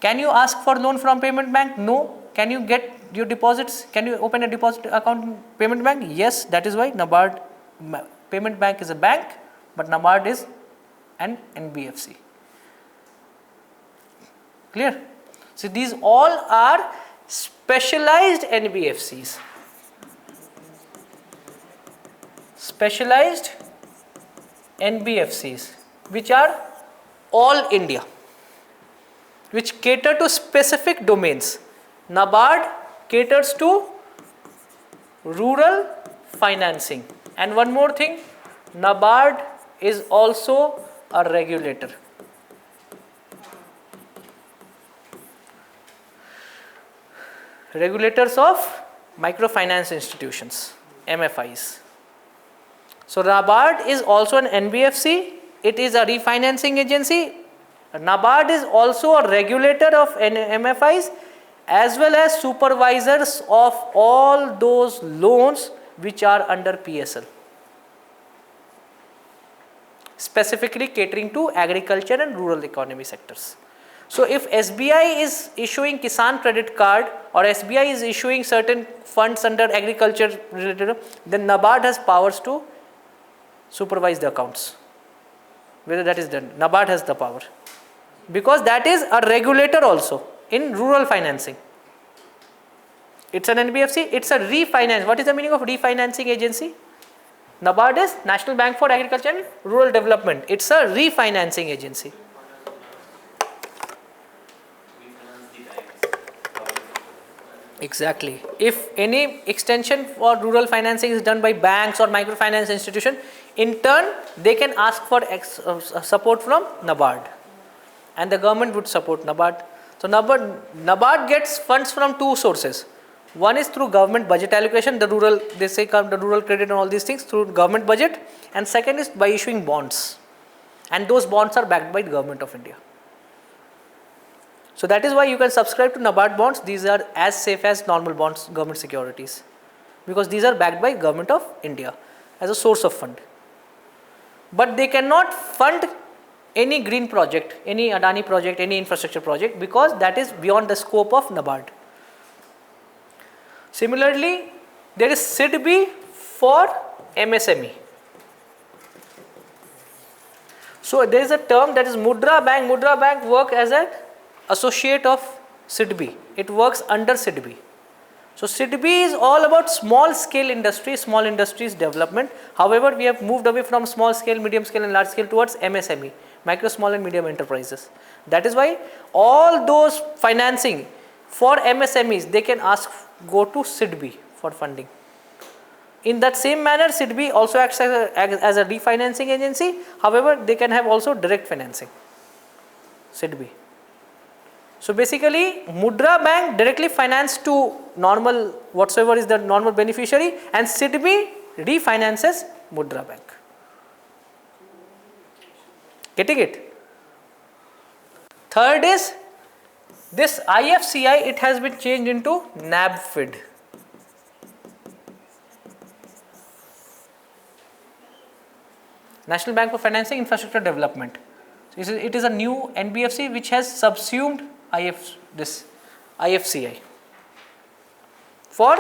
Can you ask for loan from Payment Bank? No. Can you get your deposits? Can you open a deposit account in Payment Bank? Yes. That is why Payment Bank is a bank, but NABARD is an NBFC. Clear? So these all are specialized NBFCs. Specialized NBFCs, which are all India, which cater to specific domains. NABARD caters to rural financing. And one more thing, NABARD is also a regulator. Regulators of microfinance institutions, MFIs. So NABARD is also an NBFC, it is a refinancing agency. NABARD is also a regulator of MFIs as well as supervisors of all those loans which are under PSL, specifically catering to agriculture and rural economy sectors. So if SBI is issuing Kisan credit card or SBI is issuing certain funds under agriculture related, then NABARD has powers to supervise the accounts. Whether that is done, NABARD has the power, because that is a regulator also in rural financing. It's an NBFC, it's a refinance. What is the meaning of refinancing agency? NABARD is National Bank for Agriculture and Rural Development. It's a refinancing agency. Exactly. If any extension for rural financing is done by banks or microfinance institution, in turn they can ask for support from NABARD, and the government would support NABARD. So NABARD gets funds from two sources. One is through government budget allocation, the rural, they say the rural credit and all these things through government budget, and second is by issuing bonds, and those bonds are backed by the government of India. So that is why you can subscribe to NABARD bonds. These are as safe as normal bonds, government securities, because these are backed by government of India as a source of fund. But they cannot fund any green project, any Adani project, any infrastructure project, because that is beyond the scope of NABARD. Similarly, there is SIDBI for MSME. So there is a term that is Mudra Bank. Mudra Bank work as an associate of SIDBI. It works under SIDBI. So SIDBI is all about small scale industry, small industries development. However, we have moved away from small scale, medium scale and large scale towards MSME, micro, small and medium enterprises. That is why all those financing for MSMEs, they can go to SIDBI for funding. In that same manner, SIDBI also acts as a refinancing agency. However, they can have also direct financing, SIDBI. So basically, Mudra Bank directly finance to normal, whatsoever is the normal beneficiary, and SIDBI refinances Mudra Bank. Getting it? Third is this IFCI, it has been changed into NABFID. National Bank for Financing Infrastructure Development. So it is a new NBFC which has subsumed this IFCI for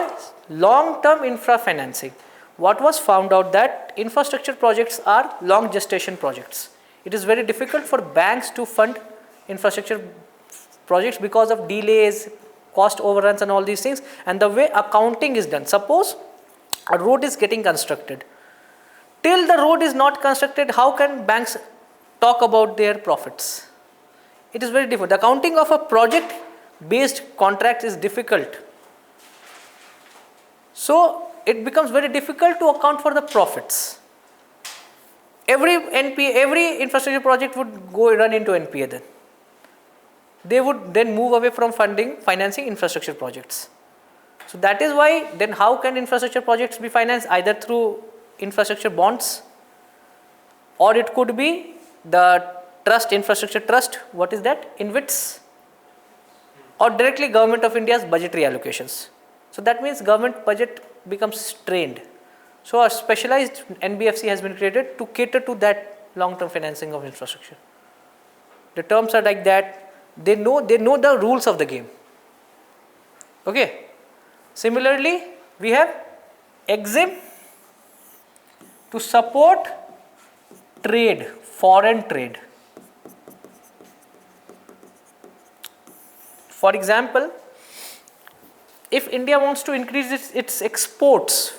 long-term infra financing. What was found out that infrastructure projects are long gestation projects. It is very difficult for banks to fund infrastructure projects because of delays, cost overruns and all these things, and the way accounting is done. Suppose a road is getting constructed. Till the road is not constructed, how can banks talk about their profits? It is very difficult. The accounting of a project based contract is difficult. So it becomes very difficult to account for the profits. Every infrastructure project would run into NPA then. They would then move away from financing infrastructure projects. So that is why then how can infrastructure projects be financed? Either through infrastructure bonds, or it could be the trust, infrastructure trust, what is that? InvITs, or directly Government of India's budgetary allocations. So that means government budget becomes strained. So a specialized NBFC has been created to cater to that long-term financing of infrastructure. The terms are like that. They know the rules of the game. Okay. Similarly, we have EXIM to support trade, foreign trade. For example, if India wants to increase its exports,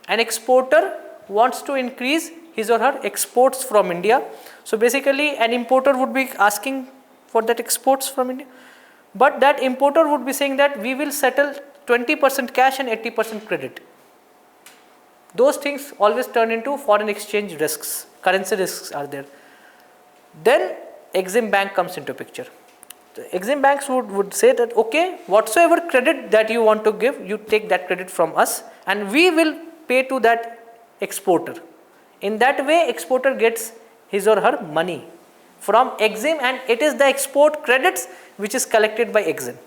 an exporter wants to increase his or her exports from India. So basically an importer would be asking for that exports from India, but that importer would be saying that we will settle 20% cash and 80% credit. Those things always turn into foreign exchange risks, currency risks are there. Then EXIM Bank comes into picture. The EXIM banks would say that, okay, whatsoever credit that you want to give, you take that credit from us and we will pay to that exporter. In that way, exporter gets his or her money from EXIM, and it is the export credits which is collected by EXIM.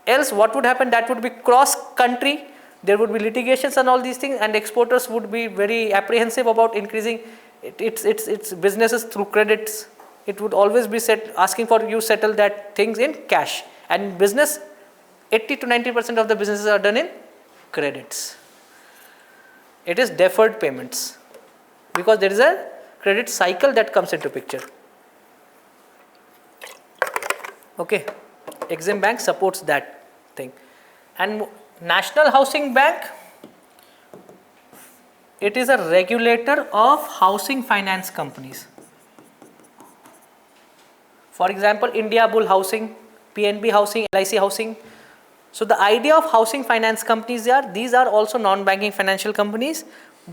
Else what would happen? That would be cross country, there would be litigations and all these things, and exporters would be very apprehensive about increasing its businesses through credits. It would always be asking for you settle that things in cash, and business 80 to 90% of the businesses are done in credits. It is deferred payments because there is a credit cycle that comes into picture. Okay, EXIM Bank supports that thing. And National Housing Bank, it is a regulator of housing finance companies. For example, India Bull Housing, PNB Housing, LIC Housing. So the idea of housing finance companies these are also non-banking financial companies.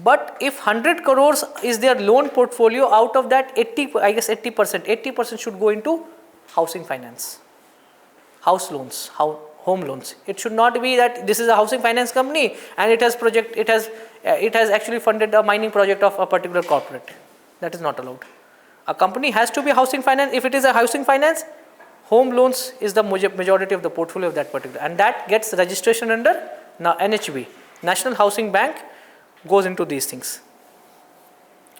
But if 100 crores is their loan portfolio, out of that 80% should go into housing finance, house loans, home loans. It should not be that this is a housing finance company and it has actually funded a mining project of a particular corporate. That is not allowed. A company has to be housing finance. If it is a housing finance, home loans is the majority of the portfolio of that particular, and that gets registration under NHB. National Housing Bank goes into these things.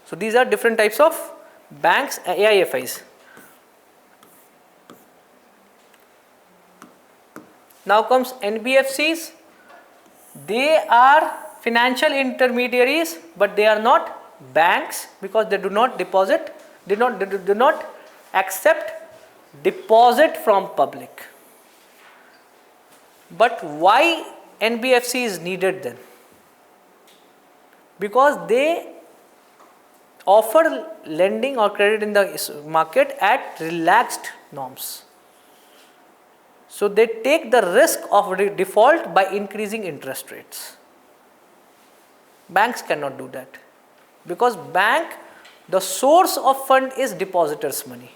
So these are different types of banks, AIFIs. Now comes NBFCs. They are financial intermediaries, but they are not banks because they do not deposit, do not accept deposit from public. But why NBFC is needed then? Because they offer lending or credit in the market at relaxed norms. So they take the risk of default by increasing interest rates. Banks cannot do that because the source of fund is depositors' money,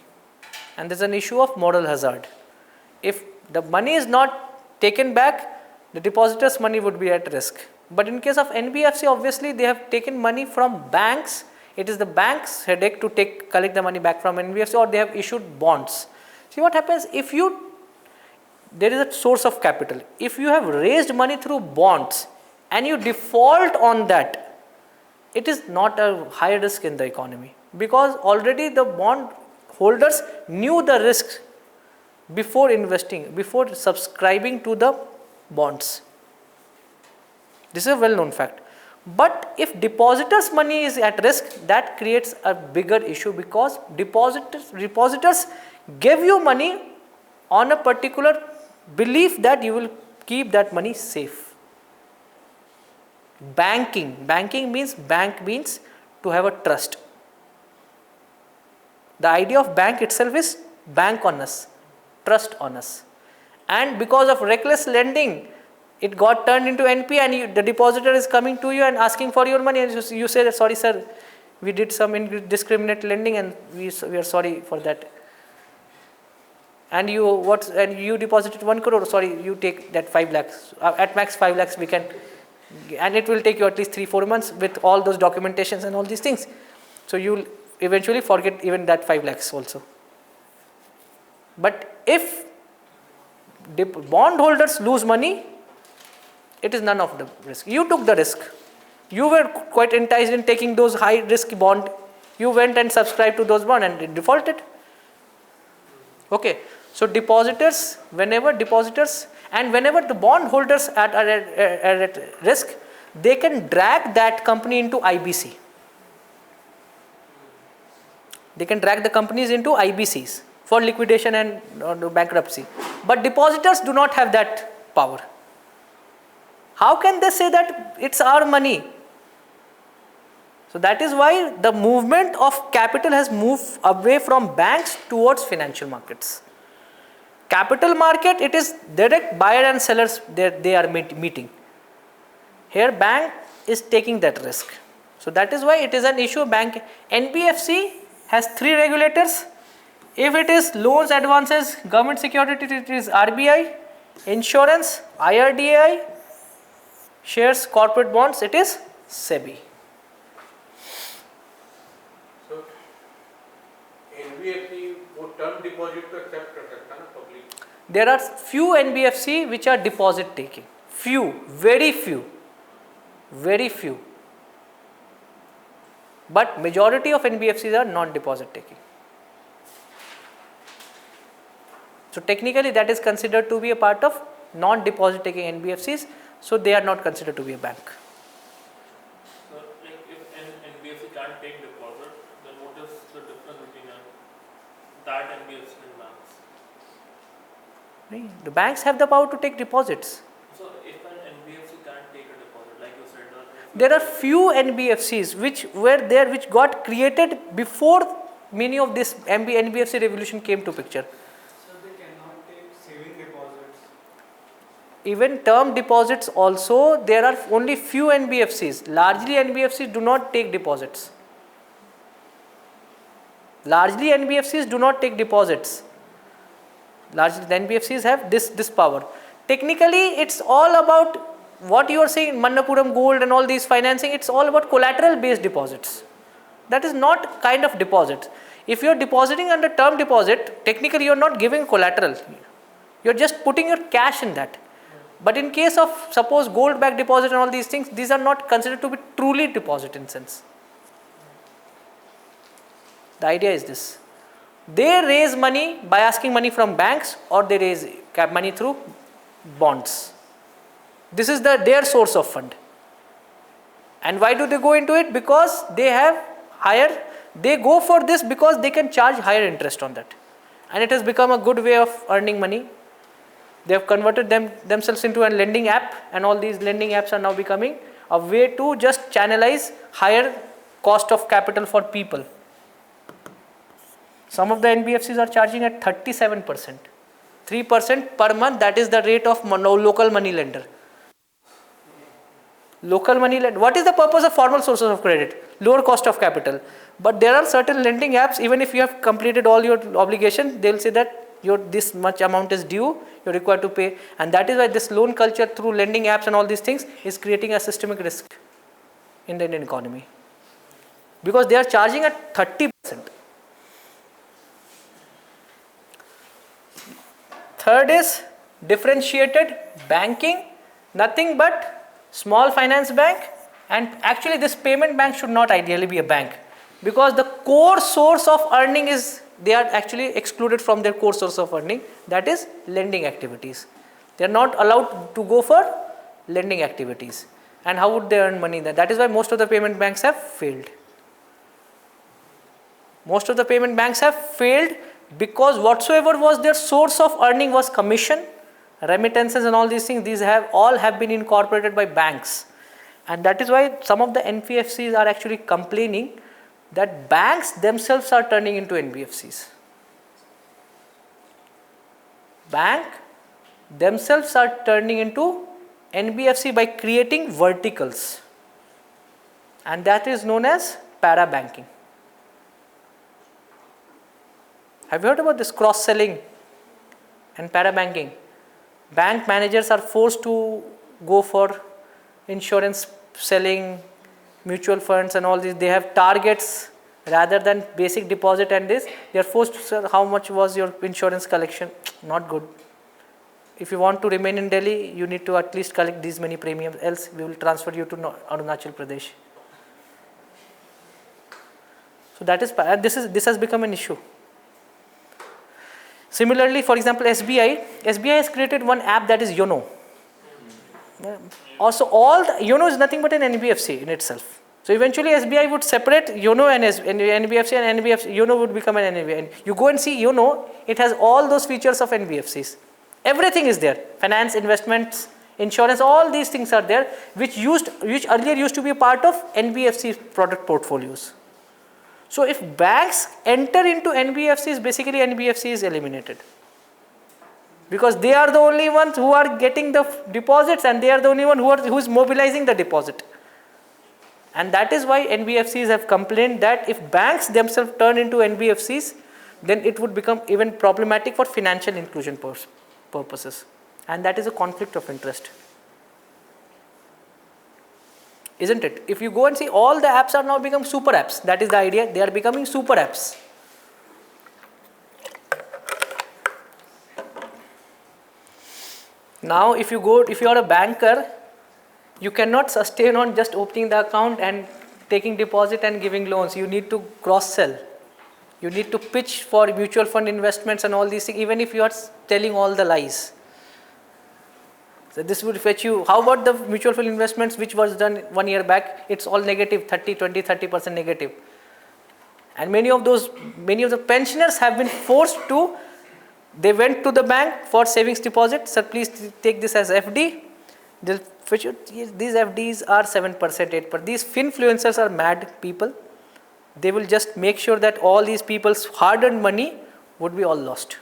and there is an issue of moral hazard. If the money is not taken back, the depositors' money would be at risk. But in case of NBFC, obviously they have taken money from banks. It is the bank's headache to collect the money back from NBFC, or they have issued bonds. See what happens if there is a source of capital. If you have raised money through bonds and you default on that, it is not a high risk in the economy because already the bond holders knew the risks before investing, before subscribing to the bonds. This is a well-known fact. But if depositors' money is at risk, that creates a bigger issue because depositors give you money on a particular belief that you will keep that money safe. Banking means to have a trust. The idea of bank itself is bank on us, trust on us. And because of reckless lending, it got turned into NP, and the depositor is coming to you and asking for your money, and you say that, sorry sir, we did some indiscriminate lending and we are sorry for that. And you deposited 1 crore, sorry, you take that 5 lakhs, at max 5 lakhs we can, and it will take you at least 3-4 months with all those documentations and all these things. So you will eventually forget even that 5 lakhs also. But if bond holders lose money, it is none of the risk. You took the risk. You were quite enticed in taking those high risk bond. You went and subscribed to those bonds and it defaulted. Okay. So whenever the bond holders are at risk, they can drag that company into IBC. They can drag the companies into IBCs for liquidation and bankruptcy. But depositors do not have that power. How can they say that it's our money? So that is why the movement of capital has moved away from banks towards financial markets. Capital market, it is direct buyer and sellers they are meeting. Here bank is taking that risk. So that is why it is an issue. Bank NBFC has 3 regulators. If it is loans, advances, government security, it is RBI, insurance, IRDAI, shares, corporate bonds, it is SEBI. So NBFC वो term deposit तो accept कर सकता है ना public? There are few NBFC which are deposit taking. Very few. But majority of NBFCs are non-deposit taking. So technically that is considered to be a part of non-deposit taking NBFCs. So they are not considered to be a bank. So like if an NBFC can't take deposit, then what is the difference between that NBFC and banks? The banks have the power to take deposits. So There are few NBFCs which were there, which got created before many of this NBFC revolution came to picture. So they cannot take saving deposits. Even term deposits also, there are only few NBFCs. Largely NBFCs do not take deposits. Largely NBFCs do not take deposits. Largely the NBFCs have this power. Technically, it's all about what you are saying, Manappuram Gold and all these financing, it's all about collateral based deposits. That is not kind of deposit. If you are depositing under term deposit, technically you are not giving collateral. You are just putting your cash in that. But in case of suppose gold backed deposit and all these things, these are not considered to be truly deposit in sense. The idea is this. They raise money by asking money from banks, or they raise money through bonds. This is their source of fund. And why do they go into it? Because they have they go for this because they can charge higher interest on that. And it has become a good way of earning money. They have converted themselves into a lending app, and all these lending apps are now becoming a way to just channelize higher cost of capital for people. Some of the NBFCs are charging at 37%. 3% per month, that is the rate of local money lender. Local money lender. What is the purpose of formal sources of credit? Lower cost of capital. But there are certain lending apps, even if you have completed all your obligations, they will say that this much amount is due, you are required to pay. And that is why this loan culture through lending apps and all these things is creating a systemic risk in the Indian economy. Because they are charging at 30%. Third is differentiated banking, nothing but small finance bank, and actually this payment bank should not ideally be a bank, because the core source of earning is, they are actually excluded from their core source of earning, that is lending activities. They are not allowed to go for lending activities. And how would they earn money then? That is why most of the payment banks have failed. Most of the payment banks have failed because whatsoever was their source of earning was commission, remittances and all these things, these all have been incorporated by banks. And that is why some of the NBFCs are actually complaining that banks themselves are turning into NBFCs. Bank themselves are turning into NBFC by creating verticals, and that is known as para banking. Have you heard about this cross-selling and para-banking? Bank managers are forced to go for insurance selling, mutual funds and all these. They have targets rather than basic deposit and this. They are forced to say how much was your insurance collection. Not good. If you want to remain in Delhi, you need to at least collect these many premiums, else we will transfer you to Arunachal Pradesh. So that is, this has become an issue. Similarly, for example, SBI has created one app that is YONO. Also, YONO is nothing but an NBFC in itself. So eventually, SBI would separate YONO and NBFC, and YONO would become an NBFC. You go and see YONO; it has all those features of NBFCs. Everything is there: finance, investments, insurance. All these things are there, which earlier used to be a part of NBFC product portfolios. So if banks enter into NBFCs, basically NBFC is eliminated, because they are the only ones who are getting the deposits, and they are the only one who is mobilizing the deposit. And that is why NBFCs have complained that if banks themselves turn into NBFCs, then it would become even problematic for financial inclusion purposes, and that is a conflict of interest. Isn't it? If you go and see, all the apps are now become super apps. That is the idea. They are becoming super apps. Now, if you are a banker, you cannot sustain on just opening the account and taking deposit and giving loans. You need to cross-sell. You need to pitch for mutual fund investments and all these things, even if you are telling all the lies. So this would fetch you. How about the mutual fund investments which was done 1 year back? It's all negative, 30% negative. And many of the pensioners have been forced to, they went to the bank for savings deposit. Sir, please take this as FD. They'll fetch you, these FDs are 7%, 8%. These finfluencers are mad people. They will just make sure that all these people's hard-earned money would be all lost.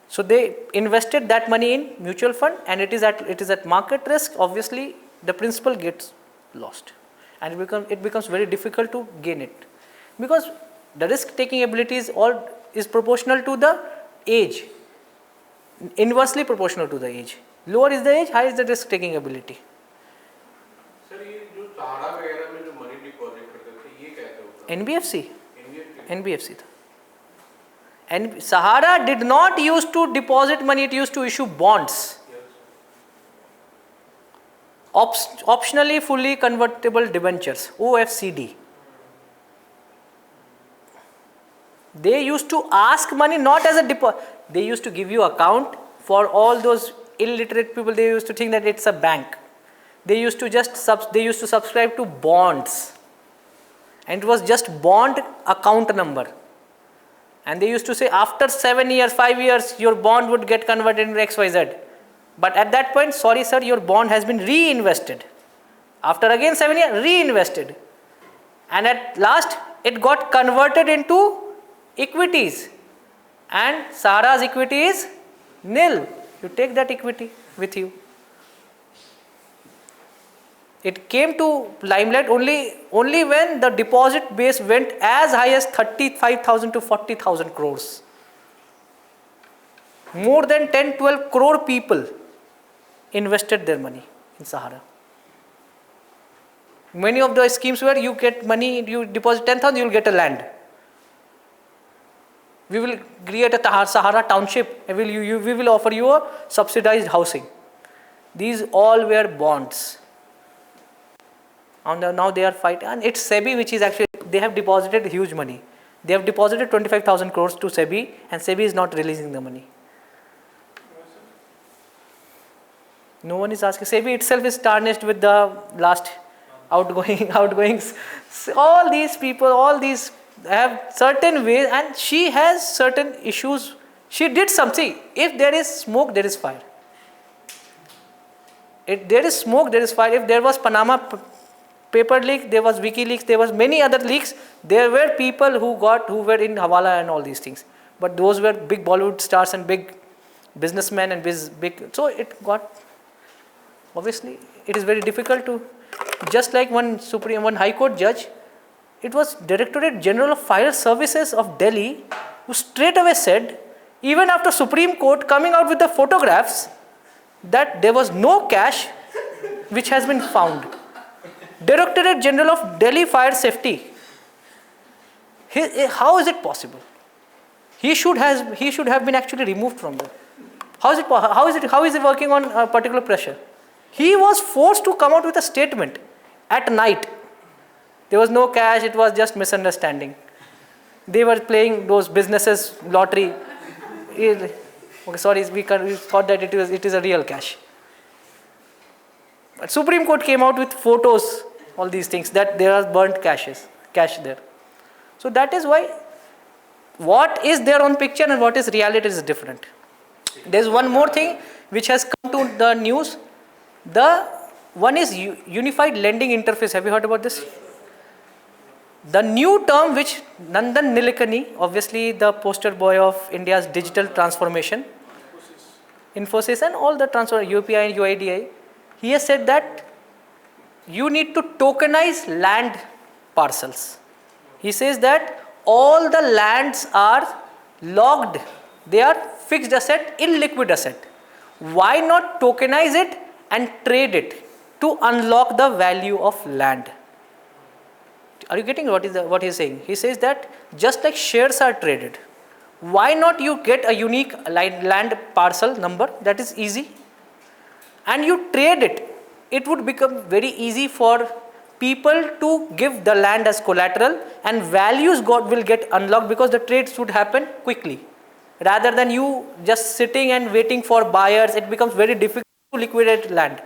So they invested that money in mutual fund, and it is at market risk. Obviously, the principal gets lost, and it becomes very difficult to gain it, because the risk-taking ability is proportional to the age, inversely proportional to the age. Lower is the age, higher is the risk-taking ability. Sir ये जो सहारा वगैरह में जो money deposit करते थे ये कैसे होता है? NBFC था. And Sahara did not used to deposit money, it used to issue bonds. Optionally fully convertible debentures, OFCD. They used to ask money not as a deposit. They used to give you account. For all those illiterate people, they used to think that it's a bank. They used to subscribe to bonds, and it was just bond account number. And they used to say after 7 years, 5 years, your bond would get converted into XYZ. But at that point, sorry sir, your bond has been reinvested. After again 7 years, reinvested. And at last, it got converted into equities. And Sahara's equity is nil. You take that equity with you. It came to limelight only when the deposit base went as high as 35,000 to 40,000 crores. More than 10-12 crore people invested their money in Sahara. Many of the schemes where you get money, you deposit 10,000, you will get a land. We will create a Sahara township. We will offer you a subsidized housing. These all were bonds. And now they are fighting, and it's SEBI which is actually, they have deposited huge money. They have deposited 25,000 crores to SEBI, and SEBI is not releasing the money. No one is asking. SEBI itself is tarnished with the last outgoings. All these people, all these have certain ways, and she has certain issues. She did something. If there is smoke, there is fire. If there is smoke, there is fire. If there was Panama paper leak, there was WikiLeaks, there was many other leaks. There were people who were in Hawala and all these things. But those were big Bollywood stars and big businessmen and big. So it got, obviously, it is very difficult to, just like one High Court judge, it was Directorate General of Fire Services of Delhi who straight away said, even after Supreme Court coming out with the photographs, that there was no cash which has been found. Directorate General of Delhi Fire Safety. How is it possible? He should have been actually removed from there. How is he working on a particular pressure? He was forced to come out with a statement at night. There was no cash, it was just misunderstanding. They were playing those businesses lottery. Okay, sorry, we thought that it is a real cash. But Supreme Court came out with photos, all these things, that there are burnt cash there. So that is why what is there on picture and what is reality is different. There is one more thing which has come to the news. The one is Unified Lending Interface. Have you heard about this? The new term which Nandan Nilekani, obviously the poster boy of India's digital transformation, Infosys and all the transfer, UPI and UIDI, he has said that you need to tokenize land parcels. He says that all the lands are logged, they are fixed asset, illiquid asset. Why not tokenize it and trade it to unlock the value of land? Are you getting what he is saying? He says that just like shares are traded, why not you get a unique land parcel number that is easy and you trade it? It would become very easy for people to give the land as collateral, and values will get unlocked because the trades would happen quickly. Rather than you just sitting and waiting for buyers, it becomes very difficult to liquidate land.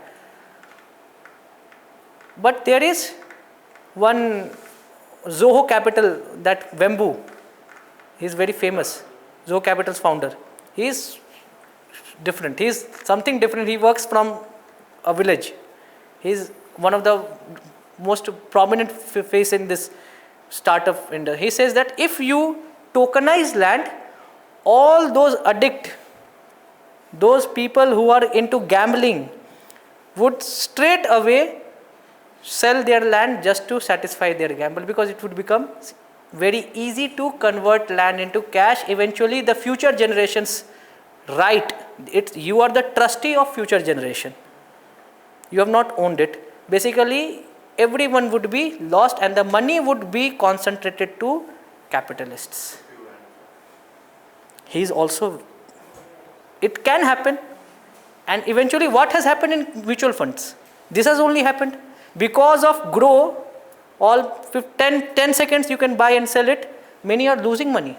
But there is one Zoho Capital, that Vembu, he is very famous, Zoho Capital's founder. He is different. He's something different. He works from a village. He's one of the most prominent face in this startup industry. He says that if you tokenize land, all those those people who are into gambling would straight away sell their land just to satisfy their gamble, because it would become very easy to convert land into cash. Eventually the future generations, right, you are the trustee of future generation. You have not owned it. Basically everyone would be lost and the money would be concentrated to capitalists. He is also, it can happen. And eventually what has happened in mutual funds? This has only happened because of grow, all 10 seconds you can buy and sell it. Many are losing money.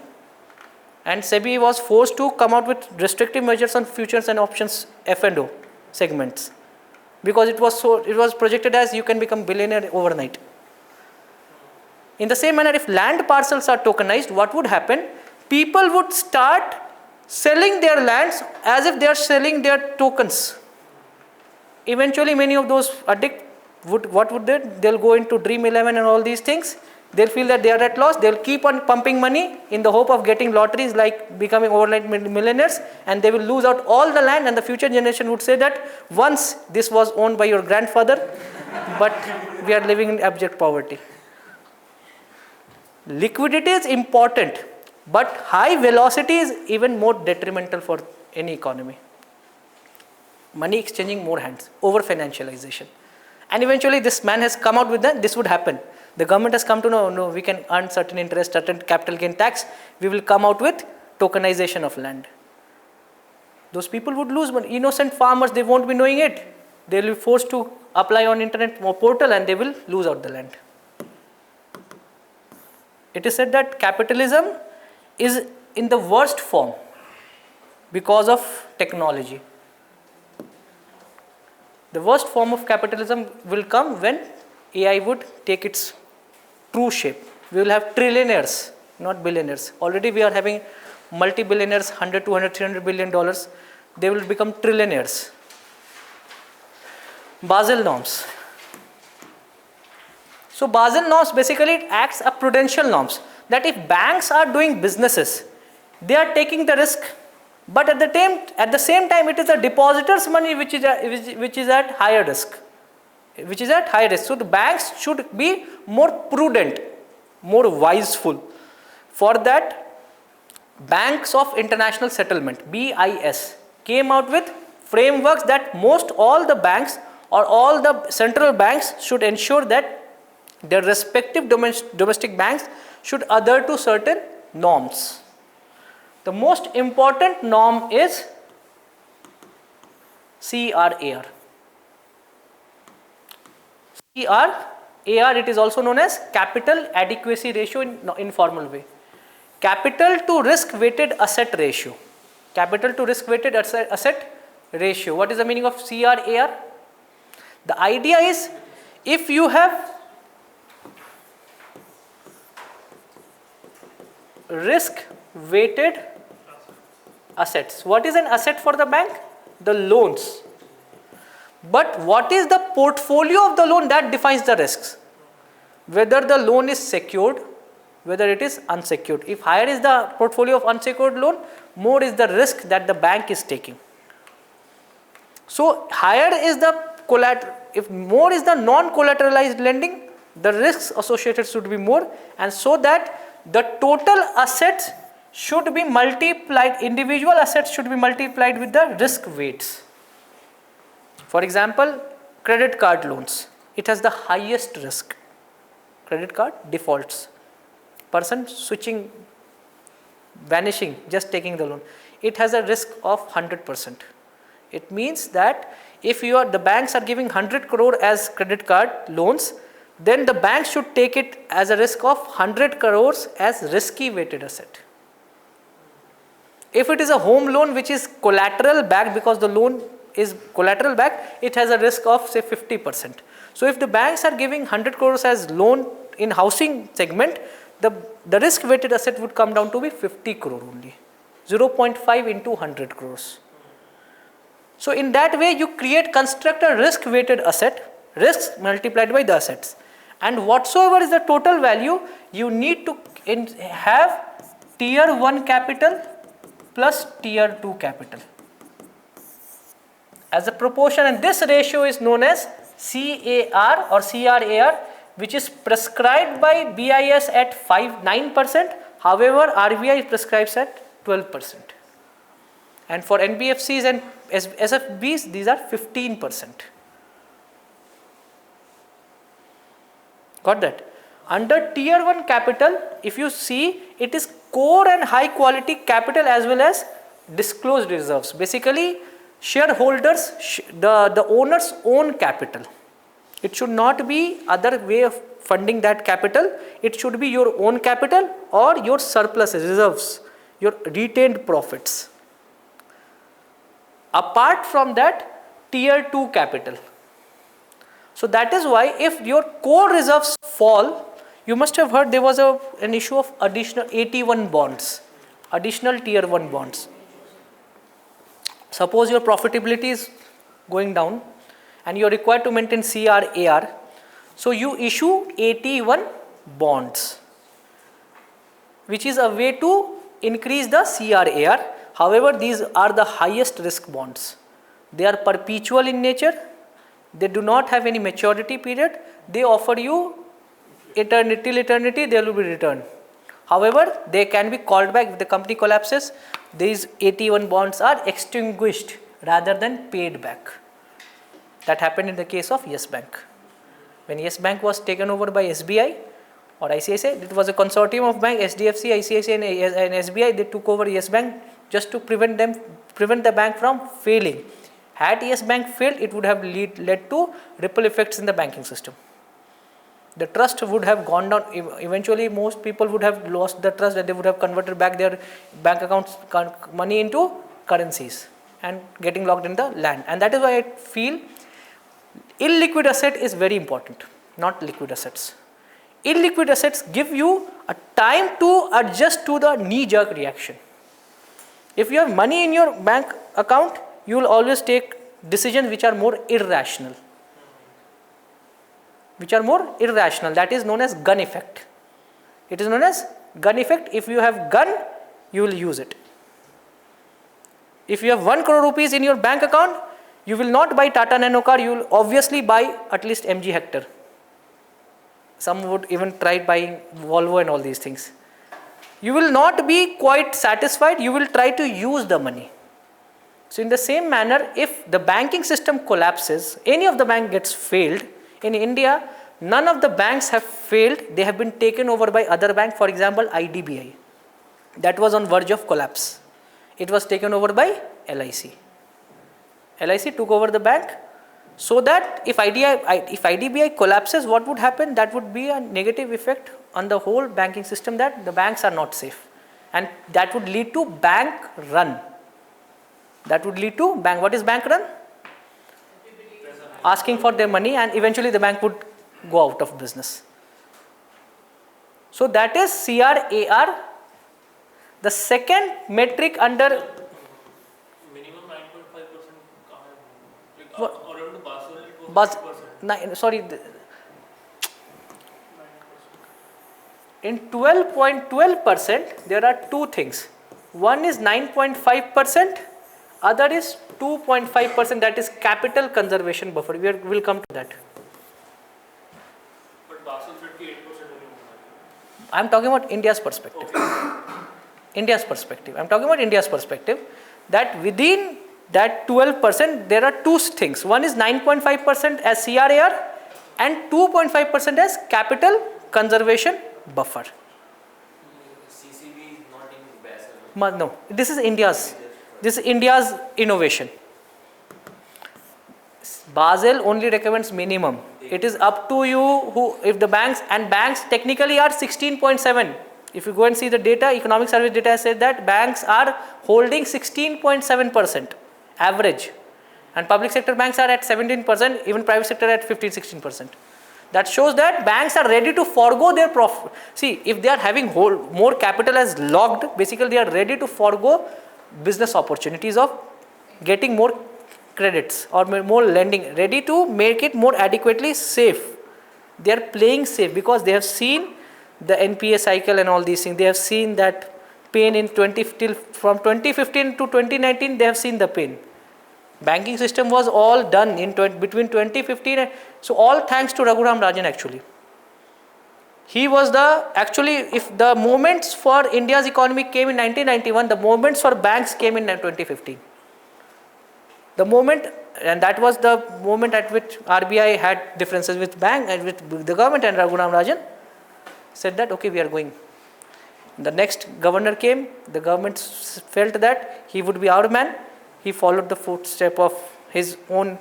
And SEBI was forced to come out with restrictive measures on futures and options F&O segments, because it was projected as you can become billionaire overnight. In the same manner, if land parcels are tokenized, what would happen? People would start selling their lands as if they are selling their tokens. Eventually many of those addicts they'll go into Dream 11 and all these things. They'll feel that they are at loss. They'll keep on pumping money in the hope of getting lotteries, like becoming overnight millionaires, and they will lose out all the land, and the future generation would say that once this was owned by your grandfather, but we are living in abject poverty. Liquidity is important, but high velocity is even more detrimental for any economy. Money exchanging more hands, over financialization. And eventually this man has come out with that, this would happen. The government has come to know, no, we can earn certain interest, certain capital gain tax, we will come out with tokenization of land. Those people would lose money. Innocent farmers, they won't be knowing it. They will be forced to apply on internet portal and they will lose out the land. It is said that capitalism is in the worst form because of technology. The worst form of capitalism will come when AI would take its true shape. We will have trillionaires, not billionaires. Already we are having multi-billionaires, 100, 200, 300 billion dollars. They will become trillionaires. Basel norms. So Basel norms, basically it acts as prudential norms, that if banks are doing businesses, they are taking the risk, but at the same time it is the depositor's money which is at higher risk. So the banks should be more prudent, more wiseful. For that, Banks of International Settlement, BIS, came out with frameworks that all the banks or all the central banks should ensure that their respective domestic banks should adhere to certain norms. The most important norm is CRAR. CRAR, it is also known as Capital Adequacy Ratio in informal way. Capital to risk weighted asset ratio. Capital to risk weighted asset ratio. What is the meaning of CRAR? The idea is, if you have risk weighted assets. What is an asset for the bank? The loans. But what is the portfolio of the loan? That defines the risks. Whether the loan is secured, whether it is unsecured. If higher is the portfolio of unsecured loan, more is the risk that the bank is taking. So higher is the collateral, if more is the non-collateralized lending, the risks associated should be more, and so that the total assets should be multiplied, individual assets should be multiplied with the risk weights. For example, credit card loans, it has the highest risk. Credit card defaults, person switching, vanishing, just taking the loan, it has a risk of 100%. It means that if the banks are giving 100 crore as credit card loans, then the bank should take it as a risk of 100 crores as risky weighted asset. If it is a home loan which is collateral backed, because the loan is collateral backed, it has a risk of say 50%. So if the banks are giving 100 crores as loan in housing segment, the risk weighted asset would come down to be 50 crore only, 0.5 into 100 crores. So in that way you construct a risk weighted asset, risks multiplied by the assets, and whatsoever is the total value, you need to have tier 1 capital plus tier 2 capital as a proportion, and this ratio is known as CAR or CRAR, which is prescribed by BIS at 9%, however RBI prescribes at 12%, and for NBFCs and SFBs these are 15%. Got that? Under tier 1 capital, if you see, it is core and high quality capital as well as disclosed reserves. Basically shareholders, the owners own capital. It should not be other way of funding that capital. It should be your own capital or your surplus reserves, your retained profits. Apart from that, tier 2 capital. So that is why if your core reserves fall, you must have heard there was an issue of additional AT1 bonds, additional tier 1 bonds. Suppose your profitability is going down and you are required to maintain CRAR. So you issue AT1 bonds, which is a way to increase the CRAR. However, these are the highest risk bonds. They are perpetual in nature. They do not have any maturity period. They offer you eternity, till eternity they will be returned. However, they can be called back if the company collapses. These AT1 bonds are extinguished rather than paid back. That happened in the case of Yes Bank. When Yes Bank was taken over by SBI or ICICI, it was a consortium of banks, SDFC, ICICI and SBI. They took over Yes Bank just to prevent the bank from failing. Had Yes Bank failed, it would have led to ripple effects in the banking system. The trust would have gone down. Eventually, most people would have lost the trust, and they would have converted back their bank accounts money into currencies and getting locked in the land. And that is why I feel illiquid asset is very important, not liquid assets. Illiquid assets give you a time to adjust to the knee-jerk reaction. If you have money in your bank account, you will always take decisions which are more irrational. That is known as gun effect. It is known as gun effect. If you have gun, you will use it. If you have 1 crore rupees in your bank account, you will not buy Tata Nano car, you will obviously buy at least MG Hector. Some would even try buying Volvo and all these things. You will not be quite satisfied, you will try to use the money. So in the same manner, if the banking system collapses, any of the bank gets failed, in India, none of the banks have failed, they have been taken over by other banks. For example, IDBI, that was on verge of collapse. It was taken over by LIC. LIC took over the bank, so that if IDBI collapses, what would happen? That would be a negative effect on the whole banking system, that the banks are not safe. And that would lead to bank run. What is bank run? Asking for their money, and eventually the bank would go out of business. So that is CRAR. The second metric under minimum 9.5%. What? Or under Basel it was 5%. In 12.12%, there are two things. One is 9.5%, other is 2.5%, that is capital conservation buffer. We will come to that. But Basel said 8% only. I am talking about India's perspective. I am talking about India's perspective, that within that 12%, there are two things. One is 9.5% as CRAR and 2.5% as capital conservation buffer. CCB is not in Basel. No, this is India's innovation. Basel only recommends minimum. It is up to you if the banks technically are 16.7. If you go and see the data, economic service data has said that banks are holding 16.7% average, and public sector banks are at 17%, even private sector at 15-16%. That shows that banks are ready to forego their profit. See, if they are having more capital as locked, basically they are ready to forego business opportunities of getting more credits or more lending, ready to make it more adequately safe. They are playing safe because they have seen the NPA cycle and all these things. They have seen that pain in from 2015 to 2019. They have seen the pain. Banking system was all done in between 2015 and so all thanks to Raghuram Rajan actually. He was if the moments for India's economy came in 1991, the moments for banks came in 2015. The moment, and that was the moment at which RBI had differences with bank and with the government, and Raghuram Rajan said that okay, we are going. The next governor came, the government felt that he would be our man. He followed the footstep of his own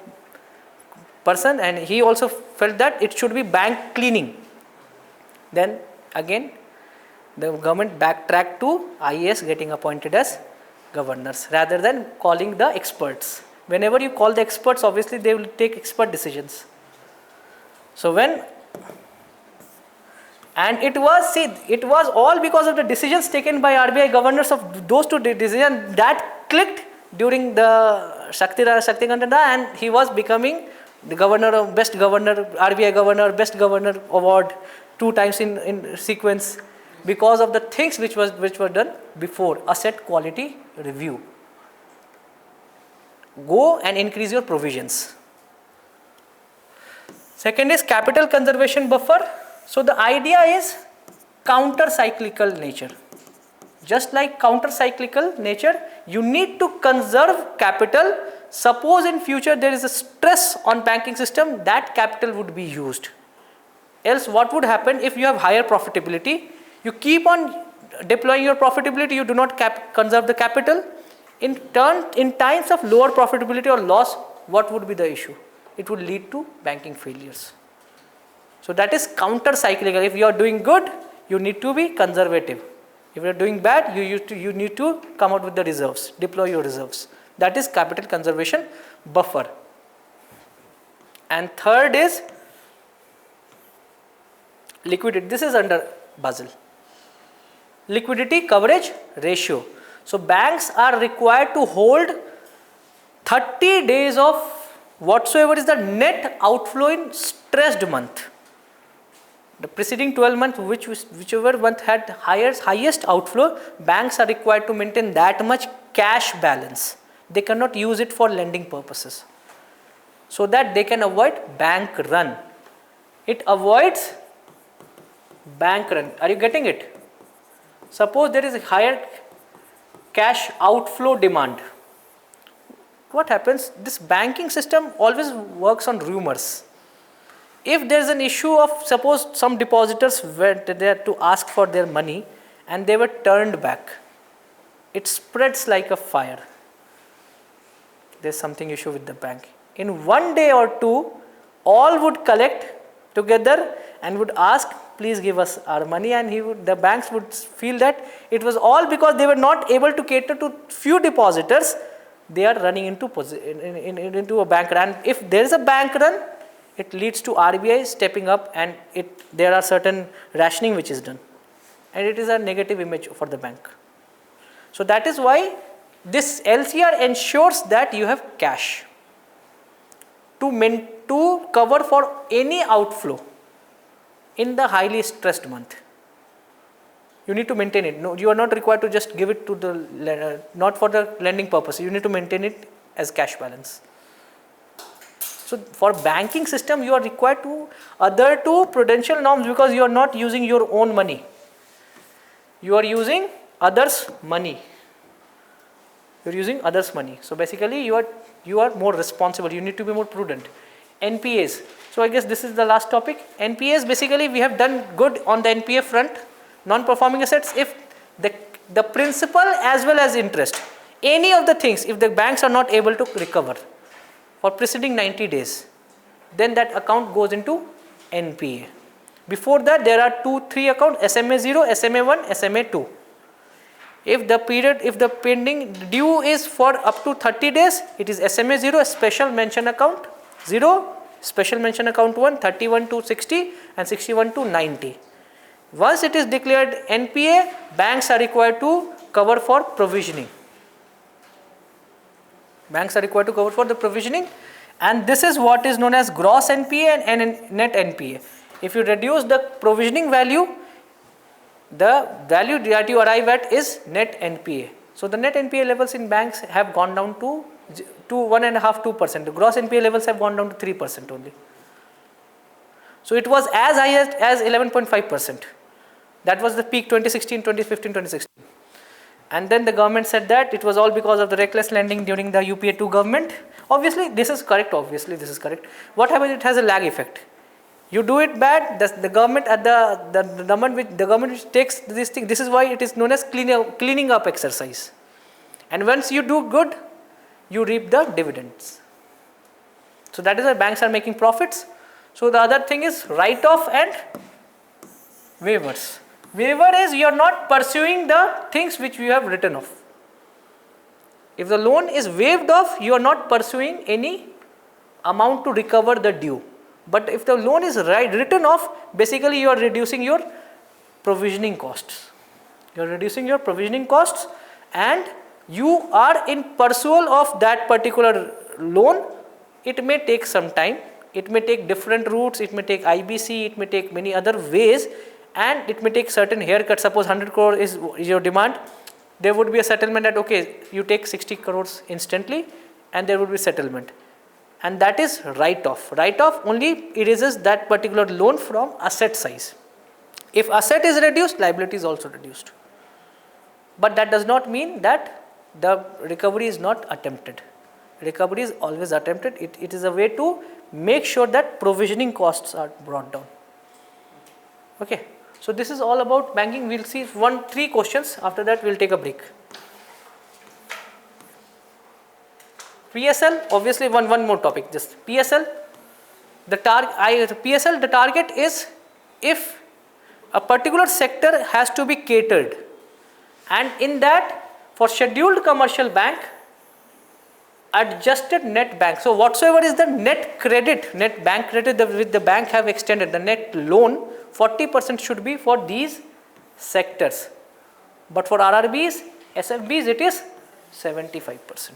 person, and he also felt that it should be bank cleaning. Then again the government backtracked to IAS getting appointed as governors rather than calling the experts. Whenever you call the experts, obviously they will take expert decisions. So it was all because of the decisions taken by RBI governors of those two decisions that clicked during the Shaktikanta, and he was becoming the best governor, RBI governor, best governor award 2 times in sequence because of the things which were done before. Asset quality review. Go and increase your provisions. Second is capital conservation buffer. So the idea is counter-cyclical nature. Just like counter-cyclical nature, you need to conserve capital. Suppose in future there is a stress on banking system, that capital would be used. Else what would happen if you have higher profitability? You keep on deploying your profitability, you do not conserve the capital. In turn, in times of lower profitability or loss, what would be the issue? It would lead to banking failures. So that is counter-cyclical. If you are doing good, you need to be conservative. If you are doing bad, you need to come out with the reserves, deploy your reserves. That is capital conservation buffer. And third is liquidity. This is under Basel. Liquidity coverage ratio. So banks are required to hold 30 days of whatsoever is the net outflow in stressed month. The preceding 12 months, whichever month had highest outflow, banks are required to maintain that much cash balance. They cannot use it for lending purposes, so that they can avoid bank run. It avoids bank run. Are you getting it? Suppose there is a higher cash outflow demand. What happens? This banking system always works on rumors. If there is an issue of, suppose some depositors went there to ask for their money and they were turned back, it spreads like a fire. There's something issue with the bank. In 1 day or 2, all would collect together and would ask, please give us our money, and the banks would feel that it was all because they were not able to cater to few depositors. They are running into a bank run. If there is a bank run, it leads to RBI stepping up, and there are certain rationing which is done, and it is a negative image for the bank. So that is why this LCR ensures that you have cash to cover for any outflow in the highly stressed month. You need to maintain it. No, you are not required to just give it to not for the lending purpose. You need to maintain it as cash balance. So for banking system, you are required to adhere to prudential norms because you are not using your own money. You are using others' money. You are using others' money. So basically, you are more responsible. You need to be more prudent. NPAs. So I guess this is the last topic. NPAs, basically we have done good on the NPA front. Non-performing assets, if the principal as well as interest, any of the things, if the banks are not able to recover for preceding 90 days, then that account goes into NPA. Before that, there are 2-3 accounts, SMA 0, SMA 1, SMA 2. If the pending due is for up to 30 days, it is SMA 0, special mention account 0, special mention account 1, 31 to 60 and 61 to 90. Once it is declared NPA, banks are required to cover for provisioning. Banks are required to cover for the provisioning, and this is what is known as gross NPA and net NPA. If you reduce the provisioning value, the value that you arrive at is net NPA. So the net NPA levels in banks have gone down to 1.5-2%. The gross NPA levels have gone down to 3% only. So it was as high as 11.5%. That was the peak 2016, 2015, 2016. And then the government said that it was all because of the reckless lending during the UPA 2 government. Obviously, this is correct. What happens? It has a lag effect. You do it bad, the government at the government which takes this thing. This is why it is known as cleaning up exercise. And once you do good, you reap the dividends. So that is why banks are making profits. So the other thing is write-off and waivers. Waiver is you are not pursuing the things which you have written off. If the loan is waived off, you are not pursuing any amount to recover the due. But if the loan is written off, basically you are reducing your provisioning costs. You are reducing your provisioning costs, and you are in pursuit of that particular loan. It may take some time. It may take different routes. It may take IBC. It may take many other ways, and it may take certain haircuts. Suppose 100 crore is your demand. There would be a settlement that okay, you take 60 crores instantly, and there would be settlement. And that is write-off. Write-off only erases that particular loan from asset size. If asset is reduced, liability is also reduced. But that does not mean that the recovery is not attempted. Recovery is always attempted. It is a way to make sure that provisioning costs are brought down. Okay. So this is all about banking. We'll see 3 questions. After that, we'll take a break. PSL, obviously one more topic, just PSL. The target is if a particular sector has to be catered, and in that for scheduled commercial bank, adjusted net bank. So whatsoever is the net bank credit which the bank have extended, the net loan, 40% should be for these sectors. But for RRBs, SFBs, it is 75%.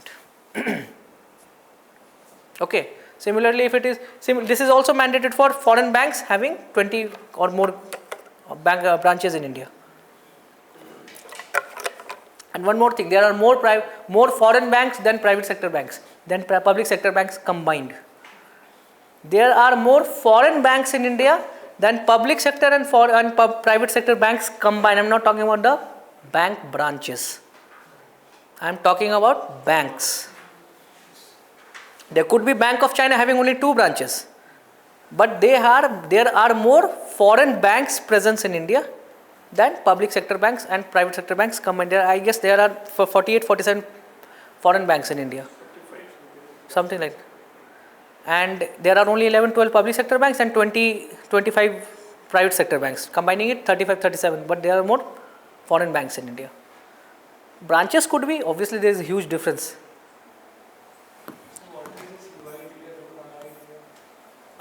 Okay. Similarly, if it is this is also mandated for foreign banks having 20 or more branches in India. And one more thing, there are more foreign banks than private sector banks, than public sector banks combined. There are more foreign banks in India than public sector and private sector banks combined. I am not talking about the bank branches. I am talking about banks. There could be Bank of China having only 2 branches, but there are more foreign banks presence in India than public sector banks and private sector banks combined. I guess there are 48-47 foreign banks in India, something like that. And there are only 11-12 public sector banks and 20-25 private sector banks, combining it 35-37, but there are more foreign banks in India. Branches could be, obviously there is a huge difference.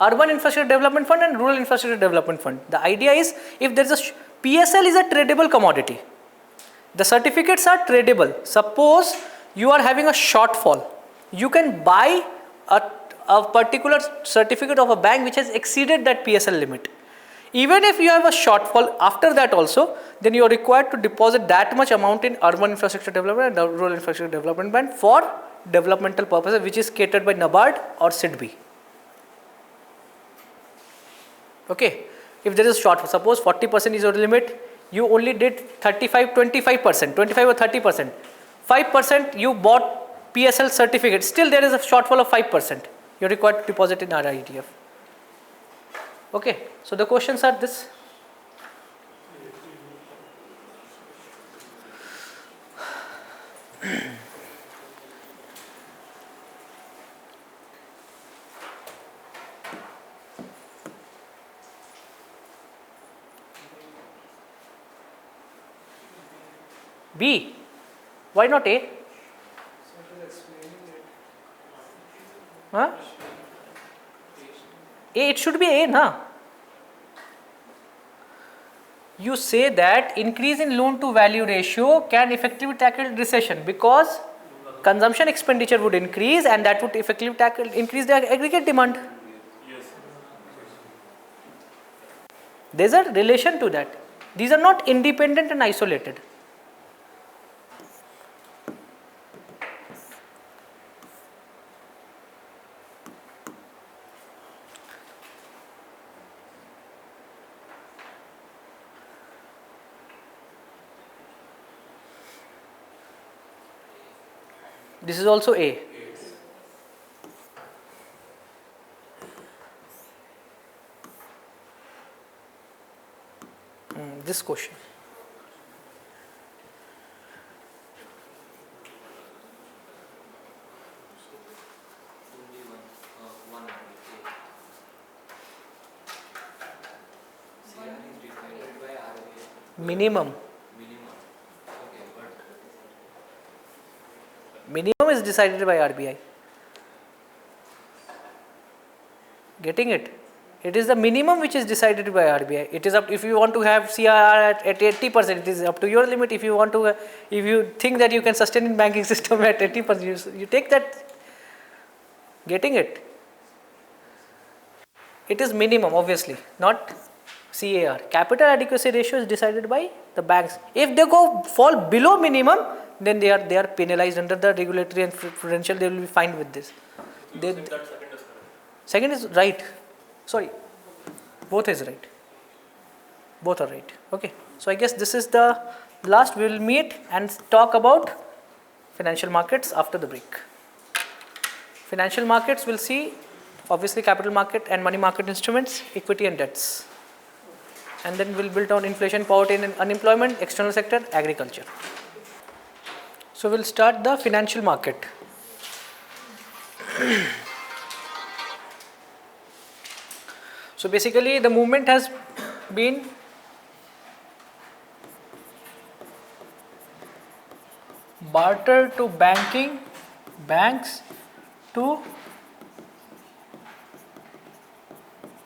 Urban Infrastructure Development Fund and Rural Infrastructure Development Fund. The idea is, if there is a PSL is a tradable commodity. The certificates are tradable. Suppose you are having a shortfall, you can buy a particular certificate of a bank which has exceeded that PSL limit. Even if you have a shortfall after that also, then you are required to deposit that much amount in Urban Infrastructure Development and Rural Infrastructure Development Fund for developmental purposes, which is catered by NABARD or SIDBI. Okay, if there is a shortfall, suppose 40% is your limit, you only did 25 or 30%. 5% you bought PSL certificate, still there is a shortfall of 5%. You are required to deposit in RIDF. Okay, so the questions are this. B. Why not A? Huh? A, it should be A, na? You say that increase in loan to value ratio can effectively tackle recession because consumption expenditure would increase, and that would effectively increase the aggregate demand. Yes. There is a relation to that. These are not independent and isolated. This is also A. This question. Only one only. CR is defined by RBI. Minimum. Minimum. Okay, but Minimum is decided by RBI. Getting it? It is the minimum which is decided by RBI. It is up, if you want to have CRR at 80%, it is up to your limit. If you want to, if you think that you can sustain in banking system at 80%, you take that. Getting it? It is minimum, obviously, not CAR. Capital adequacy ratio is decided by the banks. If they fall below minimum, then they are penalized under the regulatory and prudential. They will be fined with this. So you think that second is correct? Second is right. Sorry, both is right. Both are right. Okay. So I guess this is the last. We will meet and talk about financial markets after the break. Financial markets will see obviously capital market and money market instruments, equity and debts. And then we'll build on inflation, poverty and unemployment, external sector, agriculture. So we'll start the financial market. So basically the movement has been barter to banking, banks to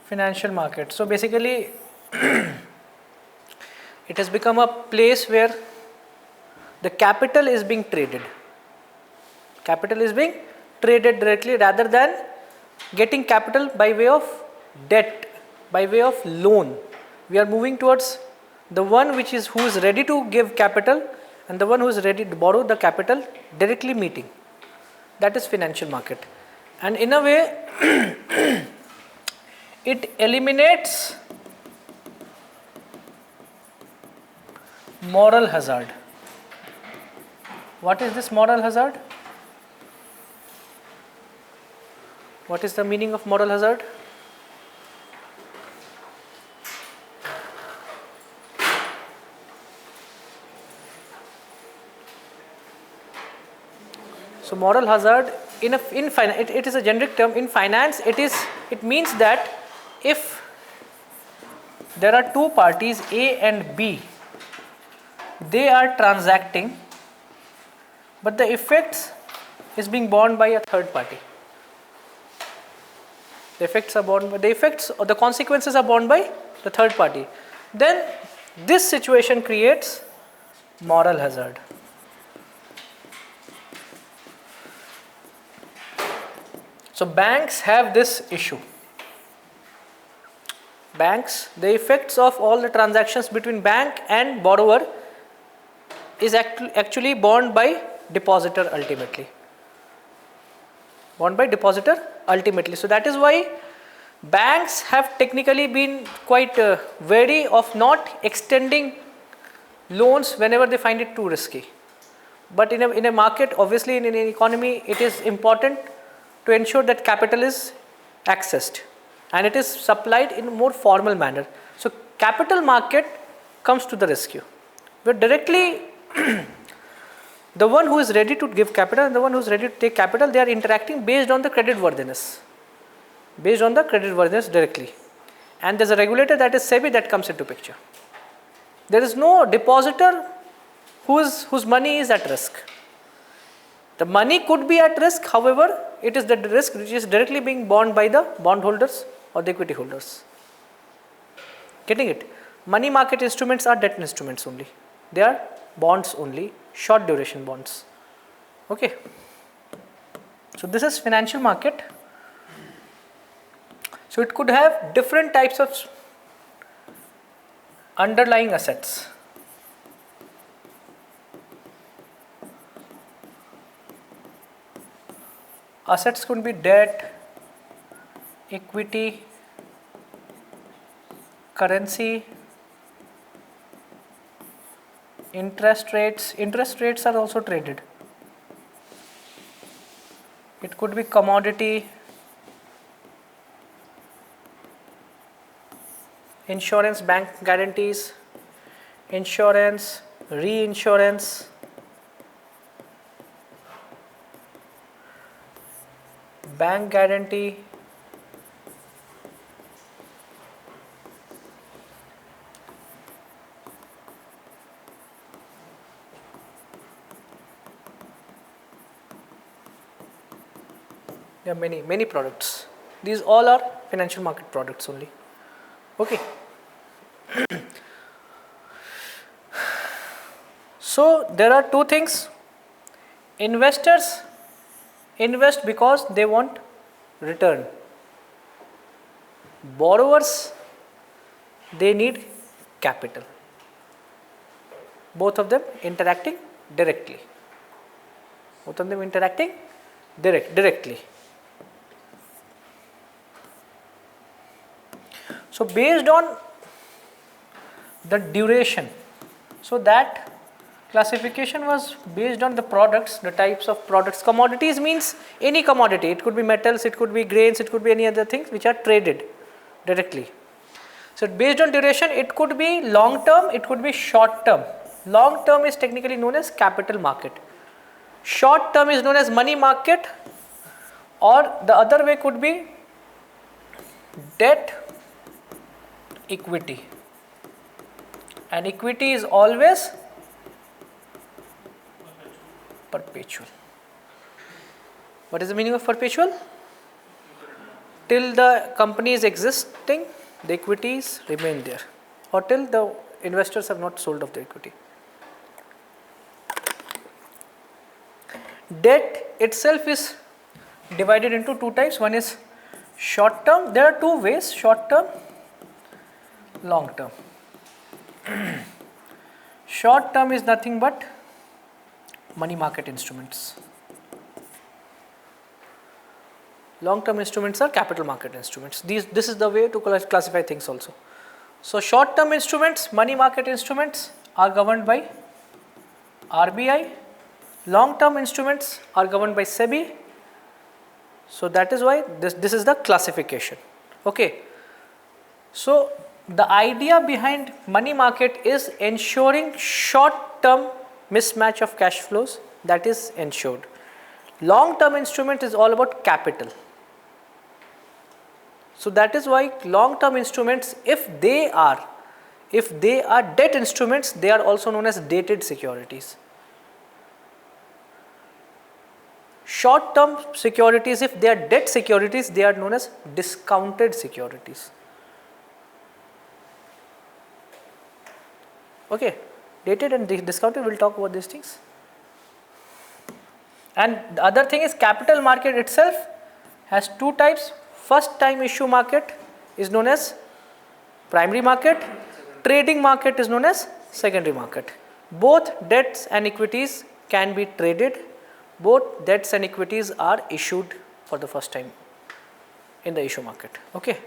financial market. So basically it has become a place where the capital is being traded. Capital is being traded directly rather than getting capital by way of debt, by way of loan. We are moving towards the one who is ready to give capital and the one who is ready to borrow the capital directly meeting. That is financial market. And in a way it eliminates moral hazard. What is this moral hazard? What is the meaning of moral hazard? So moral hazard it is a generic term. In finance it means that if there are two parties A and B, they are transacting, but the effects is being borne by a third party. The effects or the consequences are borne by the third party. Then this situation creates moral hazard. So banks have this issue. Banks, the effects of all the transactions between bank and borrower is actually borne by depositor ultimately. Borne by depositor ultimately. So that is why banks have technically been quite wary of not extending loans whenever they find it too risky. But in a market, obviously in an economy, it is important to ensure that capital is accessed and it is supplied in a more formal manner. So capital market comes to the rescue. Where directly the one who is ready to give capital and the one who is ready to take capital, they are interacting based on the credit worthiness. Based on the credit worthiness directly. And there is a regulator, that is SEBI, that comes into picture. There is no depositor whose money is at risk. The money could be at risk, however, it is the risk which is directly being borne by the bondholders or the equity holders. Getting it? Money market instruments are debt instruments only. They are bonds only, short duration bonds. Okay. So this is financial market. So it could have different types of underlying assets. Assets could be debt, equity, currency, interest rates. Interest rates are also traded. It could be commodity, insurance, bank guarantees, insurance, reinsurance, bank guarantee, there are many products. These all are financial market products only. Okay. So there are two things. Investors invest because they want return. Borrowers, they need capital. Both of them interacting directly. Both of them interacting directly. So based on the duration, so that classification was based on the products, the types of products. Commodities means any commodity. It could be metals, it could be grains, it could be any other things which are traded directly. So based on duration, it could be long term, it could be short term. Long term is technically known as capital market. Short term is known as money market, or the other way could be debt, equity. And equity is always perpetual. What is the meaning of perpetual? Till the company is existing, the equities remain there, or till the investors have not sold off the equity. Debt itself is divided into two types. One is short term. There are two ways: short term, long term. Short term is nothing but money market instruments. Long term instruments are capital market instruments. This is the way to classify things also. So short term instruments, money market instruments are governed by RBI. Long term instruments are governed by SEBI. So that is why this is the classification. Okay. So the idea behind money market is ensuring short term mismatch of cash flows, that is ensured. Long term instrument is all about capital. So that is why long term instruments, if they are debt instruments, they are also known as dated securities. Short term securities, if they are debt securities, they are known as discounted securities. Okay, dated and discounted, we will talk about these things. And the other thing is capital market itself has two types. First time issue market is known as primary market. Trading market is known as secondary market. Both debts and equities can be traded. Both debts and equities are issued for the first time in the issue market. Okay.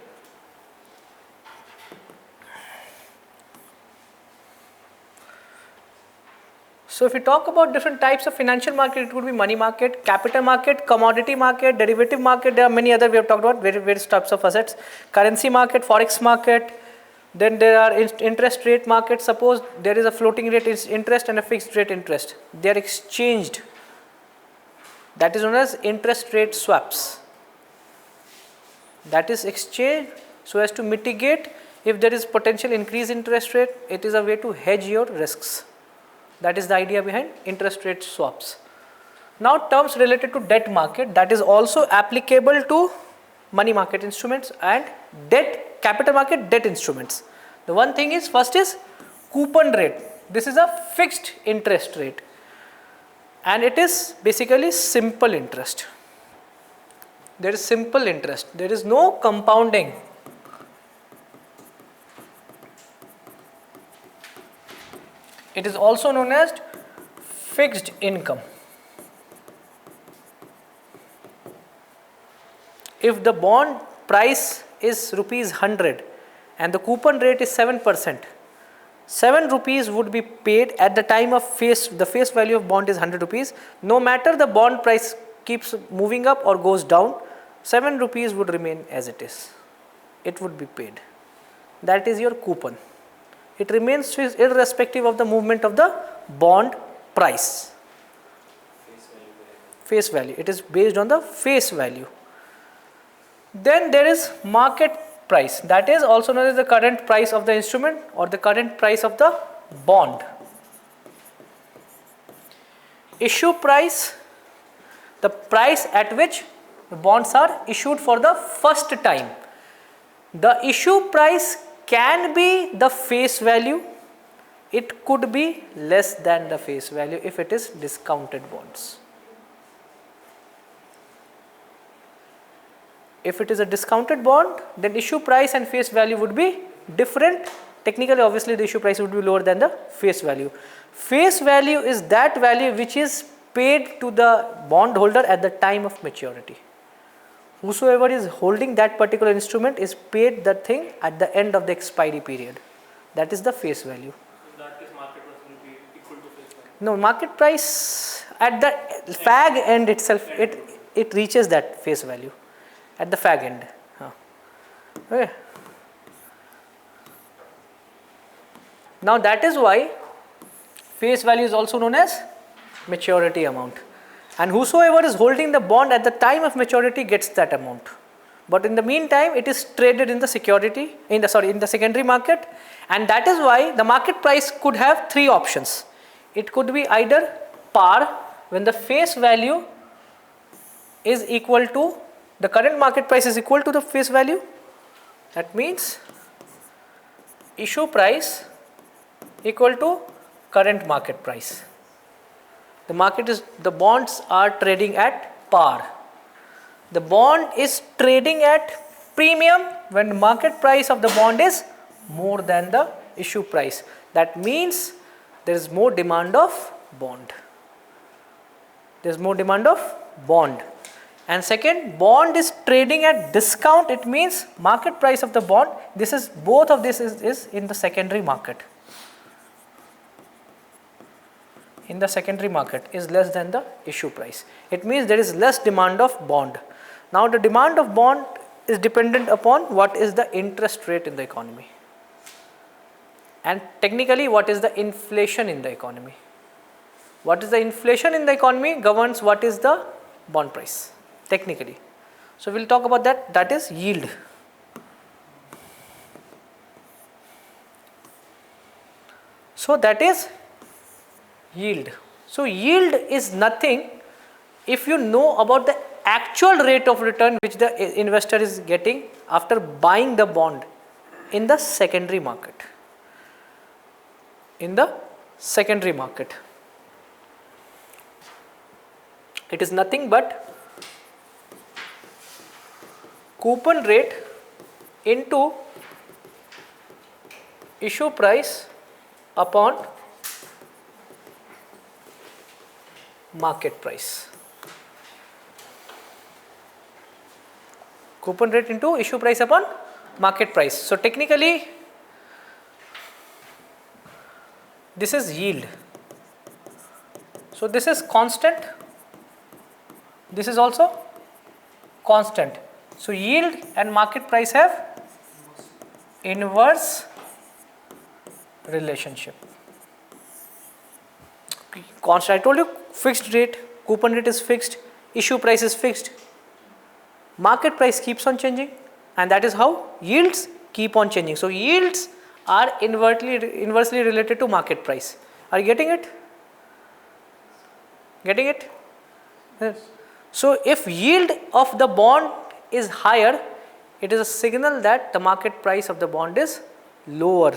So if we talk about different types of financial market, it would be money market, capital market, commodity market, derivative market. There are many other, we have talked about various types of assets. Currency market, forex market. Then there are interest rate market. Suppose there is a floating rate interest and a fixed rate interest. They are exchanged. That is known as interest rate swaps. That is exchanged so as to mitigate if there is potential increase in interest rate. It is a way to hedge your risks. That is the idea behind interest rate swaps. Now terms related to debt market, that is also applicable to money market instruments and debt, capital market debt instruments. The one thing is, first is coupon rate. This is a fixed interest rate and it is basically simple interest. There is simple interest. There is no compounding. It is also known as fixed income. If the bond price is rupees 100 and the coupon rate is 7%, 7 rupees would be paid at the time of the face value of bond is 100 rupees. No matter the bond price keeps moving up or goes down, 7 rupees would remain as it is. It would be paid. That is your coupon. It remains irrespective of the movement of the bond price. Face value. It is based on the face value. Then there is market price. That is also known as the current price of the instrument or the current price of the bond. Issue price, the price at which the bonds are issued for the first time. The issue price can be the face value. It could be less than the face value if it is discounted bonds. If it is a discounted bond, then issue price and face value would be different. Technically, obviously, the issue price would be lower than the face value. Face value is that value which is paid to the bondholder at the time of maturity. Whosoever is holding that particular instrument is paid that thing at the end of the expiry period. That is the face value. In that case, market price will be equal to face value. No, market price at the fag end itself, it reaches that face value at the fag end. Okay. Now that is why face value is also known as maturity amount. And whosoever is holding the bond at the time of maturity gets that amount. But in the meantime, it is traded in the secondary market, and that is why the market price could have 3 options. It could be either par, when the face value is equal to the current market price is equal to the face value. That means issue price equal to current market price. The bonds are trading at par. The bond is trading at premium when the market price of the bond is more than the issue price. That means there is more demand of bond. There is more demand of bond. And second, bond is trading at discount. It means market price of the bond. Both of this is in the secondary market. In the secondary market is less than the issue price. It means there is less demand of bond. Now the demand of bond is dependent upon what is the interest rate in the economy. And technically what is the inflation in the economy. What is the inflation in the economy governs what is the bond price technically. So we will talk about that. That is yield. So that is yield. So yield is nothing if you know about the actual rate of return which the investor is getting after buying the bond in the secondary market. In the secondary market, it is nothing but coupon rate into issue price upon market price. Coupon rate into issue price upon market price. So technically this is yield. So this is constant. This is also constant. So yield and market price have inverse relationship. Constant, I told you, fixed rate, coupon rate is fixed, issue price is fixed, market price keeps on changing, and that is how yields keep on changing. So yields are inversely related to market price. Are you getting it? Getting it? Yes. So if yield of the bond is higher, it is a signal that the market price of the bond is lower,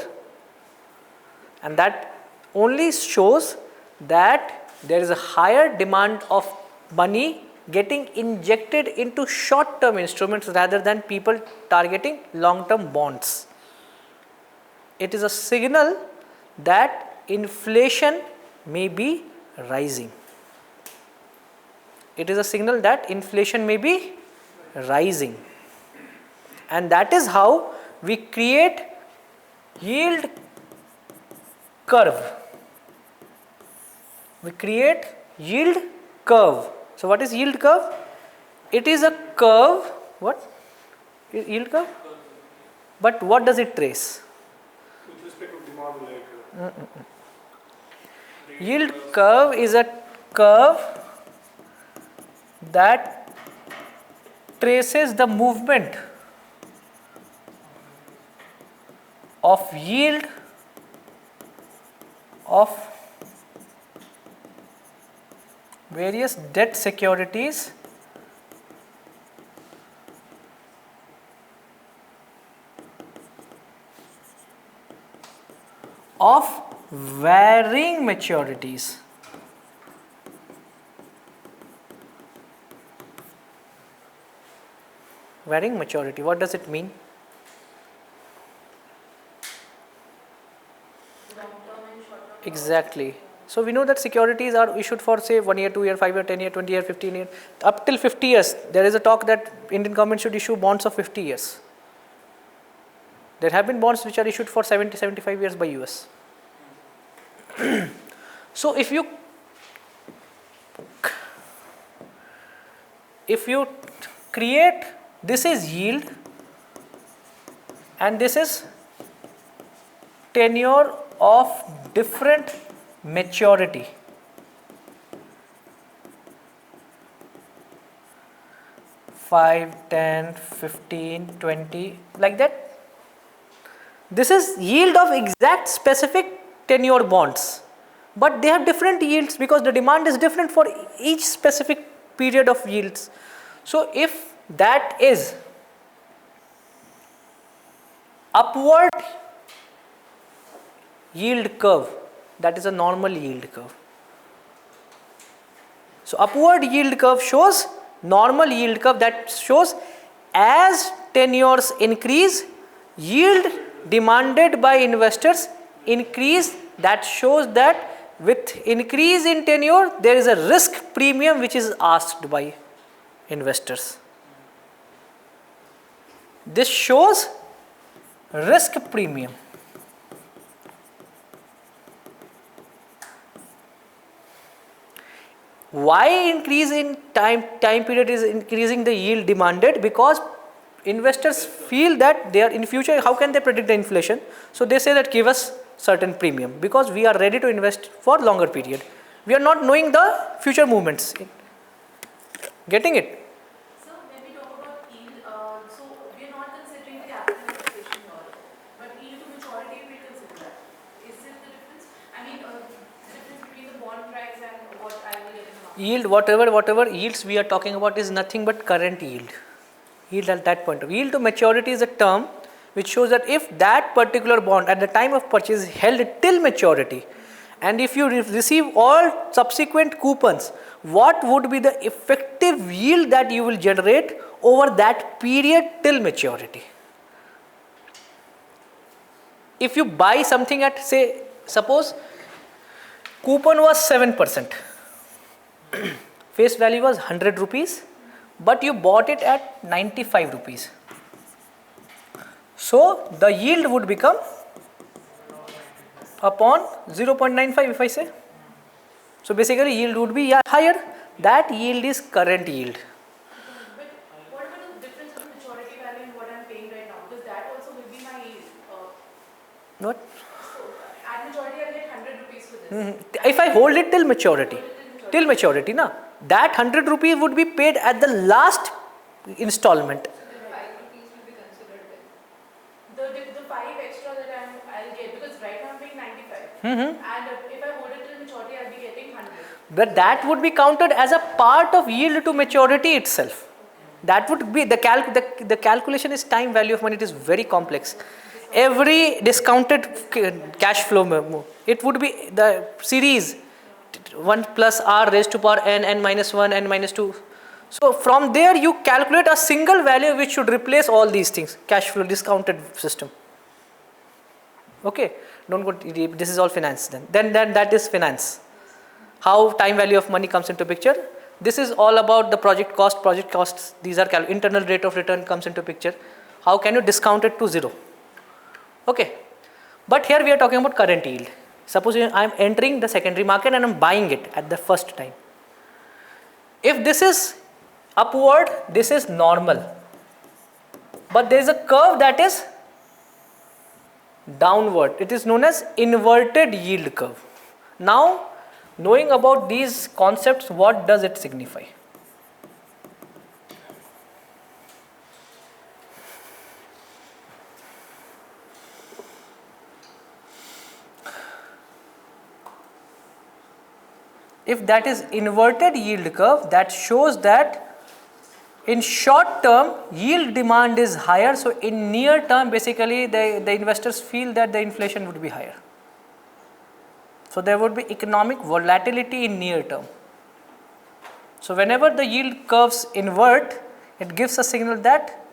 and that only shows that there is a higher demand of money getting injected into short term instruments rather than people targeting long term bonds. It is a signal that inflation may be rising. It is a signal that inflation may be rising. And that is how we create yield curve. We create yield curve. So what is yield curve? It is a curve, what? Yield curve? But what does it trace? With respect to demand, like Yield curve is a curve that traces the movement of yield of various debt securities of varying maturities. Varying maturity, what does it mean? Exactly. So we know that securities are issued for say 1 year, 2 year, 5 year, 10 year, 20 year, 15 year, up till 50 years. There is a talk that Indian government should issue bonds of 50 years. There have been bonds which are issued for 70, 75 years by US. So if you create, this is yield and this is tenure of different maturity. Five, 10, 15, 20, like that. This is yield of exact specific tenure bonds, but they have different yields because the demand is different for each specific period of yields. So if that is upward yield curve, that is a normal yield curve. So upward yield curve shows normal yield curve, that shows as tenures increase, yield demanded by investors increase. That shows that with increase in tenure there is a risk premium which is asked by investors. This shows risk premium. Why increase in time period is increasing the yield demanded? Because investors feel that they are in future, how can they predict the inflation? So they say that give us certain premium because we are ready to invest for longer period. We are not knowing the future movements. Getting it? So when we talk about yield, so we are not considering the capitalization here, but yield to maturity we consider that. Is it the difference? I mean, the difference between the bond price and what I will get in the market. Yield, whatever yields we are talking about is nothing but current yield. Yield at that point of yield to maturity is a term which shows that if that particular bond at the time of purchase is held till maturity, and if you receive all subsequent coupons, what would be the effective yield that you will generate over that period till maturity? If you buy something at, say, suppose coupon was 7%, face value was 100 rupees, but you bought it at 95 rupees. So the yield would become upon 0.95 if I say. So basically yield would be higher. That yield is current yield. But what about the difference between maturity value and what I'm paying right now? Because that also will be my yield. What? So at maturity I'll get 100 rupees for this. If I hold it till maturity, na, that 100 rupees would be paid at the last installment. 5 rupees will be considered then. The 5 extra that I'll get, because right now I'm paying 95. And if I hold it till maturity, I'll be getting 100. But that would be counted as a part of yield to maturity itself. That would be the calculation is time value of money. It is very complex. Every discounted cash flow, it would be the series 1 plus r raised to power n, n minus 1, n minus 2. So from there you calculate a single value which should replace all these things, cash flow discounted system. Okay, don't go, this is all finance then that is finance. How time value of money comes into picture. This is all about the project costs, these are internal rate of return comes into picture. How can you discount it to 0? Okay, but here we are talking about current yield. Suppose I am entering the secondary market and I am buying it at the first time. If this is upward, this is normal, but there is a curve that is downward. It is known as inverted yield curve. Now, knowing about these concepts, what does it signify? If that is inverted yield curve, that shows that in short term yield demand is higher, so in near term basically the investors feel that the inflation would be higher. So there would be economic volatility in near term. So whenever the yield curves invert, it gives a signal that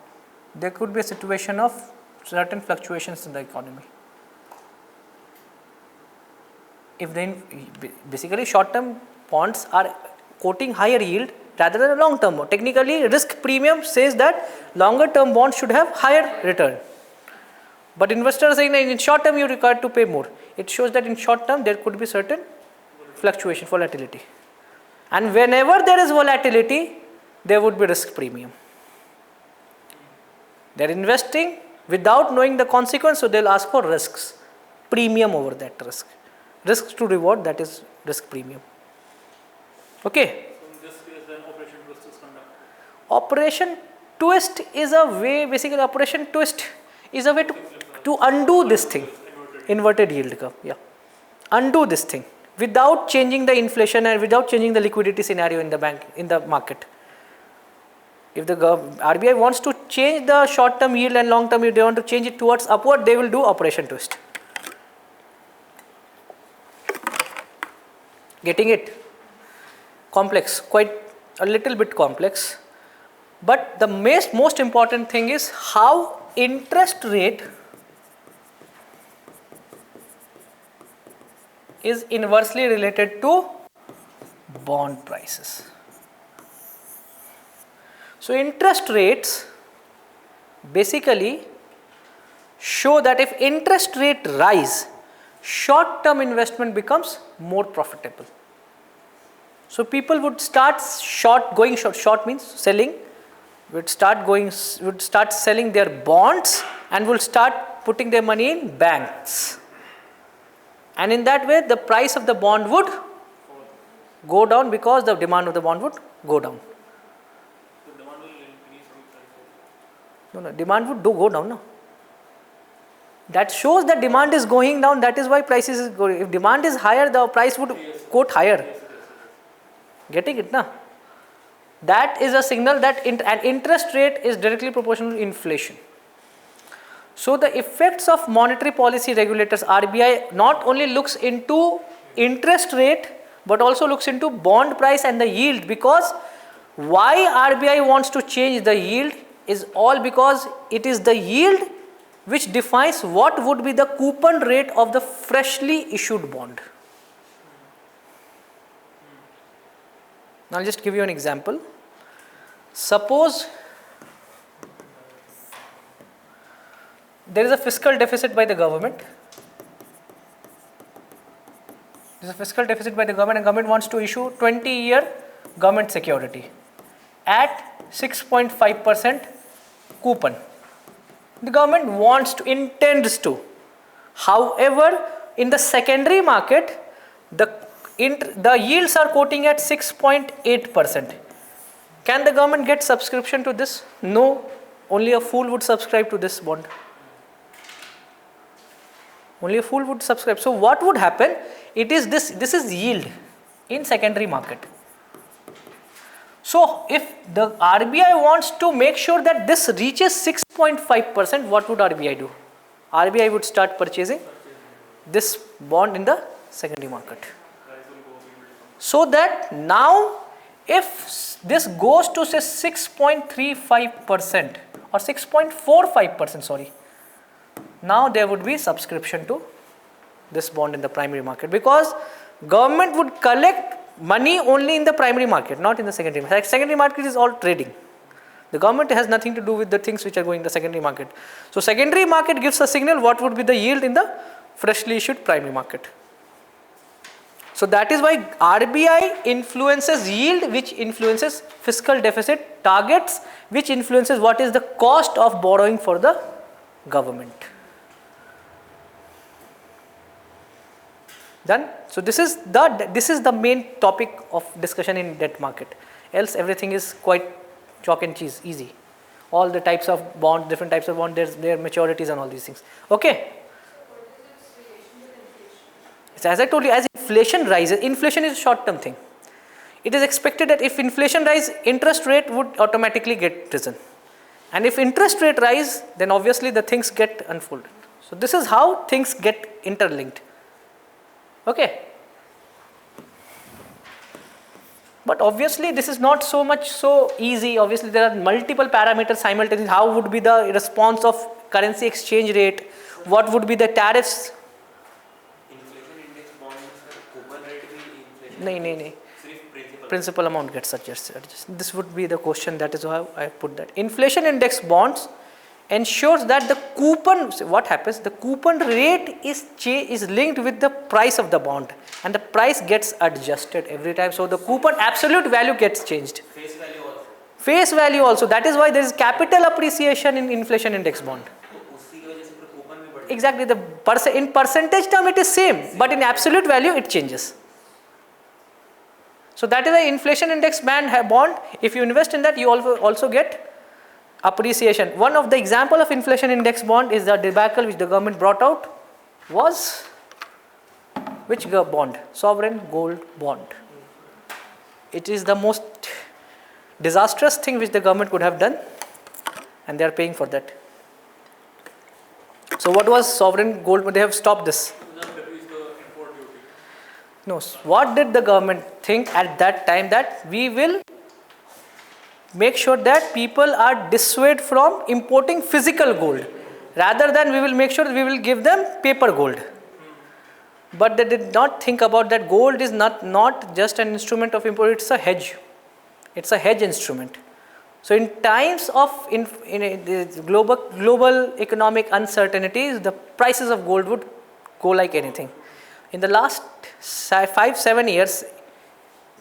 there could be a situation of certain fluctuations in the economy. If then basically short term bonds are quoting higher yield rather than a long term bond. Technically risk premium says that longer term bonds should have higher return. But investors are saying that in short term you are required to pay more. It shows that in short term there could be certain fluctuation, volatility. And whenever there is volatility, there would be risk premium. They are investing without knowing the consequence, so they will ask for risks, premium over that risk. Risk to reward, that is risk premium. Okay. So in this case then operation twist is conducted. Operation twist is a way, basically operation twist is a way to undo this thing, inverted yield curve, yeah. Undo this thing without changing the inflation and without changing the liquidity scenario in the bank, in the market. If the RBI wants to change the short term yield and long term yield, they want to change it towards upward, they will do operation twist. Getting it? Complex, quite a little bit complex. But the most important thing is how interest rate is inversely related to bond prices. So interest rates basically show that if interest rate rise, short term investment becomes more profitable. So people would start going short. Short means selling. Would start selling their bonds and will start putting their money in banks. And in that way, the price of the bond would go down because the demand of the bond would go down. So demand will increase with No, demand would go down. No. That shows that demand is going down. That is why prices is going. If demand is higher, the price would quote higher. Getting it, na? That is a signal that an interest rate is directly proportional to inflation. So the effects of monetary policy regulators, RBI not only looks into interest rate but also looks into bond price and the yield, because why RBI wants to change the yield is all because it is the yield which defines what would be the coupon rate of the freshly issued bond. Now I'll just give you an example. Suppose there is a fiscal deficit by the government. There is a fiscal deficit by the government and government wants to issue 20-year government security at 6.5% coupon. The government intends to. However, in the secondary market, the yields are quoting at 6.8%. Can the government get subscription to this? No, only a fool would subscribe to this bond. Only a fool would subscribe. So what would happen? It is this is yield in secondary market. So if the RBI wants to make sure that this reaches 6.5%, what would RBI do? RBI would start purchasing this bond in the secondary market. So that now If this goes to say 6.35% or 6.45%, sorry, now there would be subscription to this bond in the primary market, because government would collect money only in the primary market, not in the secondary market. Secondary market is all trading. The government has nothing to do with the things which are going in the secondary market. So secondary market gives a signal what would be the yield in the freshly issued primary market. So that is why RBI influences yield, which influences fiscal deficit, targets, which influences what is the cost of borrowing for the government. Done? So this is the main topic of discussion in debt market. Else everything is quite chalk and cheese, easy. All the types of bond, different types of bond, their maturities and all these things. Okay. As I told you, as inflation rises, inflation is a short-term thing. It is expected that if inflation rises, interest rate would automatically get risen. And if interest rate rise, then obviously the things get unfolded. So this is how things get interlinked. Okay. But obviously this is not so easy. Obviously there are multiple parameters simultaneously. How would be the response of currency exchange rate? What would be the tariffs? No. Principal amount gets adjusted. This would be the question. That is how I put that. Inflation index bonds ensures that the coupon, what happens? The coupon rate is linked with the price of the bond, and the price gets adjusted every time. So the coupon absolute value gets changed. Face value also. Face value also. That is why there is capital appreciation in inflation index bond. Exactly. In percentage term it is same, but in absolute value it changes. So that is why inflation index bond, if you invest in that, you also get appreciation. One of the example of inflation index bond is the debacle which the government brought out was which bond? Sovereign gold bond. It is the most disastrous thing which the government could have done, and they are paying for that. So what was sovereign gold? They have stopped this. No, what did the government think at that time? That we will make sure that people are dissuaded from importing physical gold, rather than we will make sure we will give them paper gold. But they did not think about that gold is not just an instrument of import, it's a hedge. It's a hedge instrument. So in times of global economic uncertainties, the prices of gold would go like anything. In the last 5-7 years,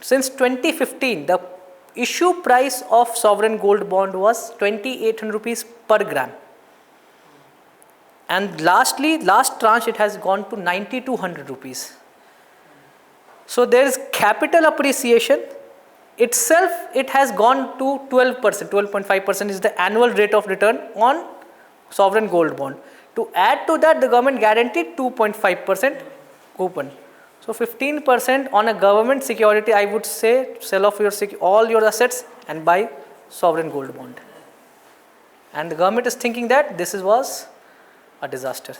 since 2015, the issue price of sovereign gold bond was 2,800 rupees per gram. And last tranche it has gone to 9,200 rupees. So there is capital appreciation. Itself it has gone to 12%, 12.5% is the annual rate of return on sovereign gold bond. To add to that, the government guaranteed 2.5% coupon. So 15% on a government security, I would say sell off all your assets and buy sovereign gold bond. And the government is thinking that this was a disaster.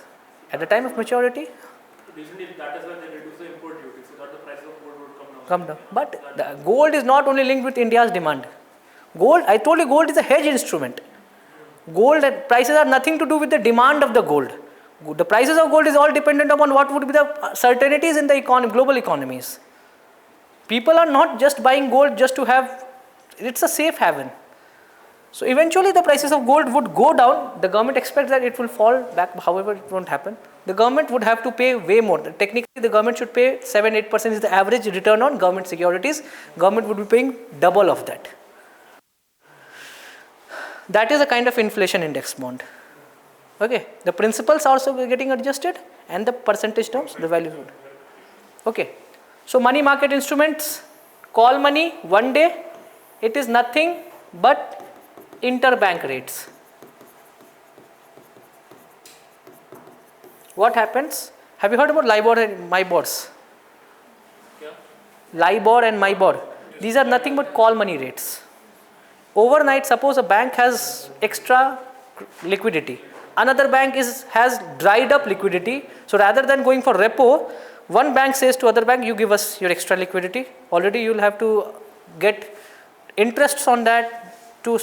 At the time of maturity, recently that is why they reduce the import duty, so that the price of gold would come down. But the gold is not only linked with India's demand. Gold, I told you, gold is a hedge instrument. Gold prices are nothing to do with the demand of the gold. The prices of gold is all dependent upon what would be the certainties in the global economies. People are not just buying gold just to have, it's a safe haven. So eventually the prices of gold would go down. The government expects that it will fall back, however it won't happen. The government would have to pay way more. Technically the government should pay 7-8% is the average return on government securities. Government would be paying double of that. That is a kind of inflation index bond. Okay, the principles are also getting adjusted and the percentage terms, the value would. Okay, so money market instruments, call money, one day, it is nothing but interbank rates. What happens? Have you heard about LIBOR and MIBORs? Yeah. LIBOR and MIBOR. These are nothing but call money rates. Overnight, suppose a bank has extra liquidity. Another bank has dried up liquidity. So rather than going for repo, one bank says to other bank, you give us your extra liquidity. Already you will have to get interests on that to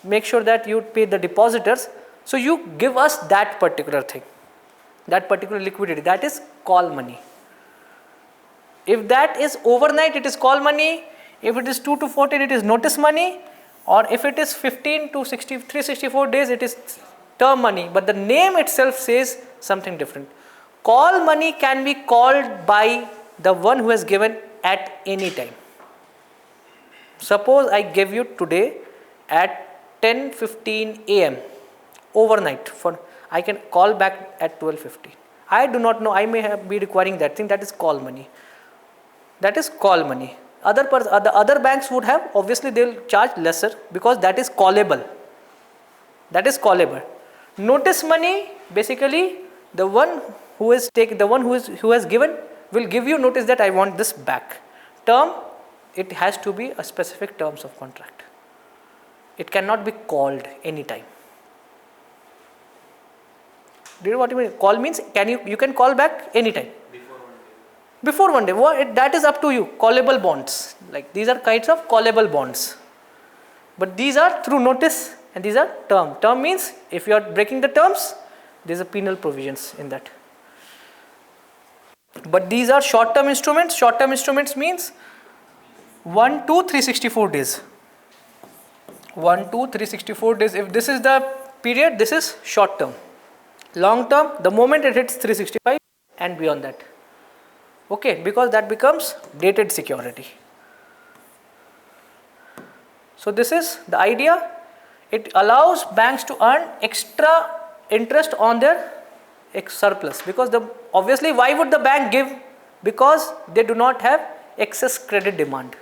make sure that you pay the depositors. So you give us that particular thing, that particular liquidity, that is call money. If that is overnight, it is call money. If it is 2 to 14, it is notice money. Or if it is 15 to 364 days, it is term money. But the name itself says something different. Call money can be called by the one who has given at any time. Suppose I give you today at 10:15 a.m. overnight, I can call back at 12:50. I do not know, I may be requiring that thing, that is call money. That is call money. The other banks would have, obviously they will charge lesser because that is callable. That is callable. Notice money, basically the one who has given will give you notice that I want this back. Term, it has to be a specific terms of contract. It cannot be called anytime. Do you know what I mean? Call means you can call back anytime. Before one day, that is up to you. Callable bonds, like these are kinds of callable bonds. But these are through notice and these are term. Term means if you are breaking the terms, there is a penal provisions in that. But these are short term instruments. Short term instruments means 1 to 364 days. 1 to 364 days. If this is the period, this is short term. Long term, the moment it hits 365 and beyond that. Okay, because that becomes dated security. So this is the idea. It allows banks to earn extra interest on their surplus, because obviously why would the bank give? Because they do not have excess credit demand.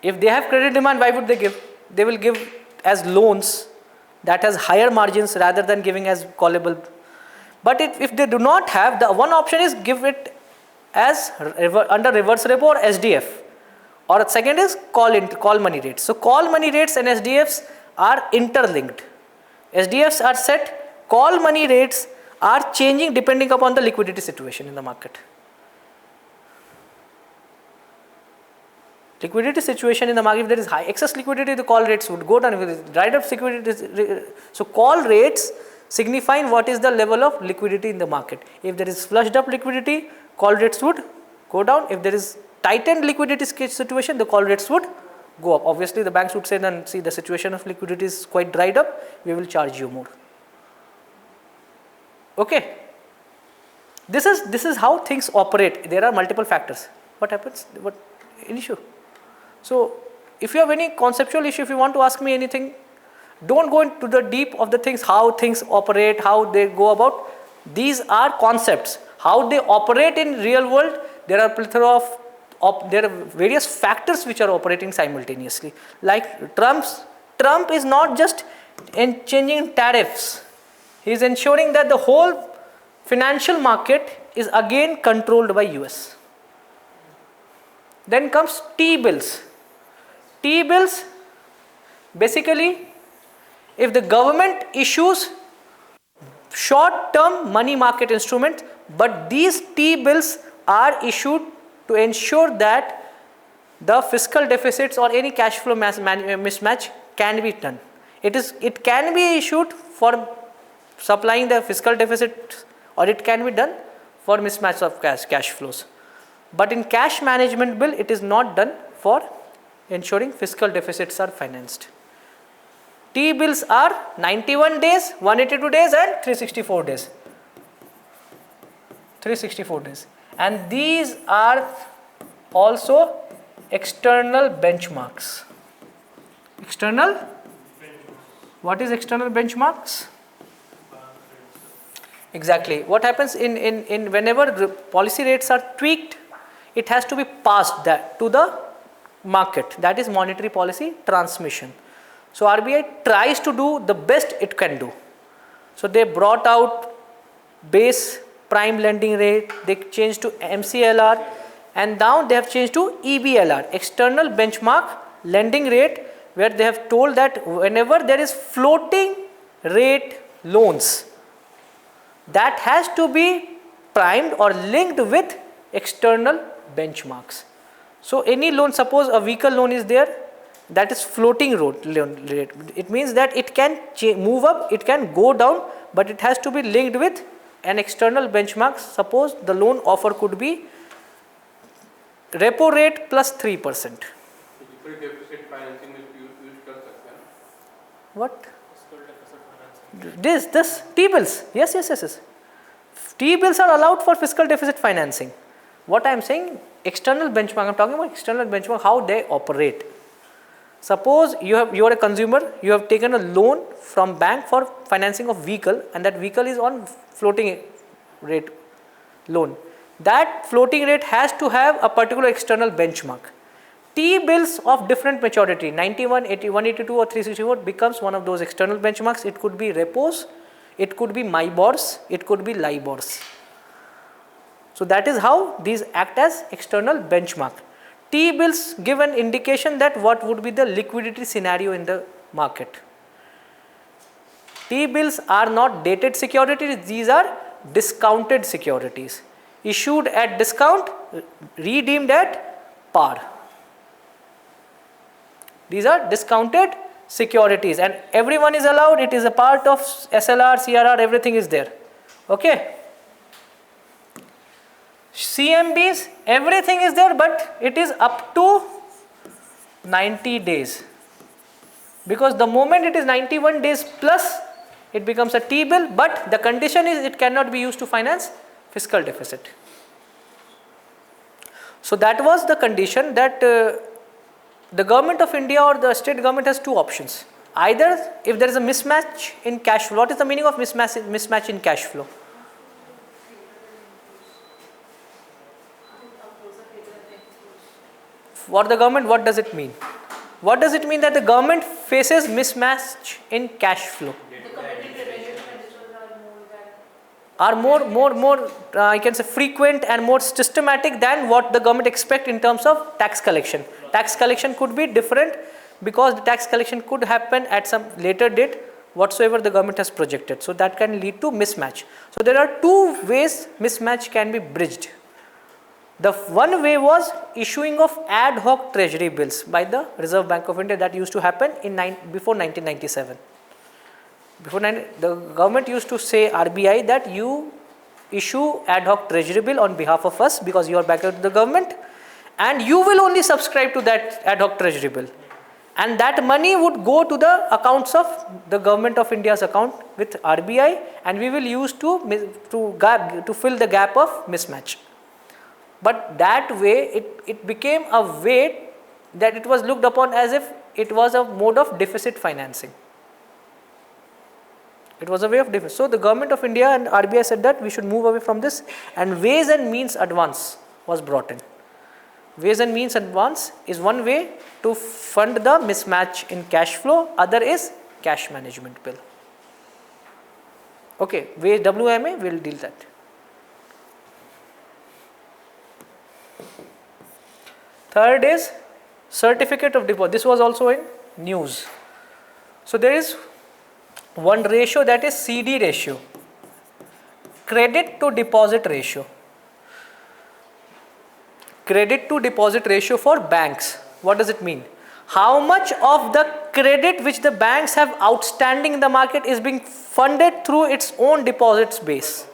If they have credit demand, why would they give? They will give as loans that has higher margins rather than giving as callable. But if they do not have, the one option is give it as under reverse repo or SDF, or second is call money rates. So call money rates and SDFs are interlinked. SDFs are set, call money rates are changing depending upon the liquidity situation in the market. Liquidity situation in the market, if there is high excess liquidity, the call rates would go down. If there is dried up liquidity, so call rates signifying what is the level of liquidity in the market. If there is flushed up liquidity, call rates would go down. If there is tightened liquidity situation, the call rates would go up. Obviously the banks would say, then see, the situation of liquidity is quite dried up, we will charge you more. Okay, this is how things operate. There are multiple factors. What happens? What an issue? So if you have any conceptual issue, if you want to ask me anything, don't go into the deep of the things, how things operate, how they go about. These are concepts. How they operate in real world, there are plethora of there are various factors which are operating simultaneously. Like Trump is not just in changing tariffs. He is ensuring that the whole financial market is again controlled by US. Then comes T-bills. T-bills, basically, if the government issues short-term money market instruments, but these T-bills are issued to ensure that the fiscal deficits or any cash flow mismatch can be done. It can be issued for supplying the fiscal deficit, or it can be done for mismatch of cash flows. But in cash management bill, it is not done for ensuring fiscal deficits are financed. T-bills are 91 days, 182 days and 364 days. 364 days. And these are also external benchmarks. External? What is external benchmarks? Exactly. What happens in whenever the policy rates are tweaked, it has to be passed that to the market. That is monetary policy transmission. So RBI tries to do the best it can do. So they brought out base prime lending rate, they changed to MCLR, and now they have changed to EBLR, external benchmark lending rate, where they have told that whenever there is floating rate loans, that has to be primed or linked with external benchmarks. So any loan, suppose a vehicle loan is there, that is floating loan rate. It means that it can move up, it can go down, but it has to be linked with an external benchmark. Suppose the loan offer could be repo rate plus 3%. Fiscal deficit financing में use कर सकते हैं ना? What? Fiscal deficit financing. This T-bills. Yes. T-bills are allowed for fiscal deficit financing. What I am saying, external benchmark, I am talking about external benchmark, how they operate. Suppose you are a consumer, you have taken a loan from bank for financing of vehicle, and that vehicle is on floating rate loan. That floating rate has to have a particular external benchmark. T-bills of different maturity, 91, 80, 182 or 364 becomes one of those external benchmarks. It could be repos, it could be MIBORs, it could be LIBORs. So that is how these act as external benchmark. T-bills give an indication that what would be the liquidity scenario in the market. T-bills are not dated securities, these are discounted securities. Issued at discount, redeemed at par. These are discounted securities and everyone is allowed, it is a part of SLR, CRR, everything is there. Okay. CMBs, everything is there, but it is up to 90 days. Because the moment it is 91 days plus, it becomes a T-bill, but the condition is it cannot be used to finance fiscal deficit. So that was the condition that the government of India or the state government has two options. Either if there is a mismatch in cash flow, what is the meaning of mismatch in cash flow? For the government, what does it mean? What does it mean that the government faces mismatch in cash flow? Are more I can say frequent and more systematic than what the government expect in terms of tax collection. Tax collection could be different because the tax collection could happen at some later date whatsoever the government has projected. So that can lead to mismatch. So there are two ways mismatch can be bridged. The one way was issuing of ad hoc treasury bills by the Reserve Bank of India that used to happen in before 1997. The government used to say RBI that you issue ad hoc treasury bill on behalf of us because you are backed with the government and you will only subscribe to that ad hoc treasury bill. And that money would go to the accounts of the government of India's account with RBI and we will use to fill the gap of mismatch. But that way it became a way that it was looked upon as if it was a mode of deficit financing. It was a way of deficit. So the government of India and RBI said that we should move away from this and ways and means advance was brought in. Ways and means advance is one way to fund the mismatch in cash flow, other is cash management bill. Okay, WMA will deal that. Third is certificate of deposit. This was also in news. So there is one ratio, that is CD ratio, credit to deposit ratio. Credit to deposit ratio for banks. What does it mean? How much of the credit which the banks have outstanding in the market is being funded through its own deposits base?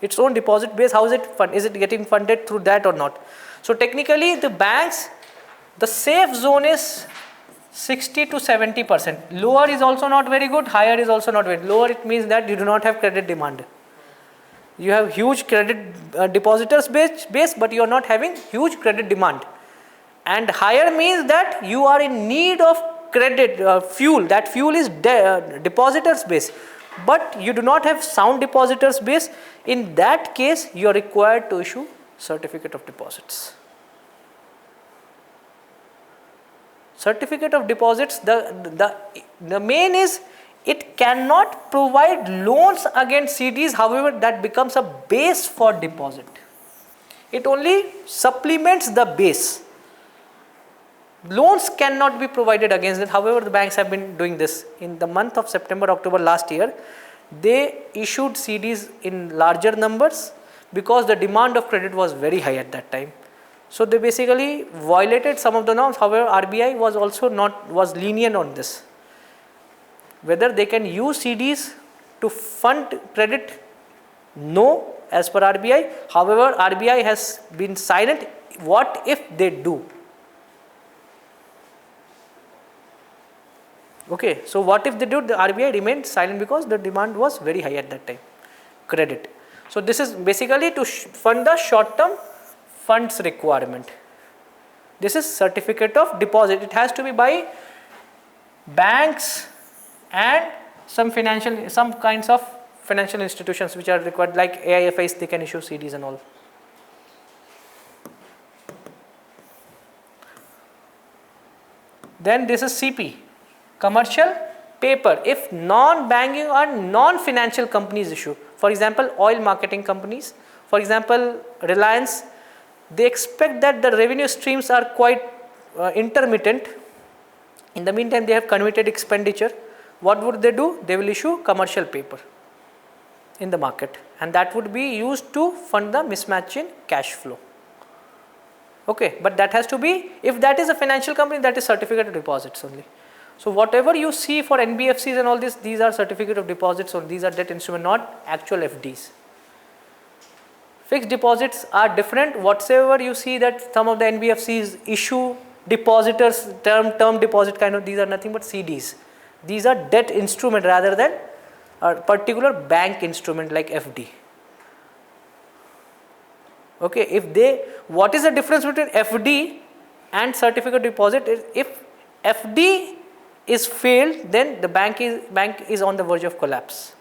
Its own deposit base, how is it funded? Is it getting funded through that or not? So technically the banks, the safe zone is 60 to 70%. Lower is also not very good, higher is also not very. Lower it means that you do not have credit demand. You have huge credit depositors base, but you are not having huge credit demand. And higher means that you are in need of credit fuel. That fuel is depositors base, but you do not have sound depositors base. In that case, you are required to issue certificate of deposits. Certificate of deposits, the main is it cannot provide loans against CDs, however that becomes a base for deposit. It only supplements the base. Loans cannot be provided against it, however the banks have been doing this. In the month of September, October last year, they issued CDs in larger numbers because the demand of credit was very high at that time. So they basically violated some of the norms. However, RBI was also was lenient on this. Whether they can use CDs to fund credit, no, as per RBI. However, RBI has been silent. What if they do? Okay, so what if they do? The RBI remained silent because the demand was very high at that time, credit. So this is basically to fund the short-term funds requirement. This is certificate of deposit. It has to be by banks and some kinds of financial institutions which are required, like AIFIs, they can issue CDs and all. Then this is CP, commercial paper. If non-banking or non-financial companies issue, for example, oil marketing companies, for example, Reliance, they expect that the revenue streams are quite intermittent. In the meantime, they have committed expenditure. What would they do? They will issue commercial paper in the market, and that would be used to fund the mismatch in cash flow. Okay, but that has to be, if that is a financial company, that is certificate of deposits only. So whatever you see for NBFCs and all this, these are certificate of deposits, or these are debt instrument, not actual FDs. Fixed deposits are different. Whatsoever you see that some of the NBFCs issue depositors, term deposit kind of, these are nothing but CDs. These are debt instrument rather than a particular bank instrument like FD. Okay, what is the difference between FD and certificate of deposit? If FD is failed, then the bank is on the verge of collapse.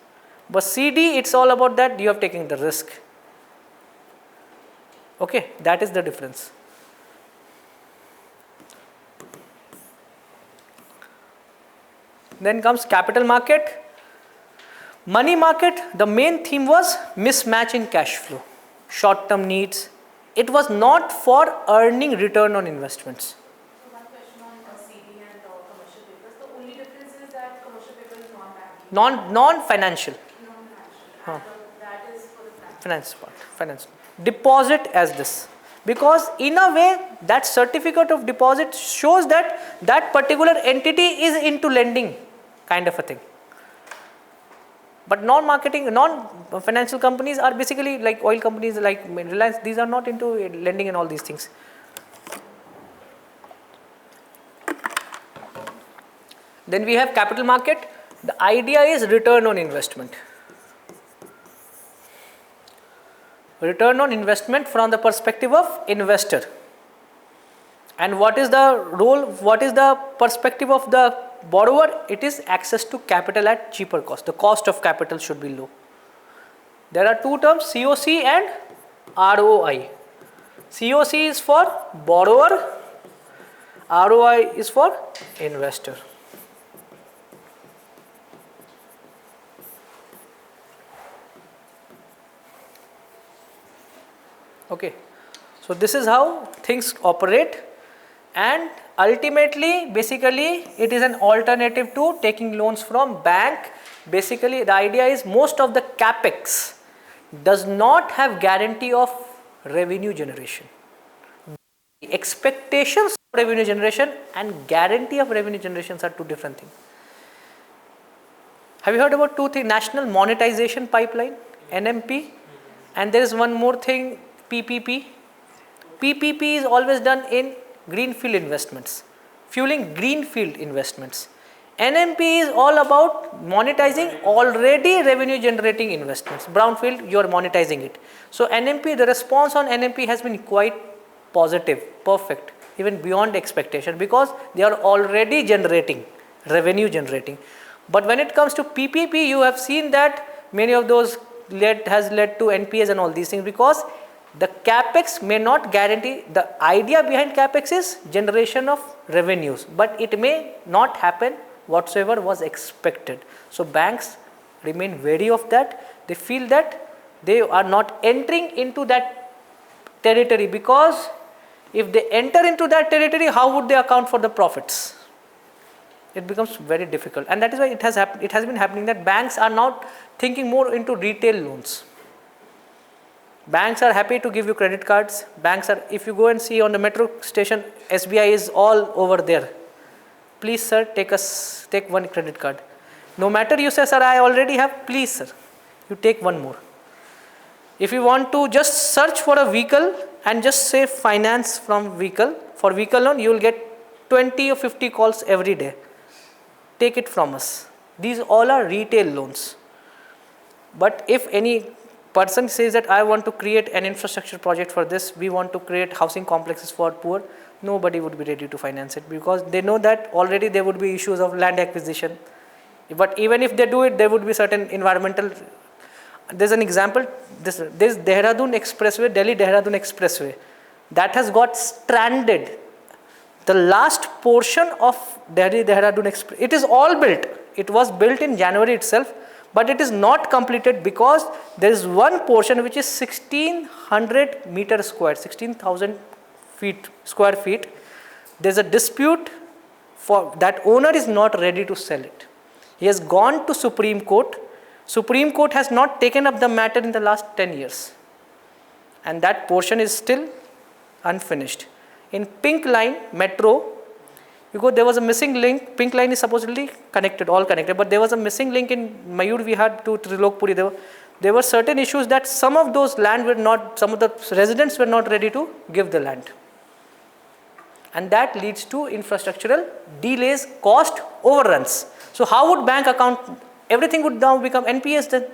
But CD, it's all about that you have taken the risk. Okay, that is the difference. Then comes capital market. Money market, the main theme was mismatch in cash flow, short-term needs. It was not for earning return on investments. So one question on CD and commercial papers. The only difference is that commercial paper is non-banking. Non-financial. Non-financial. Huh. And that is for the Finance part. Finance. Deposit as this. Because in a way, that certificate of deposit shows that that particular entity is into lending kind of a thing. But non-marketing, non-financial companies are basically like oil companies, like Reliance, these are not into lending and all these things. Then we have capital market. The idea is return on investment. Return on investment from the perspective of investor. And what is the role, what is the perspective of the borrower? It is access to capital at cheaper cost. The cost of capital should be low. There are two terms, COC and ROI. COC is for borrower, ROI is for investor. Okay, so this is how things operate, and ultimately basically it is an alternative to taking loans from bank. Basically the idea is most of the capex does not have guarantee of revenue generation. Expectations of revenue generation and guarantee of revenue generations are two different things. Have you heard about two things? National Monetization Pipeline, NMP, and there is one more thing, PPP. PPP is always done in greenfield investments, fueling greenfield investments. NMP is all about monetizing already revenue generating investments. Brownfield, you are monetizing it. So NMP, the response on NMP has been quite positive, perfect, even beyond expectation, because they are already generating, revenue generating. But when it comes to PPP, you have seen that many of those has led to NPAs and all these things, because the capex may not guarantee. The idea behind capex is generation of revenues, but it may not happen whatsoever was expected. So banks remain wary of that. They feel that they are not entering into that territory, because if they enter into that territory, how would they account for the profits? It becomes very difficult, and that is why it has been happening that banks are now thinking more into retail loans. Banks are happy to give you credit cards. Banks are, if you go and see on the metro station, SBI is all over there. Please sir, take one credit card. No matter you say, sir, I already have, please sir, you take one more. If you want to just search for a vehicle and just say finance from vehicle, for vehicle loan, you will get 20 or 50 calls every day. Take it from us. These all are retail loans. But if any person says that I want to create an infrastructure project for this, we want to create housing complexes for poor, nobody would be ready to finance it because they know that already there would be issues of land acquisition. But even if they do it, there would be certain environmental. There's an example, this Dehradun Expressway, Delhi Dehradun Expressway, that has got stranded. The last portion of Delhi Dehradun Expressway, it is all built. It was built in January itself, but it is not completed because there is one portion which is 1600 meter square, 16,000 square feet. There's a dispute for that owner is not ready to sell it. He has gone to Supreme Court. Supreme Court has not taken up the matter in the last 10 years. And that portion is still unfinished. In Pink Line Metro, you go, there was a missing link. Pink Line is supposedly connected, all connected, but there was a missing link in Mayur Vihar to Trilokpuri. There were certain issues that some of those land were not, some of the residents were not ready to give the land. And that leads to infrastructural delays, cost overruns. So how would bank account, everything would now become NPS then?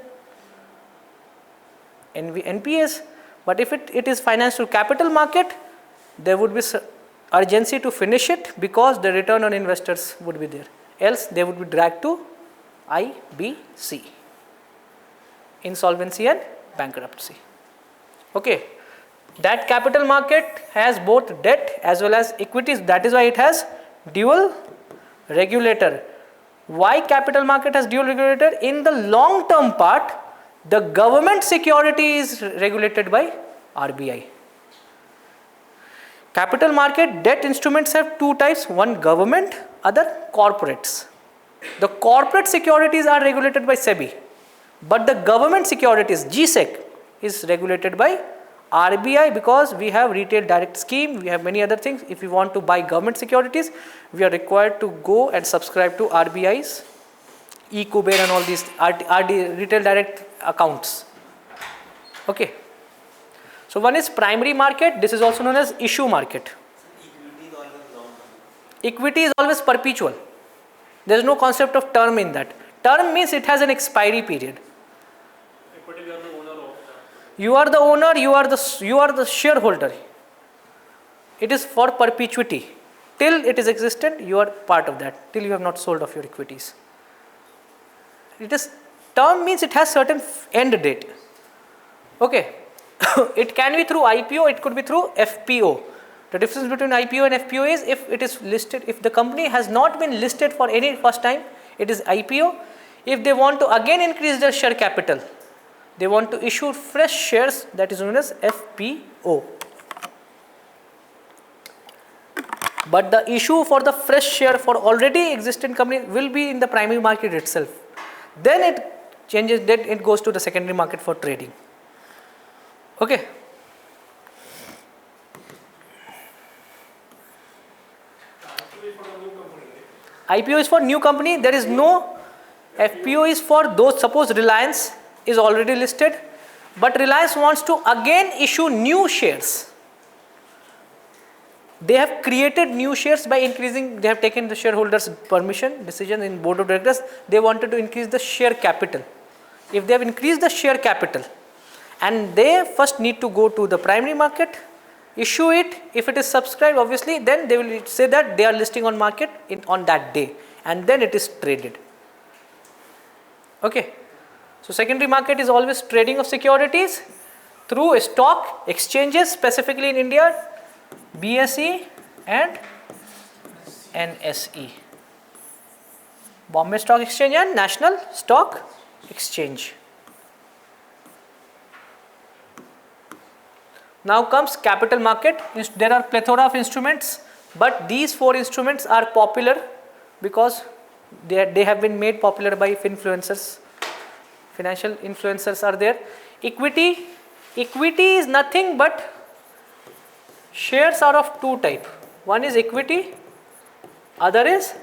NPS, but if it is financed through capital market, there would be urgency to finish it because the return on investors would be there. Else they would be dragged to IBC, insolvency and bankruptcy. Okay, that capital market has both debt as well as equities. That is why it has dual regulator. Why capital market has dual regulator? In the long term part, the government security is regulated by RBI. Capital market debt instruments have two types, one government, other corporates. The corporate securities are regulated by SEBI, but the government securities, GSEC, is regulated by RBI because we have retail direct scheme, we have many other things. If we want to buy government securities, we are required to go and subscribe to RBI's eCuber and all these RD, retail direct accounts. Okay. So one is primary market, this is also known as issue market. Equity is always long term. Equity is always perpetual. There is no concept of term in that. Term means it has an expiry period. Equity, we are the owner of that. You are the owner, you are the shareholder. It is for perpetuity. Till it is existent, you are part of that. Till you have not sold off your equities. It is term means it has certain end date. Okay. It can be through IPO, it could be through FPO. The difference between IPO and FPO is if it is listed, if the company has not been listed for any first time, it is IPO. If they want to again increase their share capital, they want to issue fresh shares, that is known as FPO. But the issue for the fresh share for already existing company will be in the primary market itself. Then it changes, then it goes to the secondary market for trading. Okay. IPO is for new company. There is no FPO is for those, suppose Reliance is already listed, but Reliance wants to again issue new shares. They have created new shares by increasing, they have taken the shareholders' decision in board of directors, they wanted to increase the share capital. If they have increased the share capital, and they first need to go to the primary market, issue it. If it is subscribed, obviously, then they will say that they are listing on market on that day, and then it is traded. Okay. So secondary market is always trading of securities through stock exchanges, specifically in India, BSE and NSE, Bombay Stock Exchange and National Stock Exchange. Now comes capital market. There are plethora of instruments, but these four instruments are popular because they have been made popular by influencers. Financial influencers are there. Equity, Equity is nothing but shares are of two type. One is equity, other is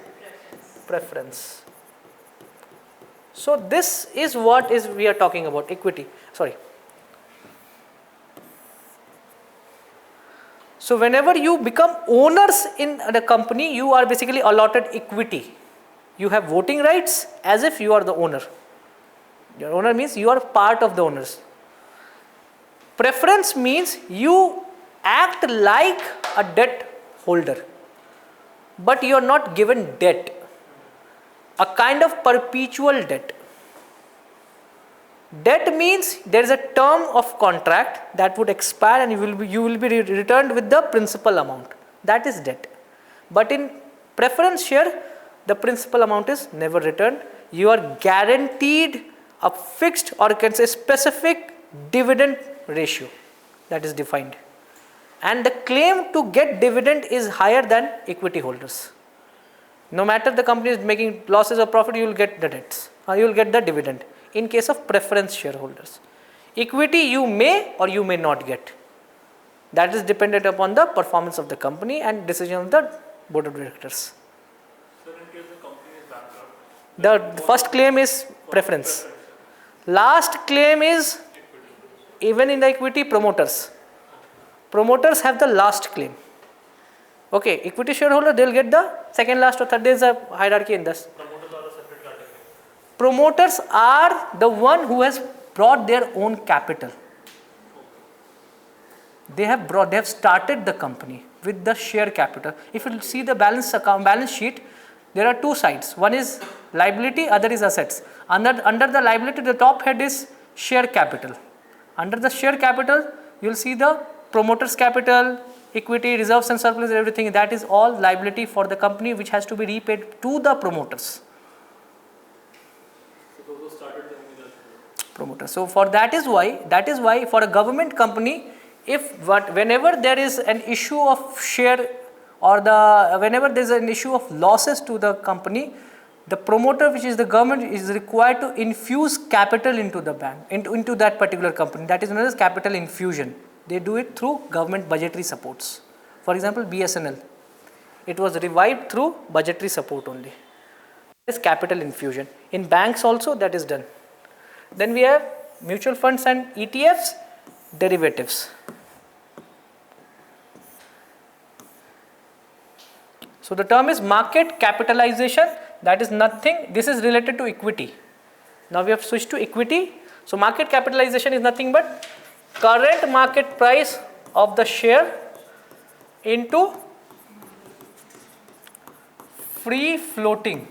preference. So this is what is we are talking about, equity. Sorry. So whenever you become owners in the company, you are basically allotted equity. You have voting rights as if you are the owner. Your owner means you are part of the owners. Preference means you act like a debt holder, but you are not given debt, a kind of perpetual debt. Debt means there is a term of contract that would expire and you will be returned with the principal amount. That is debt. But in preference share, the principal amount is never returned. You are guaranteed a fixed, or you can say specific, dividend ratio that is defined. And the claim to get dividend is higher than equity holders. No matter the company is making losses or profit, you will get the debts, or you will get the dividend. In case of preference shareholders, equity you may or you may not get. That is dependent upon the performance of the company and decision of the board of directors. So in case the company is bankrupt, The first claim is preference. Last claim is even in the equity promoters. Promoters have the last claim. Okay, equity shareholder, they will get the second last or third. There is a hierarchy in this. promoters are a separate category. Promoters are the one who has brought their own capital. They have started the company with the share capital. If you see the balance sheet, there are two sides. One is liability, other is assets. Under the liability, the top head is share capital. Under the share capital, you will see the promoters capital, equity, reserves and surplus, everything. That is all liability for the company, which has to be repaid to the promoters. Promoter. So for that is why for a government company, whenever there is an issue of share or whenever there is an issue of losses to the company, the promoter, which is the government, is required to infuse capital into the bank, into that particular company. That is known as capital infusion. They do it through government budgetary supports. For example, BSNL, it was revived through budgetary support only. This capital infusion. In banks also that is done. Then we have mutual funds and ETFs, derivatives. So the term is market capitalization. That is nothing. This is related to equity. Now we have switched to equity. So market capitalization is nothing but current market price of the share into free floating.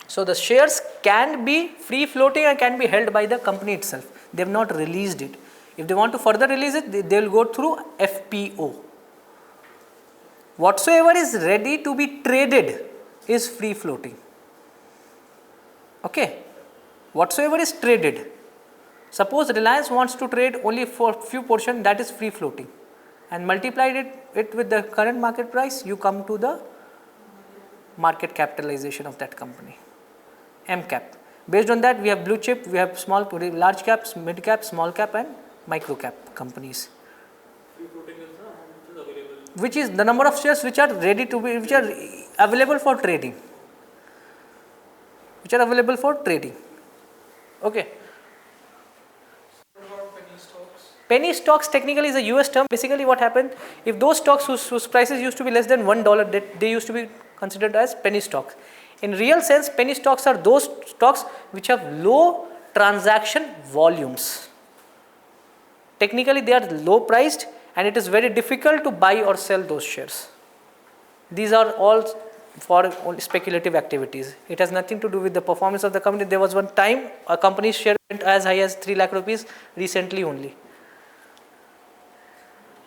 So the shares can be free floating and can be held by the company itself. They have not released it. If they want to further release it, they will go through FPO. Whatsoever is ready to be traded is free floating. Okay. Whatsoever is traded. Suppose Reliance wants to trade only for few portion, that is free floating, and multiplied it with the current market price, you come to the market capitalization of that company. MCAP. Based on that, we have blue chip, we have large caps, mid cap, small cap and micro cap companies. Free floating is the amount which is available. Which is the number of shares which are ready to be, which are available for trading. Which are available for trading. Okay. What about penny stocks? Penny stocks technically is a US term. Basically what happened, if those stocks whose prices used to be less than $1, they used to be considered as penny stocks. In real sense, penny stocks are those stocks which have low transaction volumes. Technically they are low priced and it is very difficult to buy or sell those shares. These are all for speculative activities. It has nothing to do with the performance of the company. There was one time a company's share went as high as 3 lakh rupees recently only.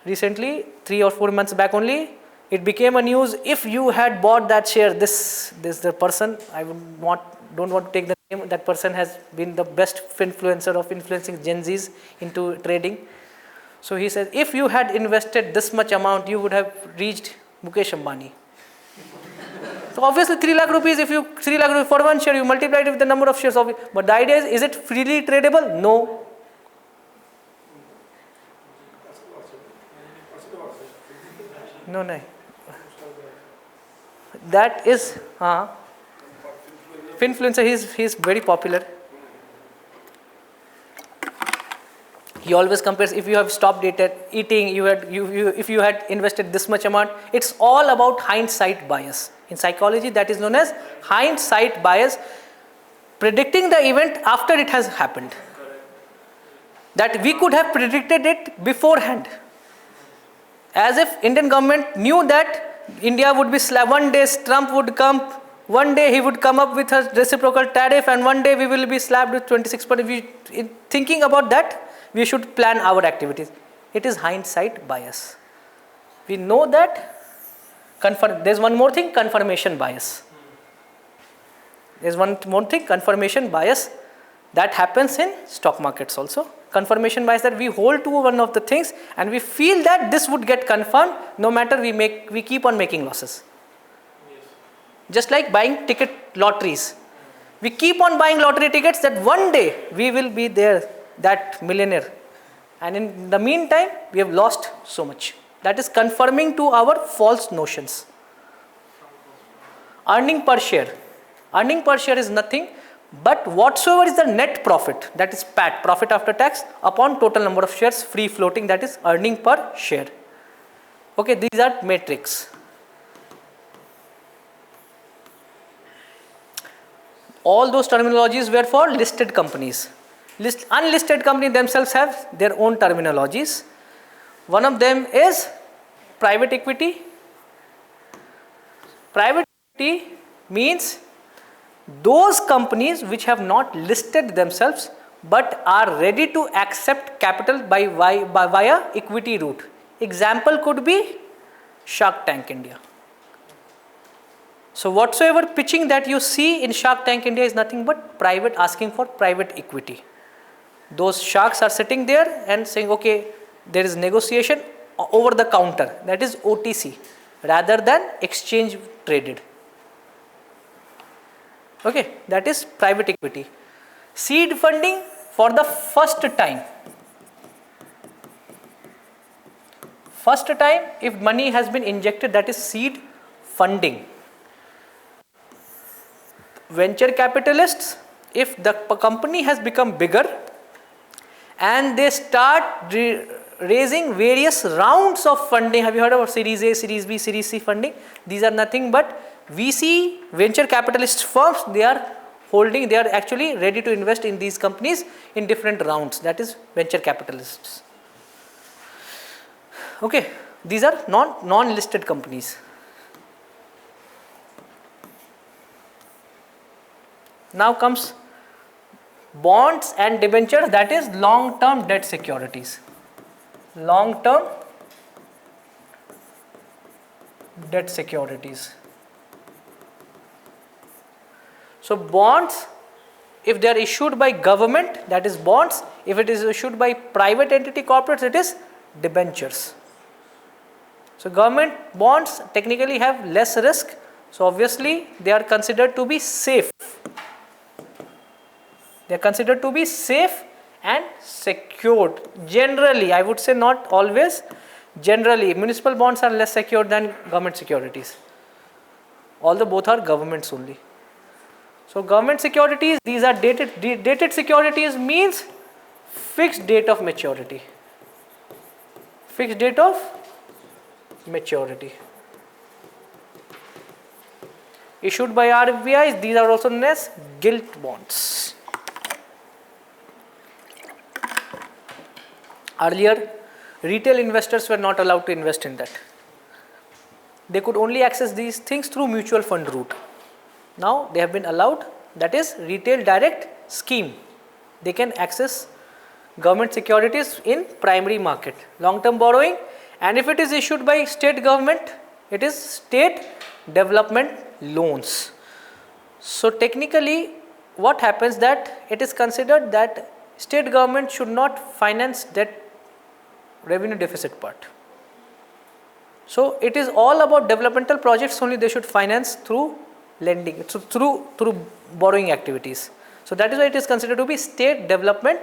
Recently, 3 or 4 months back only, it became a news. If you had bought that share, this the person, I don't want to take the name, that person has been the best influencer of influencing Gen Zs into trading. So he says, if you had invested this much amount, you would have reached Mukesh Ambani. So obviously 3 lakh rupees, if you 3 lakh rupees for one share, you multiply it with the number of shares. But the idea is it freely tradable? No. No, no. That is Finfluencer. He's very popular. He always compares. If you have stopped eating, if you had invested this much amount, it's all about hindsight bias. In psychology, that is known as hindsight bias, predicting the event after it has happened. That we could have predicted it beforehand. As if Indian government knew that India would be one day Trump would come, one day he would come up with a reciprocal tariff, and one day we will be slapped with 26%. Thinking about that, we should plan our activities. It is hindsight bias. We know that. There's one more thing, confirmation bias. There's one more thing, confirmation bias, that happens in stock markets also. Confirmation bias, that we hold to one of the things and we feel that this would get confirmed no matter we keep on making losses. Just like buying lotteries. We keep on buying lottery tickets that one day we will be there, that millionaire. And in the meantime, we have lost so much. That is confirming to our false notions. Earning per share. Earning per share is nothing but whatsoever is the net profit, that is PAT, profit after tax, upon total number of shares free floating, that is earning per share. Okay, these are metrics. All those terminologies were for listed companies. Unlisted companies themselves have their own terminologies. One of them is private equity. Private equity means those companies which have not listed themselves but are ready to accept capital via equity route. Example could be Shark Tank India. So whatsoever pitching that you see in Shark Tank India is nothing but asking for private equity. Those sharks are sitting there and saying, okay, there is negotiation over the counter, that is OTC, rather than exchange traded. Okay, that is private equity. Seed funding for the first time. First time, if money has been injected, that is seed funding. Venture capitalists, if the company has become bigger and they start raising various rounds of funding. Have you heard about Series A, Series B, Series C funding? These are nothing but VC, venture capitalist firms. They are actually ready to invest in these companies in different rounds. That is venture capitalists. Okay, these are non-listed companies. Now comes bonds and debentures, that is long-term debt securities. Long-term debt securities. So bonds, if they are issued by government, that is bonds. If it is issued by private entity corporates, it is debentures. So government bonds technically have less risk. So obviously they are considered to be safe. They are considered to be safe and secured. Generally, I would say not always. Generally, municipal bonds are less secure than government securities. Although both are governments only. So government securities, these are dated. Dated securities means fixed date of maturity. Fixed date of maturity. Issued by RBI, these are also known as gilt bonds. Earlier, retail investors were not allowed to invest in that. They could only access these things through mutual fund route. Now they have been allowed, that is retail direct scheme. They can access government securities in primary market, long-term borrowing, and if it is issued by state government, it is state development loans. So technically what happens that it is considered that state government should not finance that revenue deficit part. So it is all about developmental projects only they should finance through lending, through borrowing activities. So that is why it is considered to be state development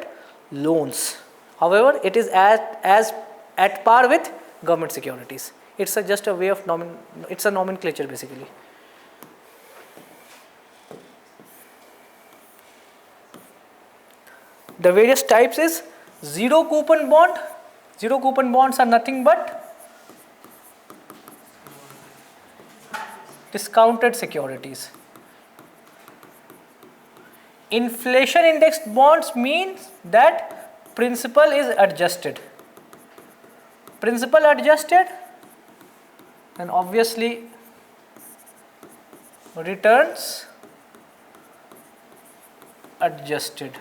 loans. However, it is at par with government securities. It's just a way of it's a nomenclature basically. The various types is zero coupon bond. Zero coupon bonds are nothing but discounted securities. Inflation indexed bonds means that principal is adjusted. Principal adjusted, and obviously returns adjusted.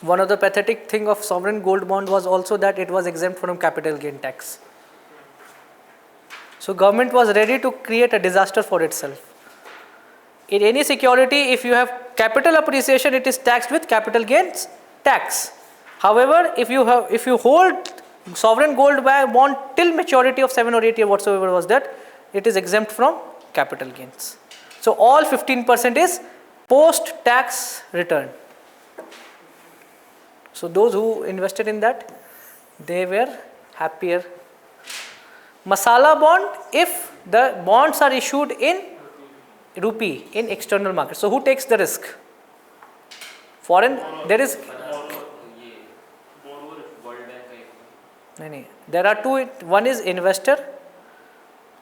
One of the pathetic thing of sovereign gold bond was also that it was exempt from capital gain tax. So government was ready to create a disaster for itself. In any security, if you have capital appreciation, it is taxed with capital gains tax. However, if you hold sovereign gold bond till maturity of 7 or 8 years, whatsoever was that, it is exempt from capital gains. So all 15% is post-tax return. So those who invested in that, they were happier. Masala bond, if the bonds are issued in rupee in external market. So who takes the risk? Foreign, there is. There are two. One is investor,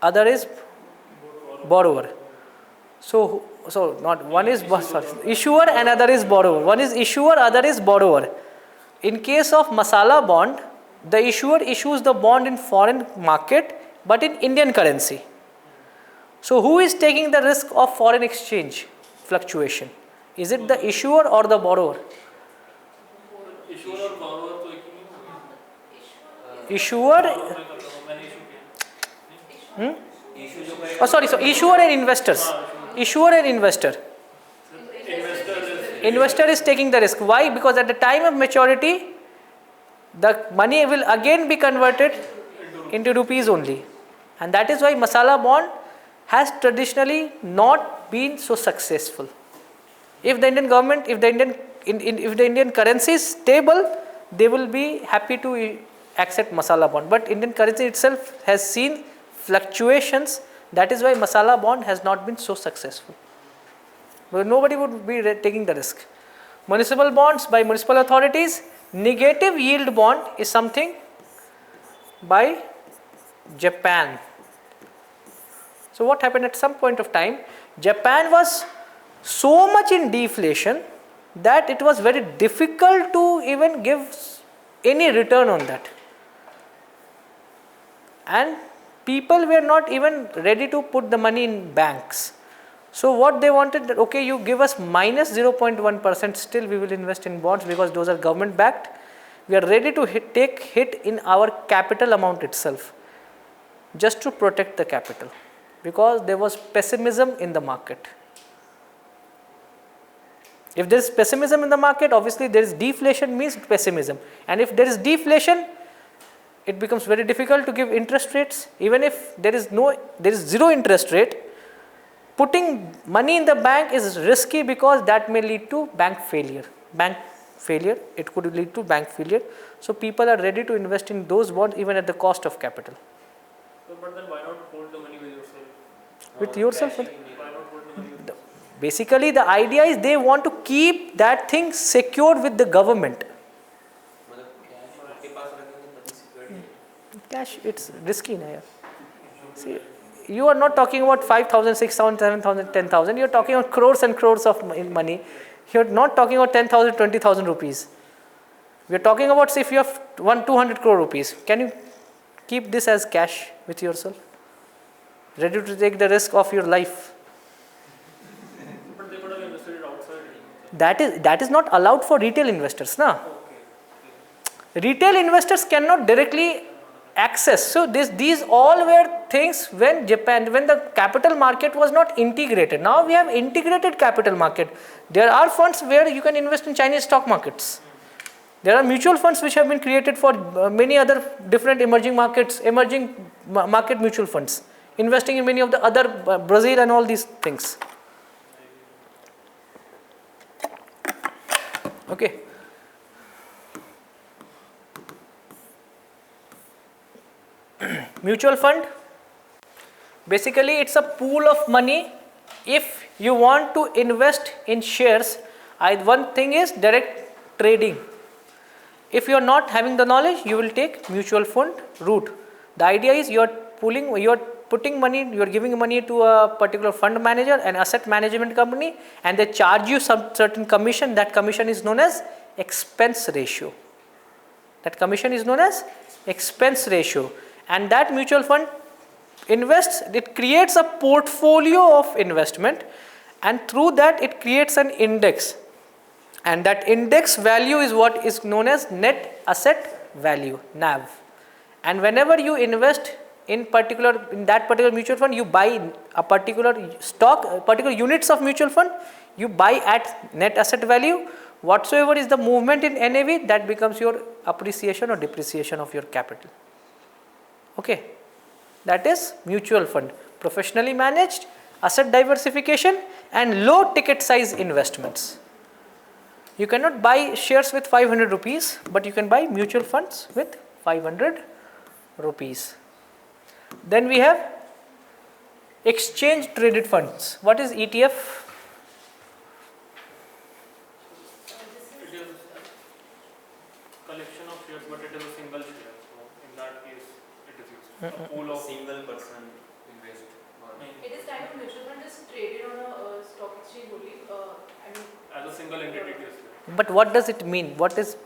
other is borrower. So not one is issuer and other is borrower. One is issuer, other is borrower. In case of masala bond, the issuer issues the bond in foreign market but in Indian currency. So who is taking the risk of foreign exchange fluctuation? Is it the issuer or the borrower? Issuer or borrower तो एक ही नहीं Issuer. So issuer and investors. Issuer and investor. Investor is taking the risk. Why? Because at the time of maturity, the money will again be converted into rupees only. And that is why masala bond has traditionally not been so successful. If the Indian government, if the Indian currency is stable, they will be happy to accept masala bond. But Indian currency itself has seen fluctuations. That is why masala bond has not been so successful. But nobody would be taking the risk. Municipal bonds by municipal authorities. Negative yield bond is something by Japan. So what happened at some point of time? Japan was so much in deflation that it was very difficult to even give any return on that. And people were not even ready to put the money in banks. So what they wanted, that okay, you give us minus 0.1%, still we will invest in bonds because those are government backed. We are ready to take hit in our capital amount itself, just to protect the capital, because there was pessimism in the market. If there is pessimism in the market, obviously there is deflation means pessimism. And if there is deflation, it becomes very difficult to give interest rates. Even if there is zero interest rate, putting money in the bank is risky because that may lead to bank failure. It could lead to bank failure. So people are ready to invest in those bonds even at the cost of capital. So, but then why not hold the money with yourself? With yourself? Why not hold the money with yourself? Basically, the idea is they want to keep that thing secured with the government. Cash, it's risky. Na, see, you are not talking about 5,000, 6,000, 7,000, 10,000. You are talking about crores and crores of money. You are not talking about 10,000, 20,000 rupees. We are talking about, say, if you have 200 crore rupees, can you keep this as cash with yourself? Ready to take the risk of your life? But they could have invested it outside. That is not allowed for retail investors, na? Okay. Retail investors cannot directly access. So these all were things when the capital market was not integrated. Now we have integrated capital market. There are funds where you can invest in Chinese stock markets. There are mutual funds which have been created for many other different emerging markets, emerging market mutual funds investing in many of the other Brazil and all these things. Okay. Mutual fund, basically it's a pool of money. If you want to invest in shares, one thing is direct trading. If you are not having the knowledge, you will take mutual fund route. The idea is you are putting money, you are giving money to a particular fund manager, an asset management company, and they charge you some certain commission. That commission is known as expense ratio. That commission is known as expense ratio. And that mutual fund invests, it creates a portfolio of investment, and through that it creates an index. And that index value is what is known as net asset value, NAV. And whenever you invest in that particular mutual fund, you buy a particular stock, particular units of mutual fund, you buy at net asset value. Whatsoever is the movement in NAV, that becomes your appreciation or depreciation of your capital. Okay, that is mutual fund, professionally managed, asset diversification, and low ticket size investments. You cannot buy shares with 500 rupees, but you can buy mutual funds with 500 rupees. Then we have exchange traded funds. What is ETF? It is collection of shares, but it is a single share. So in that case, it is used. A pool of single person invest. It is kind of mutual fund is traded on a stock exchange only. I mean, as a single entity. It is there. But what does it mean?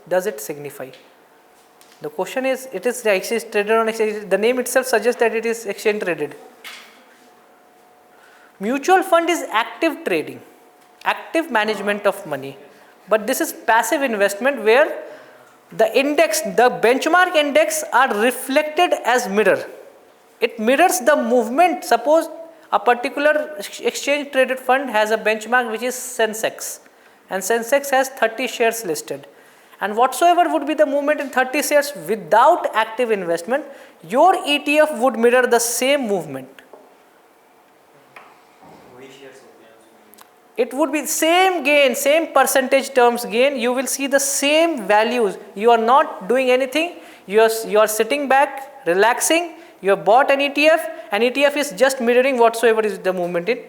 Does it signify? The question is, it is the exchange traded on exchange. The name itself suggests that it is exchange traded. Mutual fund is active trading, active management of money. But this is passive investment where the index, the benchmark index are reflected as mirror. It mirrors the movement. Suppose a particular exchange traded fund has a benchmark which is Sensex, and Sensex has 30 shares listed. And whatsoever would be the movement in 30 shares without active investment, your ETF would mirror the same movement. It would be same gain, same percentage terms gain. You will see the same values. You are not doing anything. You are sitting back, relaxing. You have bought an ETF. An ETF is just mirroring whatsoever is the movement in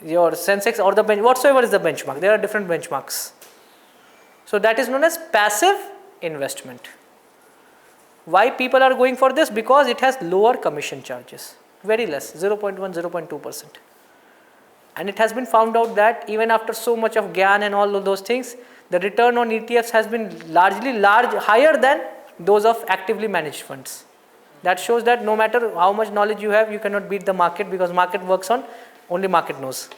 your Sensex or the whatsoever is the benchmark. There are different benchmarks. So that is known as passive investment. Why people are going for this? Because it has lower commission charges, very less, 0.1, 0.2%. And it has been found out that even after so much of GAN and all of those things, the return on ETFs has been higher than those of actively managed funds. That shows that no matter how much knowledge you have, you cannot beat the market, because market works on only market knows.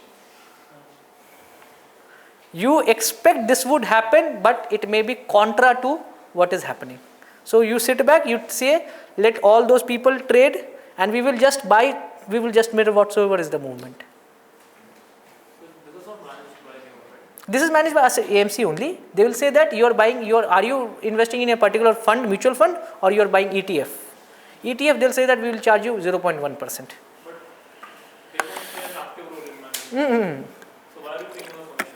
You expect this would happen, but it may be contra to what is happening. So you sit back, you say, let all those people trade, and we will just buy, we will just mirror whatsoever is the movement. This is not managed by anyone, right? This is managed by AMC only. They will say that you are buying, are you investing in a particular fund, mutual fund, or you are buying ETF. ETF, they will say that we will charge you 0.1%. But they don't play an active role in management. So why are you taking a commission?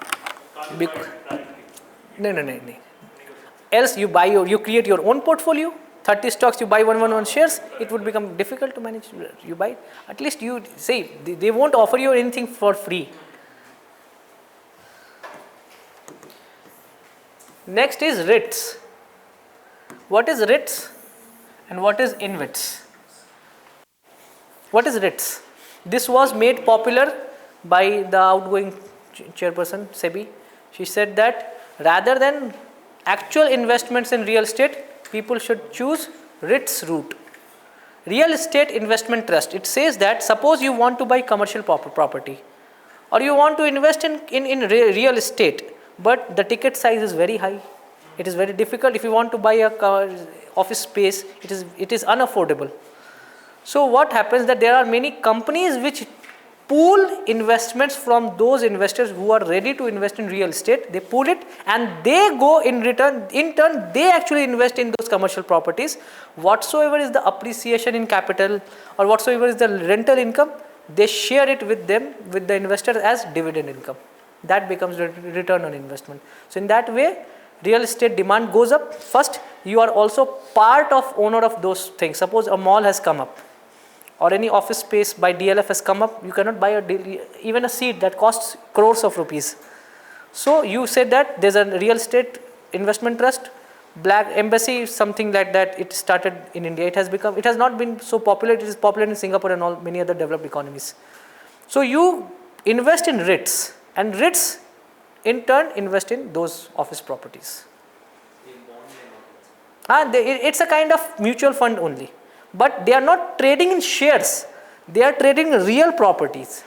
Can't you buy it directly? No. Else you create your own portfolio. 30 stocks, you buy one shares. It would become difficult to manage. You buy. At least you say they won't offer you anything for free. Next is REITs. What is REITs and what is InvITs? What is REITs? This was made popular by the outgoing chairperson, SEBI. She said that rather than actual investments in real estate, people should choose REITs route. Real Estate Investment Trust. It says that suppose you want to buy commercial property, or you want to invest in real estate, but the ticket size is very high. It is very difficult. If you want to buy a office space, it is unaffordable. So what happens that there are many companies which pool investments from those investors who are ready to invest in real estate. They pool it and they go in return, in turn they actually invest in those commercial properties. Whatsoever is the appreciation in capital or whatsoever is the rental income, they share it with them, with the investors as dividend income. That becomes return on investment. So in that way, real estate demand goes up. First, you are also part of owner of those things. Suppose a mall has come up or any office space by DLF has come up, you cannot buy even a seat that costs crores of rupees. So you said that there's a real estate investment trust, Black Embassy, something like that. It started in India. It has not been so popular. It is popular in Singapore and all many other developed economies. So you invest in REITs, and REITs in turn invest in those office properties. It's a kind of mutual fund only, but they are not trading in shares. They are trading real properties.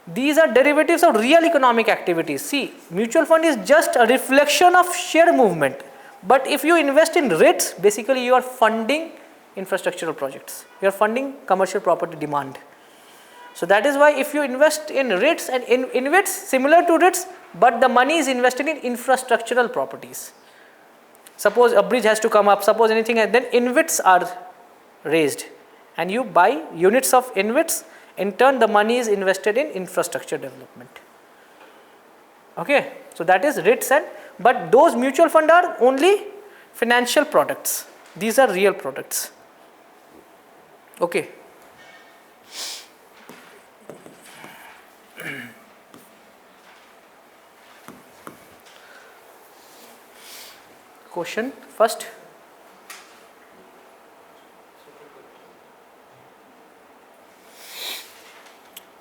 These are derivatives of real economic activities. See, mutual fund is just a reflection of share movement. But if you invest in REITs, basically you are funding infrastructural projects. You are funding commercial property demand. So that is why if you invest in REITs and in InvITs, similar to REITs, but the money is invested in infrastructural properties. Suppose a bridge has to come up, suppose anything, and then InvITs are raised. And you buy units of InvITs. In turn, the money is invested in infrastructure development. Okay, so that is REITs, but those mutual funds are only financial products. These are real products. Okay. Question first.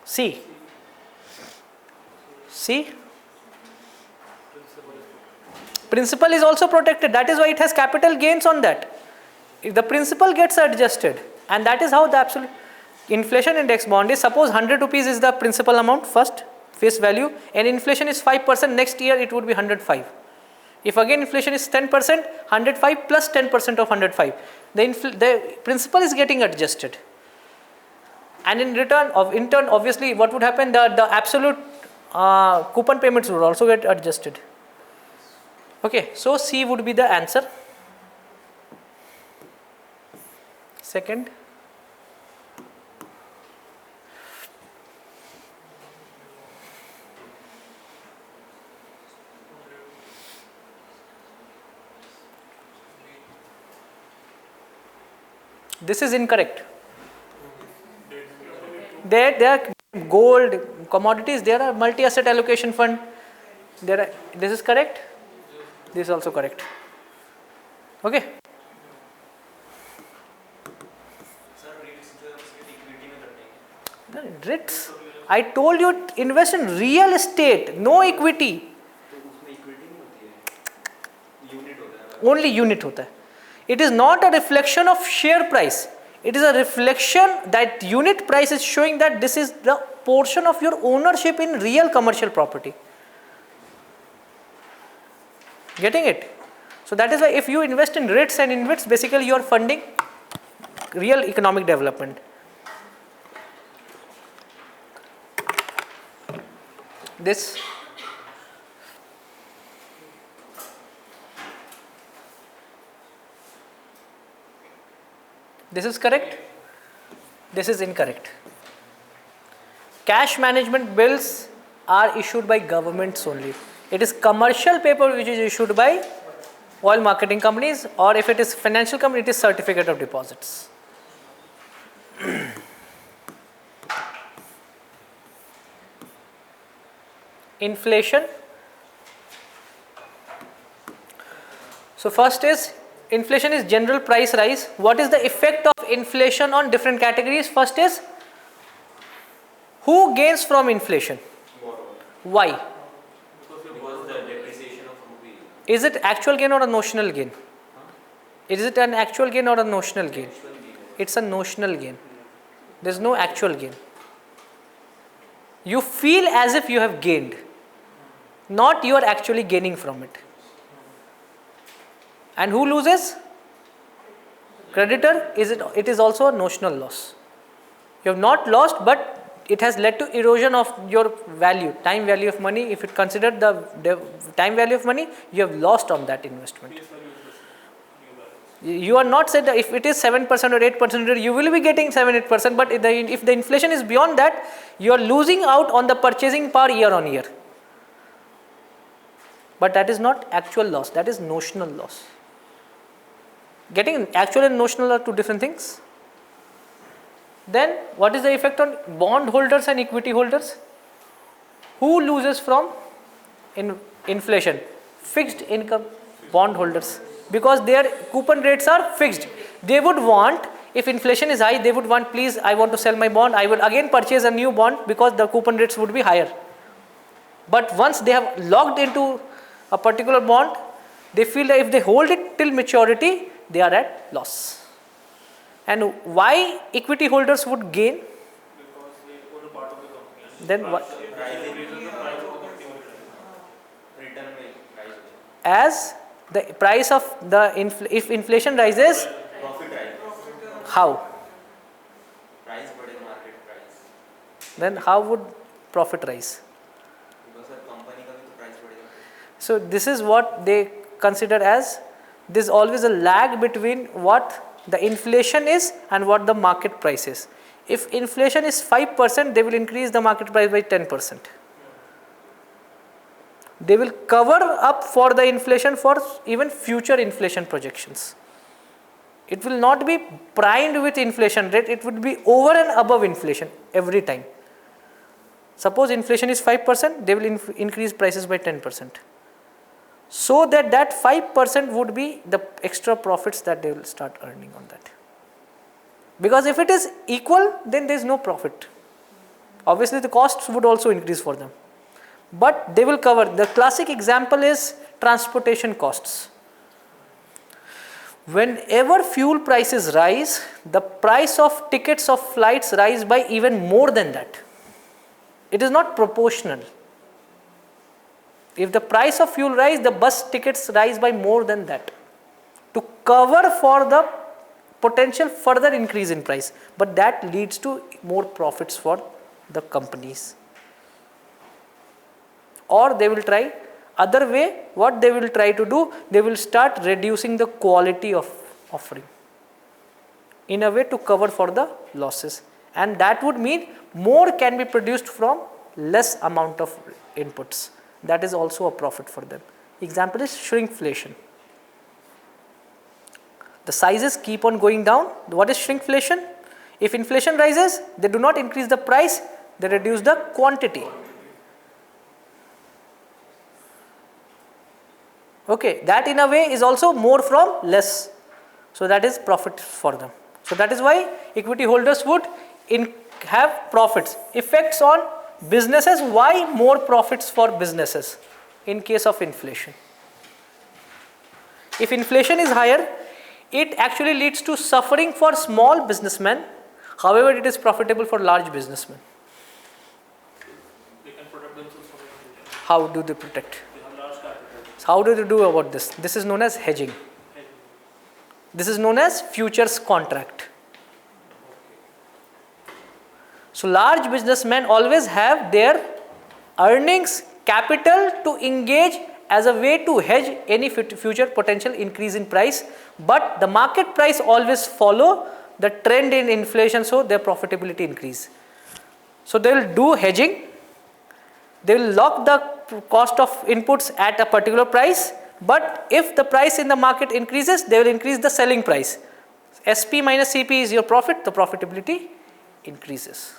C. Principal is also protected. That is why it has capital gains on that. If the principal gets adjusted, and that is how the absolute inflation index bond is. Suppose 100 rupees is the principal amount first, face value, and inflation is 5%, next year it would be 105. If again inflation is 10%, 105 plus 10% of 105, the principal is getting adjusted. And in turn, obviously, what would happen? The absolute coupon payments would also get adjusted. Okay, so C would be the answer. Second. This is incorrect. There are gold, commodities, there are multi-asset allocation fund. This is correct. This is also correct. Okay. REITs. I told you invest in real estate, no equity. Only unit hota hai. It is not a reflection of share price. It is a reflection that unit price is showing that this is the portion of your ownership in real commercial property. Getting it? So that is why if you invest in REITs and InvITs, basically you are funding real economic development. This is correct. This is incorrect. Cash management bills are issued by governments only. It is commercial paper which is issued by oil marketing companies, or if it is financial company, it is certificate of deposits. Inflation. So first is inflation is general price rise. What is the effect of inflation on different categories? First is who gains from inflation? Why? Because the depreciation of rupee. Is it actual gain or a notional gain? Is it an actual gain or a notional gain? It's a notional gain. There's no actual gain. You feel as if you have gained, not you are actually gaining from it. And who loses? Creditor. It is also a notional loss. You have not lost, but it has led to erosion of your value, time value of money. If you consider the time value of money, you have lost on that investment. Face value is the same. You are not said that if it is 7% or 8%, you will be getting 7-8%, but if the inflation is beyond that, you are losing out on the purchasing power year on year. But that is not actual loss, that is notional loss. Getting actual and notional are two different things. Then what is the effect on bond holders and equity holders? Who loses from inflation? Fixed income bond holders, because their coupon rates are fixed. They would want, if inflation is high, they would want, please, I want to sell my bond, I will again purchase a new bond because the coupon rates would be higher. But once they have logged into a particular bond, they feel that if they hold it till maturity, they are at loss. And why equity holders would gain? Because they own a part of the company. Then what? Price increases, the price of the company will rise. Return में rise होगा. As the price of if inflation rises, Profit rise. how? Price बढ़ेगा market price. Then how would profit rise? Because sir company का भी तो price बढ़ेगा. So this is what they consider as, there's always a lag between what the inflation is and what the market price is. If inflation is 5%, they will increase the market price by 10%. They will cover up for the inflation for even future inflation projections. It will not be primed with inflation rate, it would be over and above inflation every time. Suppose inflation is 5%, they will increase prices by 10%. So that 5% would be the extra profits that they will start earning on that. Because if it is equal, then there is no profit. Obviously the costs would also increase for them. But they will cover. The classic example is transportation costs. Whenever fuel prices rise, the price of tickets of flights rise by even more than that. It is not proportional. If the price of fuel rise, the bus tickets rise by more than that to cover for the potential further increase in price, but that leads to more profits for the companies. Or they will try other way, what they will try to do, they will start reducing the quality of offering in a way to cover for the losses, and that would mean more can be produced from less amount of inputs. That is also a profit for them. Example is shrinkflation. The sizes keep on going down. What is shrinkflation? If inflation rises, they do not increase the price, they reduce the quantity. Okay, that in a way is also more from less. So that is profit for them. So that is why equity holders would have profits. Effects on businesses, why more profits for businesses in case of inflation? If inflation is higher, it actually leads to suffering for small businessmen. However, it is profitable for large businessmen. They can protect themselves from inflation. How do they protect? They have large capital. So how do they do about this? This is known as hedging. This is known as futures contract. So large businessmen always have their earnings, capital to engage as a way to hedge any future potential increase in price, but the market price always follow the trend in inflation, so their profitability increase. So they will do hedging, they will lock the cost of inputs at a particular price, but if the price in the market increases, they will increase the selling price. SP minus CP is your profit, the profitability increases.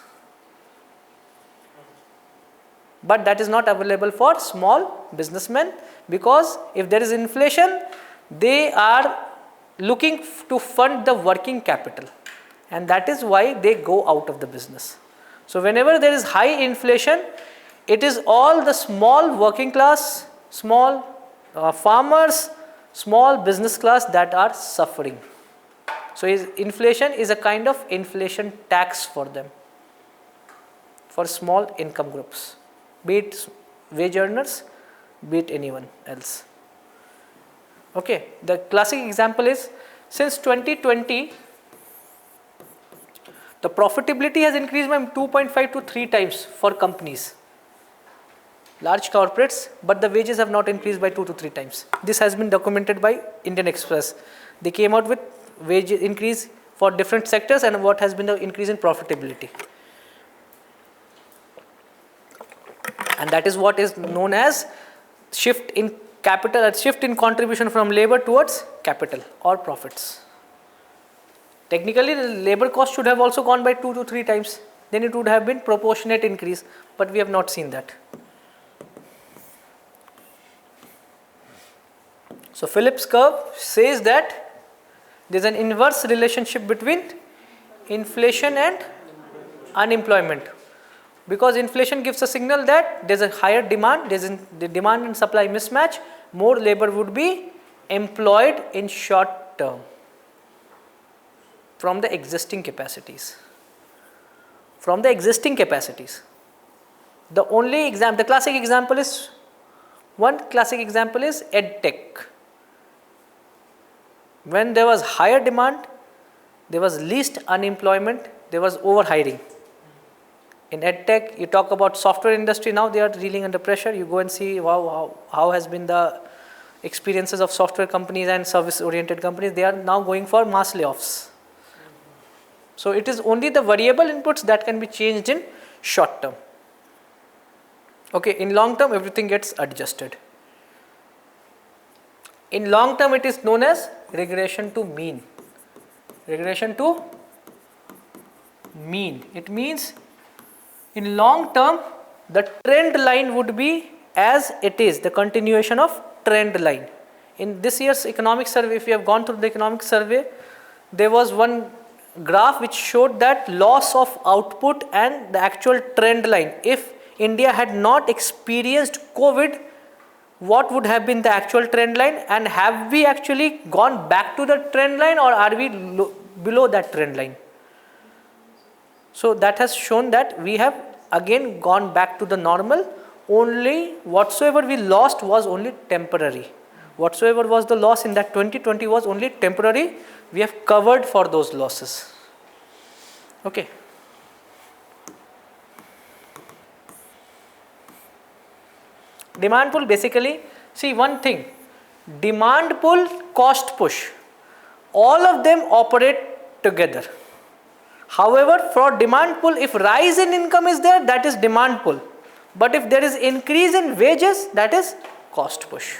But that is not available for small businessmen, because if there is inflation, they are looking to fund the working capital, and that is why they go out of the business. So whenever there is high inflation, it is all the small working class, small farmers, small business class that are suffering. So inflation is a kind of inflation tax for them, for small income groups, be it wage earners, be it anyone else. Okay, the classic example is, since 2020, The profitability has increased by 2.5 to 3 times for companies, large corporates, but the wages have not increased by 2 to 3 times. This has been documented by Indian Express. They came out with wage increase for different sectors and what has been the increase in profitability. And that is what is known as shift in capital, a shift in contribution from labor towards capital or profits. Technically, the labor cost should have also gone by 2 to 3 times. Then it would have been proportionate increase, but we have not seen that. So Phillips curve says that there is an inverse relationship between inflation and unemployment. Because inflation gives a signal that there is a higher demand, there is the demand and supply mismatch, more labor would be employed in short term from the existing capacities. From the existing capacities. The only example, the classic example is, one classic example is EdTech. When there was higher demand, there was least unemployment, there was overhiring. In EdTech, you talk about software industry, now they are reeling under pressure. You go and see how has been the experiences of software companies and service-oriented companies. They are now going for mass layoffs. So it is only the variable inputs that can be changed in short term. Okay, in long term, everything gets adjusted. In long term, it is known as regression to mean. Regression to mean. It means in long term, the trend line would be as it is, the continuation of trend line. In this year's economic survey, if you have gone through the economic survey, there was one graph which showed that loss of output and the actual trend line. If India had not experienced COVID, what would have been the actual trend line, and have we actually gone back to the trend line, or are we below that trend line? So that has shown that we have again gone back to the normal. Only whatsoever we lost was only temporary. Whatsoever was the loss in that 2020 was only temporary. We have covered for those losses. Okay. Demand pull, basically, see one thing, demand pull, cost push, all of them operate together. However, for demand pull, if rise in income is there, that is demand pull. But if there is increase in wages, that is cost push.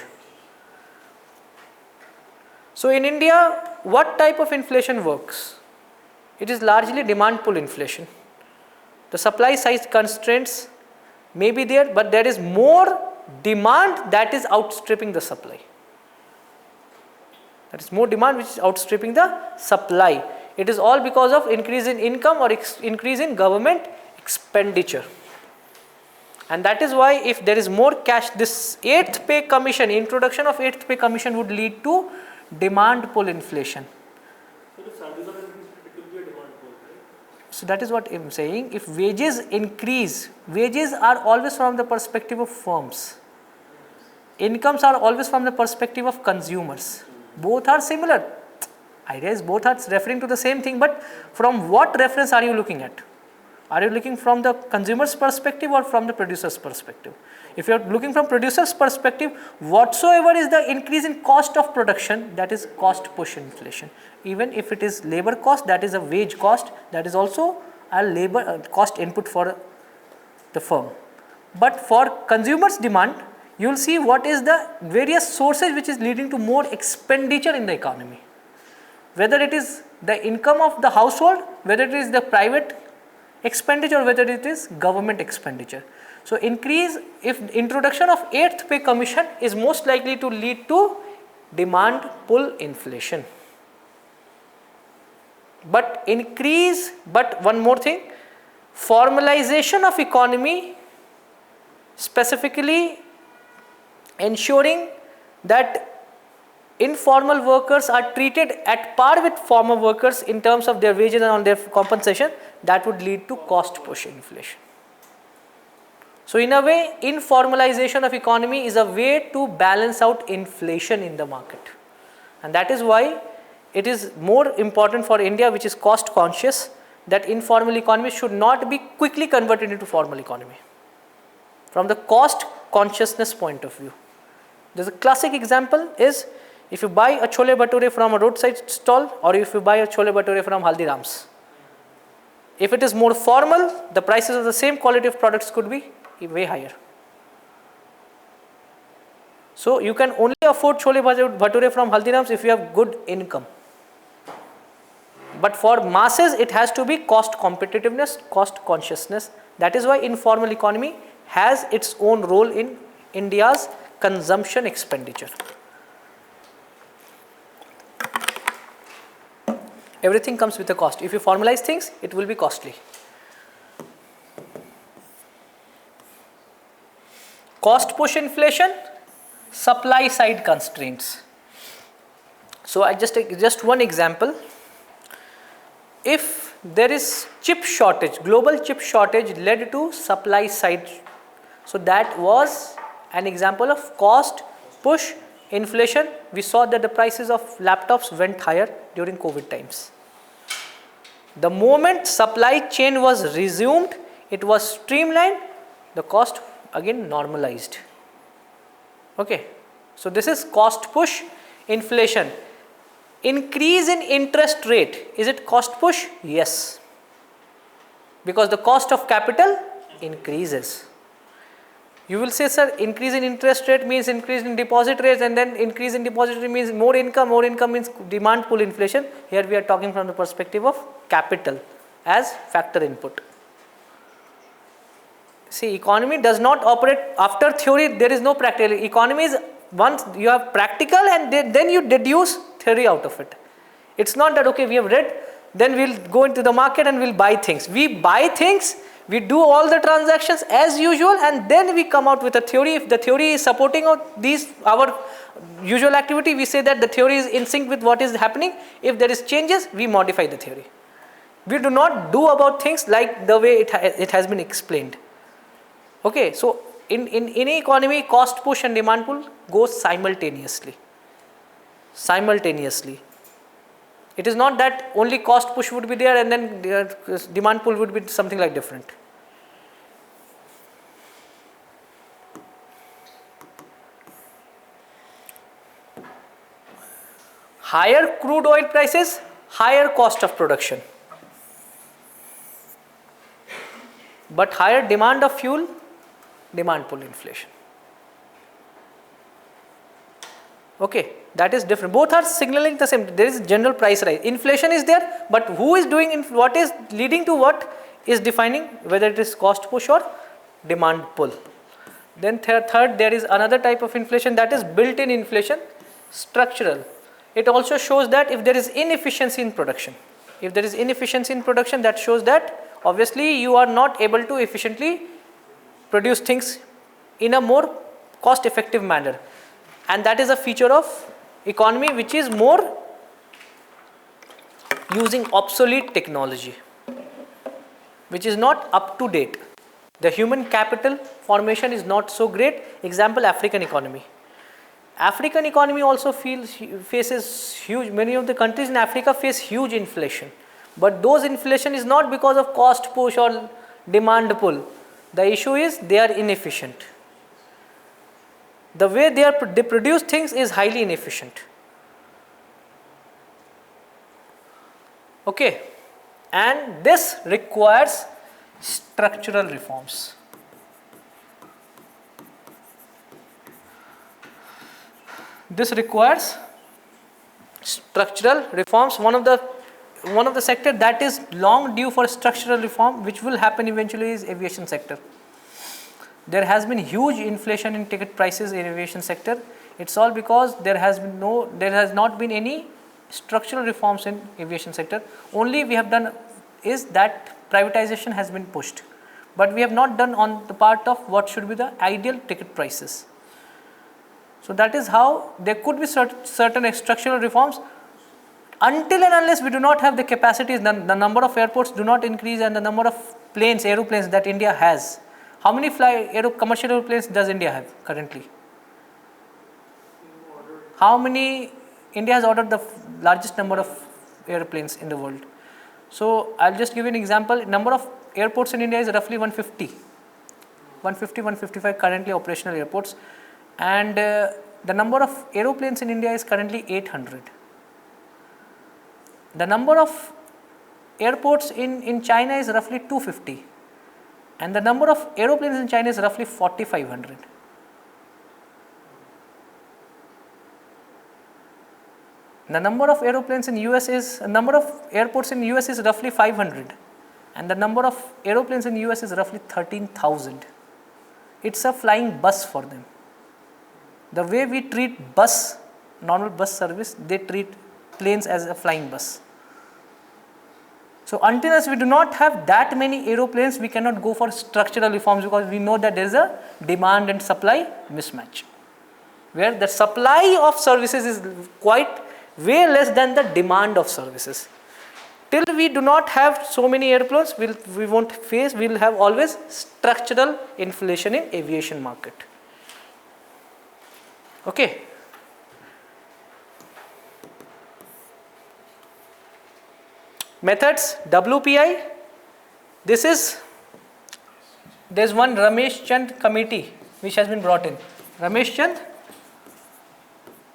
So in India, what type of inflation works? It is largely demand pull inflation. The supply side constraints may be there, but there is more demand that is outstripping the supply. That is more demand which is outstripping the supply. It is all because of increase in income or increase in government expenditure. And that is why if there is more cash, this 8th pay commission, introduction of 8th pay commission would lead to demand pull inflation. So if salaries are increased, it will be a demand pull, right? So that is what I am saying. If wages increase, wages are always from the perspective of firms. Incomes are always from the perspective of consumers. Both are similar. Idea is both are referring to the same thing, but from what reference are you looking at? Are you looking from the consumer's perspective or from the producer's perspective? If you are looking from producer's perspective, whatsoever is the increase in cost of production, that is cost push inflation. Even if it is labor cost, that is a wage cost, that is also a labor cost input for the firm. But for consumers' demand, you will see what is the various sources which is leading to more expenditure in the economy. Whether it is the income of the household, whether it is the private expenditure, or whether it is government expenditure. So increase, if introduction of 8th pay commission is most likely to lead to demand pull inflation. But one more thing, formalization of economy, specifically ensuring that informal workers are treated at par with formal workers in terms of their wages and on their compensation, that would lead to cost push inflation. So in a way, informalization of economy is a way to balance out inflation in the market. And that is why it is more important for India, which is cost conscious, that informal economy should not be quickly converted into formal economy from the cost consciousness point of view. There's a classic example is if you buy a chole bhature from a roadside stall or if you buy a chole bhature from Haldiram's. If it is more formal, the prices of the same quality of products could be way higher. So you can only afford chole bhature from Haldiram's if you have good income. But for masses, it has to be cost competitiveness, cost consciousness. That is why informal economy has its own role in India's consumption expenditure. Everything comes with a cost. If you formalize things, it will be costly. Cost push inflation, supply side constraints. So I just take just one example. If there is chip shortage, global chip shortage led to supply side. So that was an example of cost push inflation. We saw that the prices of laptops went higher during COVID times. The moment supply chain was resumed, it was streamlined, the cost again normalized. Okay, so this is cost push inflation. Increase in interest rate, is it cost push? Yes, because the cost of capital increases. You will say, sir, increase in interest rate means increase in deposit rates, and then increase in deposit rate means more income means demand pull inflation. Here we are talking from the perspective of capital as factor input. See, economy does not operate after theory. There is no practical. Economy is once you have practical and then you deduce theory out of it. It's not that okay, we have read, then we'll go into the market and we'll buy things. We buy things, we do all the transactions as usual, and then we come out with a theory. If the theory is supporting our usual activity, we say that the theory is in sync with what is happening. If there is changes, we modify the theory. We do not do about things like the way it has been explained. Okay, so in any economy, cost push and demand pull goes simultaneously. It is not that only cost push would be there and then demand pull would be something like different. Higher crude oil prices, higher cost of production. But higher demand of fuel, demand pull inflation. Okay, that is different. Both are signaling the same. There is general price rise. Inflation is there, but who is doing what is leading to what is defining whether it is cost push or demand pull. Then third, there is another type of inflation, that is built-in inflation, structural. It also shows that if there is inefficiency in production, that shows that obviously you are not able to efficiently produce things in a more cost-effective manner. And that is a feature of economy which is more using obsolete technology, which is not up to date. The human capital formation is not so great. Example, African economy. African economy also faces huge, many of the countries in Africa face huge inflation. But those inflation is not because of cost push or demand pull. The issue is they are inefficient. The way they produce things is highly inefficient. Okay, and this requires structural reforms. This requires structural reforms. One of the sector that is long due for structural reform, which will happen eventually, is aviation sector. There has been huge inflation in ticket prices in aviation sector. It's all because there has not been any structural reforms in aviation sector. Only we have done is that privatization has been pushed, but we have not done on the part of what should be the ideal ticket prices. So that is how there could be certain structural reforms. Until and unless we do not have the capacities, the number of airports do not increase, and the number of aeroplanes that India has. How many commercial aeroplanes does India have currently? India has ordered the largest number of airplanes in the world. So I'll just give you an example. Number of airports in India is roughly 155 currently operational airports, and the number of aeroplanes in India is currently 800. The number of airports in China is roughly 250, and the number of aeroplanes in China is roughly 4500. The number of aeroplanes in US is airports in US is roughly 500, and the number of aeroplanes in US is roughly 13,000. It's a flying bus for them. The way we treat normal bus service, they treat planes as a flying bus. So until as we do not have that many aeroplanes, we cannot go for structural reforms, because we know that there is a demand and supply mismatch, where the supply of services is quite way less than the demand of services. Till we do not have so many airplanes, we will have always structural inflation in aviation market. Okay. Methods, WPI. There's one Ramesh Chand committee which has been brought in. Ramesh Chand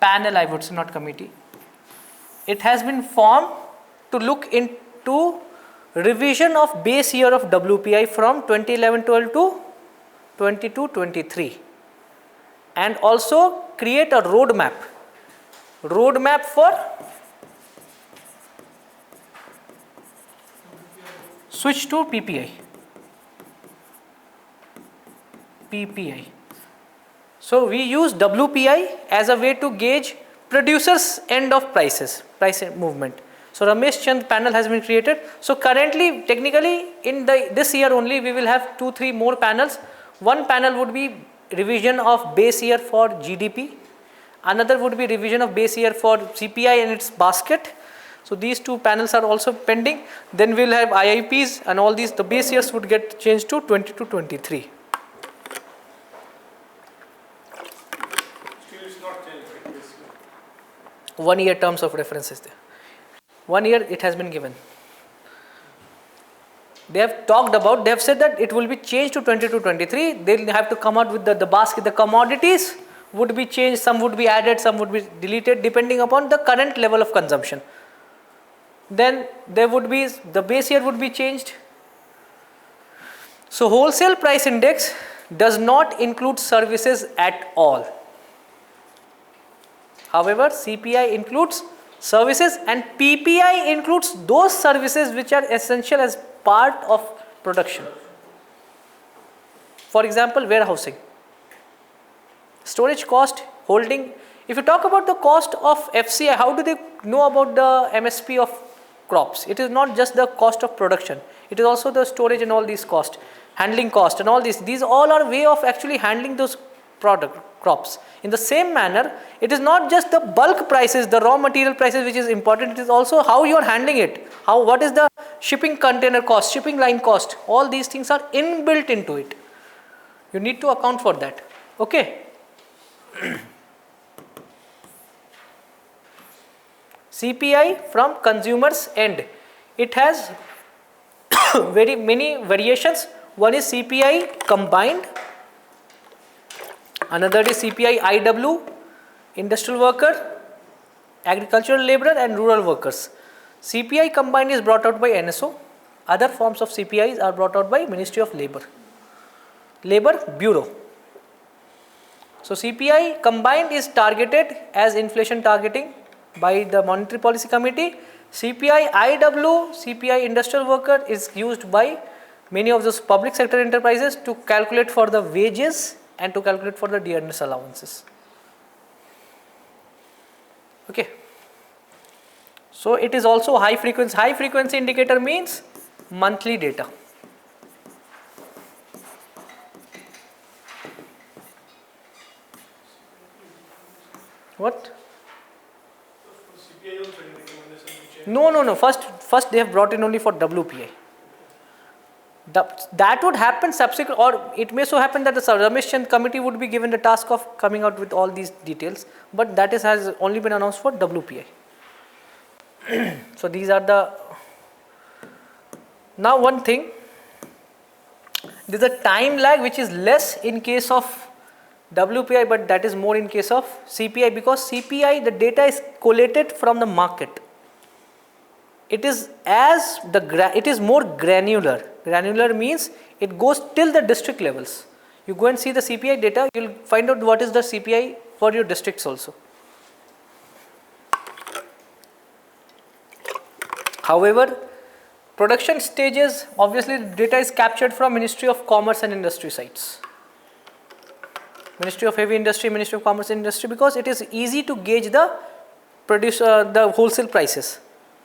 panel, I would say, not committee. It has been formed to look into revision of base year of WPI from 2011-12 to 22-23, and also create a roadmap for switch to PPI. So we use WPI as a way to gauge producers end of price movement. So Ramesh Chand panel has been created. So currently, technically, in this year only, we will have 2-3 more panels. One panel would be revision of base year for GDP. Another would be revision of base year for CPI and its basket. So these 2 panels are also pending. Then we will have IIPs, and all these, the base years would get changed to 22-23. Still it's not changed like this. 1 year terms of reference is there. 1 year it has been given. They have said that it will be changed to 22-23. They will have to come out with the basket. The commodities would be changed, some would be added, some would be deleted, depending upon the current level of consumption. Then there would be, the base year would be changed. So wholesale price index does not include services at all. However, CPI includes services, and PPI includes those services which are essential as part of production. For example, warehousing, storage cost, holding. If you talk about the cost of FCI, how do they know about the MSP of crops? It is not just the cost of production. It is also the storage and all these costs, handling cost and all these. These all are way of actually handling those crops. In the same manner, it is not just the bulk prices, the raw material prices which is important. It is also how you are handling it. What is the shipping container cost, shipping line cost. All these things are inbuilt into it. You need to account for that. Okay. CPI from consumers end. It has very many variations. One is CPI combined. Another is CPI IW, industrial worker, agricultural laborer and rural workers. CPI combined is brought out by NSO. Other forms of CPIs are brought out by Ministry of Labour Bureau. So CPI combined is targeted as inflation targeting by the Monetary Policy Committee. CPI IW, CPI industrial worker, is used by many of those public sector enterprises to calculate for the wages and to calculate for the dearness allowances. Okay. So it is also high frequency. High frequency indicator means monthly data. What? No. First they have brought in only for WPI. That would happen subsequent, or it may so happen that the Ramesh Chand committee would be given the task of coming out with all these details, but that has only been announced for WPI. So these are the Now one thing, there is a time lag which is less in case of WPI, but that is more in case of CPI, because CPI, the data is collated from the market. It is it is more granular. Granular means it goes till the district levels. You go and see the CPI data, you will find out what is the CPI for your districts also. However, production stages, obviously data is captured from Ministry of Commerce and Industry sites. Ministry of Heavy Industry, Ministry of Commerce and Industry, because it is easy to gauge the the wholesale prices,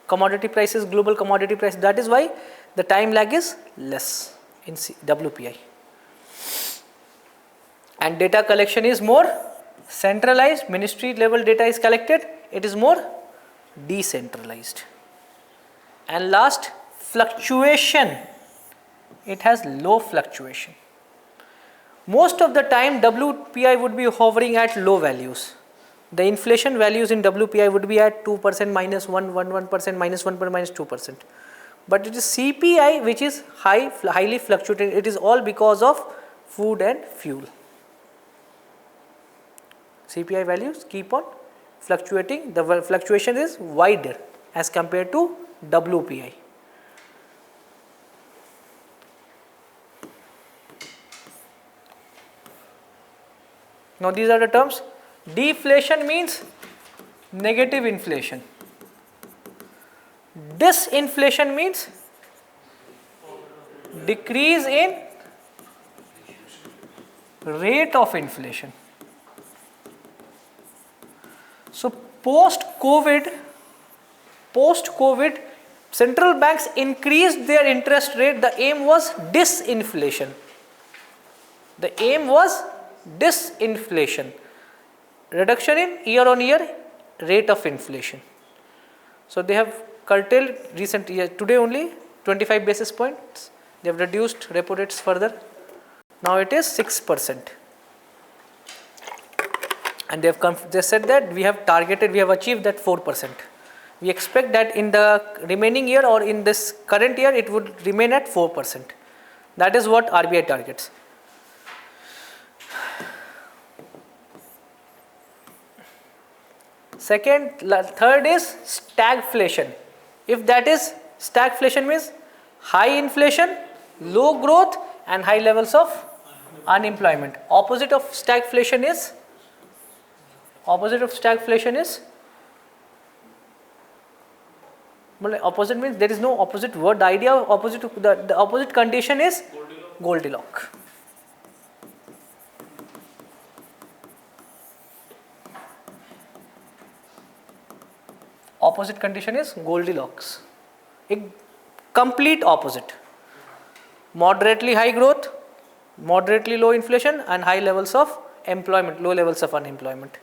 commodity prices, global commodity price. That is why the time lag is less in WPI. And data collection is more centralized, ministry level data is collected, it is more decentralized. And last, fluctuation, it has low fluctuation. Most of the time WPI would be hovering at low values. The inflation values in WPI would be at 2%, -1%, -1%, -1%, -2%. But it is CPI which is highly fluctuating. It is all because of food and fuel. CPI values keep on fluctuating. The fluctuation is wider as compared to WPI. Now these are the terms. Deflation means negative inflation. Disinflation means decrease in rate of inflation. So post-COVID, central banks increased their interest rate. The aim was disinflation. The aim was disinflation. Reduction in year-on-year rate of inflation. So they have curtailed recent year, today only 25 basis points. They have reduced repo rates further. Now it is 6%. And they said that we have achieved that 4%. We expect that in the remaining year or in this current year it would remain at 4%. That is what RBI targets. Third is stagflation. If that is stagflation means high inflation, low growth and high levels of unemployment. Opposite of stagflation is opposite means there is no opposite word. The idea of the opposite condition is Goldilocks. Opposite condition is Goldilocks. A complete opposite. Moderately high growth, moderately low inflation and high levels of employment, low levels of unemployment.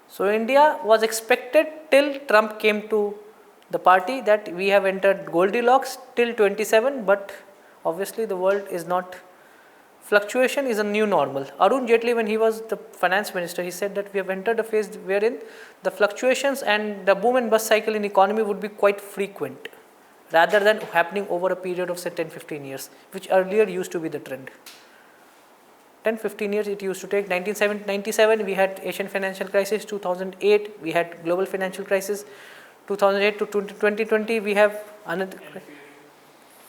So India was expected till Trump came to the party that we have entered Goldilocks till 27, but obviously the world is not. Fluctuation is a new normal. Arun Jaitley, when he was the finance minister, he said that we have entered a phase wherein the fluctuations and the boom and bust cycle in economy would be quite frequent rather than happening over a period of say 10-15 years, which earlier used to be the trend. 10-15 years it used to take. 1997 we had Asian financial crisis, 2008 we had global financial crisis, 2008 to 2020 we have another.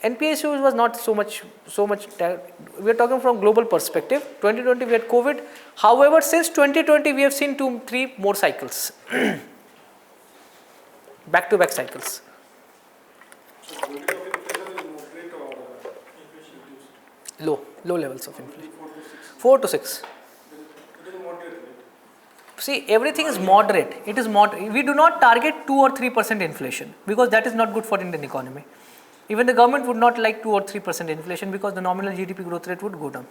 NPA issues was not so much, we are talking from global perspective. 2020 we had COVID. However, since 2020 we have seen 2-3 more cycles, back-to-back cycles. So Goldilocks inflation is moderate or inflation reduced? Low levels of inflation. 4 to 6. 4 to 6. It is moderate. See, everything is moderate. It is moderate. We do not target 2 or 3% inflation because that is not good for Indian economy. Even the government would not like 2 or 3% inflation because the nominal GDP growth rate would go down.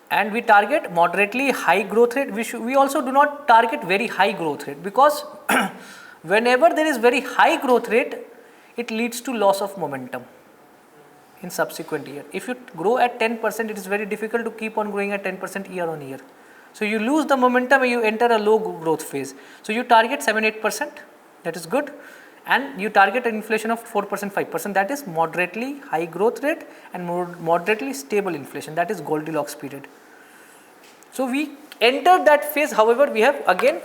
And we target moderately high growth rate. We also do not target very high growth rate because whenever there is very high growth rate, it leads to loss of momentum in subsequent year. If you grow at 10%, it is very difficult to keep on growing at 10% year on year. So you lose the momentum and you enter a low growth phase. So you target 7-8%, that is good. and you target an inflation of 4%, 5%, that is moderately high growth rate and moderately stable inflation, that is Goldilocks period. So we entered that phase, however, we have again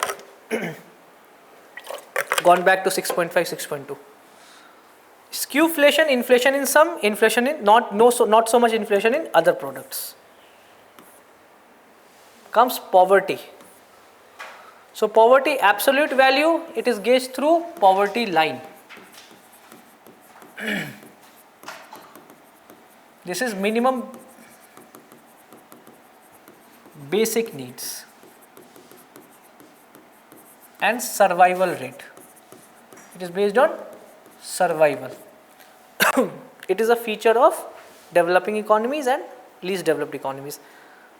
gone back to 6.5, 6.2. Skewflation, inflation in some, inflation in not so much inflation in other products. Comes poverty. So poverty absolute value, it is gauged through poverty line. This is minimum basic needs and survival rate. It is based on survival. It is a feature of developing economies and least developed economies.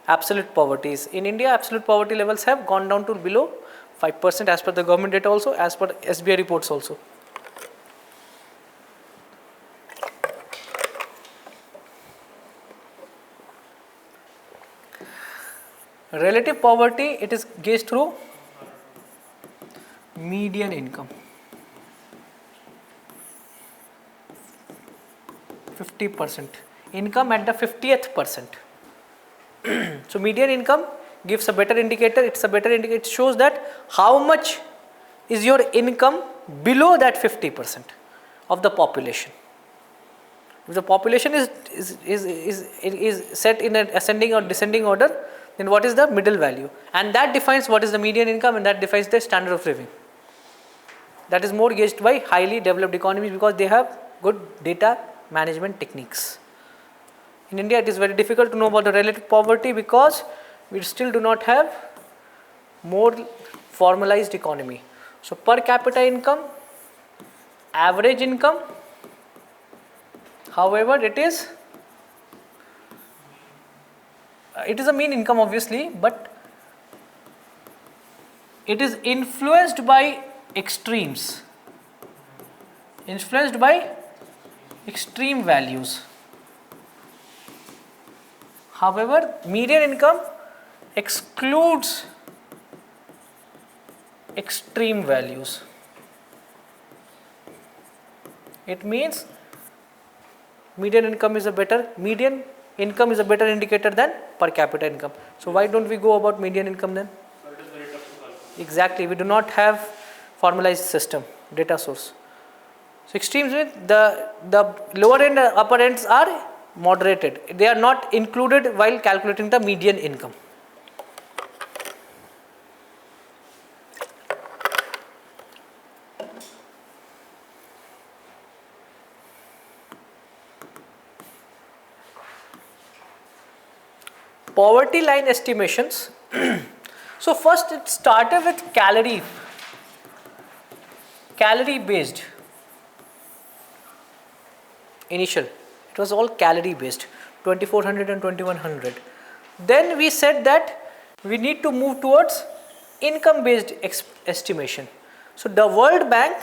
Absolute poverties. In India, absolute poverty levels have gone down to below 5% as per the government data also, as per SBI reports also. Relative poverty, it is gauged through median income. 50%. Income at the 50th percent. So median income gives a better indicator, it's a better indicator, it shows that how much is your income below that 50% of the population. If the population is set in an ascending or descending order, then what is the middle value? And that defines what is the median income, and that defines the standard of living. That is more gauged by highly developed economies because they have good data management techniques. In India, it is very difficult to know about the relative poverty because we still do not have more formalized economy. So per capita income, average income, however, it is a mean income obviously, but it is influenced by extremes, influenced by extreme values. However, median income excludes extreme values. It means median income is a better indicator than per capita income. So why don't we go about median income then? So it is very tough to calculate. Exactly, we do not have formalized system, data source. So extremes means the lower end and upper ends are moderated. They are not included while calculating the median income. Poverty line estimations. So first it started with calorie based. Initial, it was all calorie based, 2400 and 2100. Then we said that we need to move towards income based estimation. So the World Bank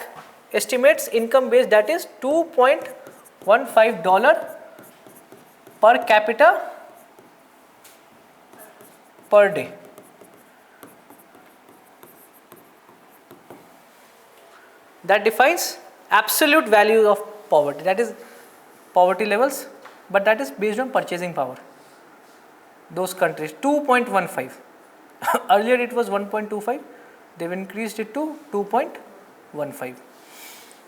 estimates income based, that is $2.15 per capita per day. That defines absolute value of poverty, that is poverty levels, but that is based on purchasing power. Those countries, 2.15. Earlier it was 1.25, they've increased it to 2.15.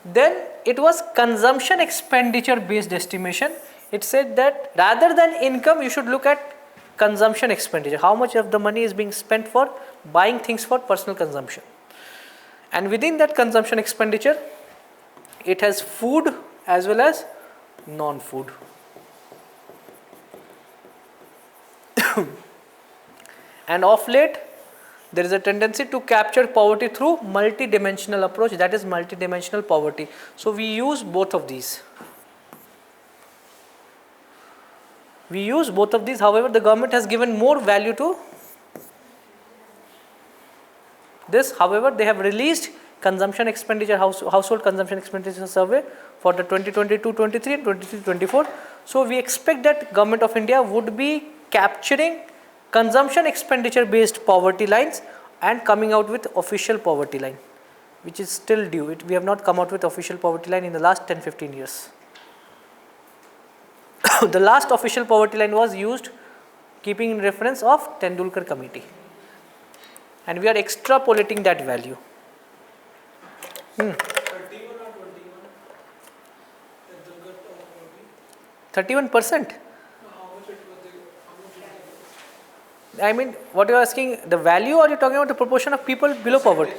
Then it was consumption expenditure based estimation. It said that rather than income, you should look at consumption expenditure. How much of the money is being spent for buying things for personal consumption. And within that consumption expenditure, it has food as well as non-food. And of late, there is a tendency to capture poverty through multi-dimensional approach, that is multi-dimensional poverty. So we use both of these. However, the government has given more value to this. However, they have released consumption expenditure, household consumption expenditure survey for the 2022-23 and 23-24. So we expect that Government of India would be capturing consumption expenditure based poverty lines and coming out with official poverty line. which is still due. We have not come out with official poverty line in the last 10-15 years. The last official poverty line was used keeping in reference of Tendulkar committee, and we are extrapolating that value. 31 or 21? At the gut of poverty? 31%. How much it was they, how much it was? I mean, what you are asking, the value, or you are talking about the proportion of people below poverty?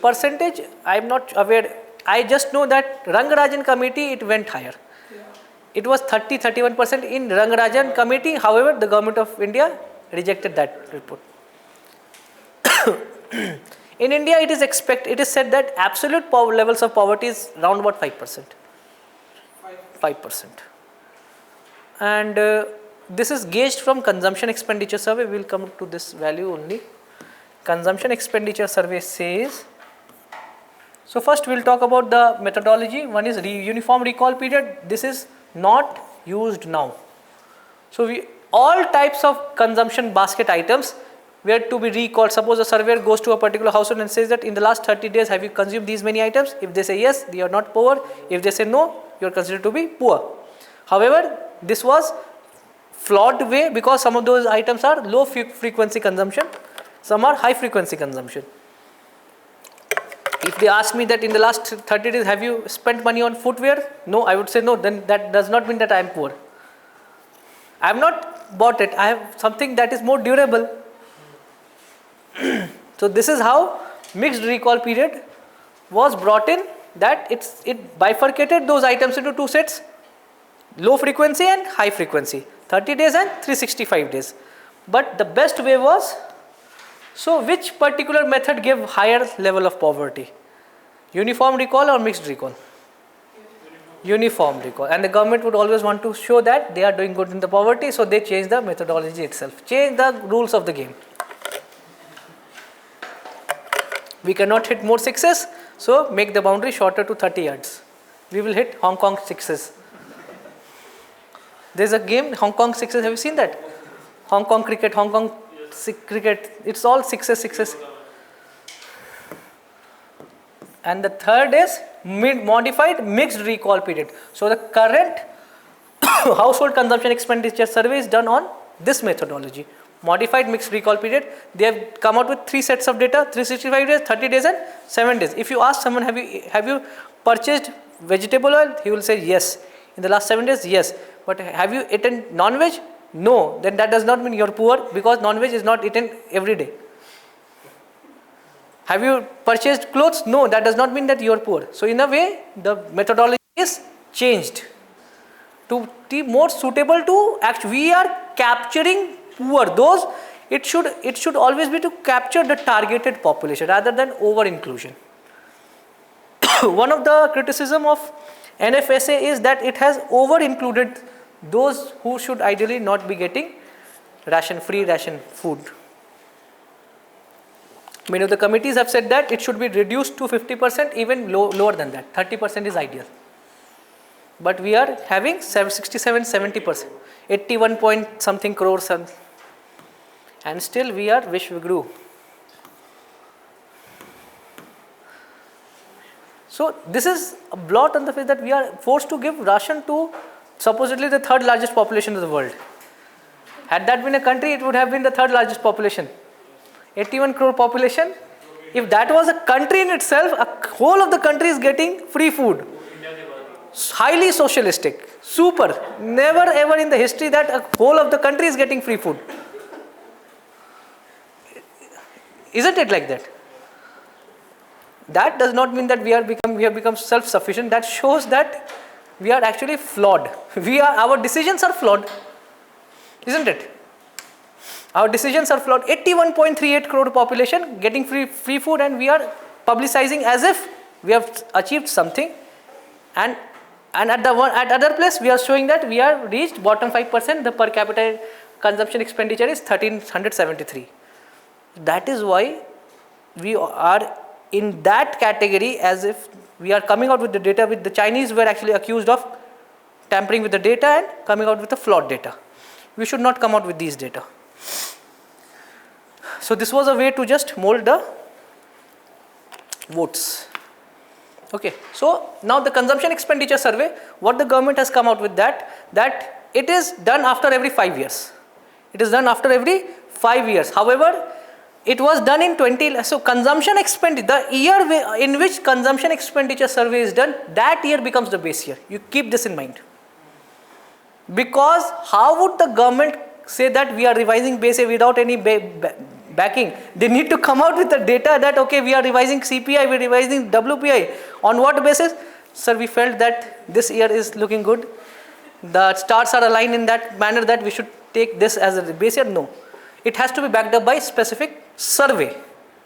Percentage, I am not aware. I just know that Rangarajan committee, it went higher. Yeah. It was 30-31% in Rangarajan committee. However, the government of India rejected that report. In India, it is said that absolute levels of poverty is around about 5%. 5%. And this is gauged from consumption expenditure survey. We will come to this value only. Consumption expenditure survey says. So first we will talk about the methodology. One is uniform recall period. This is not used now. So all types of consumption basket items were to be recalled. Suppose a surveyor goes to a particular household and says that in the last 30 days have you consumed these many items? If they say yes, they are not poor. If they say no, you are considered to be poor. However, this was flawed way because some of those items are low frequency consumption, some are high frequency consumption. If they ask me that in the last 30 days have you spent money on footwear? No, I would say no, then that does not mean that I am poor. I have not bought it, I have something that is more durable. So this is how mixed recall period was brought in, that it bifurcated those items into two sets, low frequency and high frequency, 30 days and 365 days. But the best way was, so which particular method gave higher level of poverty? Uniform recall or mixed recall? Uniform recall. And the government would always want to show that they are doing good in the poverty, so they change the methodology itself, change the rules of the game. We cannot hit more sixes, so make the boundary shorter to 30 yards. We will hit Hong Kong sixes. There is a game, Hong Kong sixes, have you seen that? Hong Kong cricket, cricket, it's all sixes. And the third is modified mixed recall period. So the current household consumption expenditure survey is done on this methodology. Modified mixed recall period. They have come out with 3 sets of data, 365 days, 30 days and 7 days. If you ask someone, have you purchased vegetable oil? He will say yes. In the last 7 days, yes. But have you eaten non-veg? No. Then that does not mean you are poor, because non-veg is not eaten every day. Have you purchased clothes? No. That does not mean that you are poor. So in a way, the methodology is changed to be more suitable to actually, we are capturing poor. Those, it should always be to capture the targeted population rather than over inclusion. One of the criticism of NFSA is that it has over included those who should ideally not be getting free ration food. Many of the committees have said that it should be reduced to 50%, even lower than that. 30% is ideal. But we are having 67-70%, 81 point something crores, and still we are Vishwaguru. So this is a blot on the face that we are forced to give ration to supposedly the 3rd largest population of the world. Had that been a country, it would have been the 3rd largest population. 81 crore population. If that was a country in itself, a whole of the country is getting free food. Highly socialistic. Super. Never ever in the history that a whole of the country is getting free food. Isn't it like that? That does not mean that we have become self-sufficient. That shows that we are actually flawed. Our decisions are flawed. Isn't it? Our decisions are flawed. 81.38 crore population getting free food, and we are publicizing as if we have achieved something. And at other place we are showing that we have reached bottom 5%. The per capita consumption expenditure is 1373. That is why we are in that category, as if we are coming out with the data. With the Chinese were actually accused of tampering with the data and coming out with the flawed data. We should not come out with these data. So this was a way to just mold the votes. Okay, so now the consumption expenditure survey, what the government has come out with that it is done after every 5 years. It is done after every 5 years. However, it was done in 20, so consumption expenditure, the year in which consumption expenditure survey is done, that year becomes the base year. You keep this in mind. Because how would the government say that we are revising base year without any backing? They need to come out with the data that okay, we are revising CPI, we are revising WPI. On what basis? Sir, we felt that this year is looking good. The stars are aligned in that manner that we should take this as a base year. No. It has to be backed up by specific survey,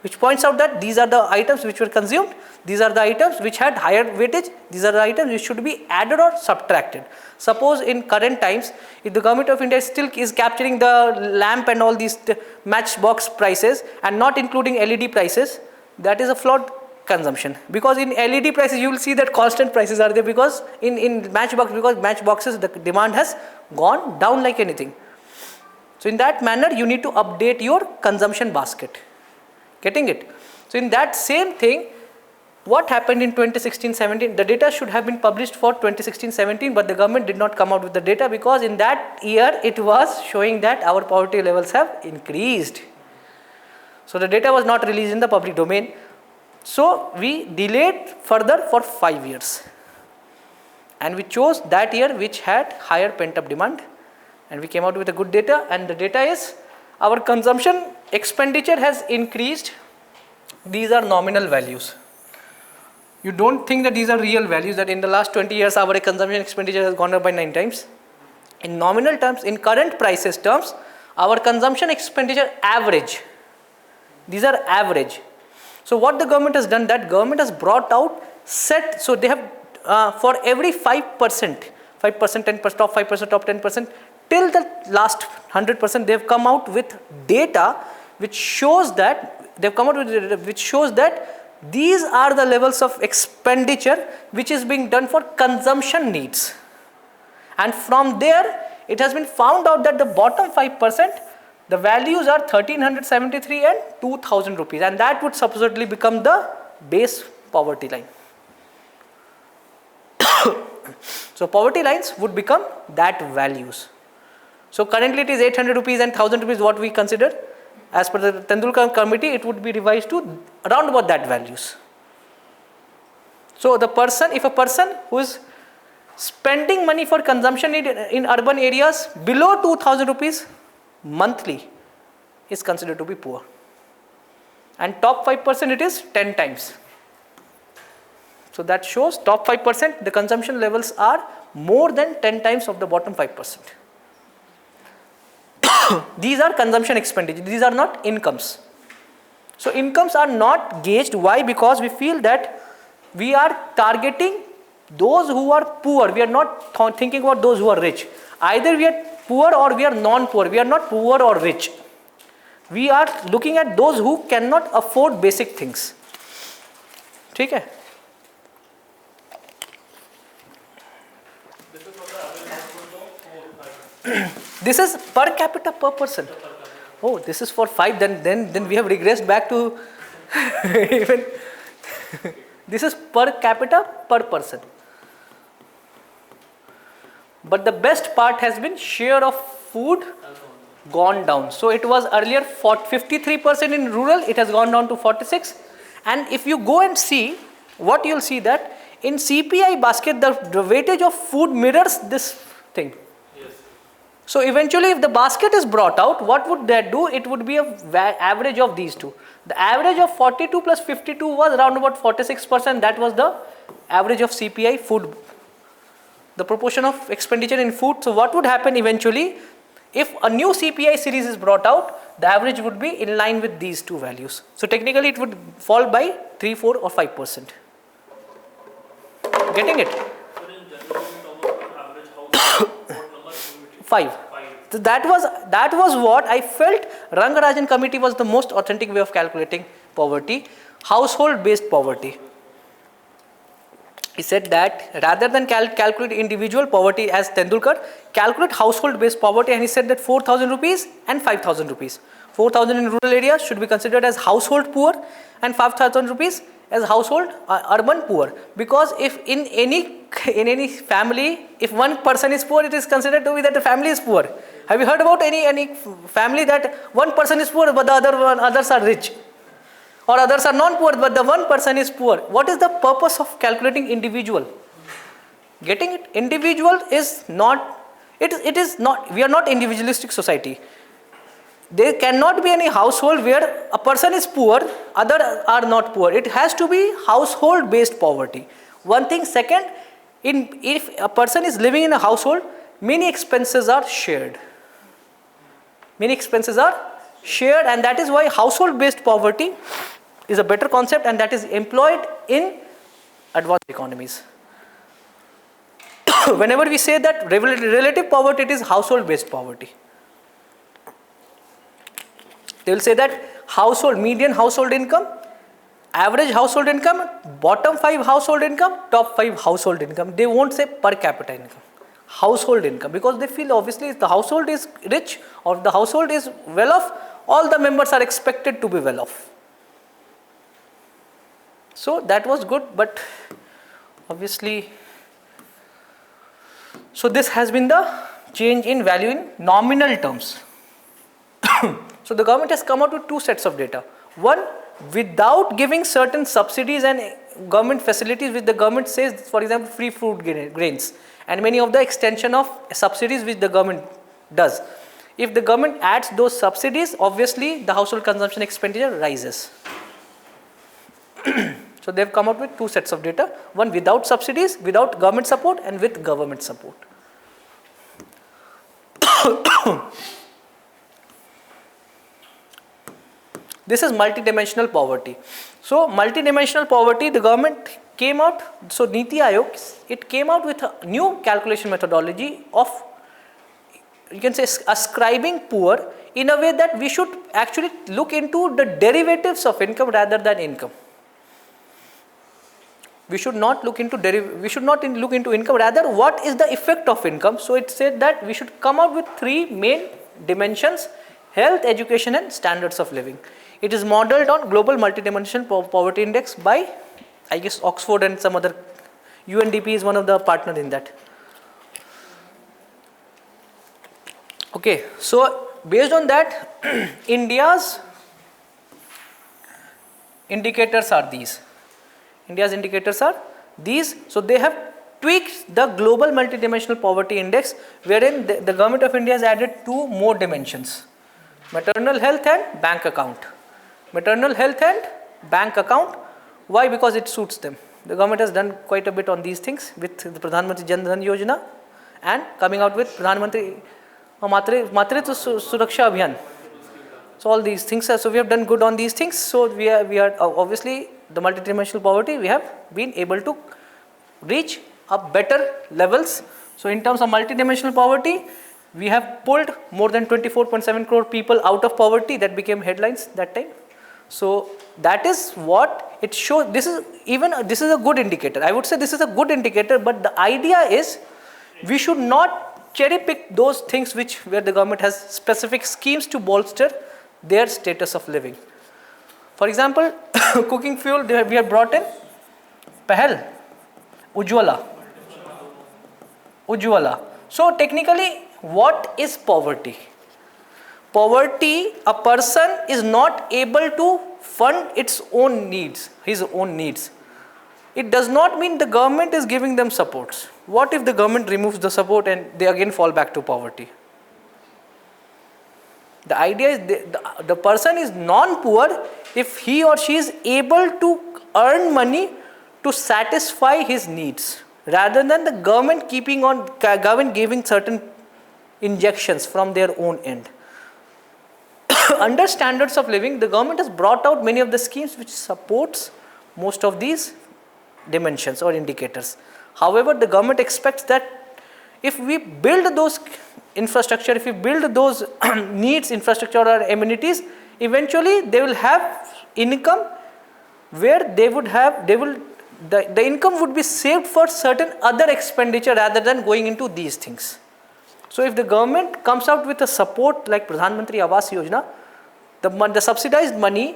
which points out that these are the items which were consumed, these are the items which had higher weightage, these are the items which should be added or subtracted. Suppose in current times, if the government of India still is capturing the lamp and all these matchbox prices and not including LED prices, that is a flawed consumption. Because in LED prices you will see that constant prices are there, because in matchbox, because matchboxes the demand has gone down like anything. So in that manner you need to update your consumption basket. Getting it? So in that same thing, what happened in 2016-17, the data should have been published for 2016-17, but the government did not come out with the data because in that year it was showing that our poverty levels have increased. So the data was not released in the public domain. So we delayed further for 5 years. And we chose that year which had higher pent up demand. And we came out with a good data, and the data is our consumption expenditure has increased. These are nominal values. You don't think that these are real values, that in the last 20 years our consumption expenditure has gone up by 9 times. In nominal terms, in current prices terms, our consumption expenditure average, these are average. So what the government has done, that government has brought out set, so they have for every 5%, 10%, top 5%, top 10%, till the last 100%, they have come out with data which shows that these are the levels of expenditure which is being done for consumption needs. And from there, it has been found out that the bottom 5%, the values are 1373 and 2000 rupees, and that would supposedly become the base poverty line. So poverty lines would become that values. So currently it is 800 rupees and 1000 rupees what we consider. As per the Tendulkar committee, it would be revised to around about that values. So the person, if a person who is spending money for consumption need in urban areas below 2000 rupees monthly is considered to be poor. And top 5% it is 10 times. So that shows top 5%, the consumption levels are more than 10 times of the bottom 5%. These are consumption expenditure, these are not incomes. So incomes are not gauged. Why? Because we feel that we are targeting those who are poor. We are not thinking about those who are rich. Either we are poor or we are non-poor. We are not poor or rich. We are looking at those who cannot afford basic things. Okay? This is per capita per person. Oh, this is for 5. Then we have regressed back to even. This is per capita per person. But the best part has been share of food gone down. So it was earlier 53% in rural. It has gone down to 46. And if you go and see, what you'll see that in CPI basket, the weightage of food mirrors this thing. So eventually if the basket is brought out, what would that do? It would be an average of these two. The average of 42 plus 52 was around about 46%. That was the average of CPI food, the proportion of expenditure in food. So what would happen eventually? If a new CPI series is brought out, the average would be in line with these two values. So technically it would fall by 3, 4 or 5%. Getting it? 5. So that was what I felt Rangarajan committee was the most authentic way of calculating poverty, household based poverty. He said that rather than calculate individual poverty as Tendulkar, calculate household based poverty, and he said that 4,000 rupees and 5,000 rupees. 4,000 in rural areas should be considered as household poor and 5,000 rupees as household urban poor, because if in any family, if one person is poor, it is considered to be that the family is poor. Have you heard about any family that one person is poor but the others are rich, or others are non-poor but the one person is poor? What is the purpose of calculating individual? Getting it? Individual is not. It is not. We are not individualistic society. There cannot be any household where a person is poor, others are not poor. It has to be household based poverty. One thing. Second, if a person is living in a household, many expenses are shared. Many expenses are shared, and that is why household based poverty is a better concept, and that is employed in advanced economies. Whenever we say that relative poverty, it is household based poverty. They will say that median household income, average household income, bottom 5 household income, top 5 household income. They won't say per capita income, household income, because they feel obviously if the household is rich or the household is well off, all the members are expected to be well off. So that was good, but obviously, so this has been the change in value in nominal terms. So the government has come out with 2 sets of data. One, without giving certain subsidies and government facilities which the government says, for example, free food grains and many of the extension of subsidies which the government does. If the government adds those subsidies, obviously the household consumption expenditure rises. So they have come out with 2 sets of data. One without subsidies, without government support, and with government support. This is multidimensional poverty. So multidimensional poverty, the government came out, so Niti Aayog, it came out with a new calculation methodology of, you can say, ascribing poor in a way that we should actually look into the derivatives of income rather than income. We should not look into income, rather what is the effect of income. So it said that we should come out with 3 main dimensions: health, education, and standards of living. It is modeled on Global Multidimensional Poverty Index by, I guess, Oxford and some other, UNDP is one of the partners in that. Okay, so based on that, India's indicators are these. So they have tweaked the Global Multidimensional Poverty Index, wherein the government of India has added 2 more dimensions: maternal health and bank account. Maternal health and bank account. Why? Because it suits them. The government has done quite a bit on these things with the Pradhan Mantri Jan Dhan Yojana and coming out with Pradhan Mantri Matritva Suraksha Abhiyan. So all these things so we have done good on these things. So we are obviously the multidimensional poverty, we have been able to reach up better levels. So in terms of multidimensional poverty, we have pulled more than 24.7 crore people out of poverty. That became headlines that time. So that is what it shows. This is a good indicator. I would say this is a good indicator, but the idea is we should not cherry pick those things where the government has specific schemes to bolster their status of living. For example, cooking fuel, we have brought in Pahal, Ujjwala. So technically, what is poverty? Poverty, a person is not able to fund his own needs. It does not mean the government is giving them supports. What if the government removes the support and they again fall back to poverty? The idea is the person is non-poor if he or she is able to earn money to satisfy his needs, rather than the government giving certain injections from their own end. Under standards of living, the government has brought out many of the schemes which supports most of these dimensions or indicators. However, the government expects that if we build those infrastructure, if we build those needs infrastructure or amenities, eventually they will have income where the income would be saved for certain other expenditure rather than going into these things. So if the government comes out with a support like Pradhan Mantri Awas Yojana, the subsidized money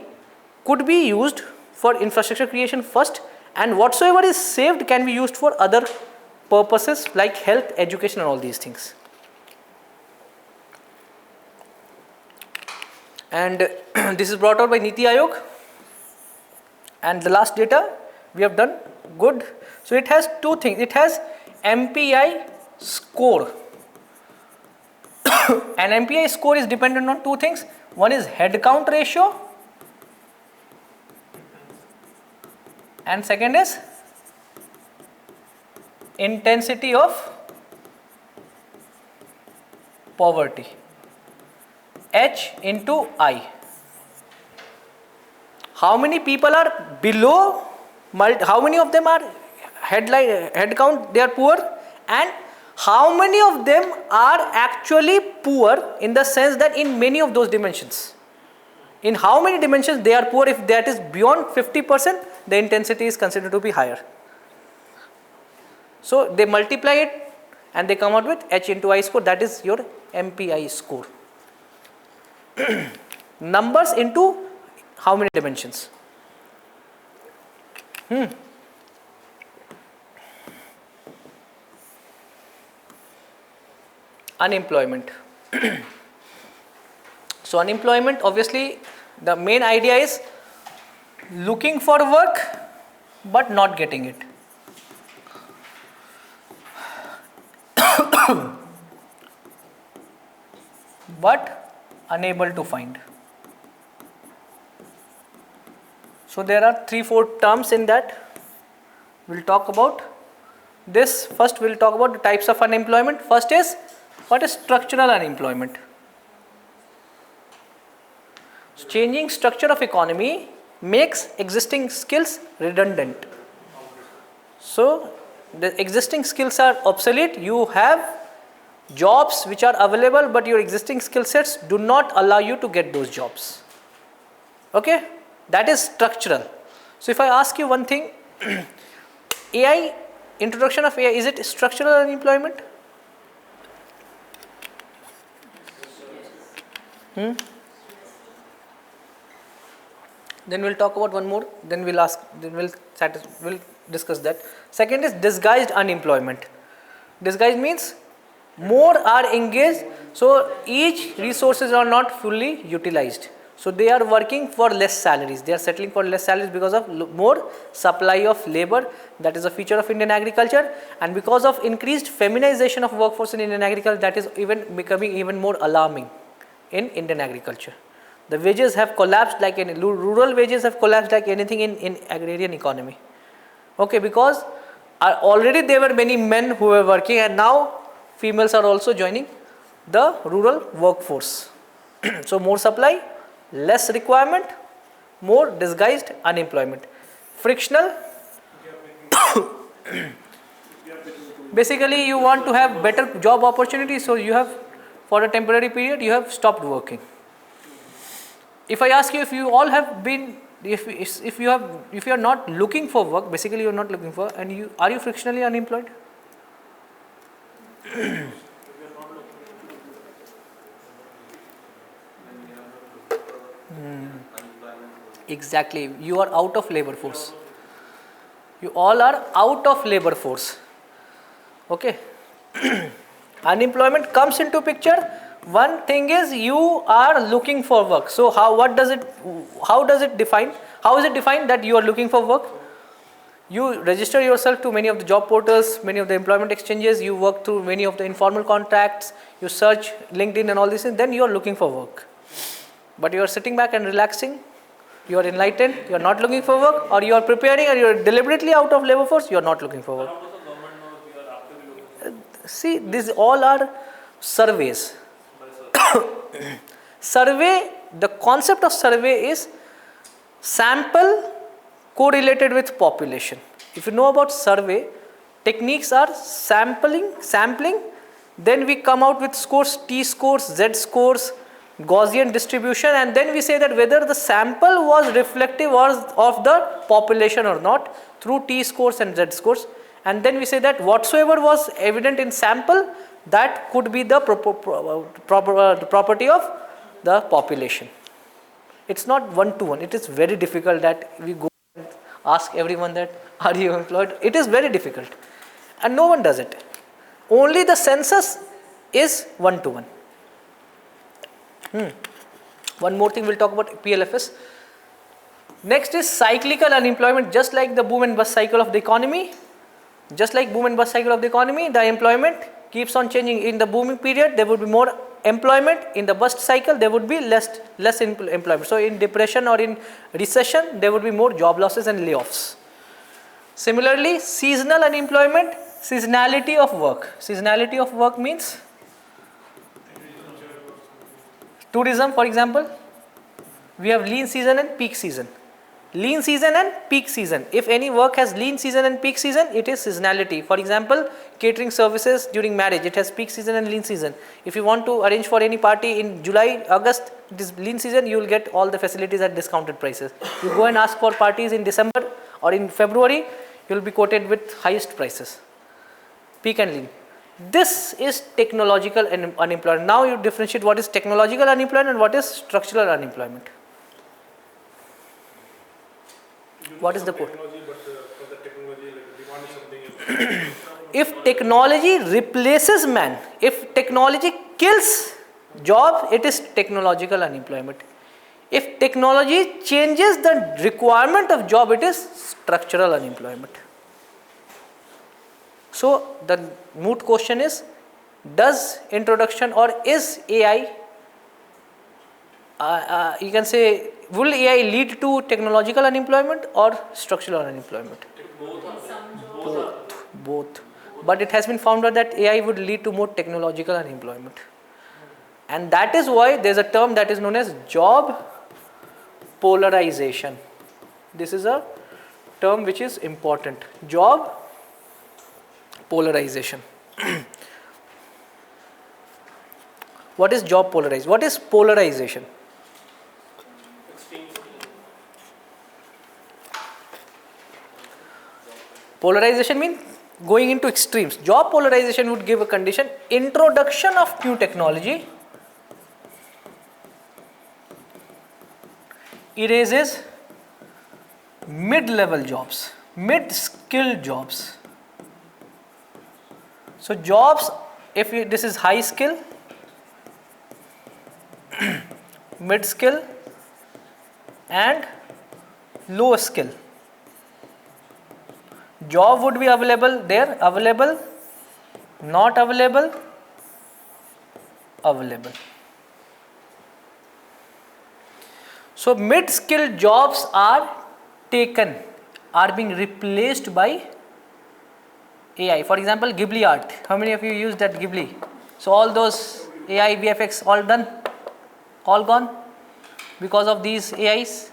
could be used for infrastructure creation first, and whatsoever is saved can be used for other purposes like health, education and all these things. And this is brought out by Niti Aayog. And the last data we have done good. So it has two things. It has MPI score. And MPI score is dependent on two things. One is head count ratio, and second is intensity of poverty, H into I. How many people are below, how many of them are head count they are poor, and how many of them are actually poor in the sense that in many of those dimensions. In how many dimensions they are poor? If that is beyond 50%, the intensity is considered to be higher. So they multiply it and they come out with H into I score, that is your MPI score. Numbers into how many dimensions? Unemployment. So unemployment, obviously the main idea is looking for work but not getting it. But unable to find. So there are 3-4 terms in that. We'll talk about this. First we'll talk about the types of unemployment. First is, what is structural unemployment? So changing structure of economy makes existing skills redundant. So the existing skills are obsolete. You have jobs which are available, but your existing skill sets do not allow you to get those jobs. Okay, that is structural. So if I ask you one thing, AI, introduction of AI, is it structural unemployment? Then we'll talk about one more, then we'll discuss that. Second is disguised unemployment. Disguised means more are engaged, so each resources are not fully utilized. So they are working for less salaries. They are settling for less salaries because of more supply of labor. That is a feature of Indian agriculture, and because of increased feminization of workforce in Indian agriculture, that is even becoming even more alarming in Indian agriculture. The wages have collapsed like any rural wages have collapsed like anything in agrarian economy. Okay, because already there were many men who were working, and now females are also joining the rural workforce. So more supply, less requirement, more disguised unemployment. Frictional. Basically you want to have better job opportunities, so you have, for a temporary period, you have stopped working. If I ask you, if you all have been, if you are not looking for work, basically you are not looking for, and are you frictionally unemployed? Exactly, you are out of labor force. You all are out of labor force. Okay. Unemployment comes into picture. One thing is you are looking for work. So how is it defined that you are looking for work? You register yourself to many of the job portals, many of the employment exchanges, you work through many of the informal contracts, you search LinkedIn and all these things, then you are looking for work. But you are sitting back and relaxing, you are enlightened, you are not looking for work, or you are preparing and you are deliberately out of labor force, you are not looking for work. How does the government know if you are actively looking for? See, these all are surveys. Survey, the concept of survey is sample correlated with population. If you know about survey, techniques are sampling, then we come out with scores, T scores, Z scores, Gaussian distribution, and then we say that whether the sample was reflective of the population or not through T scores and Z scores, and then we say that whatsoever was evident in sample, that could be the property of the population. It's not one to one. It is very difficult that we go ask everyone that, are you employed? It is very difficult. And no one does it. Only the census is one-to-one. One more thing we'll talk about PLFS. Next is cyclical unemployment. Just like the boom and bust cycle of the economy, the employment keeps on changing. In the booming period, there would be more employment. In the bust cycle, there would be less employment. So in depression or in recession, there would be more job losses and layoffs. Similarly, seasonal unemployment, seasonality of work. Seasonality of work means tourism, for example. We have lean season and peak season. Lean season and peak season. If any work has lean season and peak season, it is seasonality. For example, catering services during marriage, it has peak season and lean season. If you want to arrange for any party in July, August, it is lean season, you will get all the facilities at discounted prices. You go and ask for parties in December or in February, you will be quoted with highest prices. Peak and lean. This is technological unemployment. Now you differentiate what is technological unemployment and what is structural unemployment. What is the code? If technology replaces man, if technology kills job, it is technological unemployment. If technology changes the requirement of job, it is structural unemployment. So the moot question is, does introduction or is AI, you can say, will AI lead to technological unemployment or structural unemployment? Both. But it has been found out that AI would lead to more technological unemployment. And that is why there is a term that is known as job polarization. This is a term which is important. Job polarization. What is job polarization? What is polarization? Polarization means going into extremes. Job polarization would give a condition: introduction of new technology erases mid-level jobs, mid-skilled jobs. So jobs, if this is high skill, mid-skill and low skill. Job would be available there, available, not available, available. So mid-skilled jobs are taken, are being replaced by AI. For example, Ghibli art. How many of you used that Ghibli? So all those AI, VFX, all done, all gone because of these AIs.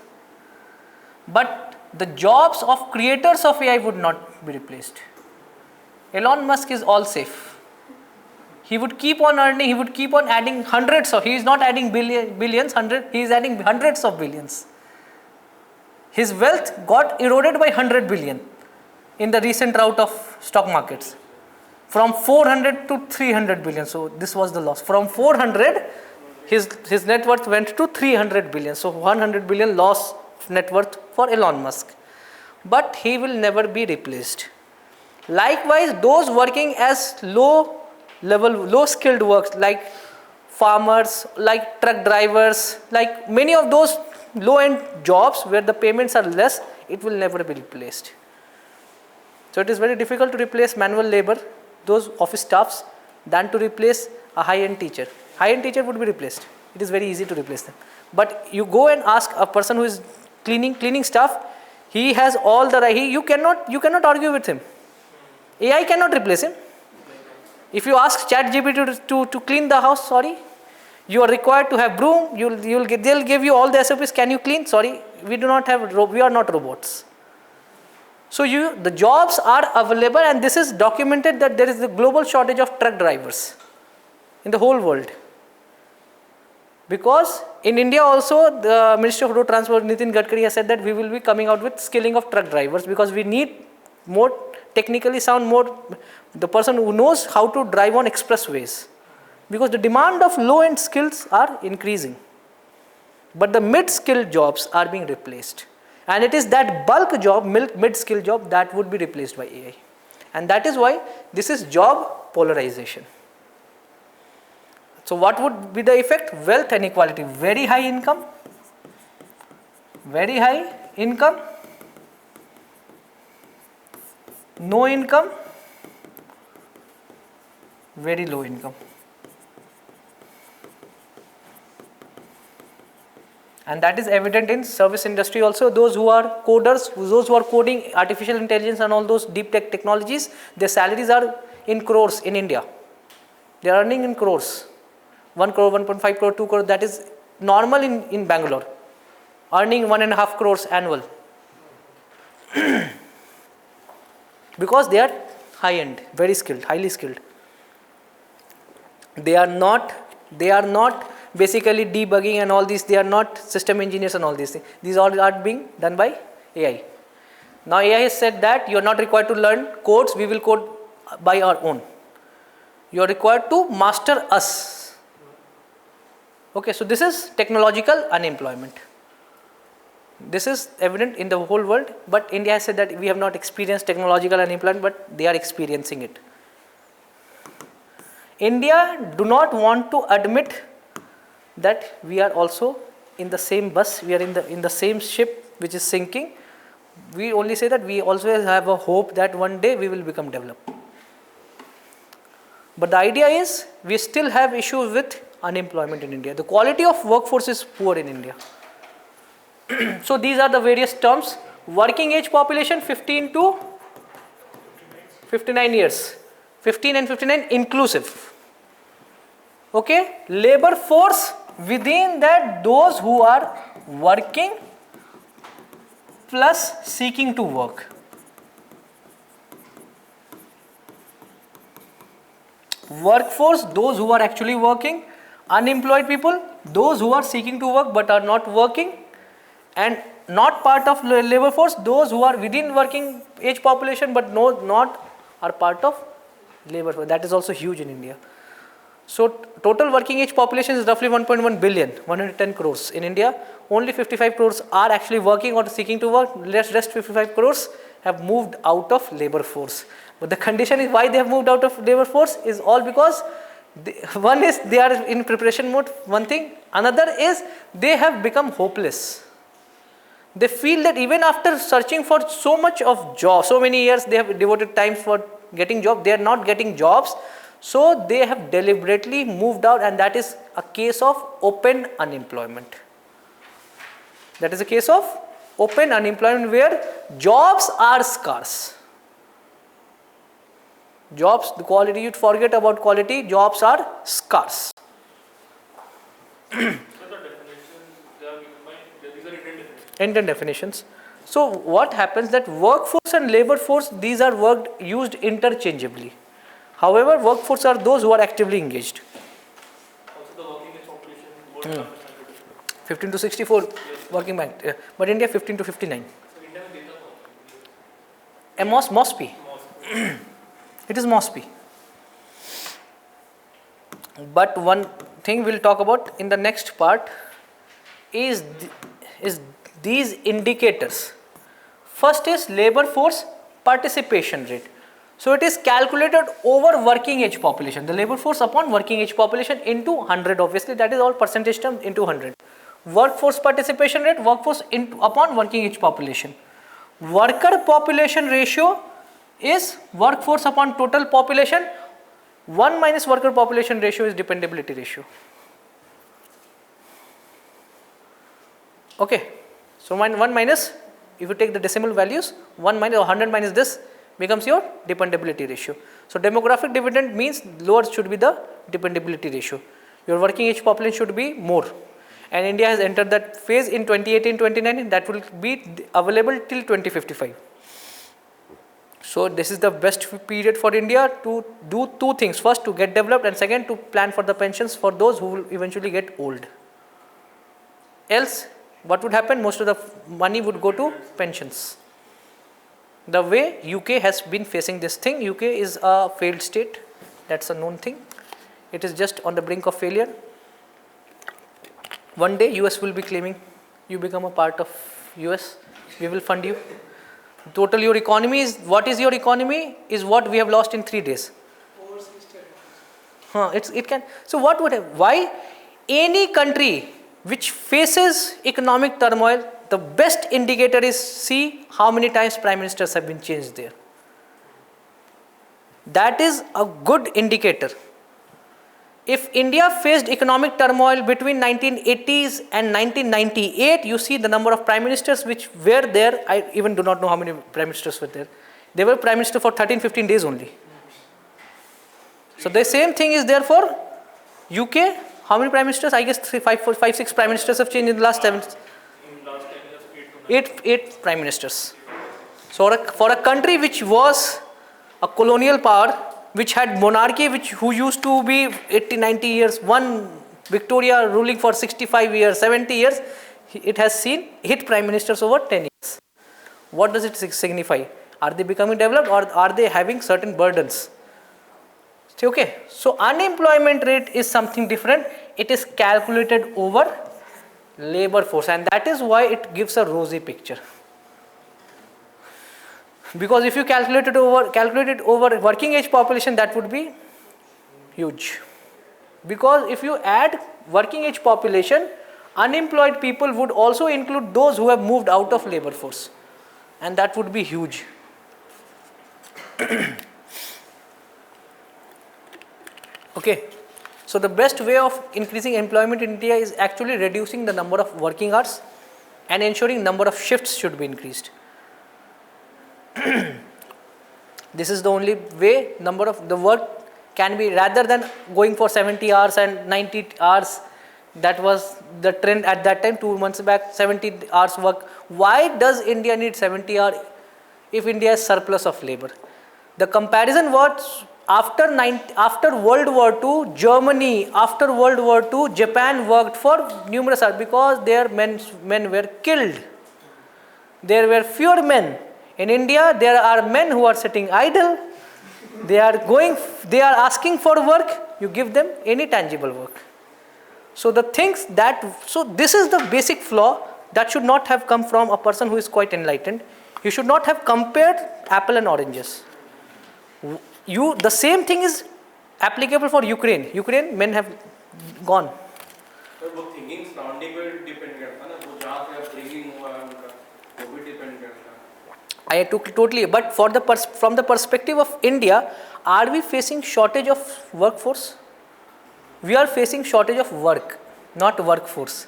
But the jobs of creators of AI would not be replaced. Elon Musk is all safe. He would keep on earning, he would keep on adding hundreds of, he is not adding billions, he is adding hundreds of billions. His wealth got eroded by 100 billion in the recent rout of stock markets. From 400 to 300 billion. So this was the loss. From 400, his net worth went to 300 billion. So 100 billion loss net worth for Elon Musk. But he will never be replaced. Likewise, those working as low skilled works like farmers, like truck drivers, like many of those low end jobs where the payments are less, it will never be replaced. So it is very difficult to replace manual labor, those office staffs, than to replace a high end teacher. High end teacher would be replaced. It is very easy to replace them. But you go and ask a person who is cleaning stuff, he has all the right, you cannot argue with him. AI cannot replace him. If you ask ChatGPT to clean the house, sorry, you are required to have broom, they'll give you all the SOPs, can you clean? Sorry, we are not robots. So the jobs are available, and this is documented that there is a global shortage of truck drivers in the whole world. Because in India also, the Ministry of Road Transport, Nitin Gadkari, has said that we will be coming out with skilling of truck drivers because we need more technically sound, the person who knows how to drive on expressways. Because the demand of low-end skills are increasing. But the mid-skilled jobs are being replaced. And it is that bulk job, mid-skill job, that would be replaced by AI. And that is why this is job polarization. So what would be the effect? Wealth inequality, very high income, no income, very low income. And that is evident in service industry also. Those who are coders, those who are coding artificial intelligence and all those deep tech technologies, their salaries are in crores in India. They are earning in crores. 1 crore, 1.5 crore, 2 crore, that is normal in Bangalore. Earning 1.5 crores annual. Because they are high end, very skilled, highly skilled. They are not basically debugging and all these, they are not system engineers and all these things. These all are being done by AI. Now AI has said that you are not required to learn codes, we will code by our own. You are required to master us. Okay, so this is technological unemployment. This is evident in the whole world, but India has said that we have not experienced technological unemployment, but they are experiencing it. India do not want to admit that we are also in the same bus, we are in the same ship which is sinking. We only say that we also have a hope that one day we will become developed. But the idea is we still have issues with unemployment in India. The quality of workforce is poor in India. So these are the various terms. Working age population 15 to 59 years. 15 and 59 inclusive. Okay, labor force, within that those who are working plus seeking to work. Workforce, those who are actually working. Unemployed people, those who are seeking to work but are not working. And not part of labor force, those who are within working age population but not are part of labor force. That is also huge in India. So total working age population is roughly 1.1 billion, 110 crores. In India, only 55 crores are actually working or seeking to work. Rest 55 crores have moved out of labor force. But the condition is why they have moved out of labor force is all because one is they are in preparation mode, one thing. Another is they have become hopeless. They feel that even after searching for so much of job, so many years they have devoted time for getting job, they are not getting jobs. So they have deliberately moved out, and that is a case of open unemployment. That is a case of open unemployment where jobs are scarce. Jobs, the quality, you forget about quality, jobs are scarce. So the definitions, they are given by, these are independent. Intent definitions. So what happens that workforce and labor force, these are used interchangeably. However, workforce are those who are actively engaged. Also the working age population, what is 15 to 64 working bank, but India 15 to 59. So India में data A MOSPI. It is MOSPI. But one thing we'll talk about in the next part is these indicators. First is labor force participation rate. So it is calculated over working age population. The labor force upon working age population into 100, obviously that is all percentage term into 100. Workforce participation rate, workforce upon working age population. Worker population ratio is workforce upon total population. 1 minus worker population ratio is dependability ratio. Okay, so 1 minus, if you take the decimal values, 1 minus or 100 minus this becomes your dependability ratio. So demographic dividend means lower should be the dependability ratio. Your working age population should be more. And India has entered that phase in 2018-29, that will be available till 2055. So this is the best period for India to do two things. First, to get developed, and second, to plan for the pensions for those who will eventually get old. Else, what would happen? Most of the money would go to pensions. The way UK has been facing this thing, UK is a failed state, that's a known thing. It is just on the brink of failure. One day US will be claiming you become a part of US, we will fund you. Total your economy is, what is your economy is what we have lost in 3 days. Overseas territories. It can, so what would have, why any country which faces economic turmoil, the best indicator is see how many times prime ministers have been changed there. That is a good indicator. If India faced economic turmoil between 1980s and 1998, you see the number of prime ministers which were there. I even do not know how many prime ministers were there. They were prime minister for 13-15 days only. So the same thing is there for UK. How many prime ministers? I guess 5, 6 prime ministers have changed in the last 7. In last 10 years, 8 to 9. Eight prime ministers. So for a country which was a colonial power, which had monarchy, who used to be 80-90 years, one Victoria ruling for 65 years, 70 years, it has seen 8 prime ministers over 10 years. What does it signify? Are they becoming developed or are they having certain burdens? Okay, so unemployment rate is something different. It is calculated over labor force, and that is why it gives a rosy picture. Because if you calculate it over working age population, that would be huge. Because if you add working age population, unemployed people would also include those who have moved out of labor force, and that would be huge. Okay, so the best way of increasing employment in India is actually reducing the number of working hours and ensuring number of shifts should be increased. This is the only way number of the work can be, rather than going for 70 hours and 90 hours. That was the trend at that time, 2 months back, 70 hours work. Why does India need 70 hours if India has surplus of labor? The comparison was after World War II, Germany, after World War II, Japan worked for numerous hours because their men were killed. There were fewer men. In India, there are men who are sitting idle. They are asking for work. You give them any tangible work. So this is the basic flaw that should not have come from a person who is quite enlightened. You should not have compared apple and oranges. The same thing is applicable for Ukraine. Ukraine men have gone. तो वो thinking surrounding पे depend करता है ना, वो जहाँ पे bringing हुआ है उनका वो भी डिपेंड करता है. I totally, but from the perspective of India, are we facing shortage of workforce? We are facing shortage of work, not workforce.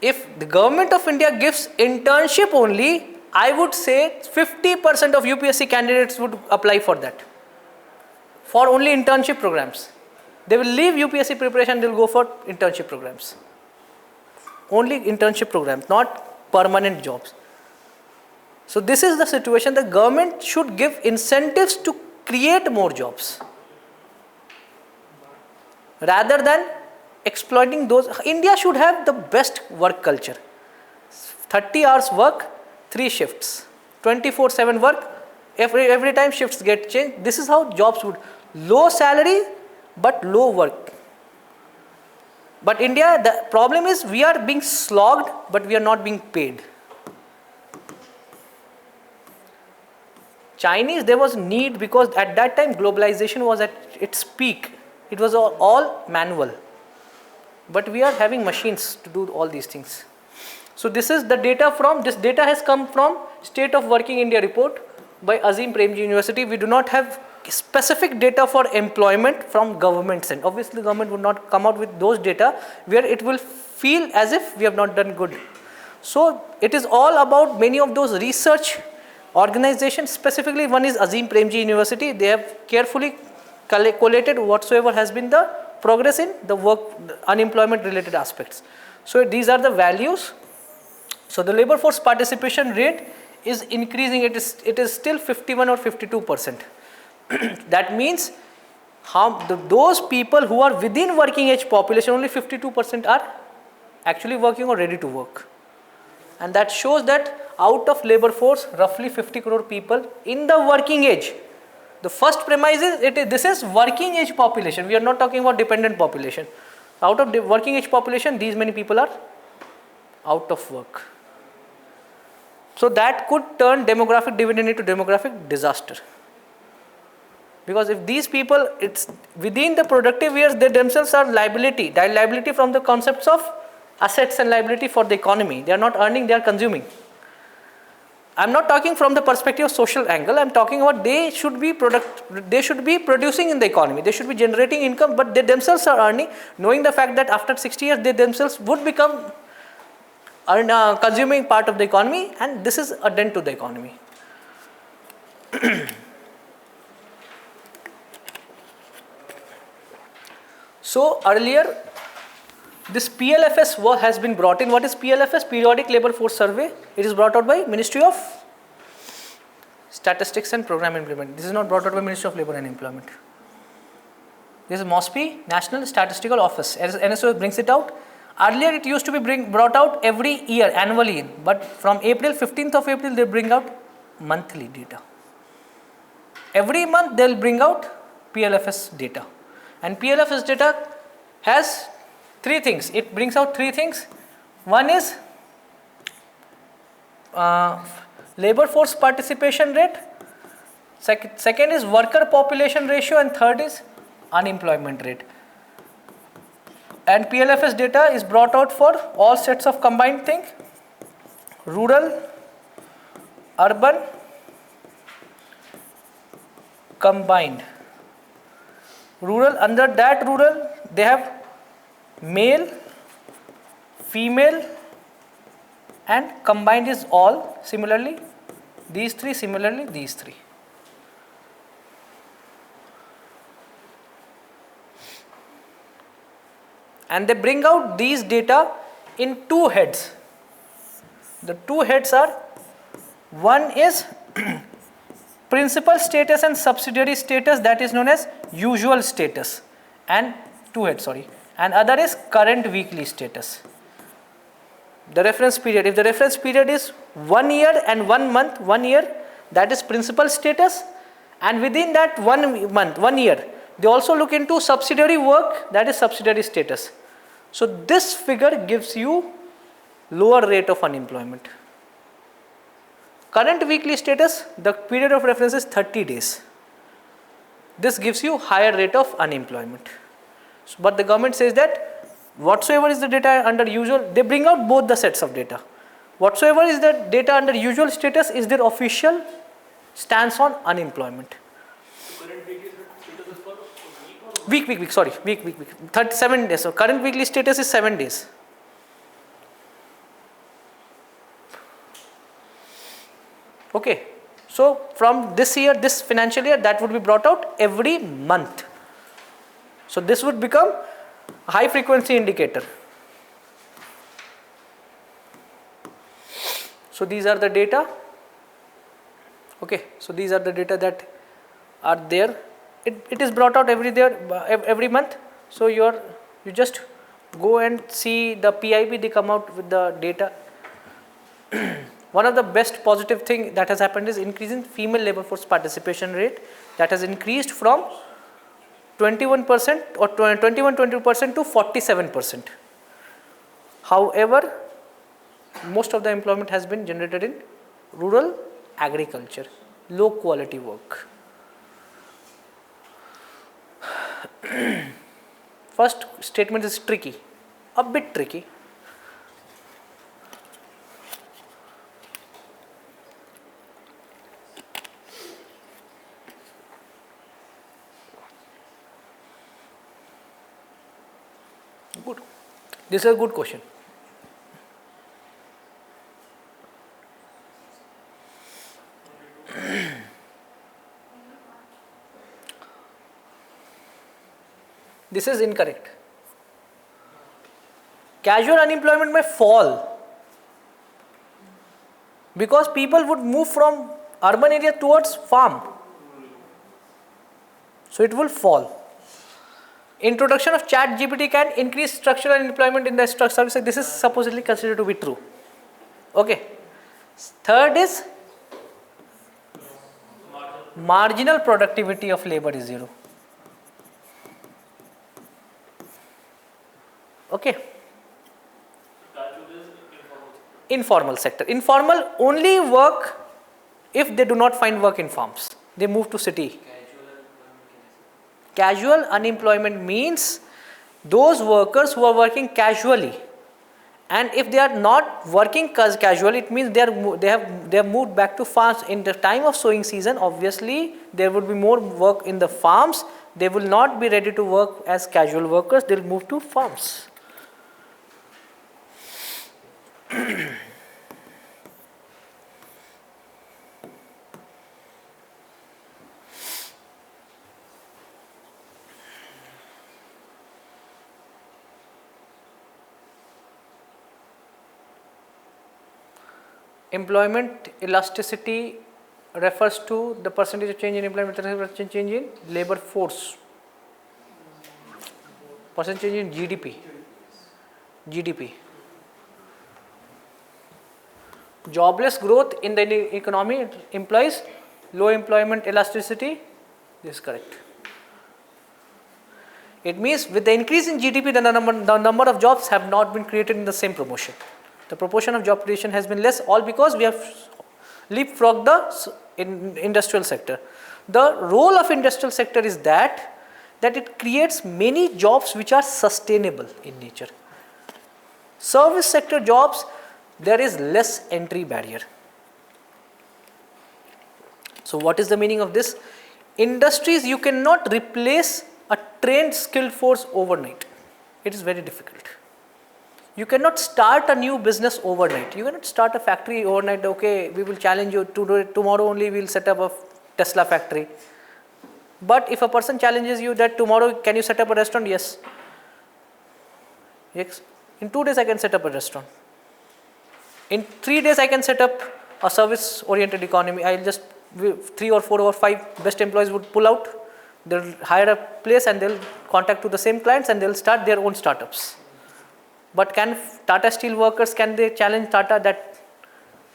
If the government of India gives internship only, I would say 50% of UPSC candidates would apply for that, for only internship programs. They will leave UPSC preparation, they will go for internship programs. Only internship programs, not permanent jobs. So this is the situation. The government should give incentives to create more jobs rather than exploiting those. India should have the best work culture. 30 hours work, 3 shifts, 24/7 work, every time shifts get changed. This is how jobs would, low salary but low work. But India, the problem is we are being slogged but we are not being paid. Chinese, there was need because at that time globalization was at its peak. It was all manual. But we are having machines to do all these things. So this is the data this data has come from State of Working India report by Azim Premji University. We do not have specific data for employment from governments, and obviously government would not come out with those data where it will feel as if we have not done good. So it is all about many of those research organizations, specifically one is Azim Premji University. They have carefully collated whatsoever has been the progress in the work, unemployment related aspects. So these are the values. So the labor force participation rate is increasing. It is still 51 or 52%. That means those people who are within working age population, only 52% are actually working or ready to work. And that shows that out of labor force, roughly 50 crore people in the working age. The first premise is this is working age population. We are not talking about dependent population. Out of the working age population, these many people are out of work. So that could turn demographic dividend into demographic disaster. Because if these people, it's within the productive years, they themselves are liability from the concepts of assets and liability for the economy. They are not earning, they are consuming. I'm not talking from the perspective of social angle, I'm talking about they should be producing in the economy, they should be generating income, but they themselves are earning, knowing the fact that after 60 years they themselves would become consuming part of the economy, and this is a dent to the economy. So earlier this PLFS has been brought in. What is PLFS? Periodic Labour Force Survey. It is brought out by Ministry of Statistics and Program Implement. This is not brought out by Ministry of Labour and Employment. This is MOSPI, National Statistical Office. NSO brings it out. Earlier it used to be brought out every year, annually, but from April, 15th of April, they bring out monthly data. Every month they will bring out PLFS data. And PLFS data has three things. It brings out three things. One is labor force participation rate. Second is worker population ratio, and third is unemployment rate. And PLFS data is brought out for all sets of combined thing: rural, urban, combined. Rural, under that rural, they have male, female, and combined is all. Similarly, these three, similarly, these three. And they bring out these data in two heads. The two heads are, one is principal status and subsidiary status, that is known as usual status, and two heads, and other is current weekly status. The reference period, if the reference period is 1 year and 1 month, 1 year, that is principal status, and within that 1 month, 1 year, they also look into subsidiary work, that is subsidiary status. So this figure gives you lower rate of unemployment. Current weekly status, the period of reference is 30 days. This gives you higher rate of unemployment. But the government says that whatsoever is the data under usual, they bring out both the sets of data. Whatsoever is the data under usual status is their official stance on unemployment. Current weekly status is for week. 37 days. So current weekly status is 7 days. Okay. So from this year, this financial year, that would be brought out every month. So this would become a high frequency indicator. So these are the data. Okay. So these are the data that are there. It is brought out every month. So you just go and see the PIB, they come out with the data. One of the best positive thing that has happened is increase in female labor force participation rate, that has increased from 21% or 22% to 47%. However, most of the employment has been generated in rural agriculture, low quality work. First statement is tricky, a bit tricky. Good. This is a good question. This is incorrect. Casual unemployment may fall because people would move from urban area towards farm. So it will fall. Introduction of chat GPT can increase structural unemployment in the service. This is supposedly considered to be true. Okay. Third is marginal productivity of labor is 0. Okay. Informal sector. Informal only work if they do not find work in farms. They move to city. Casual unemployment means those workers who are working casually, and if they are not working casually, it means they have moved back to farms. In the time of sowing season, obviously there would be more work in the farms. They will not be ready to work as casual workers. They will move to farms. Employment elasticity refers to the percentage of change in employment, change in labor force, percentage change in GDP. Jobless growth in the economy implies low employment elasticity. This is correct. It means with the increase in GDP, the number of jobs have not been created in the same proportion. The proportion of job creation has been less, all because we have leapfrogged the industrial sector. The role of industrial sector is that it creates many jobs which are sustainable in nature. Service sector jobs, there is less entry barrier. So what is the meaning of this? Industries, you cannot replace a trained skilled force overnight. It is very difficult. You cannot start a new business overnight. You cannot start a factory overnight. Okay, we will challenge you to do it tomorrow only. We will set up a Tesla factory. But if a person challenges you that tomorrow can you set up a restaurant? Yes. Yes. In 2 days I can set up a restaurant. In 3 days I can set up a service-oriented economy. I'll just 3 or 4 or 5 best employees would pull out. They'll hire a place and they'll contact to the same clients and they'll start their own startups. But can Tata Steel workers, can they challenge Tata that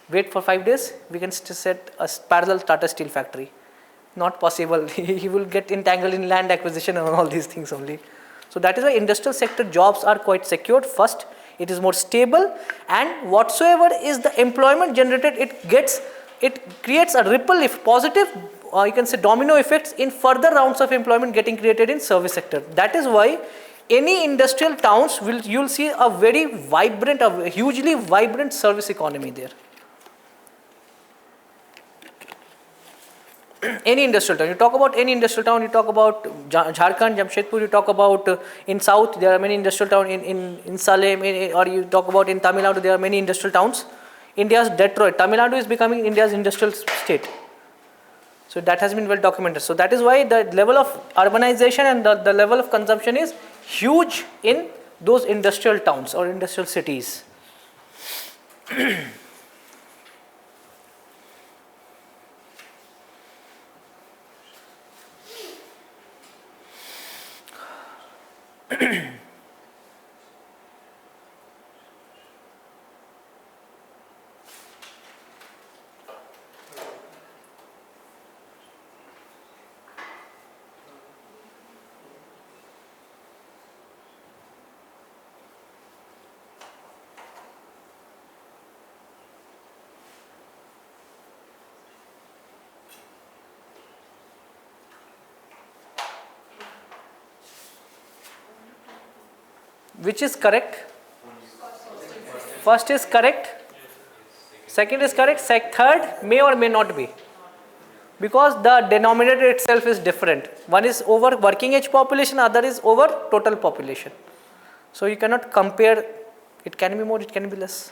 wait for 5 days? We can set a parallel Tata Steel factory. Not possible. He will get entangled in land acquisition and all these things only. So that is why industrial sector jobs are quite secured. First, it is more stable, and whatsoever is the employment generated, it creates a ripple, if positive, or you can say domino effects in further rounds of employment getting created in service sector. That is why any industrial towns you'll see a very vibrant, a hugely vibrant service economy there. Any industrial town, you talk about any industrial town, you talk about Jharkhand, Jamshedpur, you talk about in south, there are many industrial towns, in Salem, or you talk about in Tamil Nadu, there are many industrial towns. India's Detroit, Tamil Nadu is becoming India's industrial state. So that has been well documented. So that is why the level of urbanization and the level of consumption is huge in those industrial towns or industrial cities. Which is correct? First is correct, second is correct, third may or may not be, because the denominator itself is different. One is over working age population, other is over total population. So you cannot compare, it can be more, it can be less.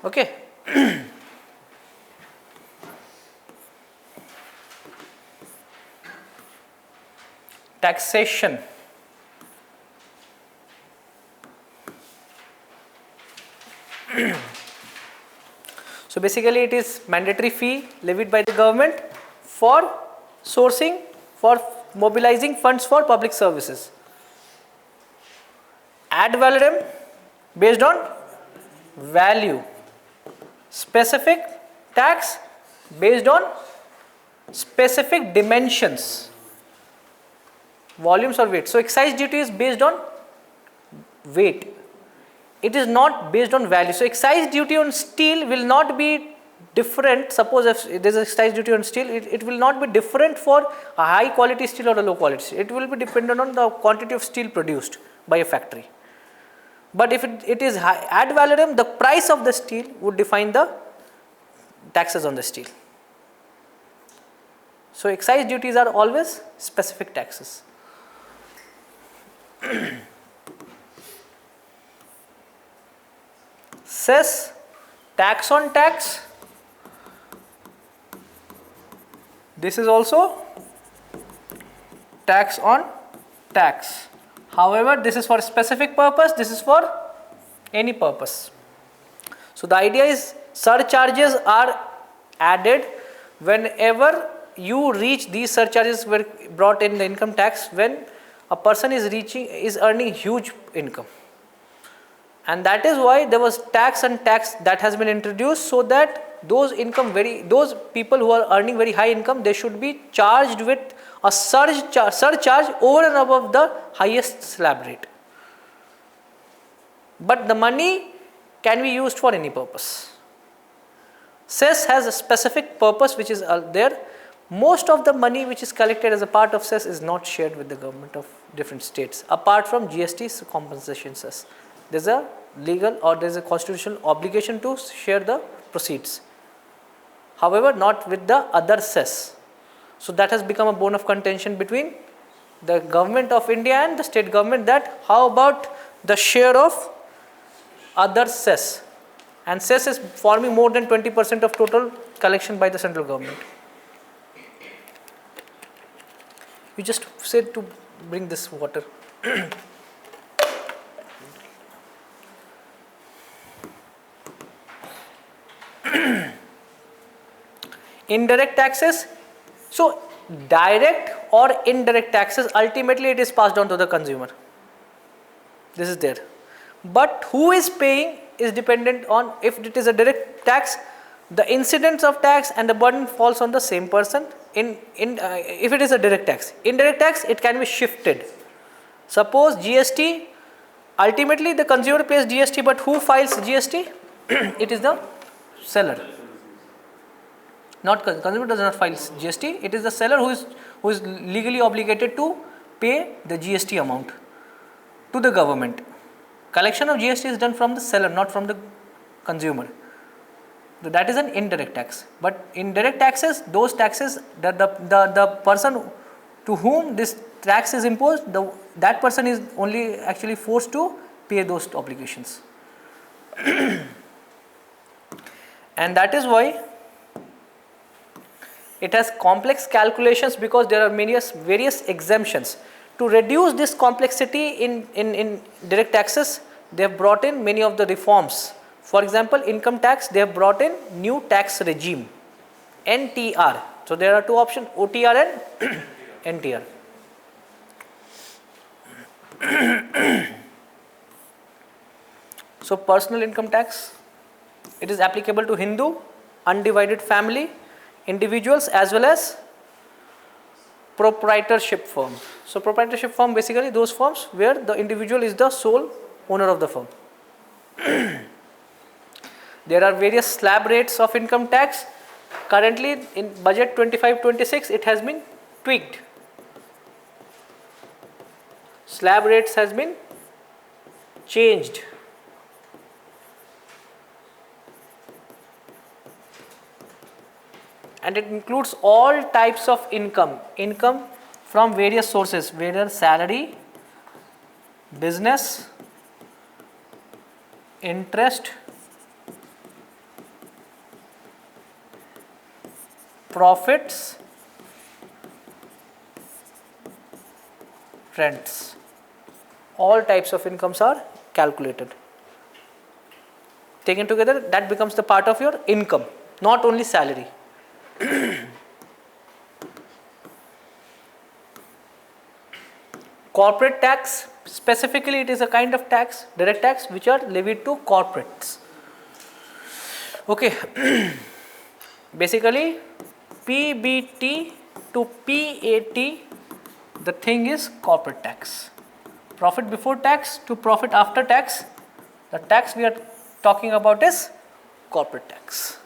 Okay. Taxation. So basically it is mandatory fee levied by the government for sourcing, for mobilizing funds for public services. Ad valorem based on value. Specific tax based on specific dimensions, volumes or weight. So excise duty is based on weight. it is not based on value. So excise duty on steel will not be different. Suppose if there is excise duty on steel, it will not be different for a high quality steel or a low quality steel. It will be dependent on the quantity of steel produced by a factory. But if it is high, ad valorem, the price of the steel would define the taxes on the steel. So excise duties are always specific taxes. Cess, tax on tax. This is also tax on tax. However, this is for a specific purpose, this is for any purpose. So the idea is surcharges are added whenever you reach. These surcharges were brought in the income tax when a person is earning huge income. And that is why there was tax and tax that has been introduced, so that those people who are earning very high income, they should be charged with a surcharge over and above the highest slab rate. But the money can be used for any purpose. Cess has a specific purpose which is there. Most of the money which is collected as a part of cess is not shared with the government of different states, apart from GST compensation cess. There is a legal or there is a constitutional obligation to share the proceeds. However, not with the other cess. So that has become a bone of contention between the government of India and the state government, that how about the share of other cess, and cess is forming more than 20% of total collection by the central government. You just said to bring this water. Indirect taxes. So direct or indirect taxes, ultimately it is passed on to the consumer. This is there. But who is paying is dependent on, if it is a direct tax, the incidence of tax and the burden falls on the same person. If it is a direct tax. Indirect tax, it can be shifted. Suppose GST, ultimately the consumer pays GST, but who files GST? It is the seller. Not consumer does not file GST. It is the seller who is legally obligated to pay the GST amount to the government. Collection of GST is done from the seller, not from the consumer. So that is an indirect tax. But indirect taxes, those taxes, the person to whom this tax is imposed, that person is only actually forced to pay those obligations. And that is why it has complex calculations, because there are various exemptions. To reduce this complexity in direct taxes, they have brought in many of the reforms. For example, income tax, they have brought in new tax regime, NTR. So there are two options, OTR and NTR. So personal income tax, it is applicable to Hindu, undivided family, individuals, as well as proprietorship firm. So proprietorship firm, basically those firms where the individual is the sole owner of the firm. There are various slab rates of income tax. Currently in budget 25-26, it has been tweaked. Slab rates has been changed. And it includes all types of income from various sources, whether salary, business, interest, profits, rents. All types of incomes are calculated. Taken together, that becomes the part of your income, not only salary. Corporate tax, specifically it is a kind of tax, direct tax, which are levied to corporates. Okay. Basically PBT to PAT, the thing is corporate tax. Profit before tax to profit after tax, The tax we are talking about is corporate tax.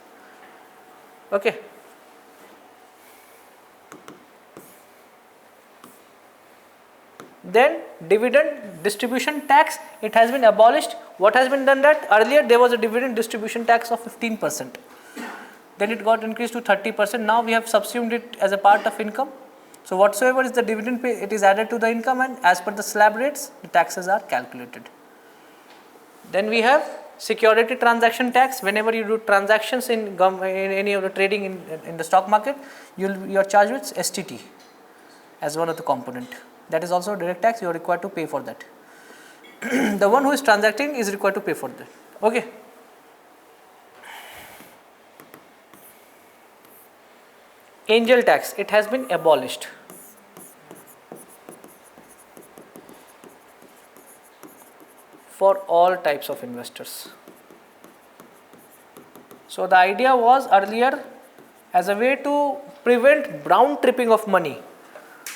Okay. Then dividend distribution tax, it has been abolished. What has been done that earlier there was a dividend distribution tax of 15%. Then it got increased to 30%. Now we have subsumed it as a part of income. So whatsoever is the dividend pay, it is added to the income, and as per the slab rates, the taxes are calculated. Then we have security transaction tax. Whenever you do transactions in any of the trading in the stock market, you are charged with STT as one of the component. That is also direct tax. You are required to pay for that. The one who is transacting is required to pay for that. Okay. Angel tax, it has been abolished. For all types of investors. So the idea was earlier as a way to prevent brown tripping of money.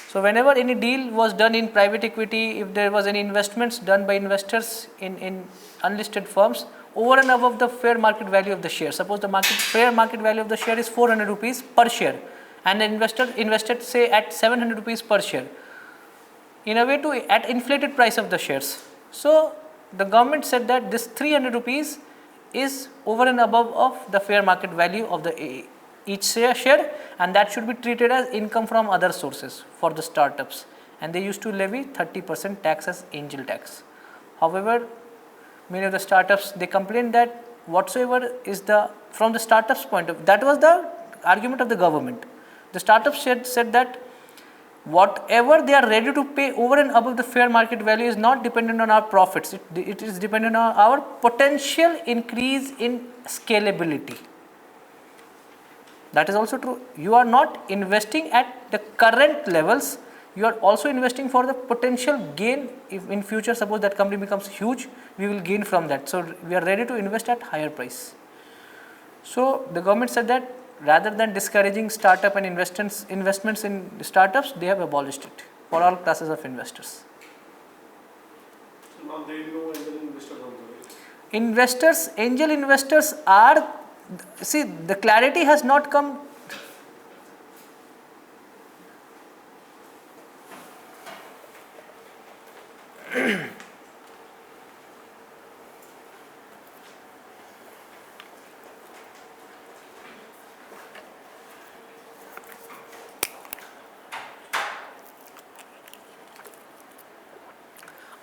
So whenever any deal was done in private equity, if there was any investments done by investors in unlisted firms over and above the fair market value of the share. Suppose the fair market value of the share is 400 rupees per share, and the investor invested say at 700 rupees per share, in a way to at inflated price of the shares. So the government said that this 300 rupees is over and above of the fair market value of the each share, and that should be treated as income from other sources for the startups, and they used to levy 30% tax as angel tax. However, many of the startups, they complained that whatsoever is from the startups point of view, that was the argument of the government. The startups said that whatever they are ready to pay over and above the fair market value is not dependent on our profits. It is dependent on our potential increase in scalability. That is also true. You are not investing at the current levels. You are also investing for the potential gain. If in future, suppose that company becomes huge, we will gain from that. So we are ready to invest at higher price. So the government said that rather than discouraging startup and investments in startups, they have abolished it for all classes of investors. So now there is no angel investor on the way. Angel investors are, see, the clarity has not come.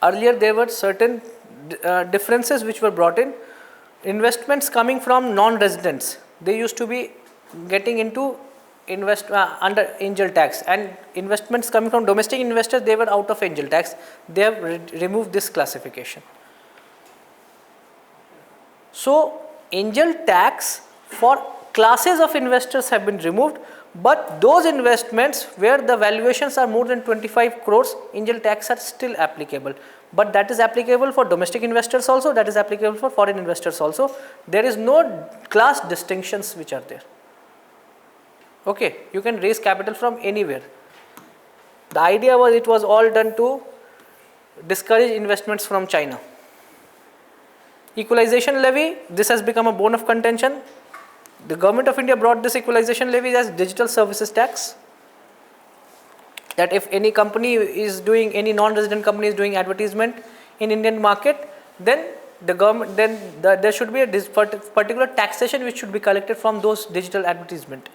Earlier there were certain differences which were brought in. Investments coming from non-residents, they used to be getting into under angel tax, and investments coming from domestic investors, they were out of angel tax. They have removed this classification. So angel tax for classes of investors have been removed, but those investments where the valuations are more than 25 crores, angel tax are still applicable. But that is applicable for domestic investors also, that is applicable for foreign investors also. There is no class distinctions which are there. Okay, you can raise capital from anywhere. The idea was it was all done to discourage investments from China. Equalization levy, this has become a bone of contention. The government of India brought this equalization levy as digital services tax. That if any company is doing, any non-resident company is doing advertisement in Indian market, then the government, there should be a particular taxation which should be collected from those digital advertisement.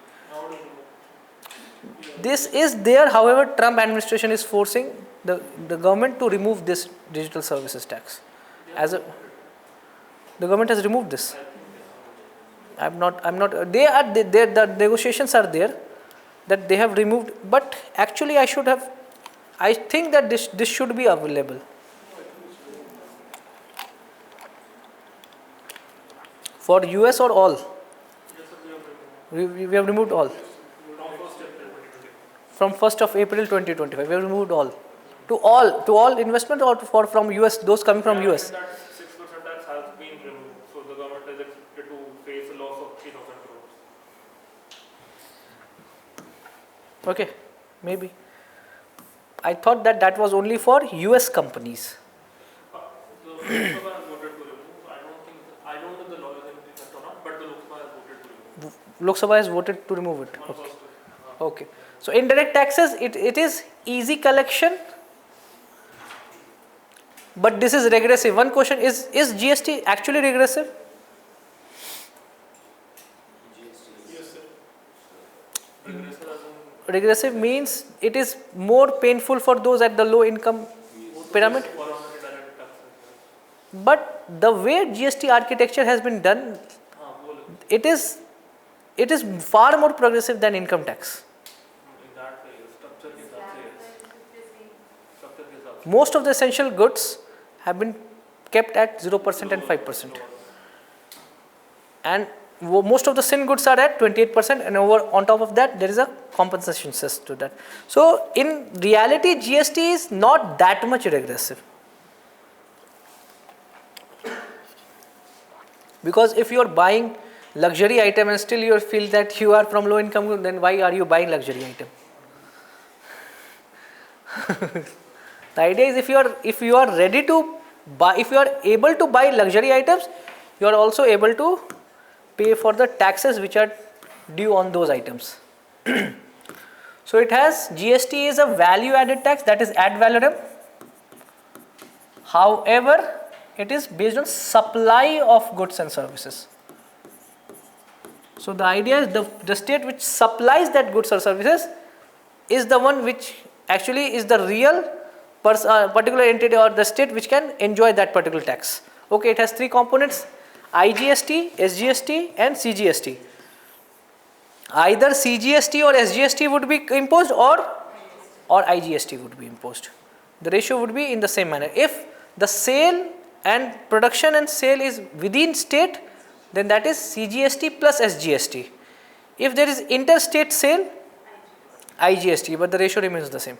This is there, however, Trump administration is forcing the government to remove this digital services tax. The government has removed this. the negotiations are there that they have removed, but actually I think that this should be available. For US or all? We have removed all. From 1st of April 2025, we have removed all. To all investment, or from US, those coming from US? That 6% tax has been removed, so the government is expected to face a loss of 3,000 crores. Okay, maybe. I thought that was only for US companies. The government voted to remove, Lok Sabha has voted to remove it. Okay. Okay. So indirect taxes, it is easy collection, but this is regressive. One question is GST actually regressive? Yes, sir. Regressive means it is more painful for those at the low income pyramid. But the way GST architecture has been done, it is far more progressive than income tax. Most of the essential goods have been kept at 0% and 5%. And most of the sin goods are at 28%, and on top of that there is a compensation cess to that. So in reality GST is not that much regressive. Because if you are buying luxury item and still you feel that you are from low income group, then why are you buying luxury item? The idea is if you are ready to buy, if you are able to buy luxury items, you are also able to pay for the taxes which are due on those items. So it has, GST is a value added tax, that is ad valorem. However, it is based on supply of goods and services. So the idea is the state which supplies that goods or services is the one which actually is the real particular entity or the state which can enjoy that particular tax. Okay, it has three components: IGST, SGST and CGST. Either CGST or SGST would be imposed or IGST would be imposed. The ratio would be in the same manner. If the sale and production and sale is within state, then that is CGST plus SGST. If there is interstate sale, IGST, but the ratio remains the same.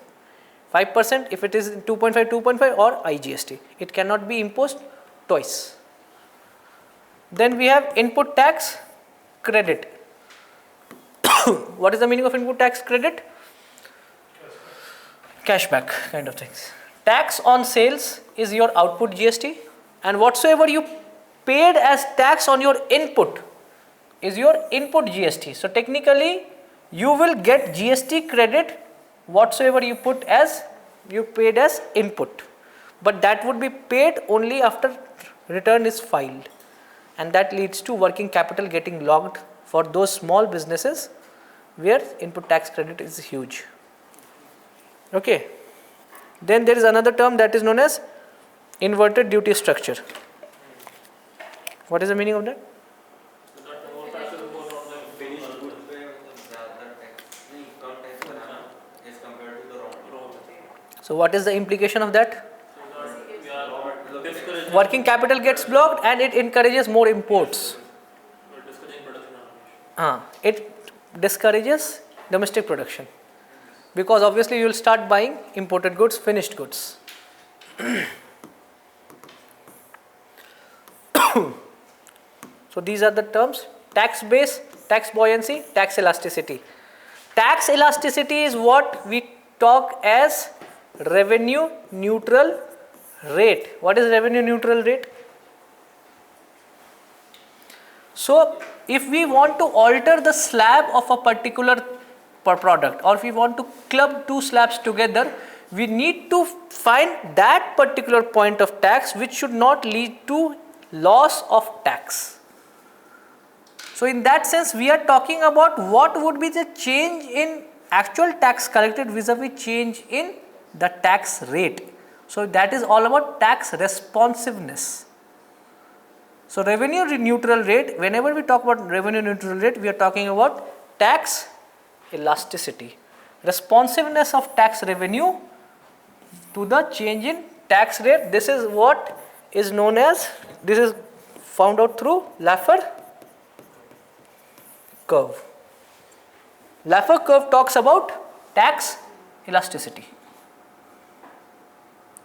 5% if it is 2.5 or IGST. It cannot be imposed twice. Then we have input tax credit. What is the meaning of input tax credit? Cashback kind of things. Tax on sales is your output GST, and whatsoever you paid as tax on your input is your input GST. So technically you will get GST credit whatsoever you paid as input, but that would be paid only after return is filed, and that leads to working capital getting locked for those small businesses where input tax credit is huge. Okay. Then there is another term that is known as inverted duty structure. What is the meaning of that? So what is the implication of that? Working capital gets blocked and it encourages more imports. It discourages domestic production, because obviously you will start buying imported goods, finished goods. So these are the terms: tax base, tax buoyancy, tax elasticity. Tax elasticity is what we talk as revenue neutral rate. What is revenue neutral rate? So if we want to alter the slab of a particular product, or if we want to club two slabs together, we need to find that particular point of tax which should not lead to loss of tax. So in that sense we are talking about what would be the change in actual tax collected vis-a-vis change in the tax rate. So that is all about tax responsiveness. So revenue neutral rate, whenever we talk about revenue neutral rate, we are talking about tax elasticity, responsiveness of tax revenue to the change in tax rate. This is what is known as, this is found out through Laffer curve. Laffer curve talks about tax elasticity.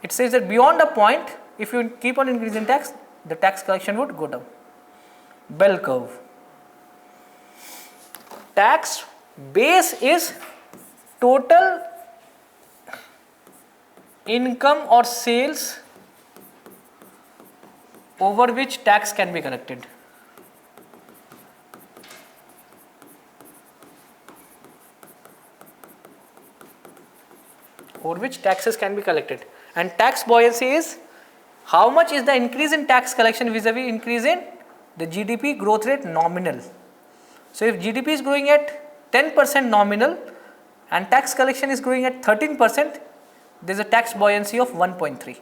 It says that beyond a point, if you keep on increasing tax, the tax collection would go down. Bell curve. Tax base is total income or sales over which tax can be collected. over which taxes can be collected. And tax buoyancy is how much is the increase in tax collection vis-a-vis increase in the GDP growth rate nominal. So if GDP is growing at 10% nominal and tax collection is growing at 13%, there is a tax buoyancy of 1.3.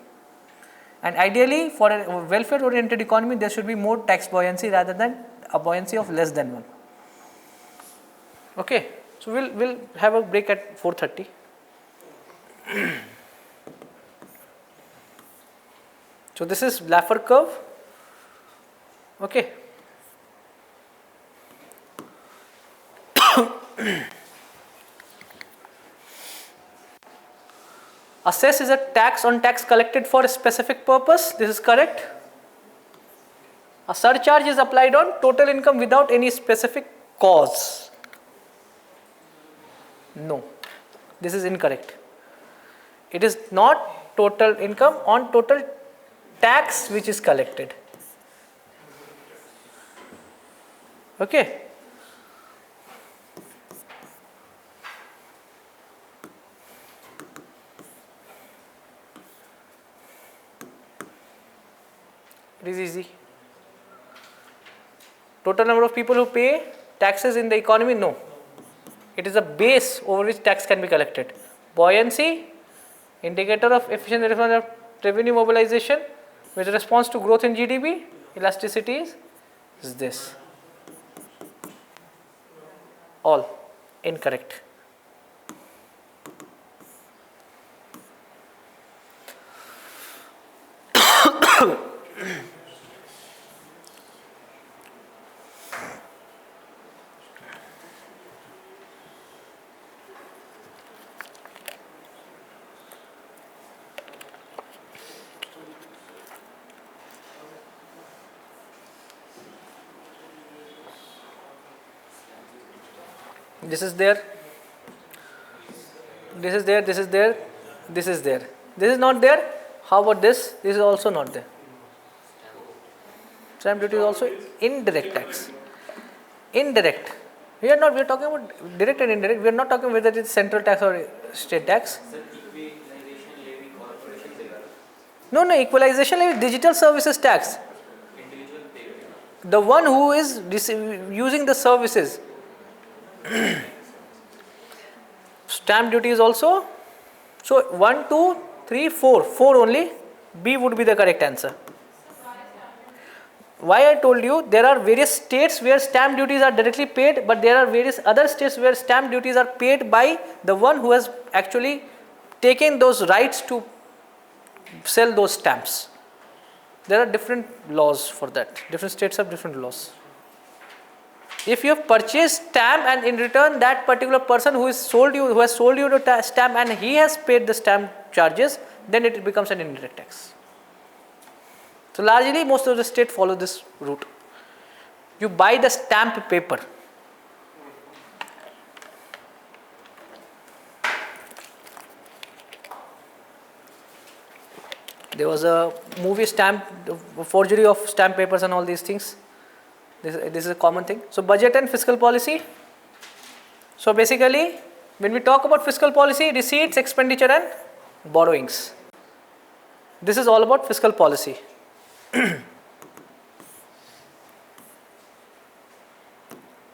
And ideally for a welfare oriented economy there should be more tax buoyancy rather than a buoyancy of less than 1. Okay, so we'll have a break at 4:30. So this is Laffer curve. Okay. Assess is a tax on tax collected for a specific purpose. This is correct. A surcharge is applied on total income without any specific cause. No, this is incorrect. It is not total income on total tax which is collected. Okay. It is easy. Total number of people who pay taxes in the economy? No. It is a base over which tax can be collected. Buoyancy, indicator of efficient revenue mobilization with response to growth in GDP. Elasticity is this. All incorrect. This is there, this is there, this is there, this is there. This is not there. How about this? This is also not there. Stamp duty is also indirect tax. Indirect. We are talking about direct and indirect. We are not talking whether it is central tax or state tax. No, equalization levy, digital services tax. The one who is using the services. Stamp duty is also. So 1, 2, 3, 4. 4 only. B would be the correct answer. Why I told you there are various states where stamp duties are directly paid, but there are various other states where stamp duties are paid by the one who has actually taken those rights to sell those stamps. There are different laws for that. Different states have different laws. If you have purchased stamp and in return that particular person who has sold you the stamp and he has paid the stamp charges, then it becomes an indirect tax. So largely most of the states follow this route. You buy the stamp paper. There was a movie stamp, forgery of stamp papers and all these things. This is a common thing. So budget and fiscal policy. So basically when we talk about fiscal policy, receipts, expenditure and borrowings. This is all about fiscal policy.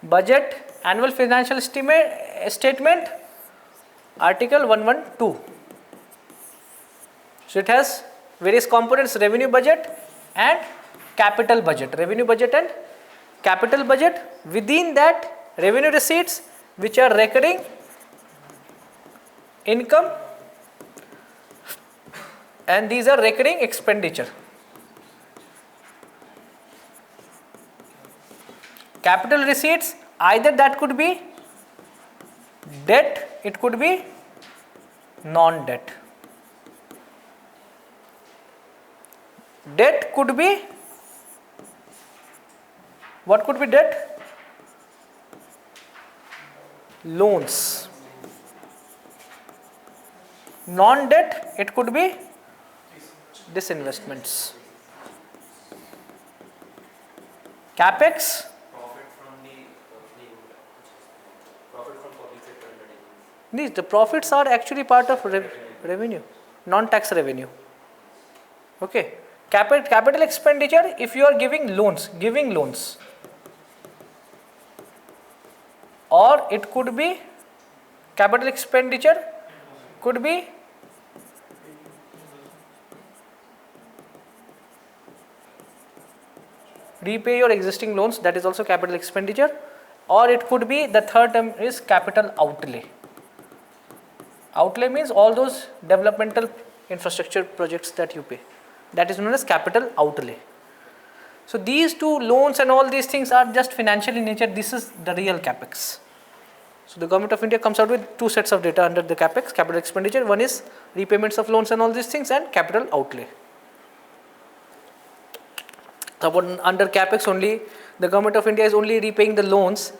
Budget, annual financial statement, article 112. So it has various components: revenue budget and capital budget. Revenue budget and capital budget. Within that, revenue receipts, which are recurring income, and these are recurring expenditure. Capital receipts, either that could be debt, it could be non-debt. Debt could be, what could be debt? Loans. Non-debt, it could be disinvestments. Capex, the profits are actually part of revenue, non-tax revenue. Okay. Capital expenditure, if you are giving loans, or it could be capital expenditure, could be repay your existing loans, that is also capital expenditure, or it could be, the third term is capital outlay. Outlay means all those developmental infrastructure projects that you pay. That is known as capital outlay. So these two, loans and all these things, are just financial in nature. This is the real capex. So the Government of India comes out with two sets of data under the capex, capital expenditure. One is repayments of loans and all these things, and capital outlay. So under capex only, the Government of India is only repaying the loans.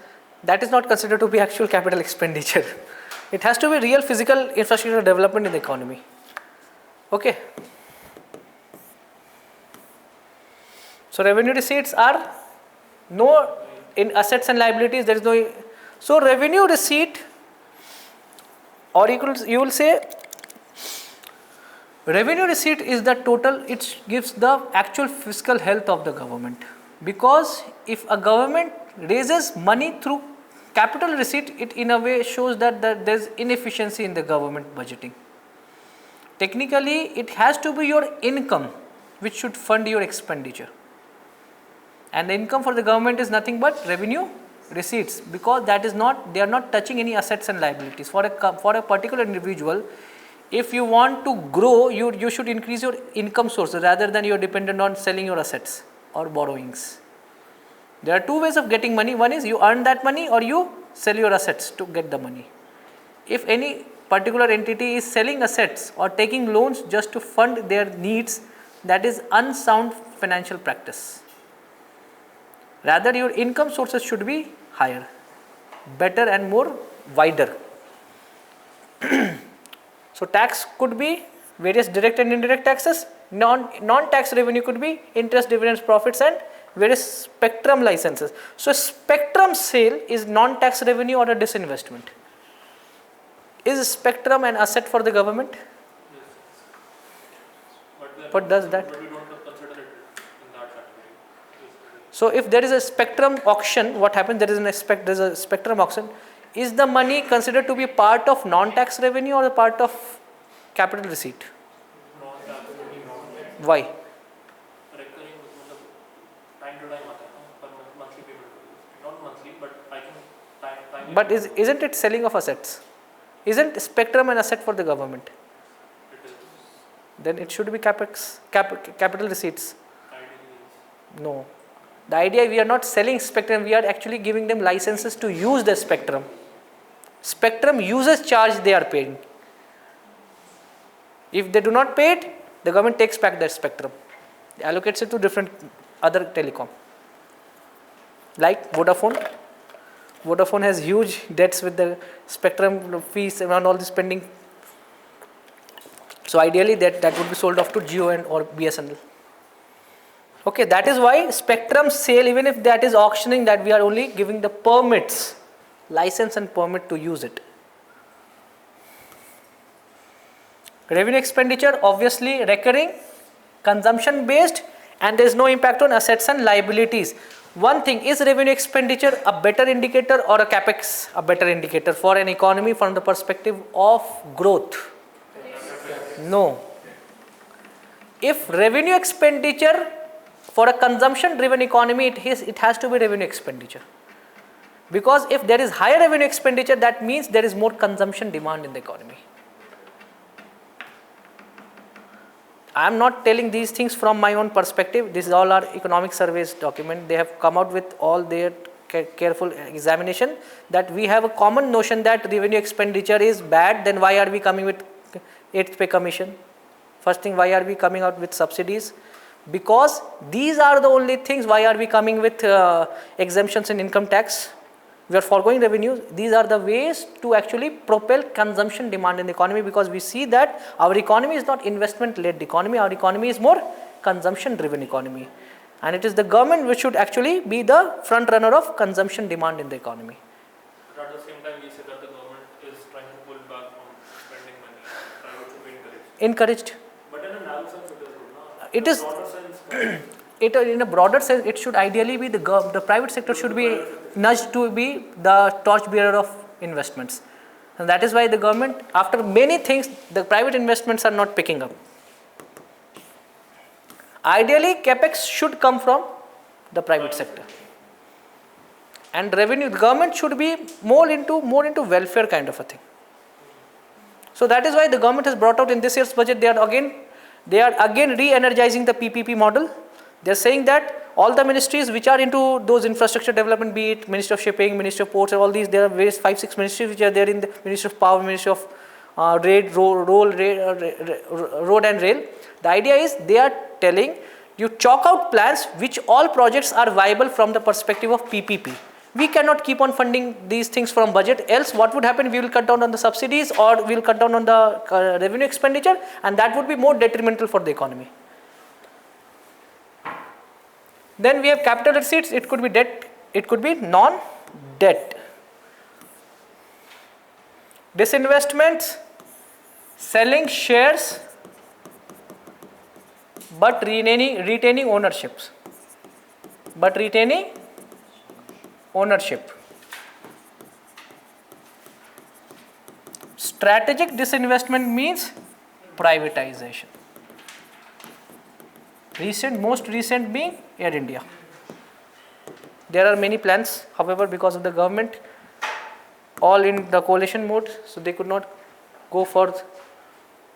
That is not considered to be actual capital expenditure. It has to be real physical infrastructure development in the economy. Okay. So revenue receipts are no, in assets and liabilities there is no. So revenue receipt, or you will say revenue receipt is the total, it gives the actual fiscal health of the government. Because if a government raises money through capital receipt, it in a way shows that there is inefficiency in the government budgeting. Technically, it has to be your income which should fund your expenditure. And the income for the government is nothing but revenue receipts, because that is not, they are not touching any assets and liabilities. For a particular individual, if you want to grow, you should increase your income sources rather than you are dependent on selling your assets or borrowings. There are two ways of getting money. One is you earn that money, or you sell your assets to get the money. If any particular entity is selling assets or taking loans just to fund their needs, that is unsound financial practice. Rather, your income sources should be higher, better and more wider. So tax could be various direct and indirect taxes. Non-tax revenue could be interest, dividends, profits, and various spectrum licenses. So spectrum sale is non-tax revenue or a disinvestment. Is spectrum an asset for the government? What does that? But we don't consider it in that category. So if there is a spectrum auction, what happens? There is a spectrum auction. Is the money considered to be part of non-tax revenue or a part of capital receipt? Why? Recurring, time to time आता है, पर monthly payment, not monthly, but I can time. But isn't it selling of assets? Isn't spectrum an asset for the government? It is. Then it should be capex, capital receipts. Ideally, No. The idea, we are not selling spectrum, we are actually giving them licenses to use the spectrum. Spectrum users charge they are paying. If they do not pay it, the government takes back that spectrum, allocates it to different other telecom. Like Vodafone. Vodafone has huge debts with the spectrum fees and all this spending. So ideally that would be sold off to Jio and or BSNL. Okay, that is why spectrum sale, even if that is auctioning, that we are only giving the permits, license and permit to use it. Revenue expenditure, obviously recurring, consumption based, and there is no impact on assets and liabilities. One thing, is revenue expenditure a better indicator or a capex a better indicator for an economy from the perspective of growth? No. If revenue expenditure for a consumption driven economy, it has to be revenue expenditure. Because if there is higher revenue expenditure, that means there is more consumption demand in the economy. I am not telling these things from my own perspective. This is all our economic surveys document. They have come out with all their careful examination that we have a common notion that revenue expenditure is bad. Then why are we coming with 8th pay commission? First thing, why are we coming out with subsidies? Because these are the only things. Why are we coming with exemptions in income tax? We are foregoing revenues. These are the ways to actually propel consumption demand in the economy, because we see that our economy is not investment led economy, our economy is more consumption driven economy, and it is the government which should actually be the front runner of consumption demand in the economy. but at the same time, we say that the government is trying to pull back from spending money, trying to encouraged. But in a narrow sense, it is good. Na? It is, Broader sense, in a broader sense, it should ideally be the private sector should be nudged to be the torchbearer of investments. And that is why the government, after many things, the private investments are not picking up. Ideally, capex should come from the private sector. And revenue, the government should be more into welfare kind of a thing. So that is why the government has brought out in this year's budget, they are again re-energizing the PPP model. They are saying that all the ministries which are into those infrastructure development, be it Ministry of Shipping, Ministry of Ports, all these, there are various 5-6 ministries which are there in the Ministry of Power, Ministry of Road and Rail. The idea is they are telling you chalk out plans which all projects are viable from the perspective of PPP. We cannot keep on funding these things from budget, else what would happen, we will cut down on the subsidies or we will cut down on the revenue expenditure, and that would be more detrimental for the economy. Then we have capital receipts, it could be debt, it could be non-debt. Disinvestments, selling shares but retaining ownerships. Strategic disinvestment means privatization. Most recent being Air India. There are many plans, however, because of the government, all in the coalition mode, so they could not go for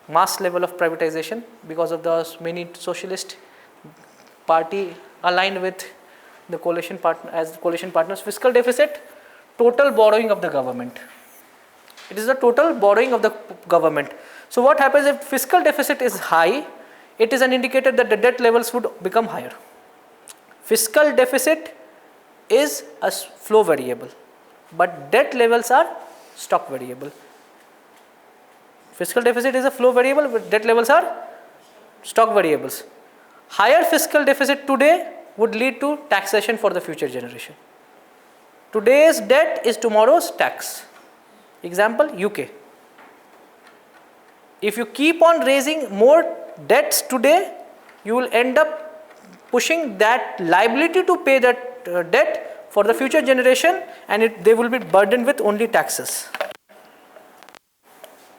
mass level of privatization because of the many socialist party aligned with the coalition partners. Fiscal deficit, total borrowing of the government. It is the total borrowing of the government. So what happens if fiscal deficit is high? It is an indicator that the debt levels would become higher. Fiscal deficit is a flow variable, but debt levels are stock variable. Fiscal deficit is a flow variable, but debt levels are stock variables. Higher fiscal deficit today would lead to taxation for the future generation. Today's debt is tomorrow's tax. Example, UK. If you keep on raising more debts today, you will end up pushing that liability to pay that debt for the future generation, and they will be burdened with only taxes.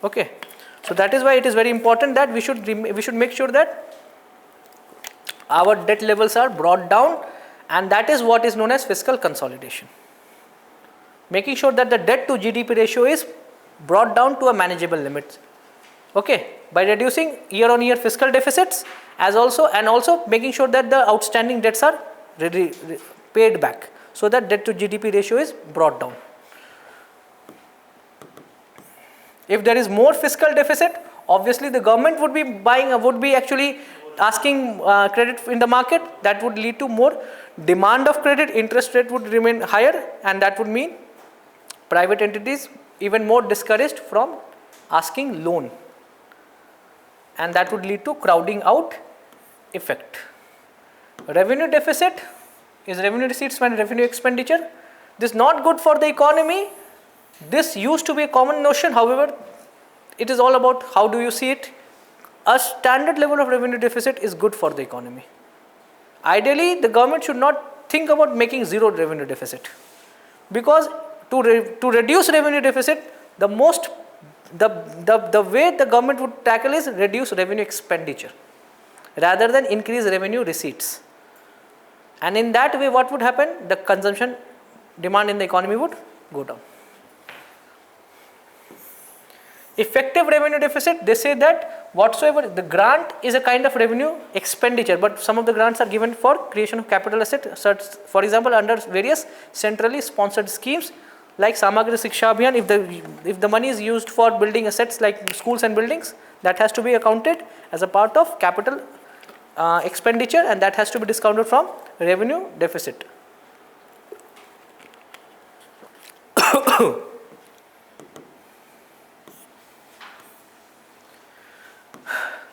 Okay, so that is why it is very important that we should make sure that our debt levels are brought down, and that is what is known as fiscal consolidation. Making sure that the debt to GDP ratio is brought down to a manageable limit. Okay, by reducing year-on-year fiscal deficits, and also making sure that the outstanding debts are paid back, so that debt to GDP ratio is brought down. If there is more fiscal deficit, obviously the government would be actually asking credit in the market. That would lead to more demand of credit, interest rate would remain higher, and that would mean private entities even more discouraged from asking loan, and that would lead to crowding out effect. Revenue deficit is revenue receipts minus revenue expenditure. This is not good for the economy. This used to be a common notion, however, it is all about how do you see it. A standard level of revenue deficit is good for the economy. Ideally, the government should not think about making zero revenue deficit, because to reduce revenue deficit, the way the government would tackle is reduce revenue expenditure rather than increase revenue receipts. And in that way, what would happen? The consumption demand in the economy would go down. Effective revenue deficit, they say that whatsoever the grant is a kind of revenue expenditure, but some of the grants are given for creation of capital asset, for example under various centrally sponsored schemes like Samagri Shiksha Abhiyan. If the money is used for building assets like schools and buildings, that has to be accounted as a part of capital expenditure, and that has to be discounted from revenue deficit.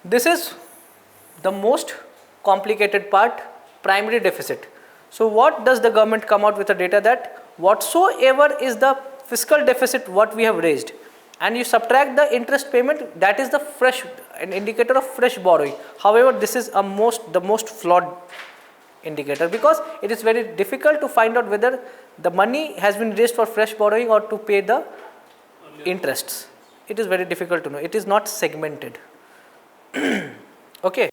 This is the most complicated part, primary deficit. So what does the government come out with the data that whatsoever is the fiscal deficit what we have raised, and you subtract the interest payment, that is the fresh, an indicator of fresh borrowing. However, this is the most flawed indicator, because it is very difficult to find out whether the money has been raised for fresh borrowing or to pay the interests. It is very difficult to know. It is not segmented. Okay.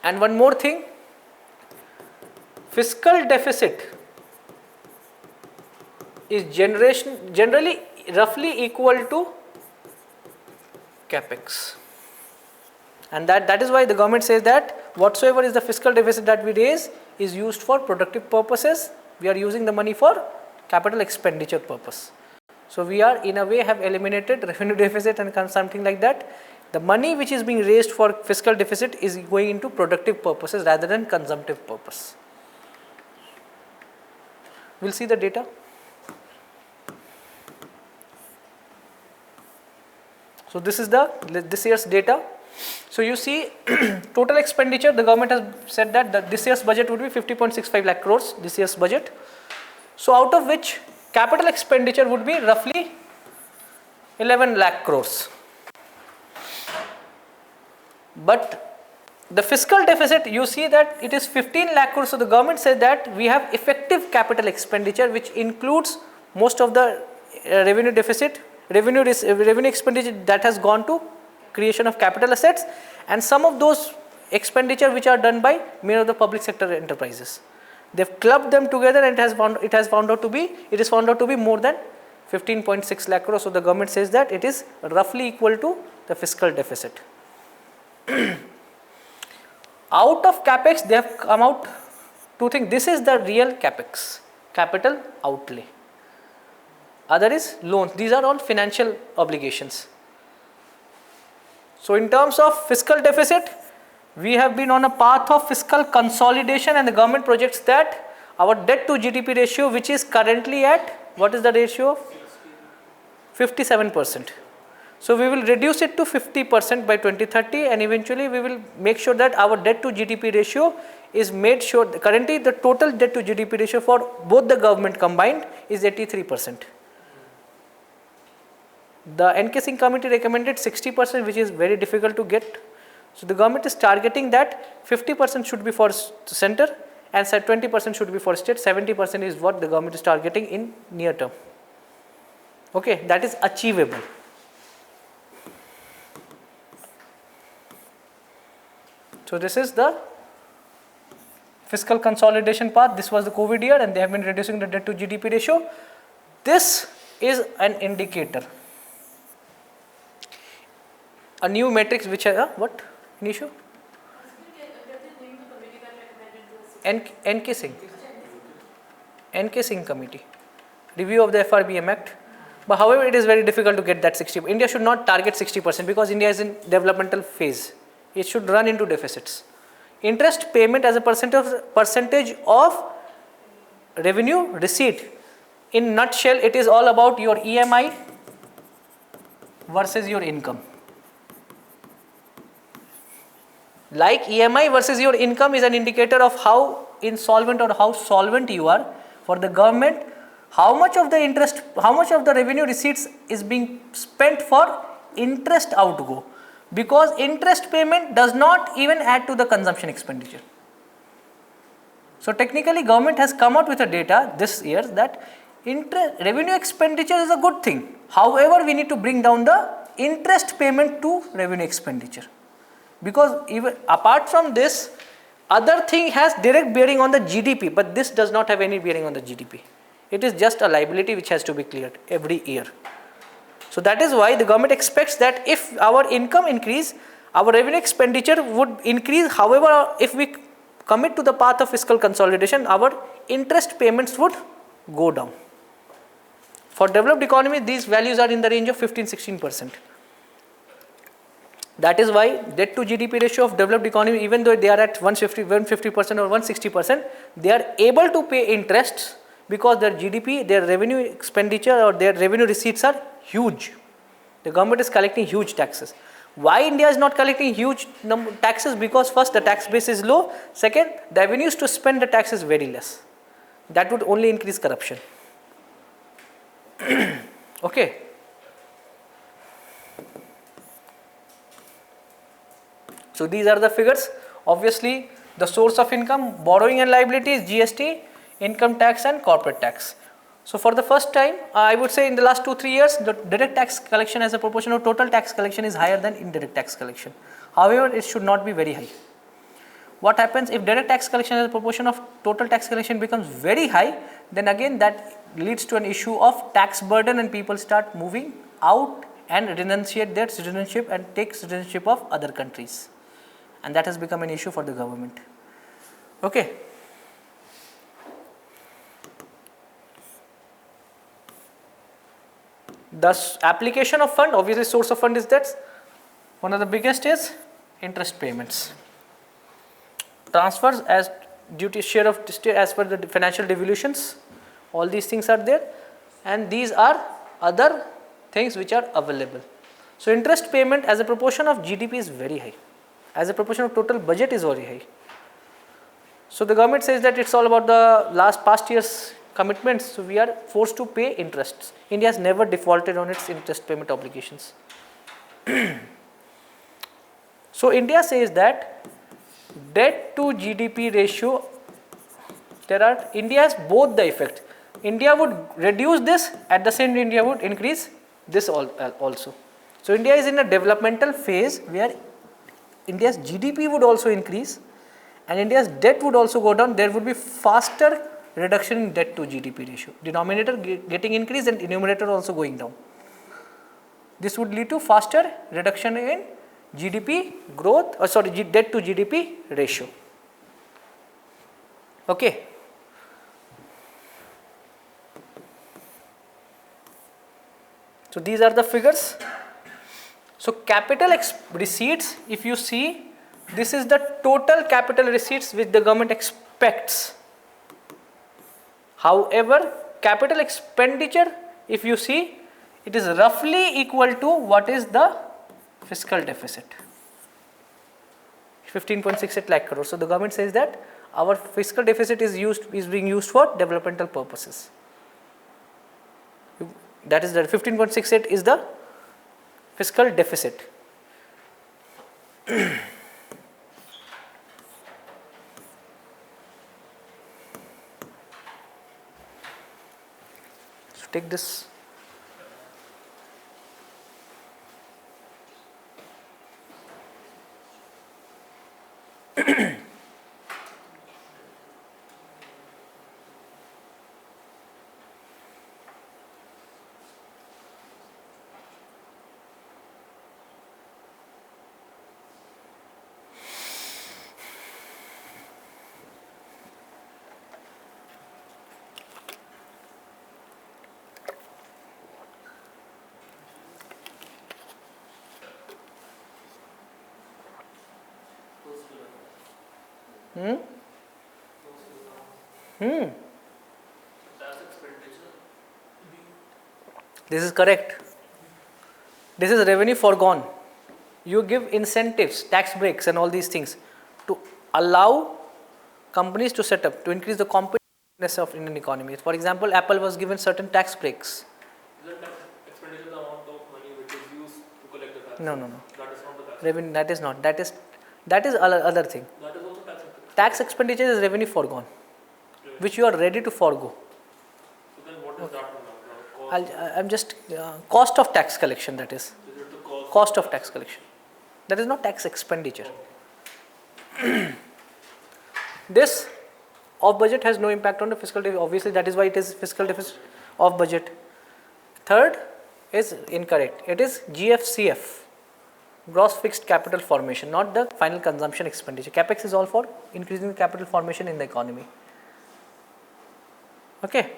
And one more thing, fiscal deficit is generally roughly equal to capex, and that is why the government says that whatsoever is the fiscal deficit that we raise is used for productive purposes. We are using the money for capital expenditure purpose. So we are in a way have eliminated revenue deficit and something like that. The money which is being raised for fiscal deficit is going into productive purposes rather than consumptive purpose. We'll see the data. So this is this year's data. So you see total expenditure, the government has said that this year's budget would be 50.65 lakh crores, this year's budget. So out of which capital expenditure would be roughly 11 lakh crores. But the fiscal deficit, you see that it is 15 lakh crores. So the government said that we have effective capital expenditure, which includes most of the revenue deficit, revenue expenditure that has gone to creation of capital assets, and some of those expenditure which are done by many of the public sector enterprises. They've clubbed them together, and it is found out to be more than 15.6 lakh crores. So the government says that it is roughly equal to the fiscal deficit. Out of capex, they have come out two things. This is the real capex, capital outlay. Other is loans. These are all financial obligations. So in terms of fiscal deficit, we have been on a path of fiscal consolidation, and the government projects that our debt to GDP ratio, which is currently at, what is the ratio of? 57%. So we will reduce it to 50% by 2030, and eventually we will make sure that our debt to GDP ratio is made sure. Currently the total debt to GDP ratio for both the government combined is 83%. The NK Singh committee recommended 60%, which is very difficult to get. So the government is targeting that 50% should be for center and 20% should be for state. 70% is what the government is targeting in near term. Okay, that is achievable. So this is the fiscal consolidation path. This was the COVID year, and they have been reducing the debt to GDP ratio. This is an indicator. A new matrix which has what? Nishu? NK Singh. NK Singh committee. Review of the FRBM Act. But however, it is very difficult to get that 60. India should not target 60% because India is in developmental phase. It should run into deficits. Interest payment as a percentage of revenue receipt. In nutshell, it is all about your EMI versus your income. Like EMI versus your income is an indicator of how insolvent or how solvent you are. For the government, how much of the interest, how much of the revenue receipts is being spent for interest outgo, because interest payment does not even add to the consumption expenditure. So technically government has come out with a data this year that revenue expenditure is a good thing. However, we need to bring down the interest payment to revenue expenditure. Because even apart from this, other thing has direct bearing on the GDP, but this does not have any bearing on the GDP. It is just a liability which has to be cleared every year. So that is why the government expects that if our income increase, our revenue expenditure would increase. However, if we commit to the path of fiscal consolidation, our interest payments would go down. For developed economy, these values are in the range of 15-16%. That is why debt to GDP ratio of developed economy, even though they are at 150% or 160%, they are able to pay interests because their GDP, their revenue expenditure or their revenue receipts are huge. The government is collecting huge taxes. Why India is not collecting huge taxes? Because first, the tax base is low. Second, the avenues to spend the tax is very less. That would only increase corruption. Okay. So these are the figures. Obviously, the source of income, borrowing and liability is GST, income tax and corporate tax. So for the first time, I would say in the last 2-3 years, the direct tax collection as a proportion of total tax collection is higher than indirect tax collection. However, it should not be very high. What happens if direct tax collection as a proportion of total tax collection becomes very high, then again that leads to an issue of tax burden and people start moving out and renunciate their citizenship and take citizenship of other countries. And that has become an issue for the government. Okay. Thus, application of fund, obviously source of fund is that. One of the biggest is interest payments. Transfers as duty share of state as per the financial devolutions, all these things are there, and these are other things which are available. So interest payment as a proportion of GDP is very high, as a proportion of total budget is very high. So the government says that it's all about the past year's commitments, so we are forced to pay interests. India has never defaulted on its interest payment obligations. So India says that debt to GDP ratio, India has both the effect. India would reduce this, at the same time India would increase this also. So India is in a developmental phase where India's GDP would also increase and India's debt would also go down. There would be faster reduction in debt to GDP ratio. Denominator getting increased and numerator also going down. This would lead to faster reduction in GDP growth, debt to GDP ratio. Okay. So these are the figures. So capital receipts, if you see, this is the total capital receipts which the government expects. However, capital expenditure, if you see, it is roughly equal to what is the fiscal deficit, 15.68 lakh crore. So the government says that our fiscal deficit is being used for developmental purposes. That is the 15.68 is the fiscal deficit. So take this. This is correct. This is revenue foregone. You give incentives, tax breaks and all these things to allow companies to set up, to increase the competitiveness of Indian economy. For example, Apple was given certain tax breaks. Is that tax expenditure the amount of money which is used to collect the tax? No. That is not the tax. Revenue, that is not. That is other thing. That is also tax expenditure. Tax expenditure is revenue foregone, which you are ready to forego. So then what is that amount? I'm just cost of tax collection, that is. Is it the cost? Cost of tax collection. That is not tax expenditure. This off budget has no impact on the fiscal deficit. Obviously, that is why it is fiscal deficit off budget. Third is incorrect. It is GFCF, gross fixed capital formation, not the final consumption expenditure. Capex is all for increasing the capital formation in the economy. Okay.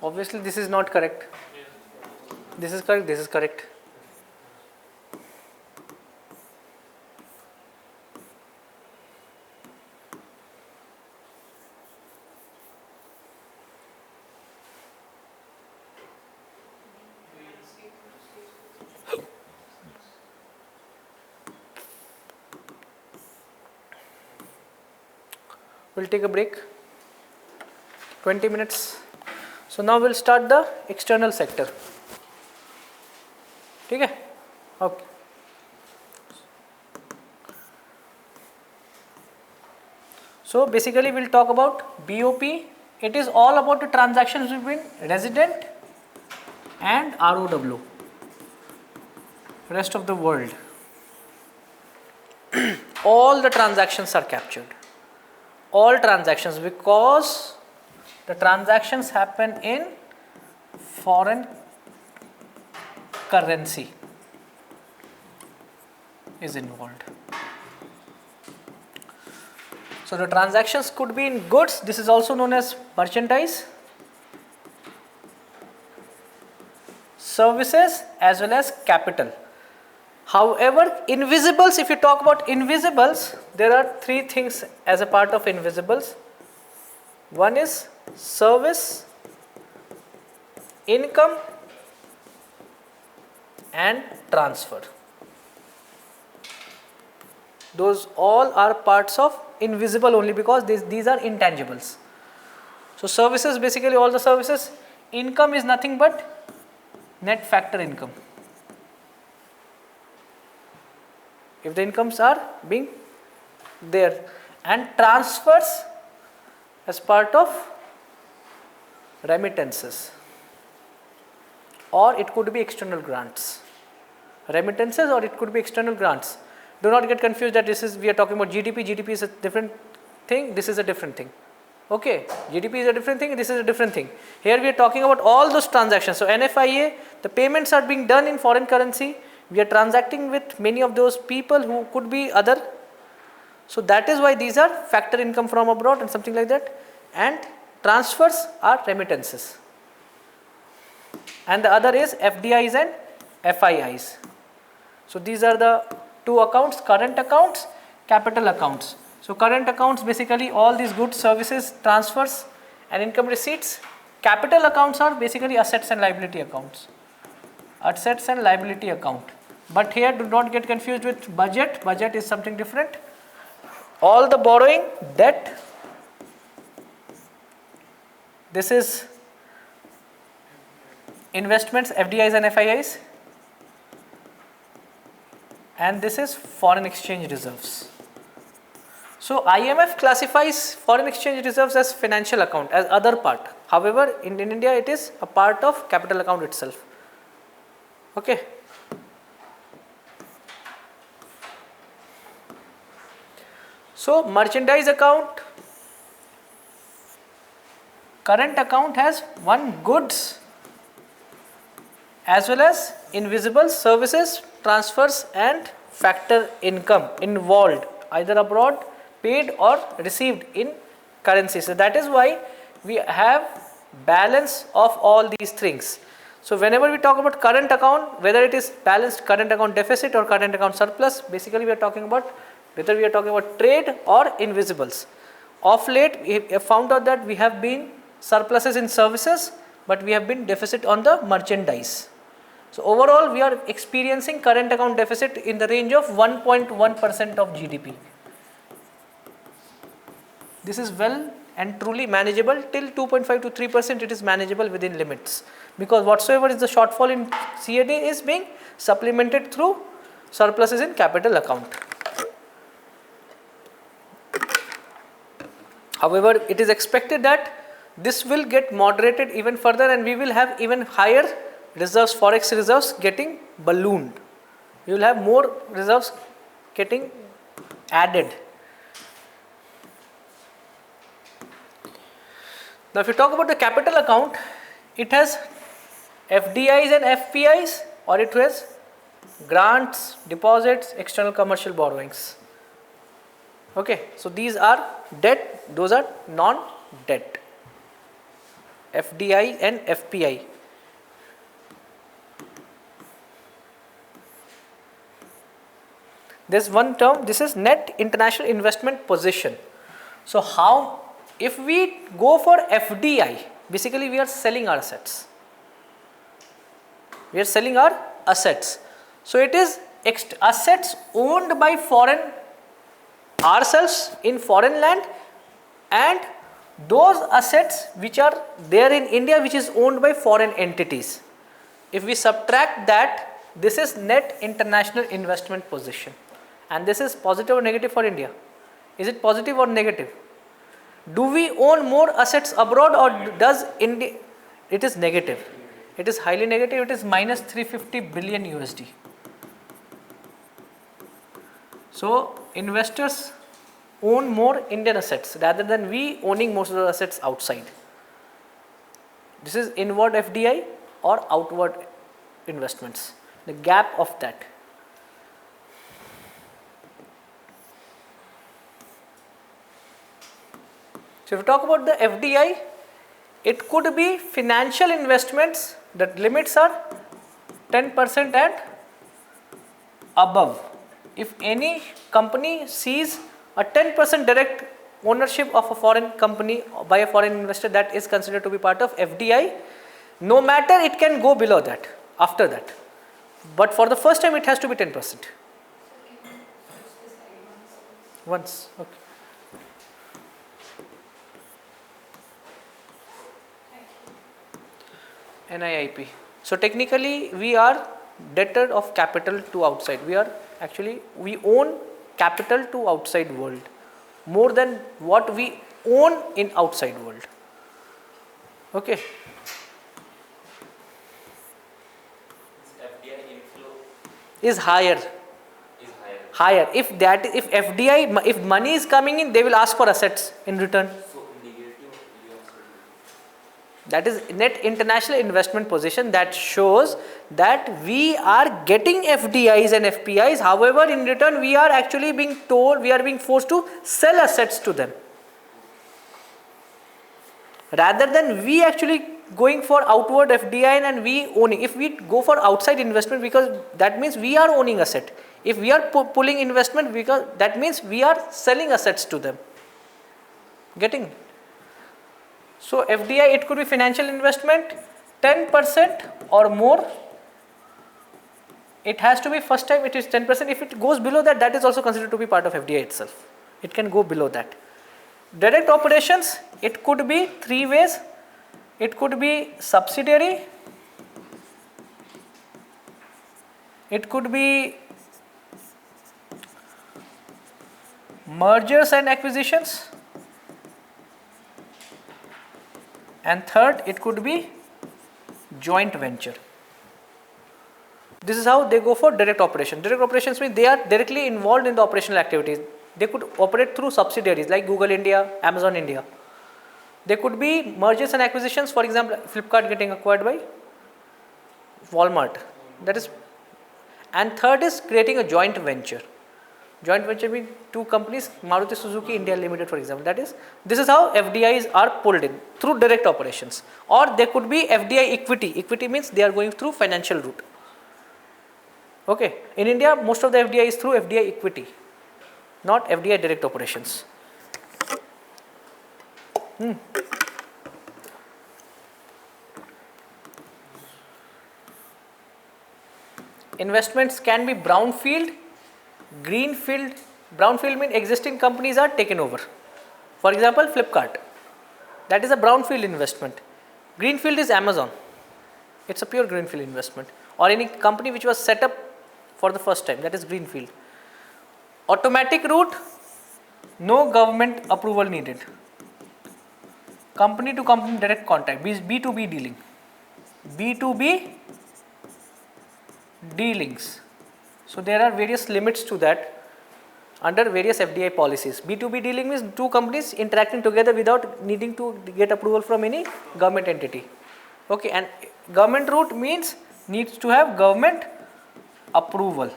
Obviously, this is not correct. This is correct. This is correct. We'll take a break. 20 minutes. So now we'll start the external sector. Okay? Okay. So basically we'll talk about BOP. It is all about the transactions between resident and ROW, rest of the world. All the transactions are captured. All transactions, because the transactions happen in foreign currency is involved. So the transactions could be in goods. This is also known as merchandise, services, as well as capital. However, invisibles, if you talk about invisibles, there are three things as a part of invisibles. One is service, income, and transfer. Those all are parts of invisible only because these are intangibles. So services, basically all the services. Income is nothing but net factor income. If the incomes are being there, and transfers as part of remittances, or it could be external grants. Remittances, or it could be external grants. Do not get confused that we are talking about GDP. GDP is a different thing. This is a different thing. Okay, GDP is a different thing. This is a different thing. Here we are talking about all those transactions. So NFIA, the payments are being done in foreign currency. We are transacting with many of those people who could be other. So that is why these are factor income from abroad and something like that. And transfers are remittances. And the other is FDIs and FIIs. So these are the two accounts: current accounts, capital accounts. So current accounts, basically all these goods, services, transfers and income receipts. Capital accounts are basically assets and liability accounts. Assets and liability account. But here do not get confused with budget. Budget is something different. All the borrowing, debt. This is investments, FDIs and FIIs. And this is foreign exchange reserves. So IMF classifies foreign exchange reserves as financial account, as other part. However, in India it is a part of capital account itself. Okay. So merchandise account, current account has one goods as well as invisible services, transfers and factor income involved, either abroad, paid or received in currency. So that is why we have balance of all these things. So whenever we talk about current account, whether it is balanced current account deficit or current account surplus, basically we are talking about whether we are talking about trade or invisibles. Of late we have found out that we have been surpluses in services, but we have been deficit on the merchandise. So overall we are experiencing current account deficit in the range of 1.1% of GDP. This is well and truly manageable. Till 2.5 to 3% it is manageable within limits, because whatsoever is the shortfall in CAD is being supplemented through surpluses in capital account. However, it is expected that this will get moderated even further and we will have even higher reserves, forex reserves getting ballooned. We will have more reserves getting added. Now if you talk about the capital account, it has FDIs and FPIs, or it has grants, deposits, external commercial borrowings. Okay, so these are debt, those are non-debt. FDI and FPI. There's one term, this is net international investment position. So how, if we go for FDI, basically we are selling our assets. We are selling our assets. So it is assets owned by foreign, ourselves in foreign land, and those assets which are there in India which is owned by foreign entities. If we subtract that, this is net international investment position, and this is positive or negative for India? Is it positive or negative? Do we own more assets abroad, or does India? It is negative. It is highly negative. It is minus 350 billion USD. So investors own more Indian assets rather than we owning most of the assets outside. This is inward FDI or outward investments, the gap of that. So if we talk about the FDI, it could be financial investments, the limits are 10% and above. If any company sees a 10% direct ownership of a foreign company by a foreign investor, that is considered to be part of FDI. No matter, it can go below that after that, but for the first time it has to be 10%. Once, okay. NIIP. So technically we are debtor of capital to outside. We own capital to outside world more than what we own in outside world. Okay. FDI inflow Is higher. is higher. Higher. If FDI, if money is coming in, they will ask for assets in return. So negative you also do. That is net international investment position, that shows that we are getting FDIs and FPIs. However, in return we are actually being told, we are being forced to sell assets to them. Rather than we actually going for outward FDI and we owning. If we go for outside investment, because that means we are owning asset. If we are pulling investment, because that means we are selling assets to them. Getting? So FDI, it could be financial investment, 10% or more. It has to be first time it is 10%. If it goes below that, that is also considered to be part of FDI itself. It can go below that. Direct operations, it could be three ways. It could be subsidiary, it could be mergers and acquisitions, and third, it could be joint venture. This is how they go for direct operation. Direct operations means they are directly involved in the operational activities. They could operate through subsidiaries like Google India, Amazon India. They could be mergers and acquisitions, for example, Flipkart getting acquired by Walmart. That is, and third is creating a joint venture. Joint venture means two companies, Maruti Suzuki India Limited, for example. That is, this is how FDIs are pulled in through direct operations. Or they could be FDI equity. Equity means they are going through financial route. Okay. In India, most of the FDI is through FDI equity, not FDI direct operations. Investments can be brownfield, greenfield. Brownfield means existing companies are taken over. For example, Flipkart. That is a brownfield investment. Greenfield is Amazon. It's a pure greenfield investment. Or any company which was set up for the first time, that is greenfield. Automatic route, no government approval needed. Company to company direct contact, B2B dealing. B2B dealings. So there are various limits to that under various FDI policies. B2B dealing means two companies interacting together without needing to get approval from any government entity. Okay, and government route means needs to have government approval.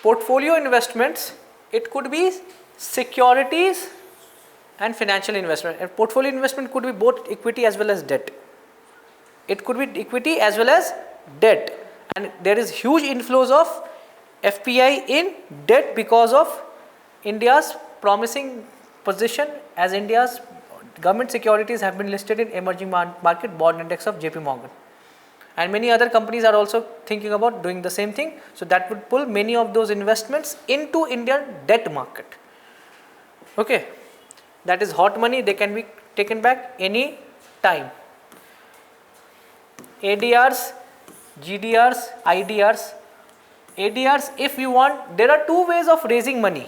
Portfolio investments, it could be securities and financial investment. And portfolio investment could be both equity as well as debt. It could be equity as well as debt. And there is huge inflows of FPI in debt because of India's promising position as India's government securities have been listed in emerging market bond index of JP Morgan. and many other companies are also thinking about doing the same thing. So that would pull many of those investments into Indian debt market. Okay, that is hot money, they can be taken back any time. ADRs, GDRs, IDRs. ADRs, if you want, there are two ways of raising money.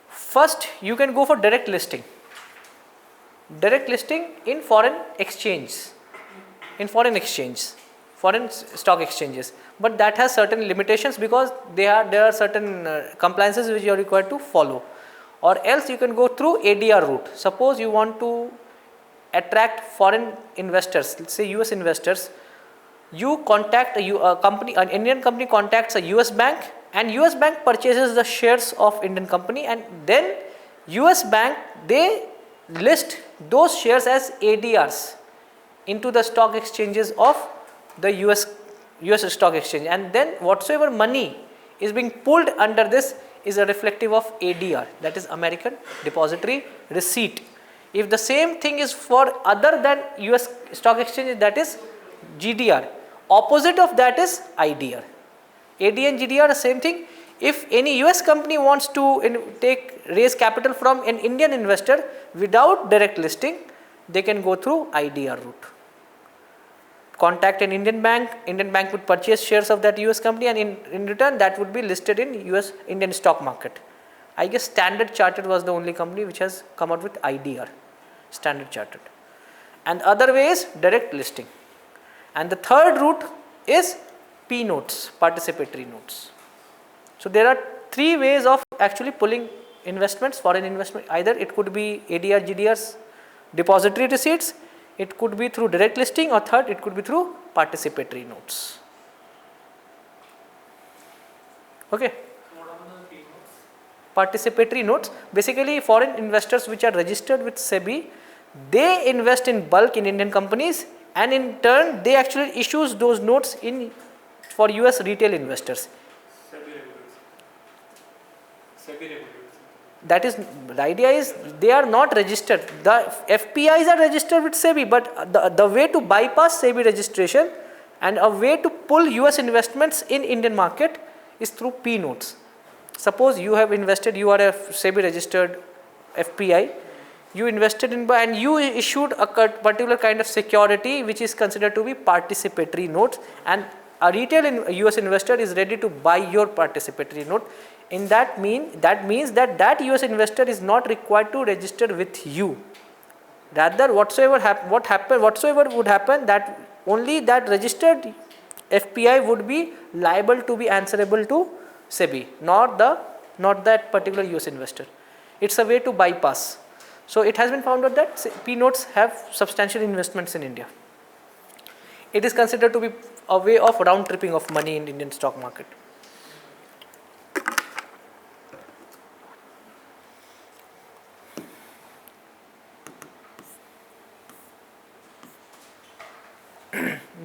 First, you can go for direct listing. Direct listing in foreign stock exchanges, but that has certain limitations because there are certain compliances which you are required to follow. Or else you can go through ADR route. Suppose you want to attract foreign investors, let's say US investors, you contact a company, an Indian company contacts a US bank, and US bank purchases the shares of Indian company, and then US bank, they list those shares as ADRs into the stock exchanges of the US stock exchange, and then whatsoever money is being pulled under this is a reflective of ADR, that is American Depository Receipt. If the same thing is for other than US stock exchange, that is GDR. Opposite of that is IDR. AD and GDR are same thing. If any US company wants to raise capital from an Indian investor without direct listing, they can go through IDR route. Contact an Indian bank would purchase shares of that US company, and in return that would be listed in Indian stock market. I guess Standard Chartered was the only company which has come out with IDR, Standard Chartered. And other way is direct listing. And the third route is P notes, participatory notes. So there are three ways of actually pulling investments, foreign investment. Either it could be ADR, GDRs, depository receipts, it could be through direct listing, or third, it could be through participatory notes. Okay. What are the P notes? Participatory notes, basically foreign investors which are registered with SEBI, they invest in bulk in Indian companies, and in turn they actually issues those notes for US retail investors. SEBI regulates. That is, the idea is they are not registered. The FPIs are registered with SEBI, but the way to bypass SEBI registration and a way to pull US investments in Indian market is through P notes. Suppose you have invested, you are a SEBI registered FPI, you invested in and you issued a particular kind of security which is considered to be participatory notes, and a retail US investor is ready to buy your participatory note. In that means that US investor is not required to register with you. Rather, whatsoever would happen, that only that registered FPI would be liable to be answerable to SEBI, not that particular US investor. It's a way to bypass. So it has been found out that P notes have substantial investments in India. It is considered to be a way of round tripping of money in Indian stock market.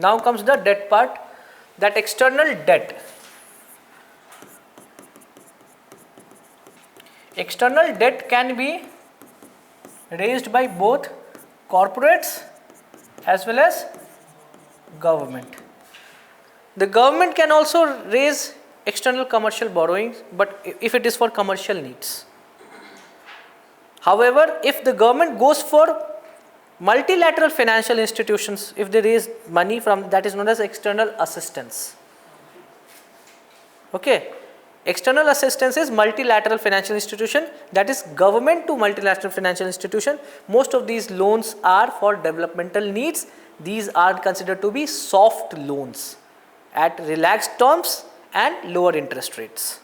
Now comes the debt part, that external debt. External debt can be raised by both corporates as well as government. The government can also raise external commercial borrowings, but if it is for commercial needs. However, if the government goes for multilateral financial institutions, if they raise money from, that is known as external assistance. Okay. External assistance is multilateral financial institution, that is government to multilateral financial institution. Most of these loans are for developmental needs. These are considered to be soft loans at relaxed terms and lower interest rates.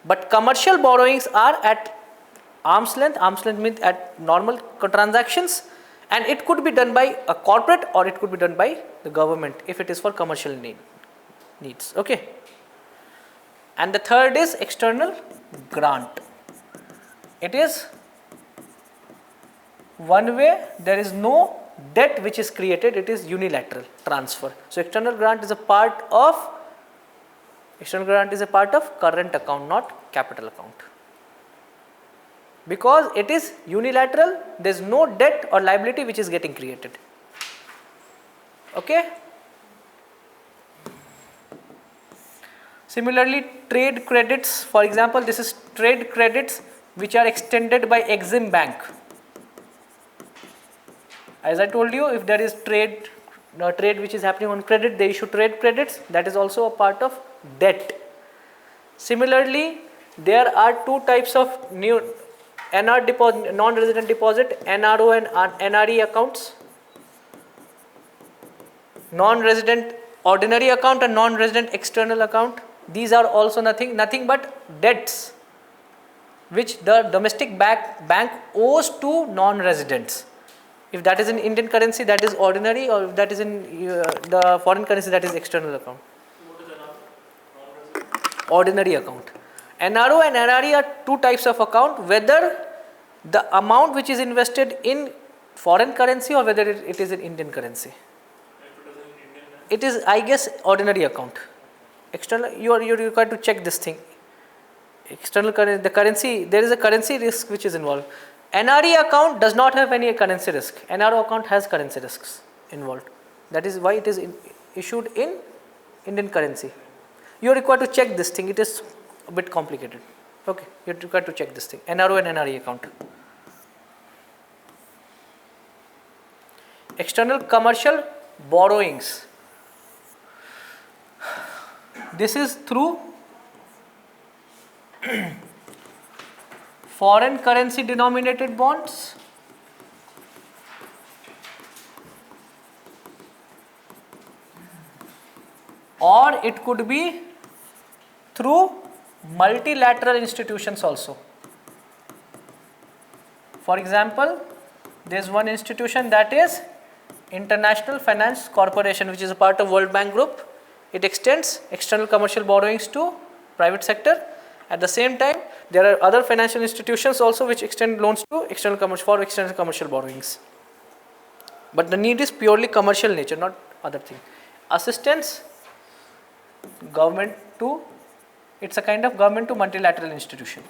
But commercial borrowings are at arm's length means at normal transactions, and it could be done by a corporate or it could be done by the government if it is for commercial needs. Okay. And the third is external grant. It is one way, there is no debt which is created, it is unilateral transfer. So external grant is a part of current account, not capital account. Because it is unilateral, there is no debt or liability which is getting created. Okay. Similarly, trade credits, for example, this is trade credits which are extended by Exim Bank. As I told you, if there is trade which is happening on credit, they issue trade credits, that is also a part of debt. Similarly, there are two types of new NR deposit, non-resident deposit, NRO and NRE accounts. Non-resident ordinary account and non-resident external account. These are also nothing but debts which the domestic bank owes to non-residents. If that is in Indian currency, that is ordinary, or if that is in the foreign currency, that is external account. What is another? Non-resident? Ordinary account. NRO and NRE are two types of account, whether the amount which is invested in foreign currency or whether it is in Indian currency. If it is in Indian, then It is, I guess, ordinary account. External, you are required to check this thing. External currency, the currency, there is a currency risk which is involved. NRE account does not have any currency risk. NRO account has currency risks involved. That is why it is issued in Indian currency. You are required to check this thing. It is a bit complicated. Okay, you are required to check this thing. NRO and NRE account. External commercial borrowings. This is through foreign currency denominated bonds, or it could be through multilateral institutions also. For example, there is one institution, that is International Finance Corporation, which is a part of World Bank Group. It extends external commercial borrowings to private sector. At the same time, there are other financial institutions also which extend loans to external commercial borrowings. But the need is purely commercial nature, not other thing. Assistance, government to, it's a kind of government to multilateral institution.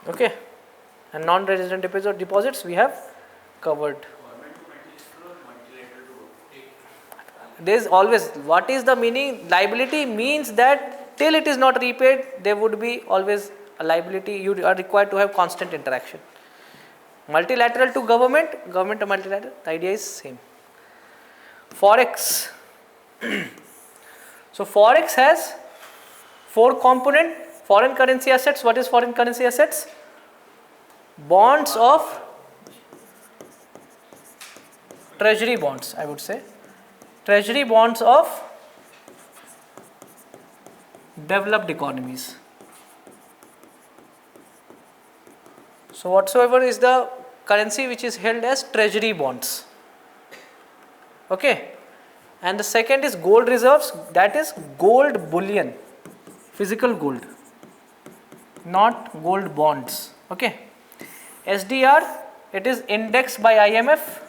Okay, and non-resident deposits we have covered. There is always, what is the meaning? Liability means that till it is not repaid, there would be always a liability. You are required to have constant interaction. Multilateral to government, government to multilateral, the idea is same. Forex. So Forex has 4 component. Foreign currency assets. What is foreign currency assets? Bonds of treasury bonds, I would say. Treasury bonds of developed economies. So whatsoever is the currency which is held as treasury bonds. Okay. And the second is gold reserves, that is gold bullion, physical gold, not gold bonds. Okay. SDR, it is indexed by IMF,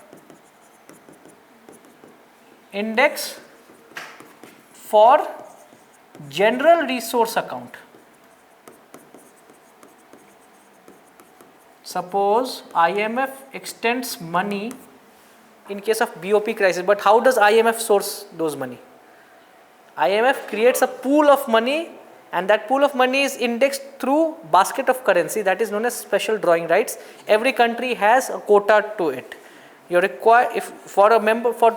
index for general resource account. Suppose IMF extends money in case of BOP crisis, but how does IMF source those money? IMF creates a pool of money, and that pool of money is indexed through basket of currency, that is known as special drawing rights. Every country has a quota to it. You are required,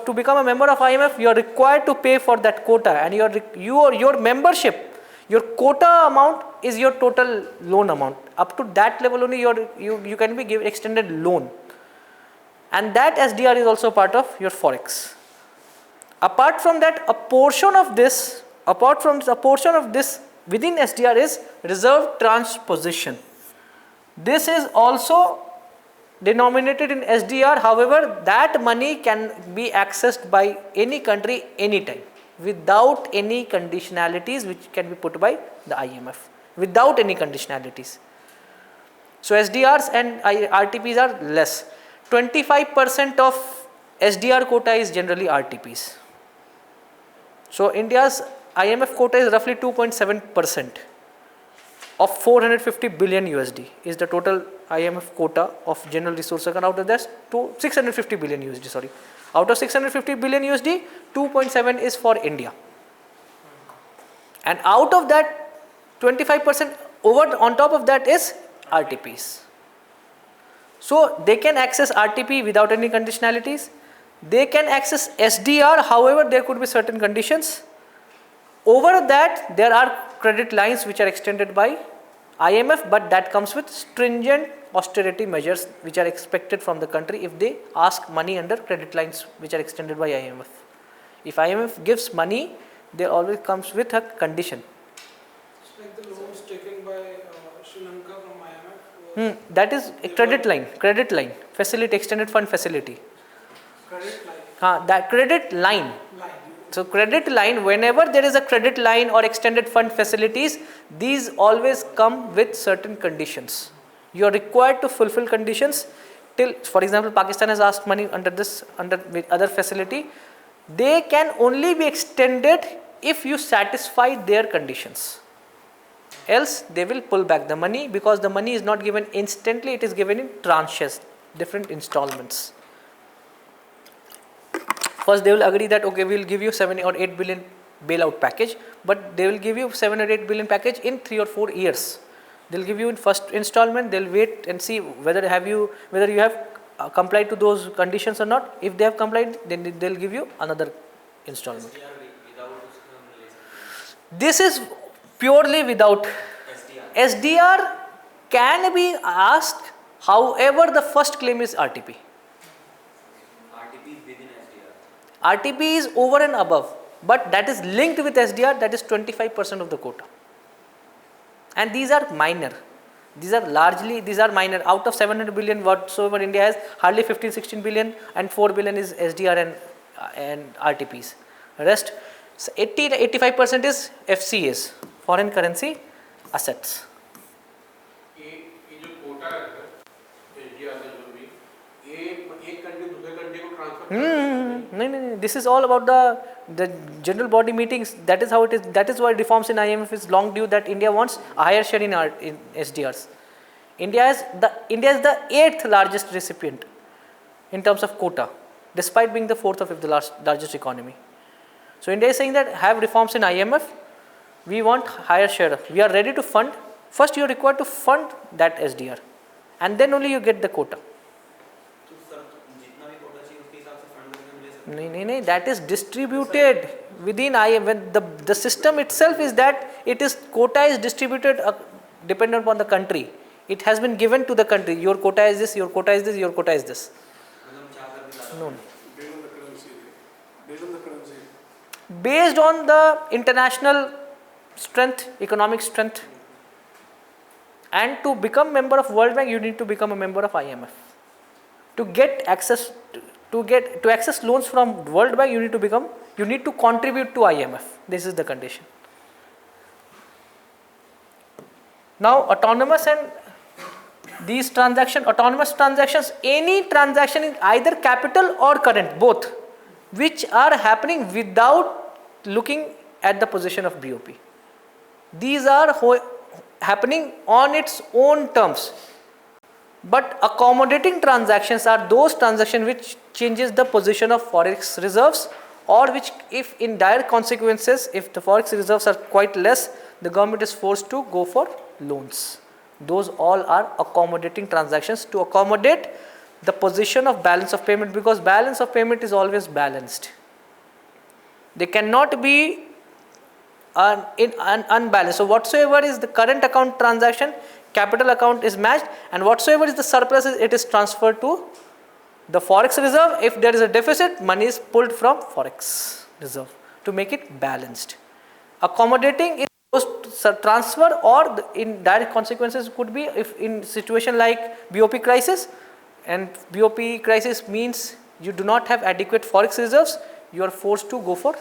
to become a member of IMF, you are required to pay for that quota, and your membership, your quota amount is your total loan amount. Up to that level only you can be given extended loan, and that SDR is also part of your Forex. Apart from that, a portion of this within SDR is reserve transposition. This is also denominated in SDR. However, that money can be accessed by any country anytime without any conditionalities which can be put by the IMF, without any conditionalities. So SDRs and RTPs are less. 25% of SDR quota is generally RTPs. So India's IMF quota is roughly 2.7%. of 450 billion USD is the total IMF quota of general resource account. Out of that, 650 billion USD, sorry. Out of 650 billion USD, 2.7 is for India. And out of that, 25% over on top of that is RTPs. So they can access RTP without any conditionalities. They can access SDR, however, there could be certain conditions. Over that, there are credit lines which are extended by IMF, but that comes with stringent austerity measures which are expected from the country if they ask money under credit lines which are extended by IMF. If IMF gives money, there always comes with a condition. It's like the loans taken by Sri Lanka from IMF. That is a credit line, facility, extended fund facility. Credit line. That credit line. So credit line, whenever there is a credit line or extended fund facilities, these always come with certain conditions. You are required to fulfill conditions till, for example, Pakistan has asked money under with other facility. They can only be extended if you satisfy their conditions. Else they will pull back the money, because the money is not given instantly, it is given in tranches, different installments. First they will agree that okay, we will give you 7 or 8 billion bailout package, but they will give you 7 or 8 billion package in 3 or 4 years. They will give you in first installment, they will wait and see whether you have complied to those conditions or not. If they have complied, then they will give you another installment. This is purely without SDR can be asked, however the first claim is RTP. RTP is over and above, but that is linked with SDR, that is 25% of the quota. And these are minor. These are minor. Out of 700 billion whatsoever India has, hardly 15-16 billion and 4 billion is SDR and RTPs. Rest 80-85% is FCAs, foreign currency assets. No. This is all about the general body meetings. That is how it is. That is why reforms in IMF is long due. That India wants a higher share in SDRs. India is the 8th largest recipient in terms of quota, despite being the 4th or 5th largest economy. So India is saying that have reforms in IMF. We want higher share. We are ready to fund. First, you are required to fund that SDR, and then only you get the quota. No, that is distributed within IMF. The system itself is that quota is distributed dependent upon the country. It has been given to the country. Your quota is this, your quota is this, your quota is this. No. Based on the international strength, economic strength, and to become member of World Bank, you need to become a member of IMF. To get access to access loans from World Bank, you need to contribute to IMF. This is the condition. Now, autonomous transactions, any transaction in either capital or current, both, which are happening without looking at the position of BOP. These are happening on its own terms. But accommodating transactions are those transactions which changes the position of forex reserves, or which, if in dire consequences, if the forex reserves are quite less, the government is forced to go for loans. Those all are accommodating transactions to accommodate the position of balance of payment, because balance of payment is always balanced. They cannot be unbalanced. So whatsoever is the current account transaction, capital account is matched, and whatsoever is the surplus, it is transferred to the forex reserve. If there is a deficit, money is pulled from forex reserve to make it balanced. Accommodating is transfer, or in direct consequences could be if in situation like BOP crisis, and BOP crisis means you do not have adequate forex reserves, you are forced to go for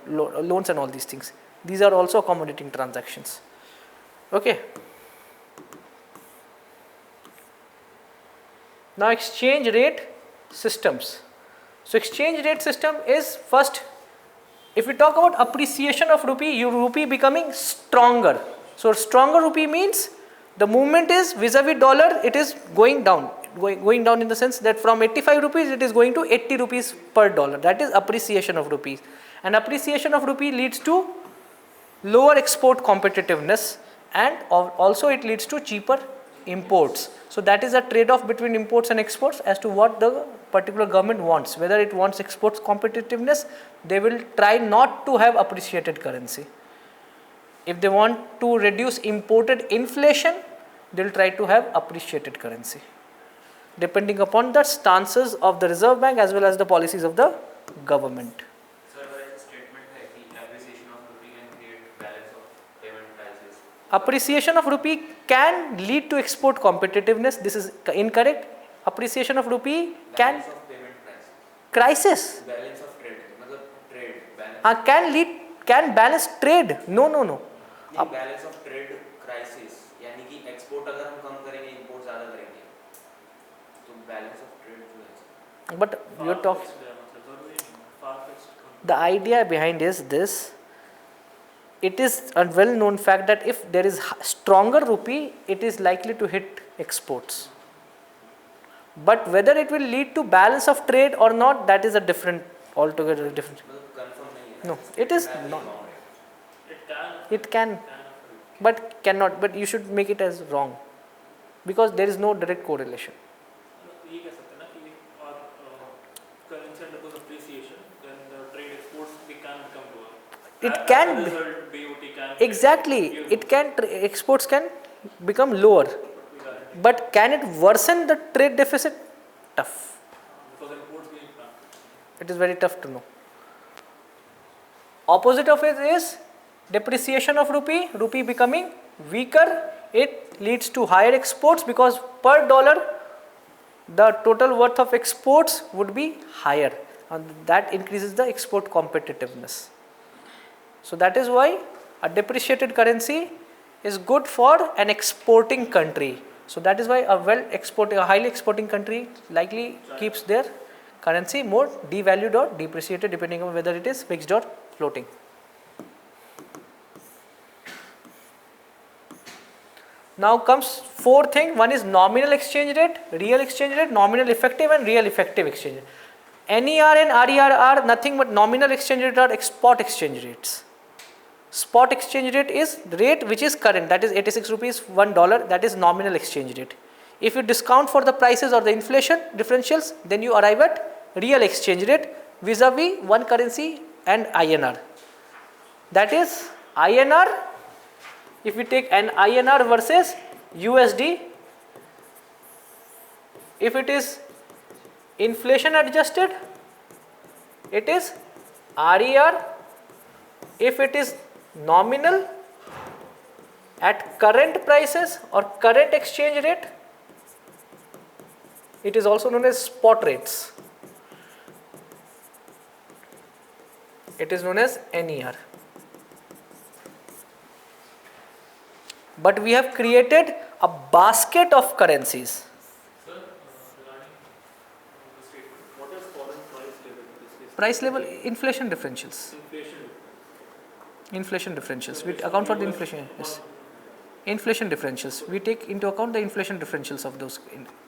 loans and all these things. These are also accommodating transactions. Okay. Now, exchange rate systems. So, exchange rate system is first, if we talk about appreciation of rupee, your rupee becoming stronger. So stronger rupee means the movement is vis-a-vis dollar, it is going down. Going down in the sense that from 85 rupees it is going to 80 rupees per dollar. That is appreciation of rupees. And appreciation of rupee leads to lower export competitiveness, and also it leads to cheaper imports. So that is a trade-off between imports and exports as to what the particular government wants. Whether it wants exports competitiveness, they will try not to have appreciated currency. If they want to reduce imported inflation, they will try to have appreciated currency, depending upon the stances of the Reserve Bank as well as the policies of the government. Sir, there is a statement that the appreciation of rupee can create balance of payment prices. Appreciation of rupee can lead to export competitiveness. This is incorrect. Appreciation of rupee can Balance of payment price. crisis. Balance of trade. मतलब trade balance. Can balance trade. No. नहीं, balance of trade crisis. यानी कि export अगर हम कम करेंगे, import ज़्यादा करेंगे, तो balance of trade जो है. But you are talking. The idea behind is this. It is a well-known fact that if there is stronger rupee, it is likely to hit exports. But whether it will lead to balance of trade or not, that is a different, altogether different. मतलब confirm नहीं है. No, it is not. It can, but cannot. But you should make it as wrong, because there is no direct correlation. ये कह सकते हैं ना कि और currency undergoes appreciation, then the trade exports they can become lower. It can As a be. result, BOT can Exactly, it can, exports can become lower, but can it worsen the trade deficit? Tough. because imports being planned. It is very tough to know. Opposite of it is depreciation of rupee becoming weaker. It leads to higher exports, because per dollar the total worth of exports would be higher, and that increases the export competitiveness. So that is why a depreciated currency is good for an exporting country. So that is why a highly exporting country likely keeps their currency more devalued or depreciated, depending on whether it is fixed or floating. Now comes fourth thing. One is nominal exchange rate, real exchange rate, nominal effective and real effective exchange rate. NER and RER are nothing but nominal exchange rate or spot exchange rates. Spot exchange rate is the rate which is current, that is 86 rupees $1, that is nominal exchange rate. If you discount for the prices or the inflation differentials, then you arrive at real exchange rate vis-a-vis one currency and INR. That is INR, if we take an INR versus USD, if it is inflation adjusted, it is RER. If it is nominal at current prices or current exchange rate, it is also known as spot rates. It is known as NER. But we have created a basket of currencies. Sir, regarding the statement, what is foreign price level in this case? Price level, inflation differentials. Inflation. Inflation differentials. We account for the inflation. Yes. Inflation differentials. We take into account the inflation differentials of those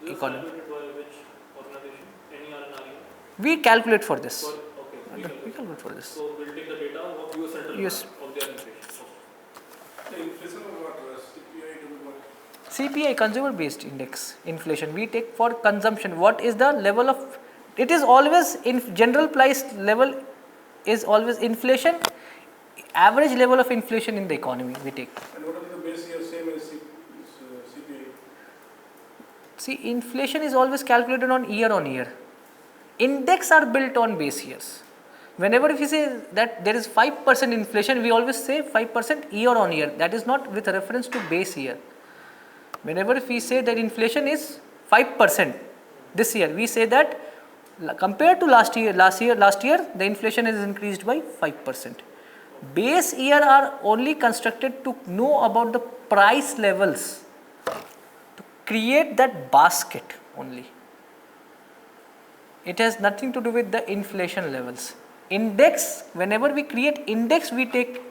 economies. Calculated by which organization? NER and RER? We calculate for this. Okay. We calculate for this. So we'll take the data of US Central Yes. Bank of their inflation. The inflation of what? CPI to what? CPI, consumer based index inflation, we take for consumption. What is the level of, it is always in general price level is always inflation, average level of inflation in the economy we take. And what is the base year same as CPI? See, inflation is always calculated on year. Index are built on base years. Whenever we say that there is 5% inflation, we always say 5% year on year. That is not with reference to base year. Whenever we say that inflation is 5% this year, we say that compared to last year, the inflation is increased by 5%. Base year are only constructed to know about the price levels, to create that basket only. It has nothing to do with the inflation levels. Index, whenever we create index, we take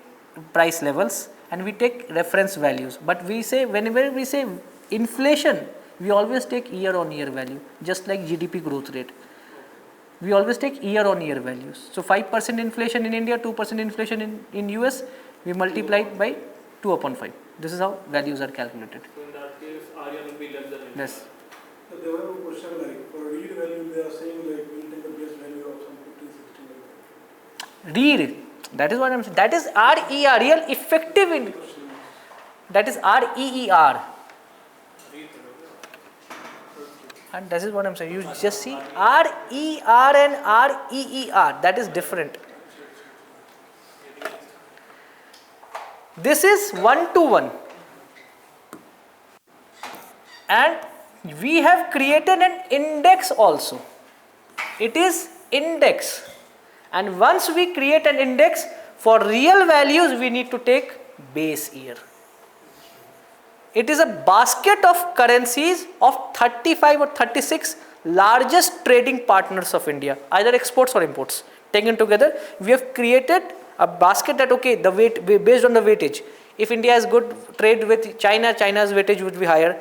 price levels, and we take reference values. But we say, whenever we say inflation, we always take year on year value, just like GDP growth rate. We always take year on year values. So 5% inflation in India, 2% inflation in US, we multiply it by 2 upon 5. This is how values are calculated. So in that case, RR will be less than NR. Yes. So there was a question like for read value they are saying like we'll take the base value of some 15, 16 like that. Read. That is what I'm saying. That is RER, real effective in. That is REER. And that is what I'm saying. You just see RER and REER. That is different. This is 1-to-1. And we have created an index also. It is index. And once we create an index, for real values we need to take base year. It is a basket of currencies of 35 or 36 largest trading partners of India, either exports or imports. Taken together, we have created a basket that, okay, the weight based on the weightage. If India has good trade with China, China's weightage would be higher.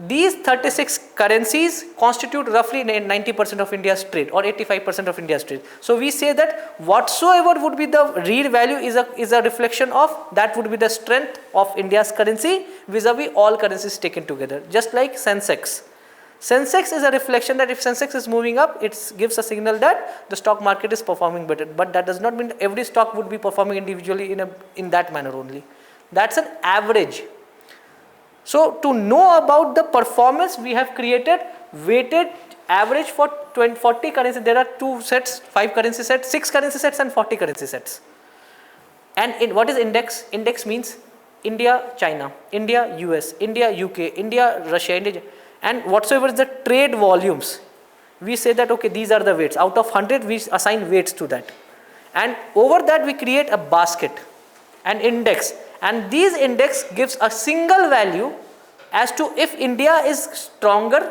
These 36 currencies constitute roughly 90% of India's trade or 85% of India's trade. So we say that whatsoever would be the real value is a reflection of that would be the strength of India's currency vis-a-vis all currencies taken together. Just like Sensex. Sensex is a reflection that if Sensex is moving up, it gives a signal that the stock market is performing better. But that does not mean every stock would be performing individually in that manner only. That's an average. So to know about the performance, we have created weighted average for 40 currencies. There are 2 sets, 5 currency sets, 6 currency sets and 40 currency sets. And what is index? Index means India, China, India, US, India, UK, India, Russia, India, and whatsoever is the trade volumes. We say that, okay, these are the weights. Out of 100, we assign weights to that. And over that, we create a basket, an index. And these index gives a single value as to if India is stronger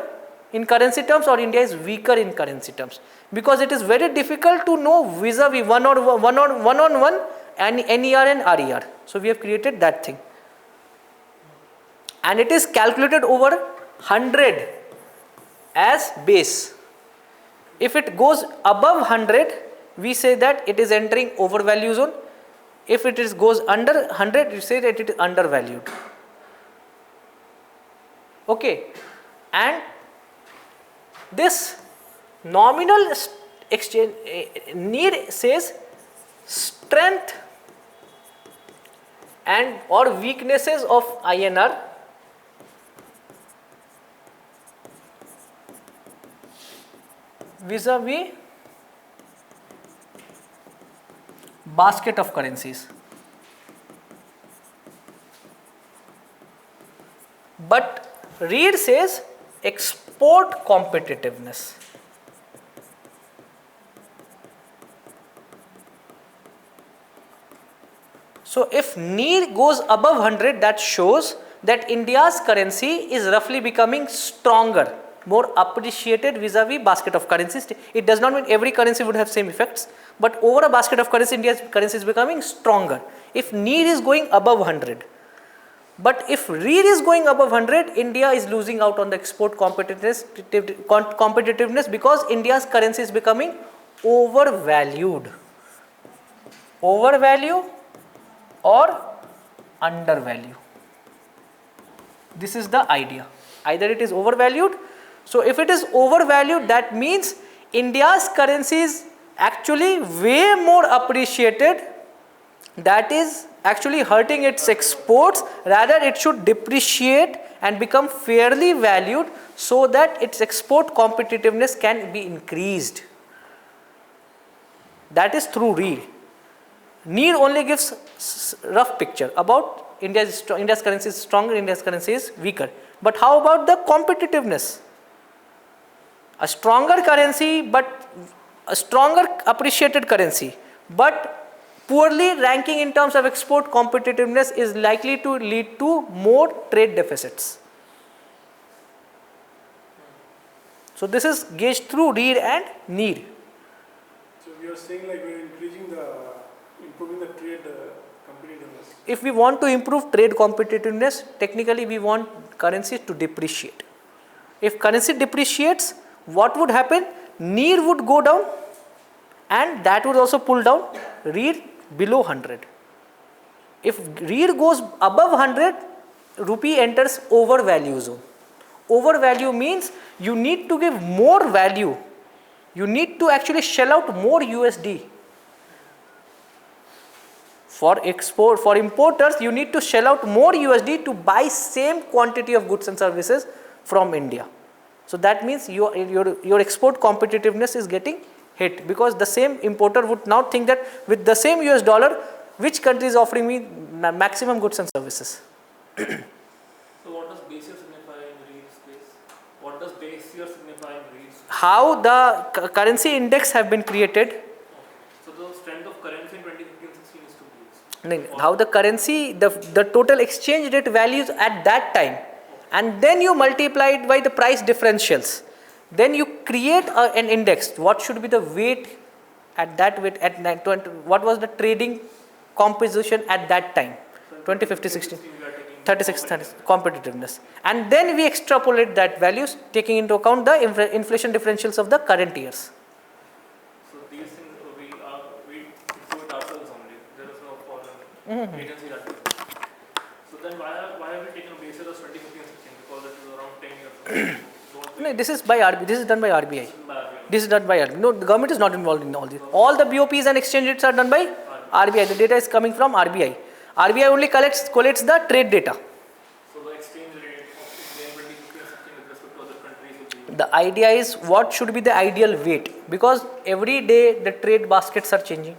in currency terms or India is weaker in currency terms. Because it is very difficult to know vis-a-vis one on one and NER and RER. So we have created that thing. And it is calculated over 100 as base. If it goes above 100, we say that it is entering overvalue zone. If it goes under 100, you say that it is undervalued. Okay. And this nominal exchange need says strength and or weaknesses of INR vis-a-vis basket of currencies. But Reed says export competitiveness. So if need goes above 100, that shows that India's currency is roughly becoming stronger, more appreciated vis-a-vis basket of currencies. It does not mean every currency would have same effects, but over a basket of currency, India's currency is becoming stronger. If need is going above 100, but if read is going above 100, India is losing out on the export competitiveness because India's currency is becoming overvalued. Overvalue or undervalue. This is the idea. Either it is overvalued. So if it is overvalued, that means India's currency is actually way more appreciated. That is actually hurting its exports. Rather, it should depreciate and become fairly valued so that its export competitiveness can be increased. That is through read. Need only gives rough picture about India's currency is stronger, India's currency is weaker. But how about the competitiveness? A stronger currency, but a stronger appreciated currency, but poorly ranking in terms of export competitiveness is likely to lead to more trade deficits. So this is gauged through read and need. So we are saying like we are improving the trade Competitiveness. If we want to improve trade competitiveness, technically we want currencies to depreciate. If currency depreciates, what would happen? NIR would go down and that would also pull down REIR below 100. If REIR goes above 100, rupee enters overvalue zone. Overvalue means you need to give more value. You need to actually shell out more USD. For importers, you need to shell out more USD to buy same quantity of goods and services from India. So that means your export competitiveness is getting hit, because the same importer would now think that with the same US dollar, which country is offering me maximum goods and services. So what does base year signify in REIR's case? What does base year signify in REIR's case? How the currency index have been created. Okay. So the strength of currency in 2015-16 is to be used. How the currency, the total exchange rate values at that time, and then you multiply it by the price differentials. Then you create an index. What should be the weight at that weight at 20, what was the trading composition at that time? 2015-16, 36, 30, competitiveness. And then we extrapolate that values taking into account the inflation differentials of the current years. So these things we do it ourselves only. There is no foreign agency that does it. So then why have we taken base year of 2015-16? Because it is around 10 years. No, this is by RBI. This is done by RBI. This is done by RBI. No, the government is not involved in all this. All the BOPs and exchange rates are done by RBI. The data is coming from RBI. RBI only collates the trade data. So the exchange rate of 2015-16 with respect to other countries will be. The idea is what should be the ideal weight, because every day the trade baskets are changing.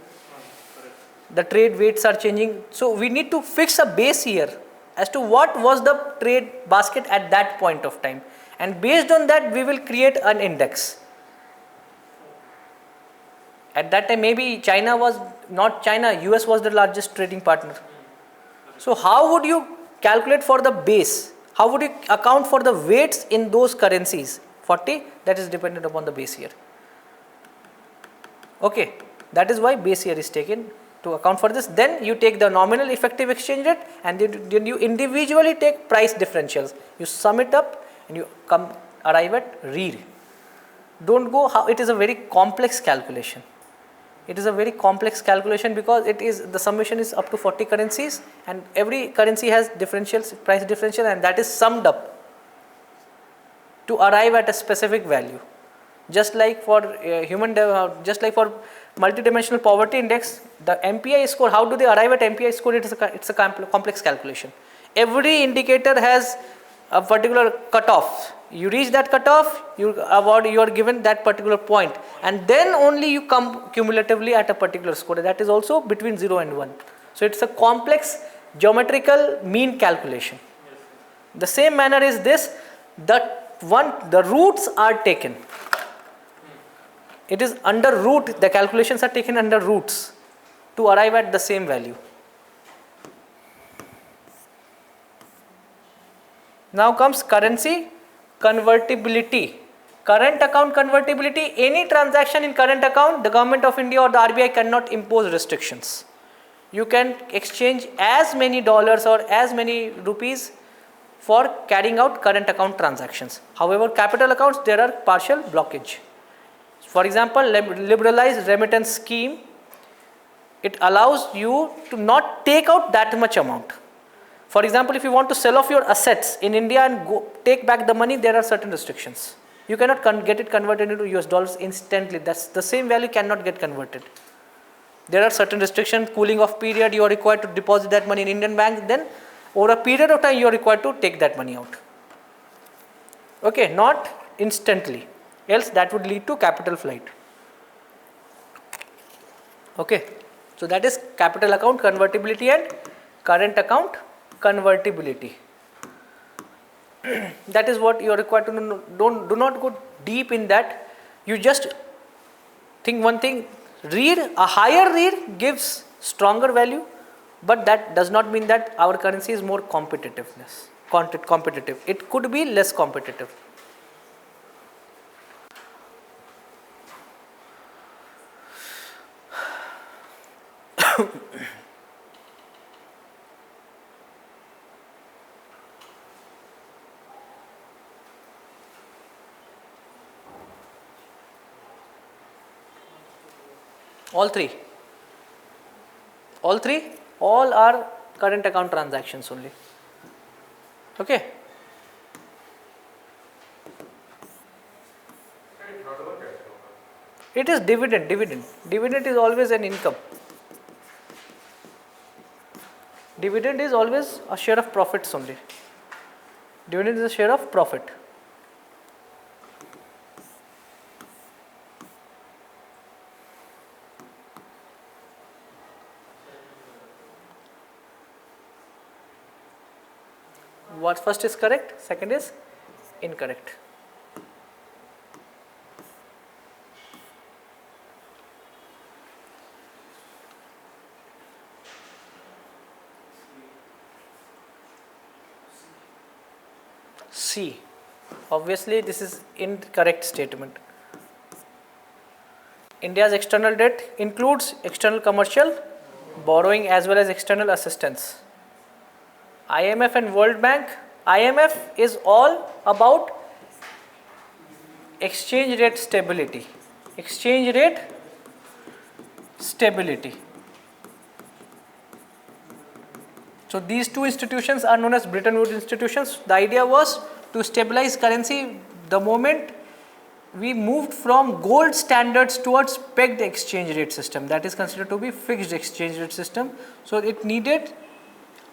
The trade weights are changing. So we need to fix a base year as to what was the trade basket at that point of time. And based on that, we will create an index. At that time, maybe China was not China, US was the largest trading partner. So how would you calculate for the base? How would you account for the weights in those currencies? 40, that is dependent upon the base year. Okay, that is why base year is taken to account for this. Then you take the nominal effective exchange rate and then you individually take price differentials. You sum it up and you arrive at REIR. Don't go how it is a very complex calculation. It is a very complex calculation because the summation is up to 40 currencies and every currency has differentials, price differential, and that is summed up to arrive at a specific value. Just like for just like for multidimensional poverty index, the MPI score, how do they arrive at MPI score? It's a complex calculation. Every indicator has a particular cutoff. You reach that cutoff, you are given that particular point, and then only you come cumulatively at a particular score. That is also between 0 and 1. So it's a complex geometrical mean calculation. The same manner is this. The roots are taken. It is under root. The calculations are taken under roots to arrive at the same value. Now comes currency convertibility. Current account convertibility. Any transaction in current account, the government of India or the RBI cannot impose restrictions. You can exchange as many dollars or as many rupees for carrying out current account transactions. However, capital accounts, there are partial blockage. For example, liberalized remittance scheme, it allows you to not take out that much amount. For example, if you want to sell off your assets in India and take back the money, there are certain restrictions. You cannot get it converted into US dollars instantly. That's the same value cannot get converted. There are certain restrictions, cooling off period, you are required to deposit that money in Indian bank, then over a period of time you are required to take that money out. Okay, not instantly, else that would lead to capital flight. Okay, so that is capital account convertibility and current account convertibility. That is what you are required to know. Do not go deep in that. You just think one thing. REIR, a higher REIR gives stronger value, but that does not mean that our currency is more competitive. It could be less competitive. All three. All three? All are current account transactions only. Okay. It is dividend. Dividend is always an income. Dividend is always a share of profits only. Dividend is a share of profit. What first is correct, second is incorrect. C. Obviously, this is incorrect statement. India's external debt includes external commercial borrowing as well as external assistance. IMF and World Bank, IMF is all about exchange rate stability. Exchange rate stability. So these two institutions are known as Bretton Woods institutions. The idea was to stabilize currency the moment we moved from gold standards towards pegged exchange rate system, that is considered to be fixed exchange rate system. So it needed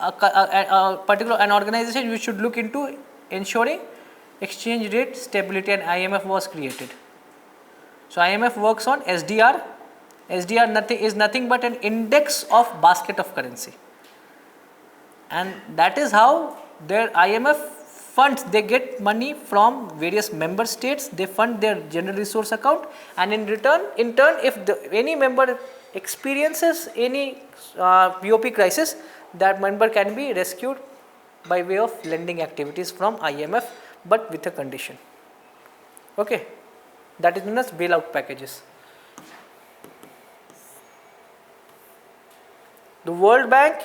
a particular an organization which should look into ensuring exchange rate stability, and IMF was created. So IMF works on SDR. SDR is nothing but an index of basket of currency, and that is how their IMF funds, they get money from various member states, they fund their general resource account, and in turn if any member experiences any POP crisis, that member can be rescued by way of lending activities from IMF, but with a condition. Okay, that is known as bailout packages. The World Bank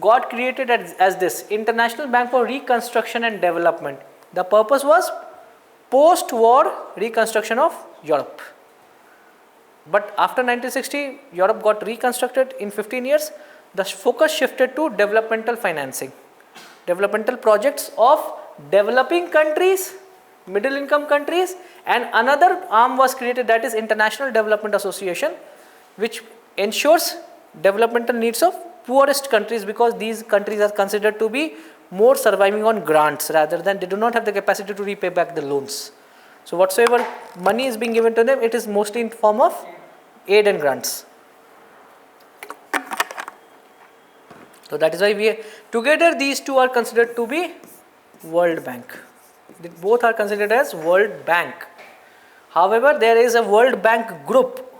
got created as this International Bank for Reconstruction and Development. The purpose was post-war reconstruction of Europe. But after 1960, Europe got reconstructed in 15 years. The focus shifted to developmental financing. Developmental projects of developing countries, middle income countries, and another arm was created, that is International Development Association, which ensures developmental needs of poorest countries, because these countries are considered to be more surviving on grants rather than, they do not have the capacity to repay back the loans. So whatsoever money is being given to them, it is mostly in form of aid and grants. So that is why together these two are considered to be World Bank. They both are considered as World Bank. However, there is a World Bank group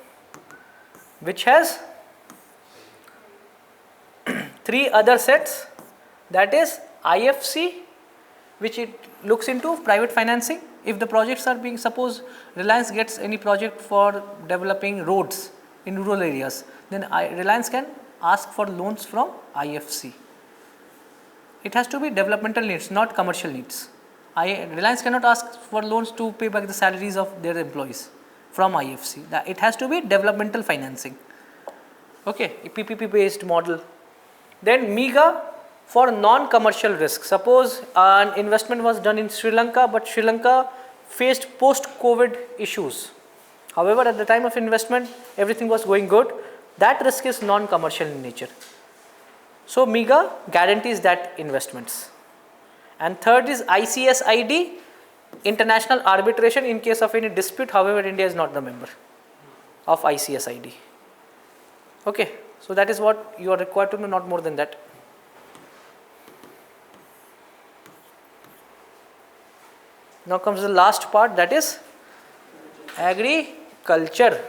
which has 3 other sets, that is IFC, which it looks into private financing. If the projects are being, suppose Reliance gets any project for developing roads in rural areas, then Reliance can ask for loans from IFC. It has to be developmental needs, not commercial needs. Reliance cannot ask for loans to pay back the salaries of their employees from IFC. It has to be developmental financing. Okay, PPP based model. Then MEGA for non-commercial risk. Suppose an investment was done in Sri Lanka, but Sri Lanka faced post-COVID issues. However, at the time of investment, everything was going good. That risk is non-commercial in nature. So MEGA guarantees that investments. And third is ICSID, international arbitration in case of any dispute. However, India is not the member of ICSID. Okay, so that is what you are required to know, not more than that. Now comes the last part, that is agriculture.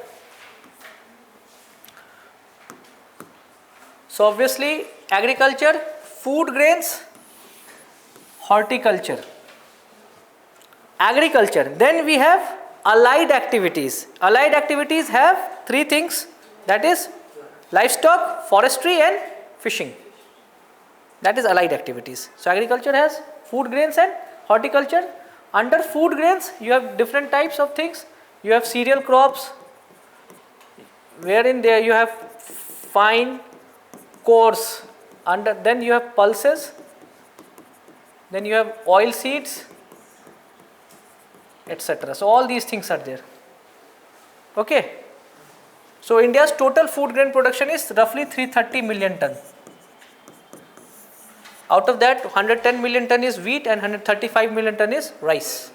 So obviously agriculture, food grains, horticulture, agriculture. Then we have allied activities. Allied activities have 3 things, that is livestock, forestry and fishing. That is allied activities. So agriculture has food grains and horticulture. Under food grains, you have different types of things. You have cereal crops, wherein there you have fine, coarse, then you have pulses, then you have oil seeds, etc. So all these things are there. Okay. So India's total food grain production is roughly 330 million ton. Out of that, 110 million ton is wheat and 135 million ton is rice.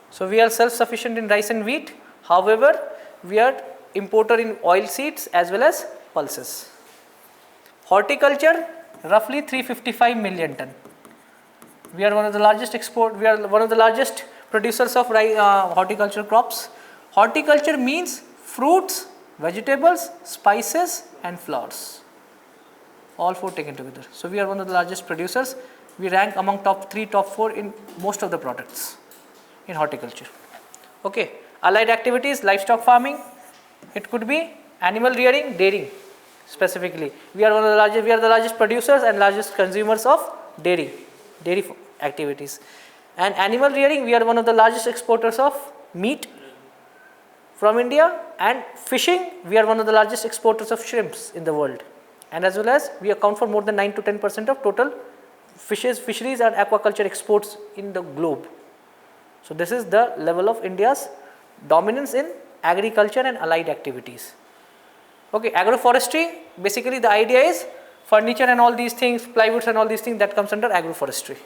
So we are self-sufficient in rice and wheat. However, we are importer in oil seeds as well as pulses. Horticulture, roughly 355 million ton. We are one of the largest producers of horticultural crops. Horticulture means fruits, vegetables, spices and flowers. All four taken together. So we are one of the largest producers. We rank among top 3, top 4 in most of the products in horticulture. Okay. Allied activities, livestock farming. It could be animal rearing, dairying specifically. We are the largest producers and largest consumers of dairy activities. And animal rearing, we are one of the largest exporters of meat from India, and fishing, we are one of the largest exporters of shrimps in the world. And as well as we account for more than 9 to 10% of total fisheries and aquaculture exports in the globe. So this is the level of India's dominance in agriculture and allied activities. Okay, agroforestry, basically the idea is furniture and all these things, plywoods and all these things, that comes under agroforestry,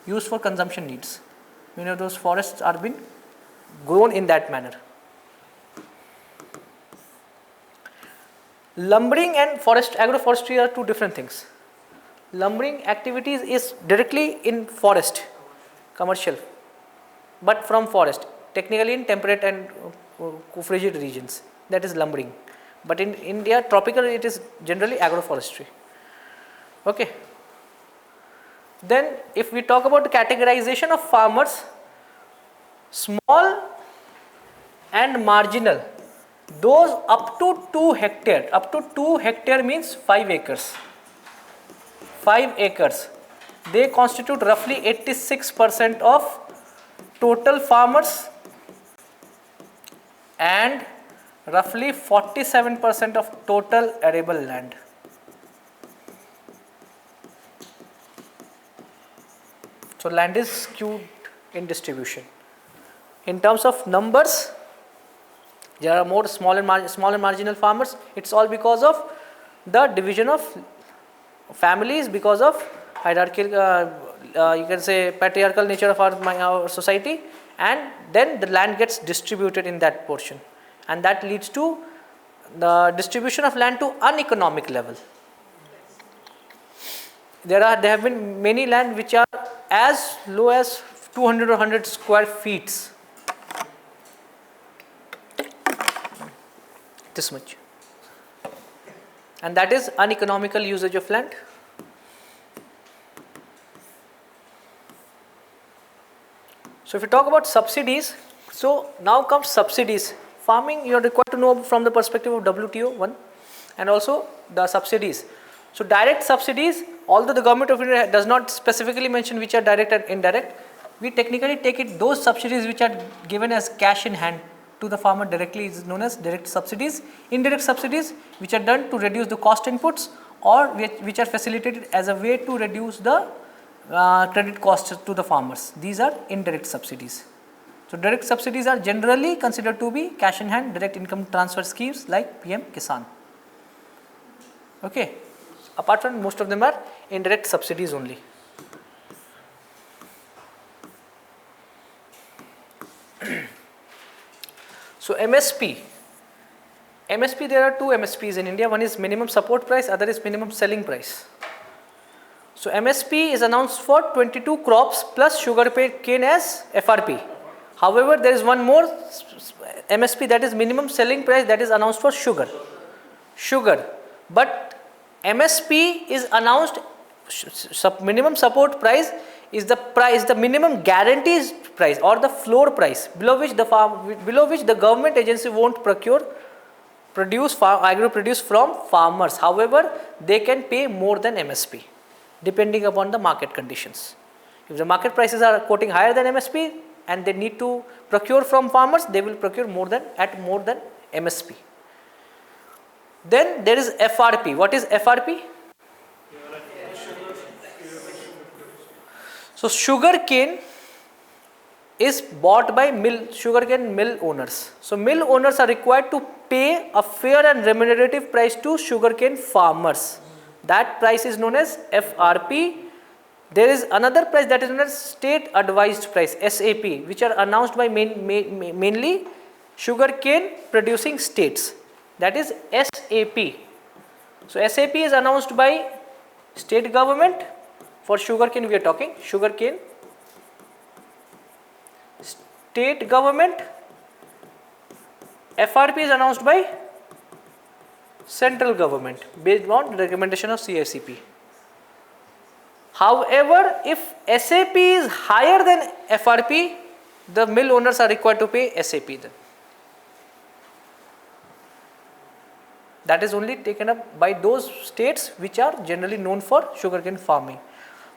used for consumption needs. Many of those forests are being grown in that manner. Lumbering and agroforestry are two different things. Lumbering activities is directly in forest, commercial, but from forest, technically in temperate and frigid regions, that is lumbering. But in India, tropical, it is generally agroforestry. Okay. Then if we talk about the categorization of farmers, small and marginal, those up to 2 hectare means 5 acres. 5 acres, they constitute roughly 86% of total farmers and roughly 47% of total arable land. So land is skewed in distribution. In terms of numbers, there are more small and marginal farmers. It's all because of the division of families, because of hierarchical, you can say patriarchal nature of our society, and then the land gets distributed in that portion, and that leads to the distribution of land to uneconomic level. There have been many land which are as low as 200 or 100 square feet. This much, and that is uneconomical usage of land. So if you talk about subsidies, so now comes subsidies. Farming, you are required to know from the perspective of WTO 1 and also the subsidies. So direct subsidies, although the government of India does not specifically mention which are direct and indirect, we technically take it those subsidies which are given as cash in hand to the farmer directly is known as direct subsidies. Indirect subsidies, which are done to reduce the cost inputs or which are facilitated as a way to reduce the credit costs to the farmers. These are indirect subsidies. So direct subsidies are generally considered to be cash in hand direct income transfer schemes like PM Kisan. Okay. Apart from, most of them are indirect subsidies only. So MSP, there are two MSPs in India. One is minimum support price, other is minimum selling price. So MSP is announced for 22 crops plus sugar cane as FRP. However, there is one more MSP, that is minimum selling price, that is announced for sugar. But MSP is announced, minimum support price is the minimum guaranteed price or the floor price below which the government agency won't agro produce from farmers. However, they can pay more than MSP depending upon the market conditions. If the market prices are quoting higher than MSP, and they need to procure from farmers, they will procure more than MSP. Then there is FRP. What is FRP? So sugarcane is bought by sugarcane mill owners. So mill owners are required to pay a fair and remunerative price to sugarcane farmers. That price is known as FRP. There is another price that is known as state advised price, SAP, which are announced by mainly sugarcane producing states. That is SAP. So SAP is announced by state government. For sugarcane we are talking, sugarcane state government. FRP is announced by central government based on recommendation of CICP. However, if SAP is higher than FRP, the mill owners are required to pay SAP then. That is only taken up by those states which are generally known for sugarcane farming.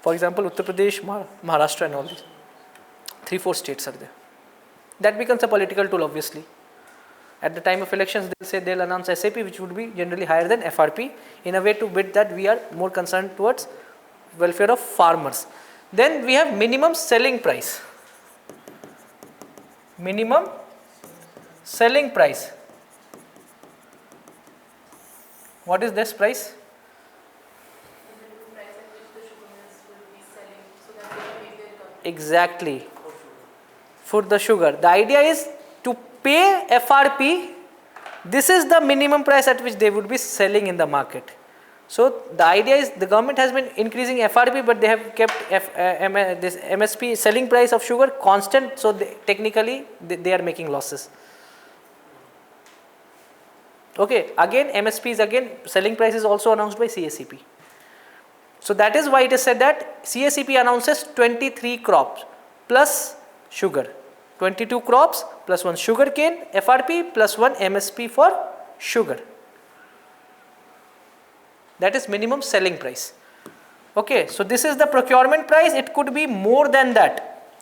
For example, Uttar Pradesh, Maharashtra and all these. 3-4 states are there. That becomes a political tool obviously. At the time of elections, they'll announce SAP, which would be generally higher than FRP, in a way to bid that we are more concerned towards welfare of farmers. Then we have minimum selling price. Minimum selling price. What is this price? The minimum price at which the sugar mills will be selling so that they can make their income. Exactly. For the sugar. The idea is to pay FRP. This is the minimum price at which they would be selling in the market. So the idea is the government has been increasing FRP, but they have kept this MSP selling price of sugar constant. So technically they are making losses. Okay, again MSP is again selling price is also announced by CACP. So that is why it is said that CACP announces 23 crops plus sugar, 22 crops plus 1 sugar cane FRP plus 1 MSP for sugar. That is minimum selling price. Okay, so this is the procurement price. It could be more than that.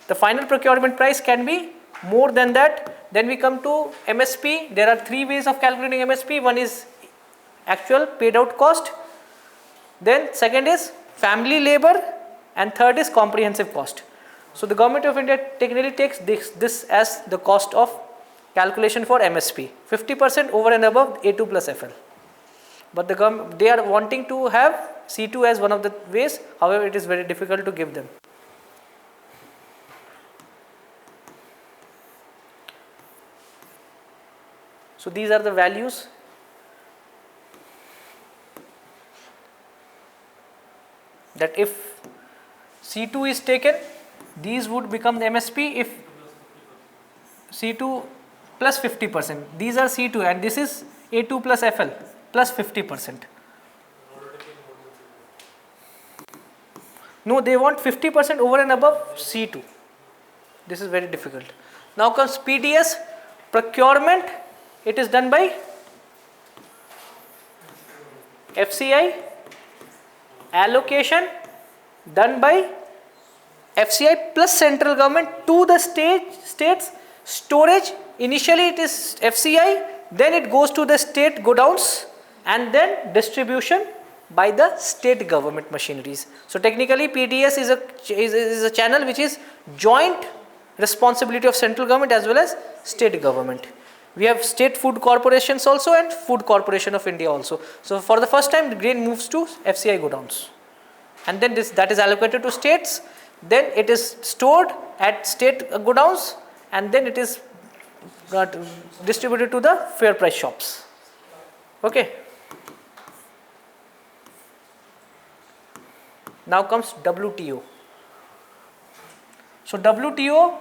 The final procurement price can be more than that. Then we come to MSP. There are 3 ways of calculating MSP. One is actual paid out cost. Then second is family labor, and third is comprehensive cost. So the government of India technically takes this as the cost of calculation for MSP. 50% over and above A2 plus FL. But they are wanting to have C2 as one of the ways. However, it is very difficult to give them. So these are the values. That if C2 is taken, these would become the MSP if C2 plus 50%. These are C2 and this is A2 plus FL plus 50%. No, they want 50% over and above C2. This is very difficult. Now comes PDS, procurement. It is done by FCI, allocation done by FCI plus central government to the states, storage initially it is FCI, then it goes to the state godowns and then distribution by the state government machineries. So technically PDS is a channel which is joint responsibility of central government as well as state government. We have state food corporations also and food corporation of India also. So for the first time the grain moves to FCI godowns and then that is allocated to states, then it is stored at state godowns and then it is distributed to the fair price shops. Okay. Now comes WTO. So WTO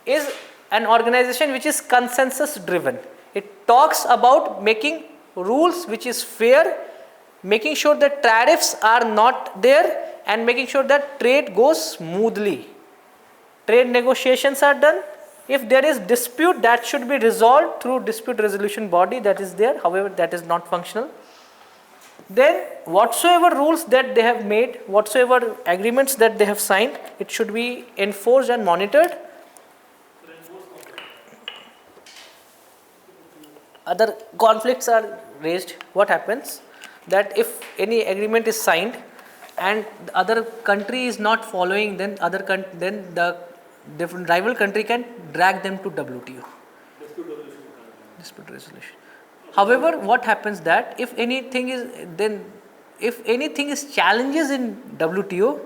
is an organization which is consensus driven. It talks about making rules which is fair, making sure that tariffs are not there and making sure that trade goes smoothly. Trade negotiations are done. If there is dispute, that should be resolved through dispute resolution body that is there. However, that is not functional. Then whatsoever rules that they have made, whatsoever agreements that they have signed, it should be enforced and monitored. other conflicts are raised, what happens that if any agreement is signed and the other country is not following, then then the different rival country can drag them to WTO. Dispute resolution. However, what happens that if anything is challenges in WTO,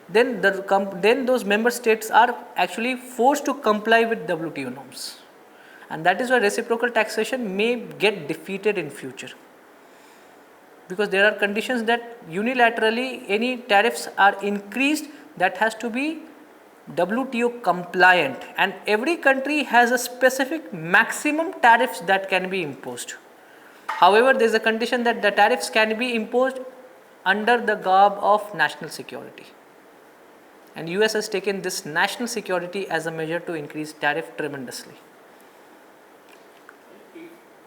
then then those member states are actually forced to comply with WTO norms, and that is why reciprocal taxation may get defeated in future, because there are conditions that unilaterally any tariffs are increased that has to be WTO compliant, and every country has a specific maximum tariffs that can be imposed. However, there is a condition that the tariffs can be imposed under the garb of national security, and US has taken this national security as a measure to increase tariff tremendously.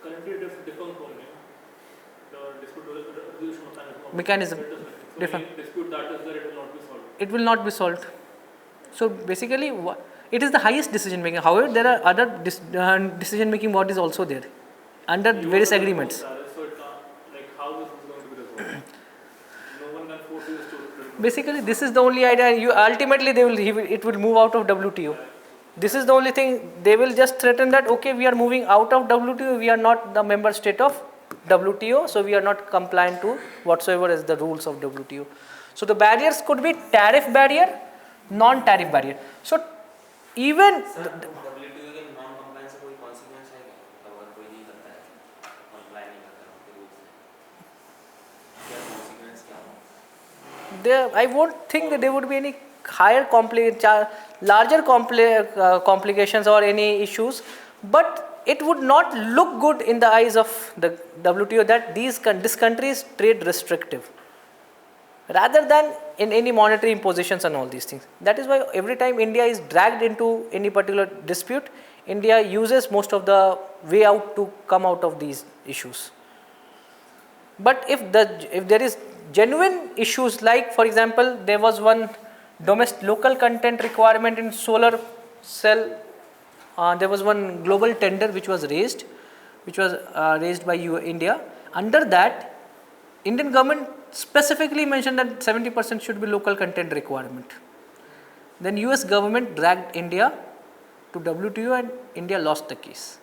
Currently it is different only. The dispute resolution Mechanism so different. any dispute that is there, it will not be solved. It will not be solved. So basically, it is the highest decision making. However, there are other decision making bodies also there under various agreements. So it can't, like how this is going to be resolved? No one can force you to. Basically, this is the only idea. You ultimately it will move out of WTO. This is the only thing. They will just threaten that okay, we are moving out of WTO. We are not the member state of WTO, so we are not compliant to whatsoever is the rules of WTO. So the barriers could be tariff barrier, non-tariff barrier. So even WTO के non compliance से कोई consequence है क्या अगर कोई नहीं करता है कंप्लाई नहीं करता है उनके रूल्स से क्या कॉन्सिक्वेंस क्या हो there, I won't think that there would be any higher larger complications or any issues, but it would not look good in the eyes of the WTO that this country is trade restrictive, rather than in any monetary impositions and all these things. That is why every time India is dragged into any particular dispute, India uses most of the way out to come out of these issues. But if there is genuine issues, like for example, there was one local content requirement in solar cell. There was one global tender which was raised by India. Under that, Indian government specifically mentioned that 70% should be local content requirement. Then US government dragged India to WTO and India lost the case.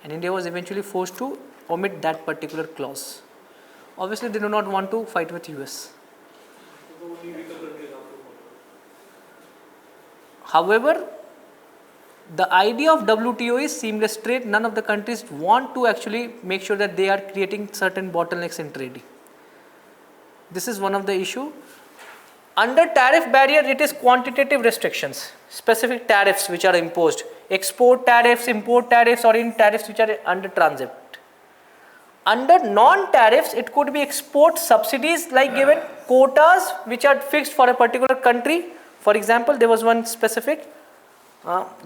And India was eventually forced to omit that particular clause. Obviously, they do not want to fight with US. However, the idea of WTO is seamless trade. None of the countries want to actually make sure that they are creating certain bottlenecks in trading. This is one of the issue. Under tariff barrier, it is quantitative restrictions, specific tariffs which are imposed, export tariffs, import tariffs, or in tariffs which are under transit. Under non-tariffs, it could be export subsidies, like given quotas which are fixed for a particular country. For example, there was one specific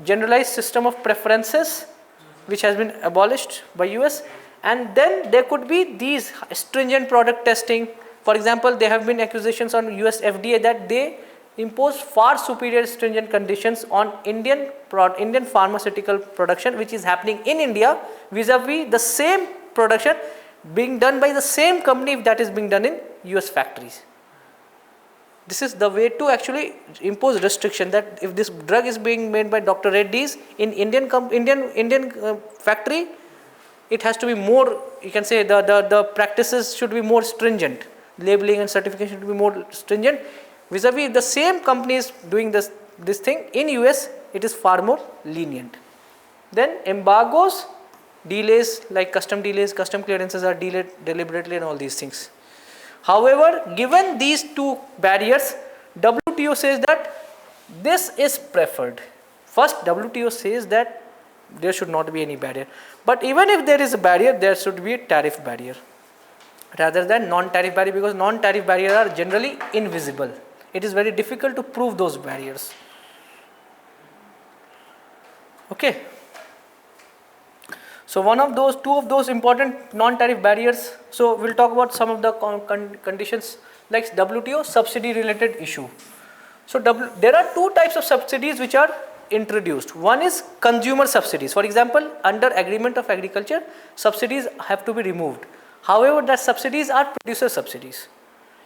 generalized system of preferences which has been abolished by US, and then there could be these stringent product testing. For example, there have been accusations on US FDA that they impose far superior stringent conditions on Indian pharmaceutical production, which is happening in India vis-a-vis the same production being done by the same company that is being done in US factories. This is the way to actually impose restriction, that if this drug is being made by Dr. Reddy's in Indian factory, it has to be more, you can say the practices should be more stringent, labeling and certification should be more stringent. Vis-a-vis the same company is doing this thing in US, it is far more lenient. Then embargoes, delays like custom clearances are delayed deliberately and all these things. However, given these two barriers, WTO says that this is preferred. First, WTO says that there should not be any barrier. But even if there is a barrier, there should be a tariff barrier rather than non-tariff barrier, because non-tariff barriers are generally invisible. It is very difficult to prove those barriers. Okay. So two of those important non-tariff barriers. So we'll talk about some of the conditions like WTO subsidy related issue. So there are two types of subsidies which are introduced. One is consumer subsidies. For example, under agreement of agriculture, subsidies have to be removed. However, that subsidies are producer subsidies.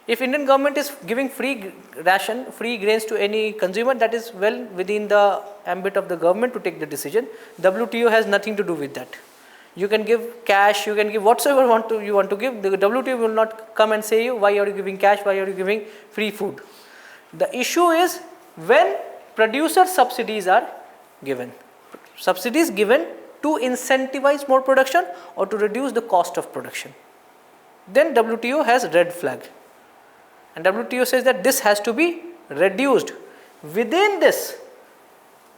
If Indian government is giving free ration, free grains to any consumer, that is well within the ambit of the government to take the decision. WTO has nothing to do with that. You can give cash, you can give whatsoever you want to give. The WTO will not come and say you why are you giving cash, why are you giving free food. The issue is when producer subsidies are given. Subsidies given to incentivize more production or to reduce the cost of production. Then WTO has red flag. And WTO says that this has to be reduced. Within this,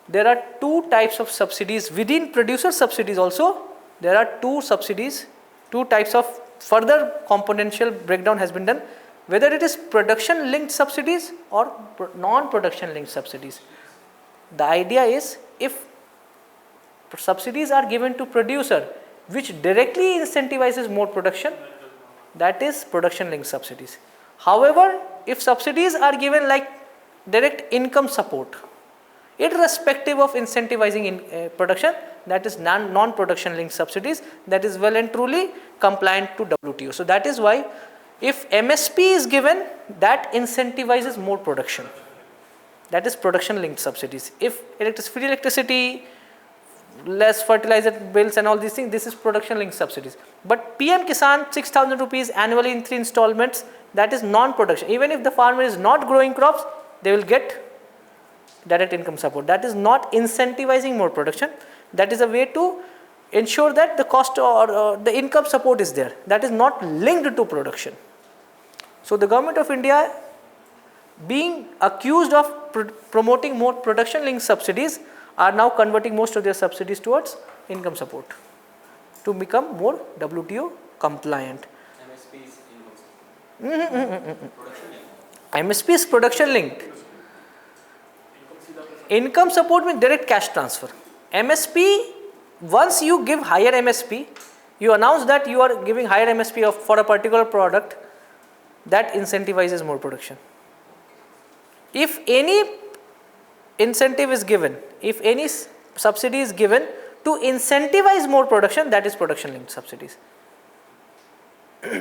there are two types of subsidies. Within producer subsidies also, there are two subsidies, two types of further componential breakdown has been done. Whether it is production linked subsidies or non-production linked subsidies. The idea is if subsidies are given to producer which directly incentivizes more production, that is production linked subsidies. However, if subsidies are given like direct income support, irrespective of incentivizing production, that is non-production linked subsidies, that is well and truly compliant to WTO. So that is why if MSP is given, that incentivizes more production. That is production linked subsidies. If free electricity, less fertilizer bills and all these things, this is production linked subsidies. But PM Kisan 6,000 rupees annually in 3 installments, that is non-production. Even if the farmer is not growing crops, they will get direct income support. That is not incentivizing more production. That is a way to ensure that the cost or the income support is there. That is not linked to production. So the government of India being accused of promoting more production linked subsidies are now converting most of their subsidies towards income support to become more WTO compliant. MSP is income. MSP is production linked. Income support means direct cash transfer. MSP, once you give higher MSP, you announce that you are giving higher MSP for a particular product, that incentivizes more production. If any incentive is given, if any subsidy is given to incentivize more production, that is production linked subsidies. So the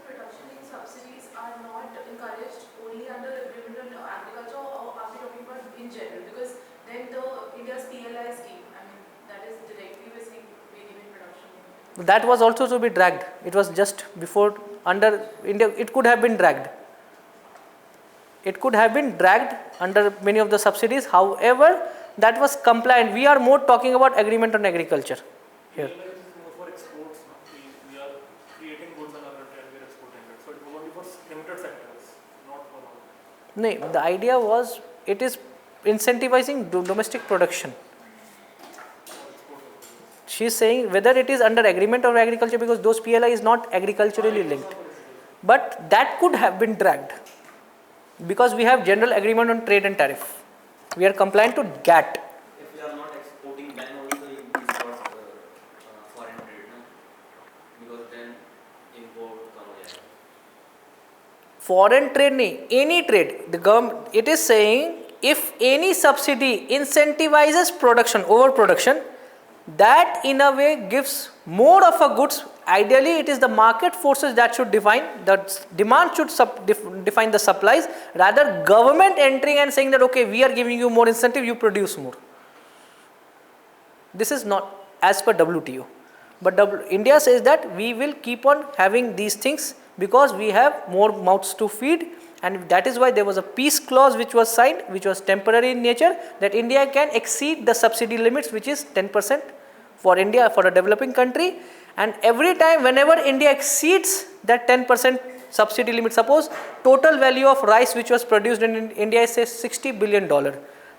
production linked subsidies are not encouraged only under agreement on agriculture, or are we talking about in general? Because then India's PLI scheme, I mean, that is directly basically giving production linked. That was also to be dragged. It was just before under India, it could have been dragged. It could have been dragged under many of the subsidies. However, that was compliant. We are more talking about agreement on agriculture here. PLI is more for exports. We are creating goods on our country and we are exporting it. So it was only for limited sectors, not for all. No, the idea was it is incentivizing domestic production. She is saying whether it is under agreement or agriculture, because those PLI is not agriculturally linked. But that could have been dragged because we have general agreement on trade and tariff. We are compliant to GATT. If we are not exporting, then also it is for foreign trade, no? Because then import comes. Foreign trade nahi, any trade. The government, it is saying if any subsidy incentivizes production over production, that in a way gives more of a goods. Ideally, it is the market forces that should define, the demand should define the supplies, rather government entering and saying that okay, we are giving you more incentive, you produce more. This is not as per WTO. But India says that we will keep on having these things because we have more mouths to feed, and that is why there was a peace clause which was signed, which was temporary in nature, that India can exceed the subsidy limits, which is 10% for India, for a developing country. And every time whenever India exceeds that 10% subsidy limit, suppose total value of rice which was produced in India is say $60 billion.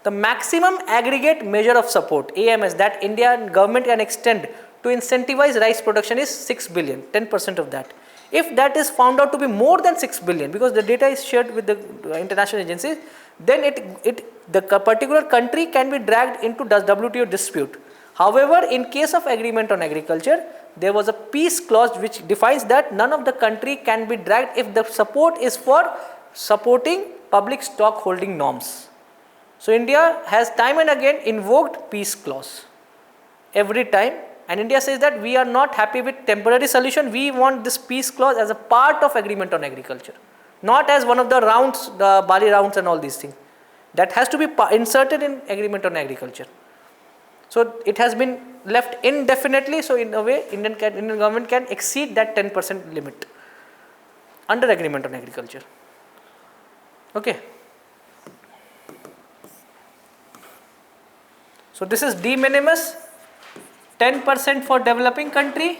The maximum aggregate measure of support, AMS, that Indian government can extend to incentivize rice production is 6 billion, 10% of that. If that is found out to be more than 6 billion, because the data is shared with the international agencies, then the particular country can be dragged into the WTO dispute. However, in case of agreement on agriculture, there was a peace clause which defines that none of the country can be dragged if the support is for supporting public stock holding norms. So India has time and again invoked peace clause every time, and India says that we are not happy with temporary solution, we want this peace clause as a part of agreement on agriculture, not as one of the rounds, the Bali rounds and all these things. That has to be inserted in agreement on agriculture. So it has been left indefinitely, so in a way Indian government can exceed that 10% limit under agreement on agriculture. Okay. So this is de minimis, 10% for developing country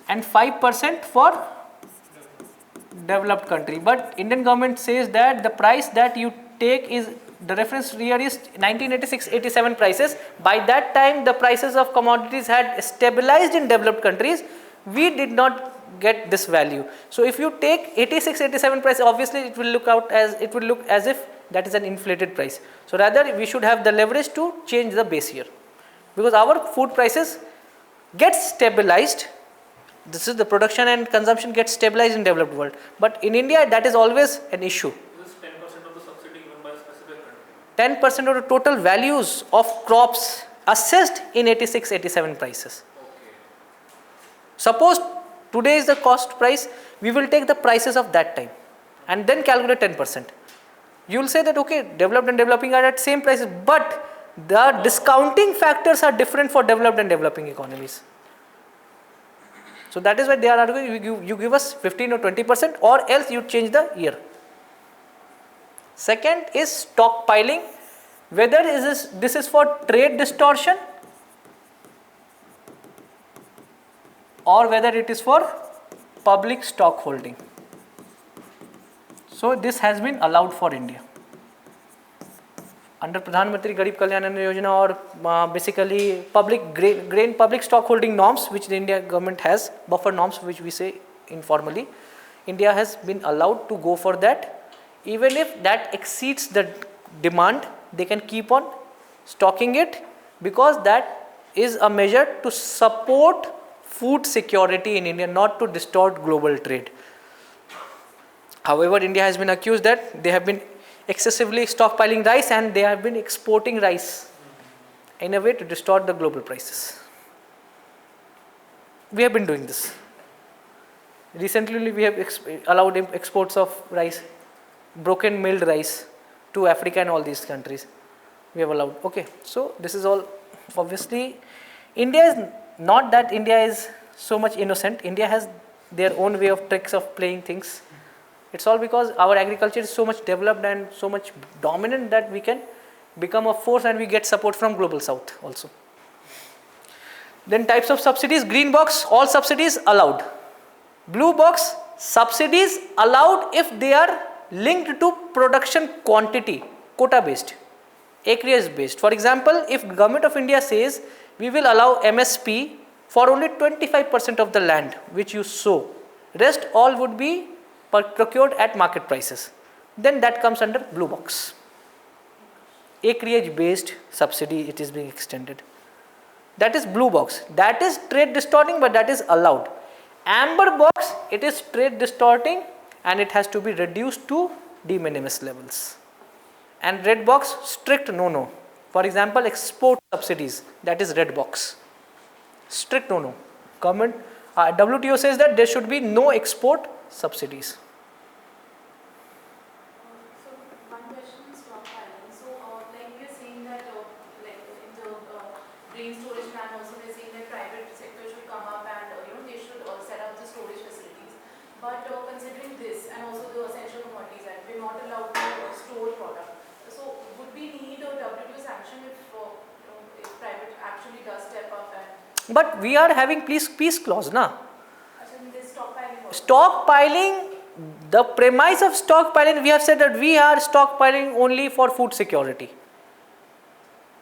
and 5% for developed country. But Indian government says that the price that you take is, the reference year is 1986-87 prices. By that time the prices of commodities had stabilized in developed countries. We did not get this value. So if you take 86-87 price, obviously it will look as if that is an inflated price. So rather we should have the leverage to change the base year, because our food prices get stabilized. This is the production and consumption gets stabilized in developed world. But in India that is always an issue. This is 10% of the subsidy given by a specific country. 10% of the total values of crops assessed in 86-87 prices. Okay. Suppose today is the cost price, we will take the prices of that time and then calculate 10%. You will say that okay, developed and developing are at same prices, but the discounting factors are different for developed and developing economies. So that is why they are arguing you give us 15 or 20%, or else you change the year. Second is stockpiling. Whether this is for trade distortion or whether it is for public stock holding. So this has been allowed for India under Pradhan Mantri Garib Kalyan Anna Yojana, or basically public grain public stock holding norms, which the India government has, buffer norms which we say informally. India has been allowed to go for that. Even if that exceeds the demand, they can keep on stocking it, because that is a measure to support food security in India, not to distort global trade. However, India has been accused that they have been excessively stockpiling rice and they have been exporting rice in a way to distort the global prices. We have been doing this. Recently we have allowed exports of rice, broken milled rice to Africa and all these countries. We have allowed. Okay, so this is all. Obviously India is not that India is so much innocent. India has their own way of tricks of playing things. It's all because our agriculture is so much developed and so much dominant that we can become a force, and we get support from global south also. Then types of subsidies: green box, all subsidies allowed. Blue box, subsidies allowed if they are linked to production quantity, quota based, acreage based. For example, if Government of India says we will allow MSP for only 25% of the land which you sow, rest all would be procured at market prices, then that comes under blue box. Acreage based subsidy, it is being extended. That is blue box. That is trade distorting, but that is allowed. Amber box, it is trade distorting and it has to be reduced to de minimis levels. And red box, strict no. For example, export subsidies, that is red box. Strict no. Government, WTO says that there should be no export subsidies. So one question is stockpiling. So like we are saying that like in the grain storage plan also we are saying that private sector should come up and they should set up the storage facilities. But considering this and also the Essential Commodities Act, we are not allowed to store product. So would we need a WTO sanction if private actually does step up and? But we are having peace clause, na? Stockpiling. Stockpiling, the premise of stockpiling, we have said that we are stockpiling only for food security.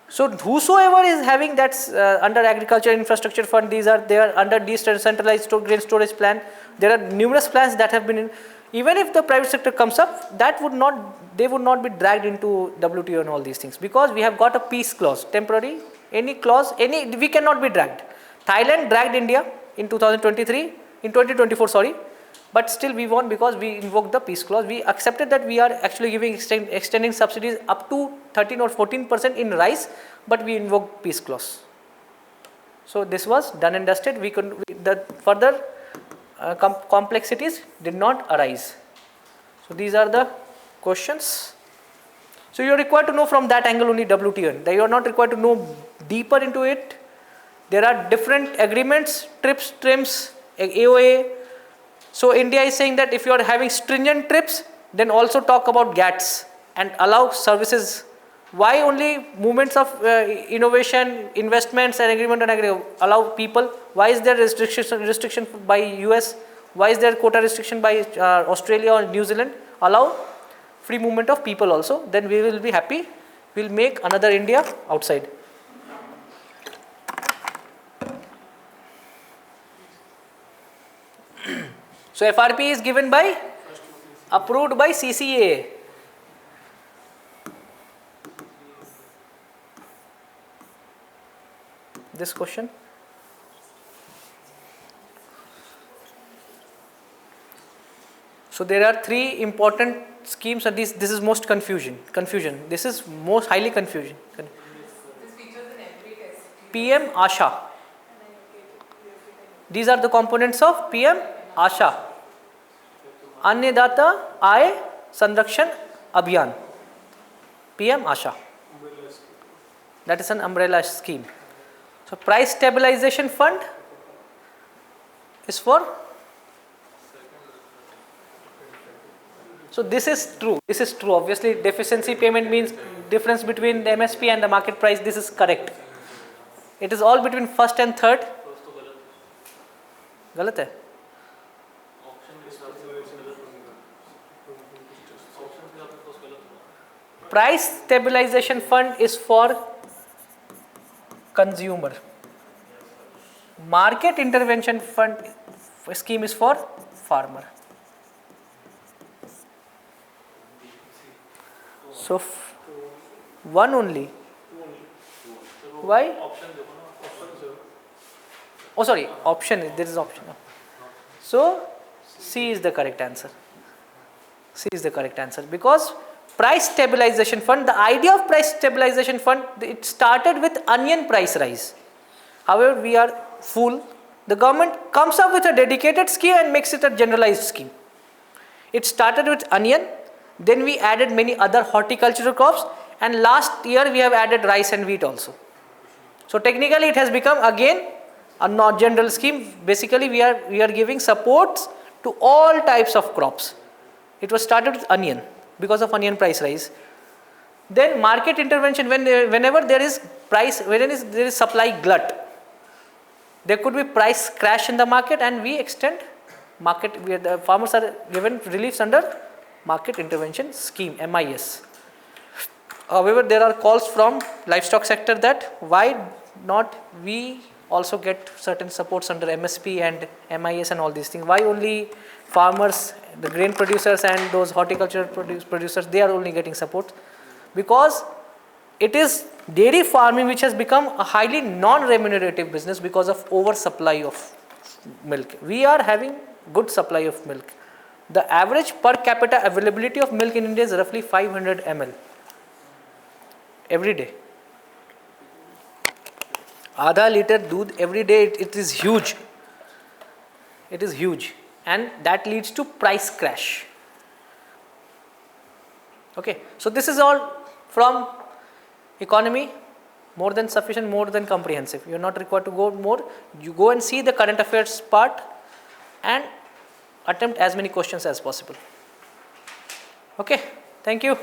So whosoever is having that under agriculture infrastructure fund, they are under decentralized grain storage plan. There are numerous plans that have been in. Even if the private sector comes up, they would not be dragged into WTO and all these things, because we have got a peace clause, temporary, we cannot be dragged. Thailand dragged India in 2024, But still we won because we invoked the peace clause. We accepted that we are actually giving extending subsidies up to 13 or 14% in rice, but we invoked peace clause. So this was done and dusted. The further complexities did not arise. So these are the questions. So you are required to know from that angle only WTO. You are not required to know deeper into it. There are different agreements, TRIPS, TRIMS, AOA. So India is saying that if you are having stringent TRIPS, then also talk about GATS and allow services. Why only movements of innovation, investments and agreement and allow people? Why is there restriction by US? Why is there quota restriction by Australia or New Zealand? Allow free movement of people also. Then we will be happy. We will make another India outside. So FRP is given by, approved by CCA. This question. So there are three important schemes, and this is most confusion. This is most highly confusion. This features in every test. PM ASHA. These are the components of PM ASHA. Annadata Aay Sanrakshan Abhiyan. PM ASHA. That is an umbrella scheme. So price stabilization fund is for. So this is true. This is true. Obviously, deficiency payment means difference between the MSP and the market price. This is correct. It is all between first and third. गलत है. Price stabilization fund is for consumer. Market intervention fund scheme is for farmer. So one only. Why? Oh sorry, option. There is option. So C is the correct answer. C is the correct answer because price stabilization fund, the idea of price stabilization fund, it started with onion price rise. However, we are fool. The government comes up with a dedicated scheme and makes it a generalized scheme. It started with onion, then we added many other horticultural crops, and last year we have added rice and wheat also. So technically it has become again a not general scheme. Basically we are giving supports to all types of crops. It was started with onion because of onion price rise. Then market intervention, whenever there is supply glut, there could be price crash in the market, and we extend market, where the farmers are given reliefs under market intervention scheme, MIS. However, there are calls from livestock sector that why not we also get certain supports under MSP and MIS and all these things. Why only farmers, the grain producers and those horticultural producers, they are only getting support? Because it is dairy farming which has become a highly non-remunerative business because of oversupply of milk. We are having good supply of milk. The average per capita availability of milk in India is roughly 500 ml every day. Adha liter doodh every day, it is huge. It is huge, and that leads to price crash. Okay, so this is all from economy, more than sufficient, more than comprehensive. You are not required to go more. You go and see the current affairs part and attempt as many questions as possible. Okay, thank you.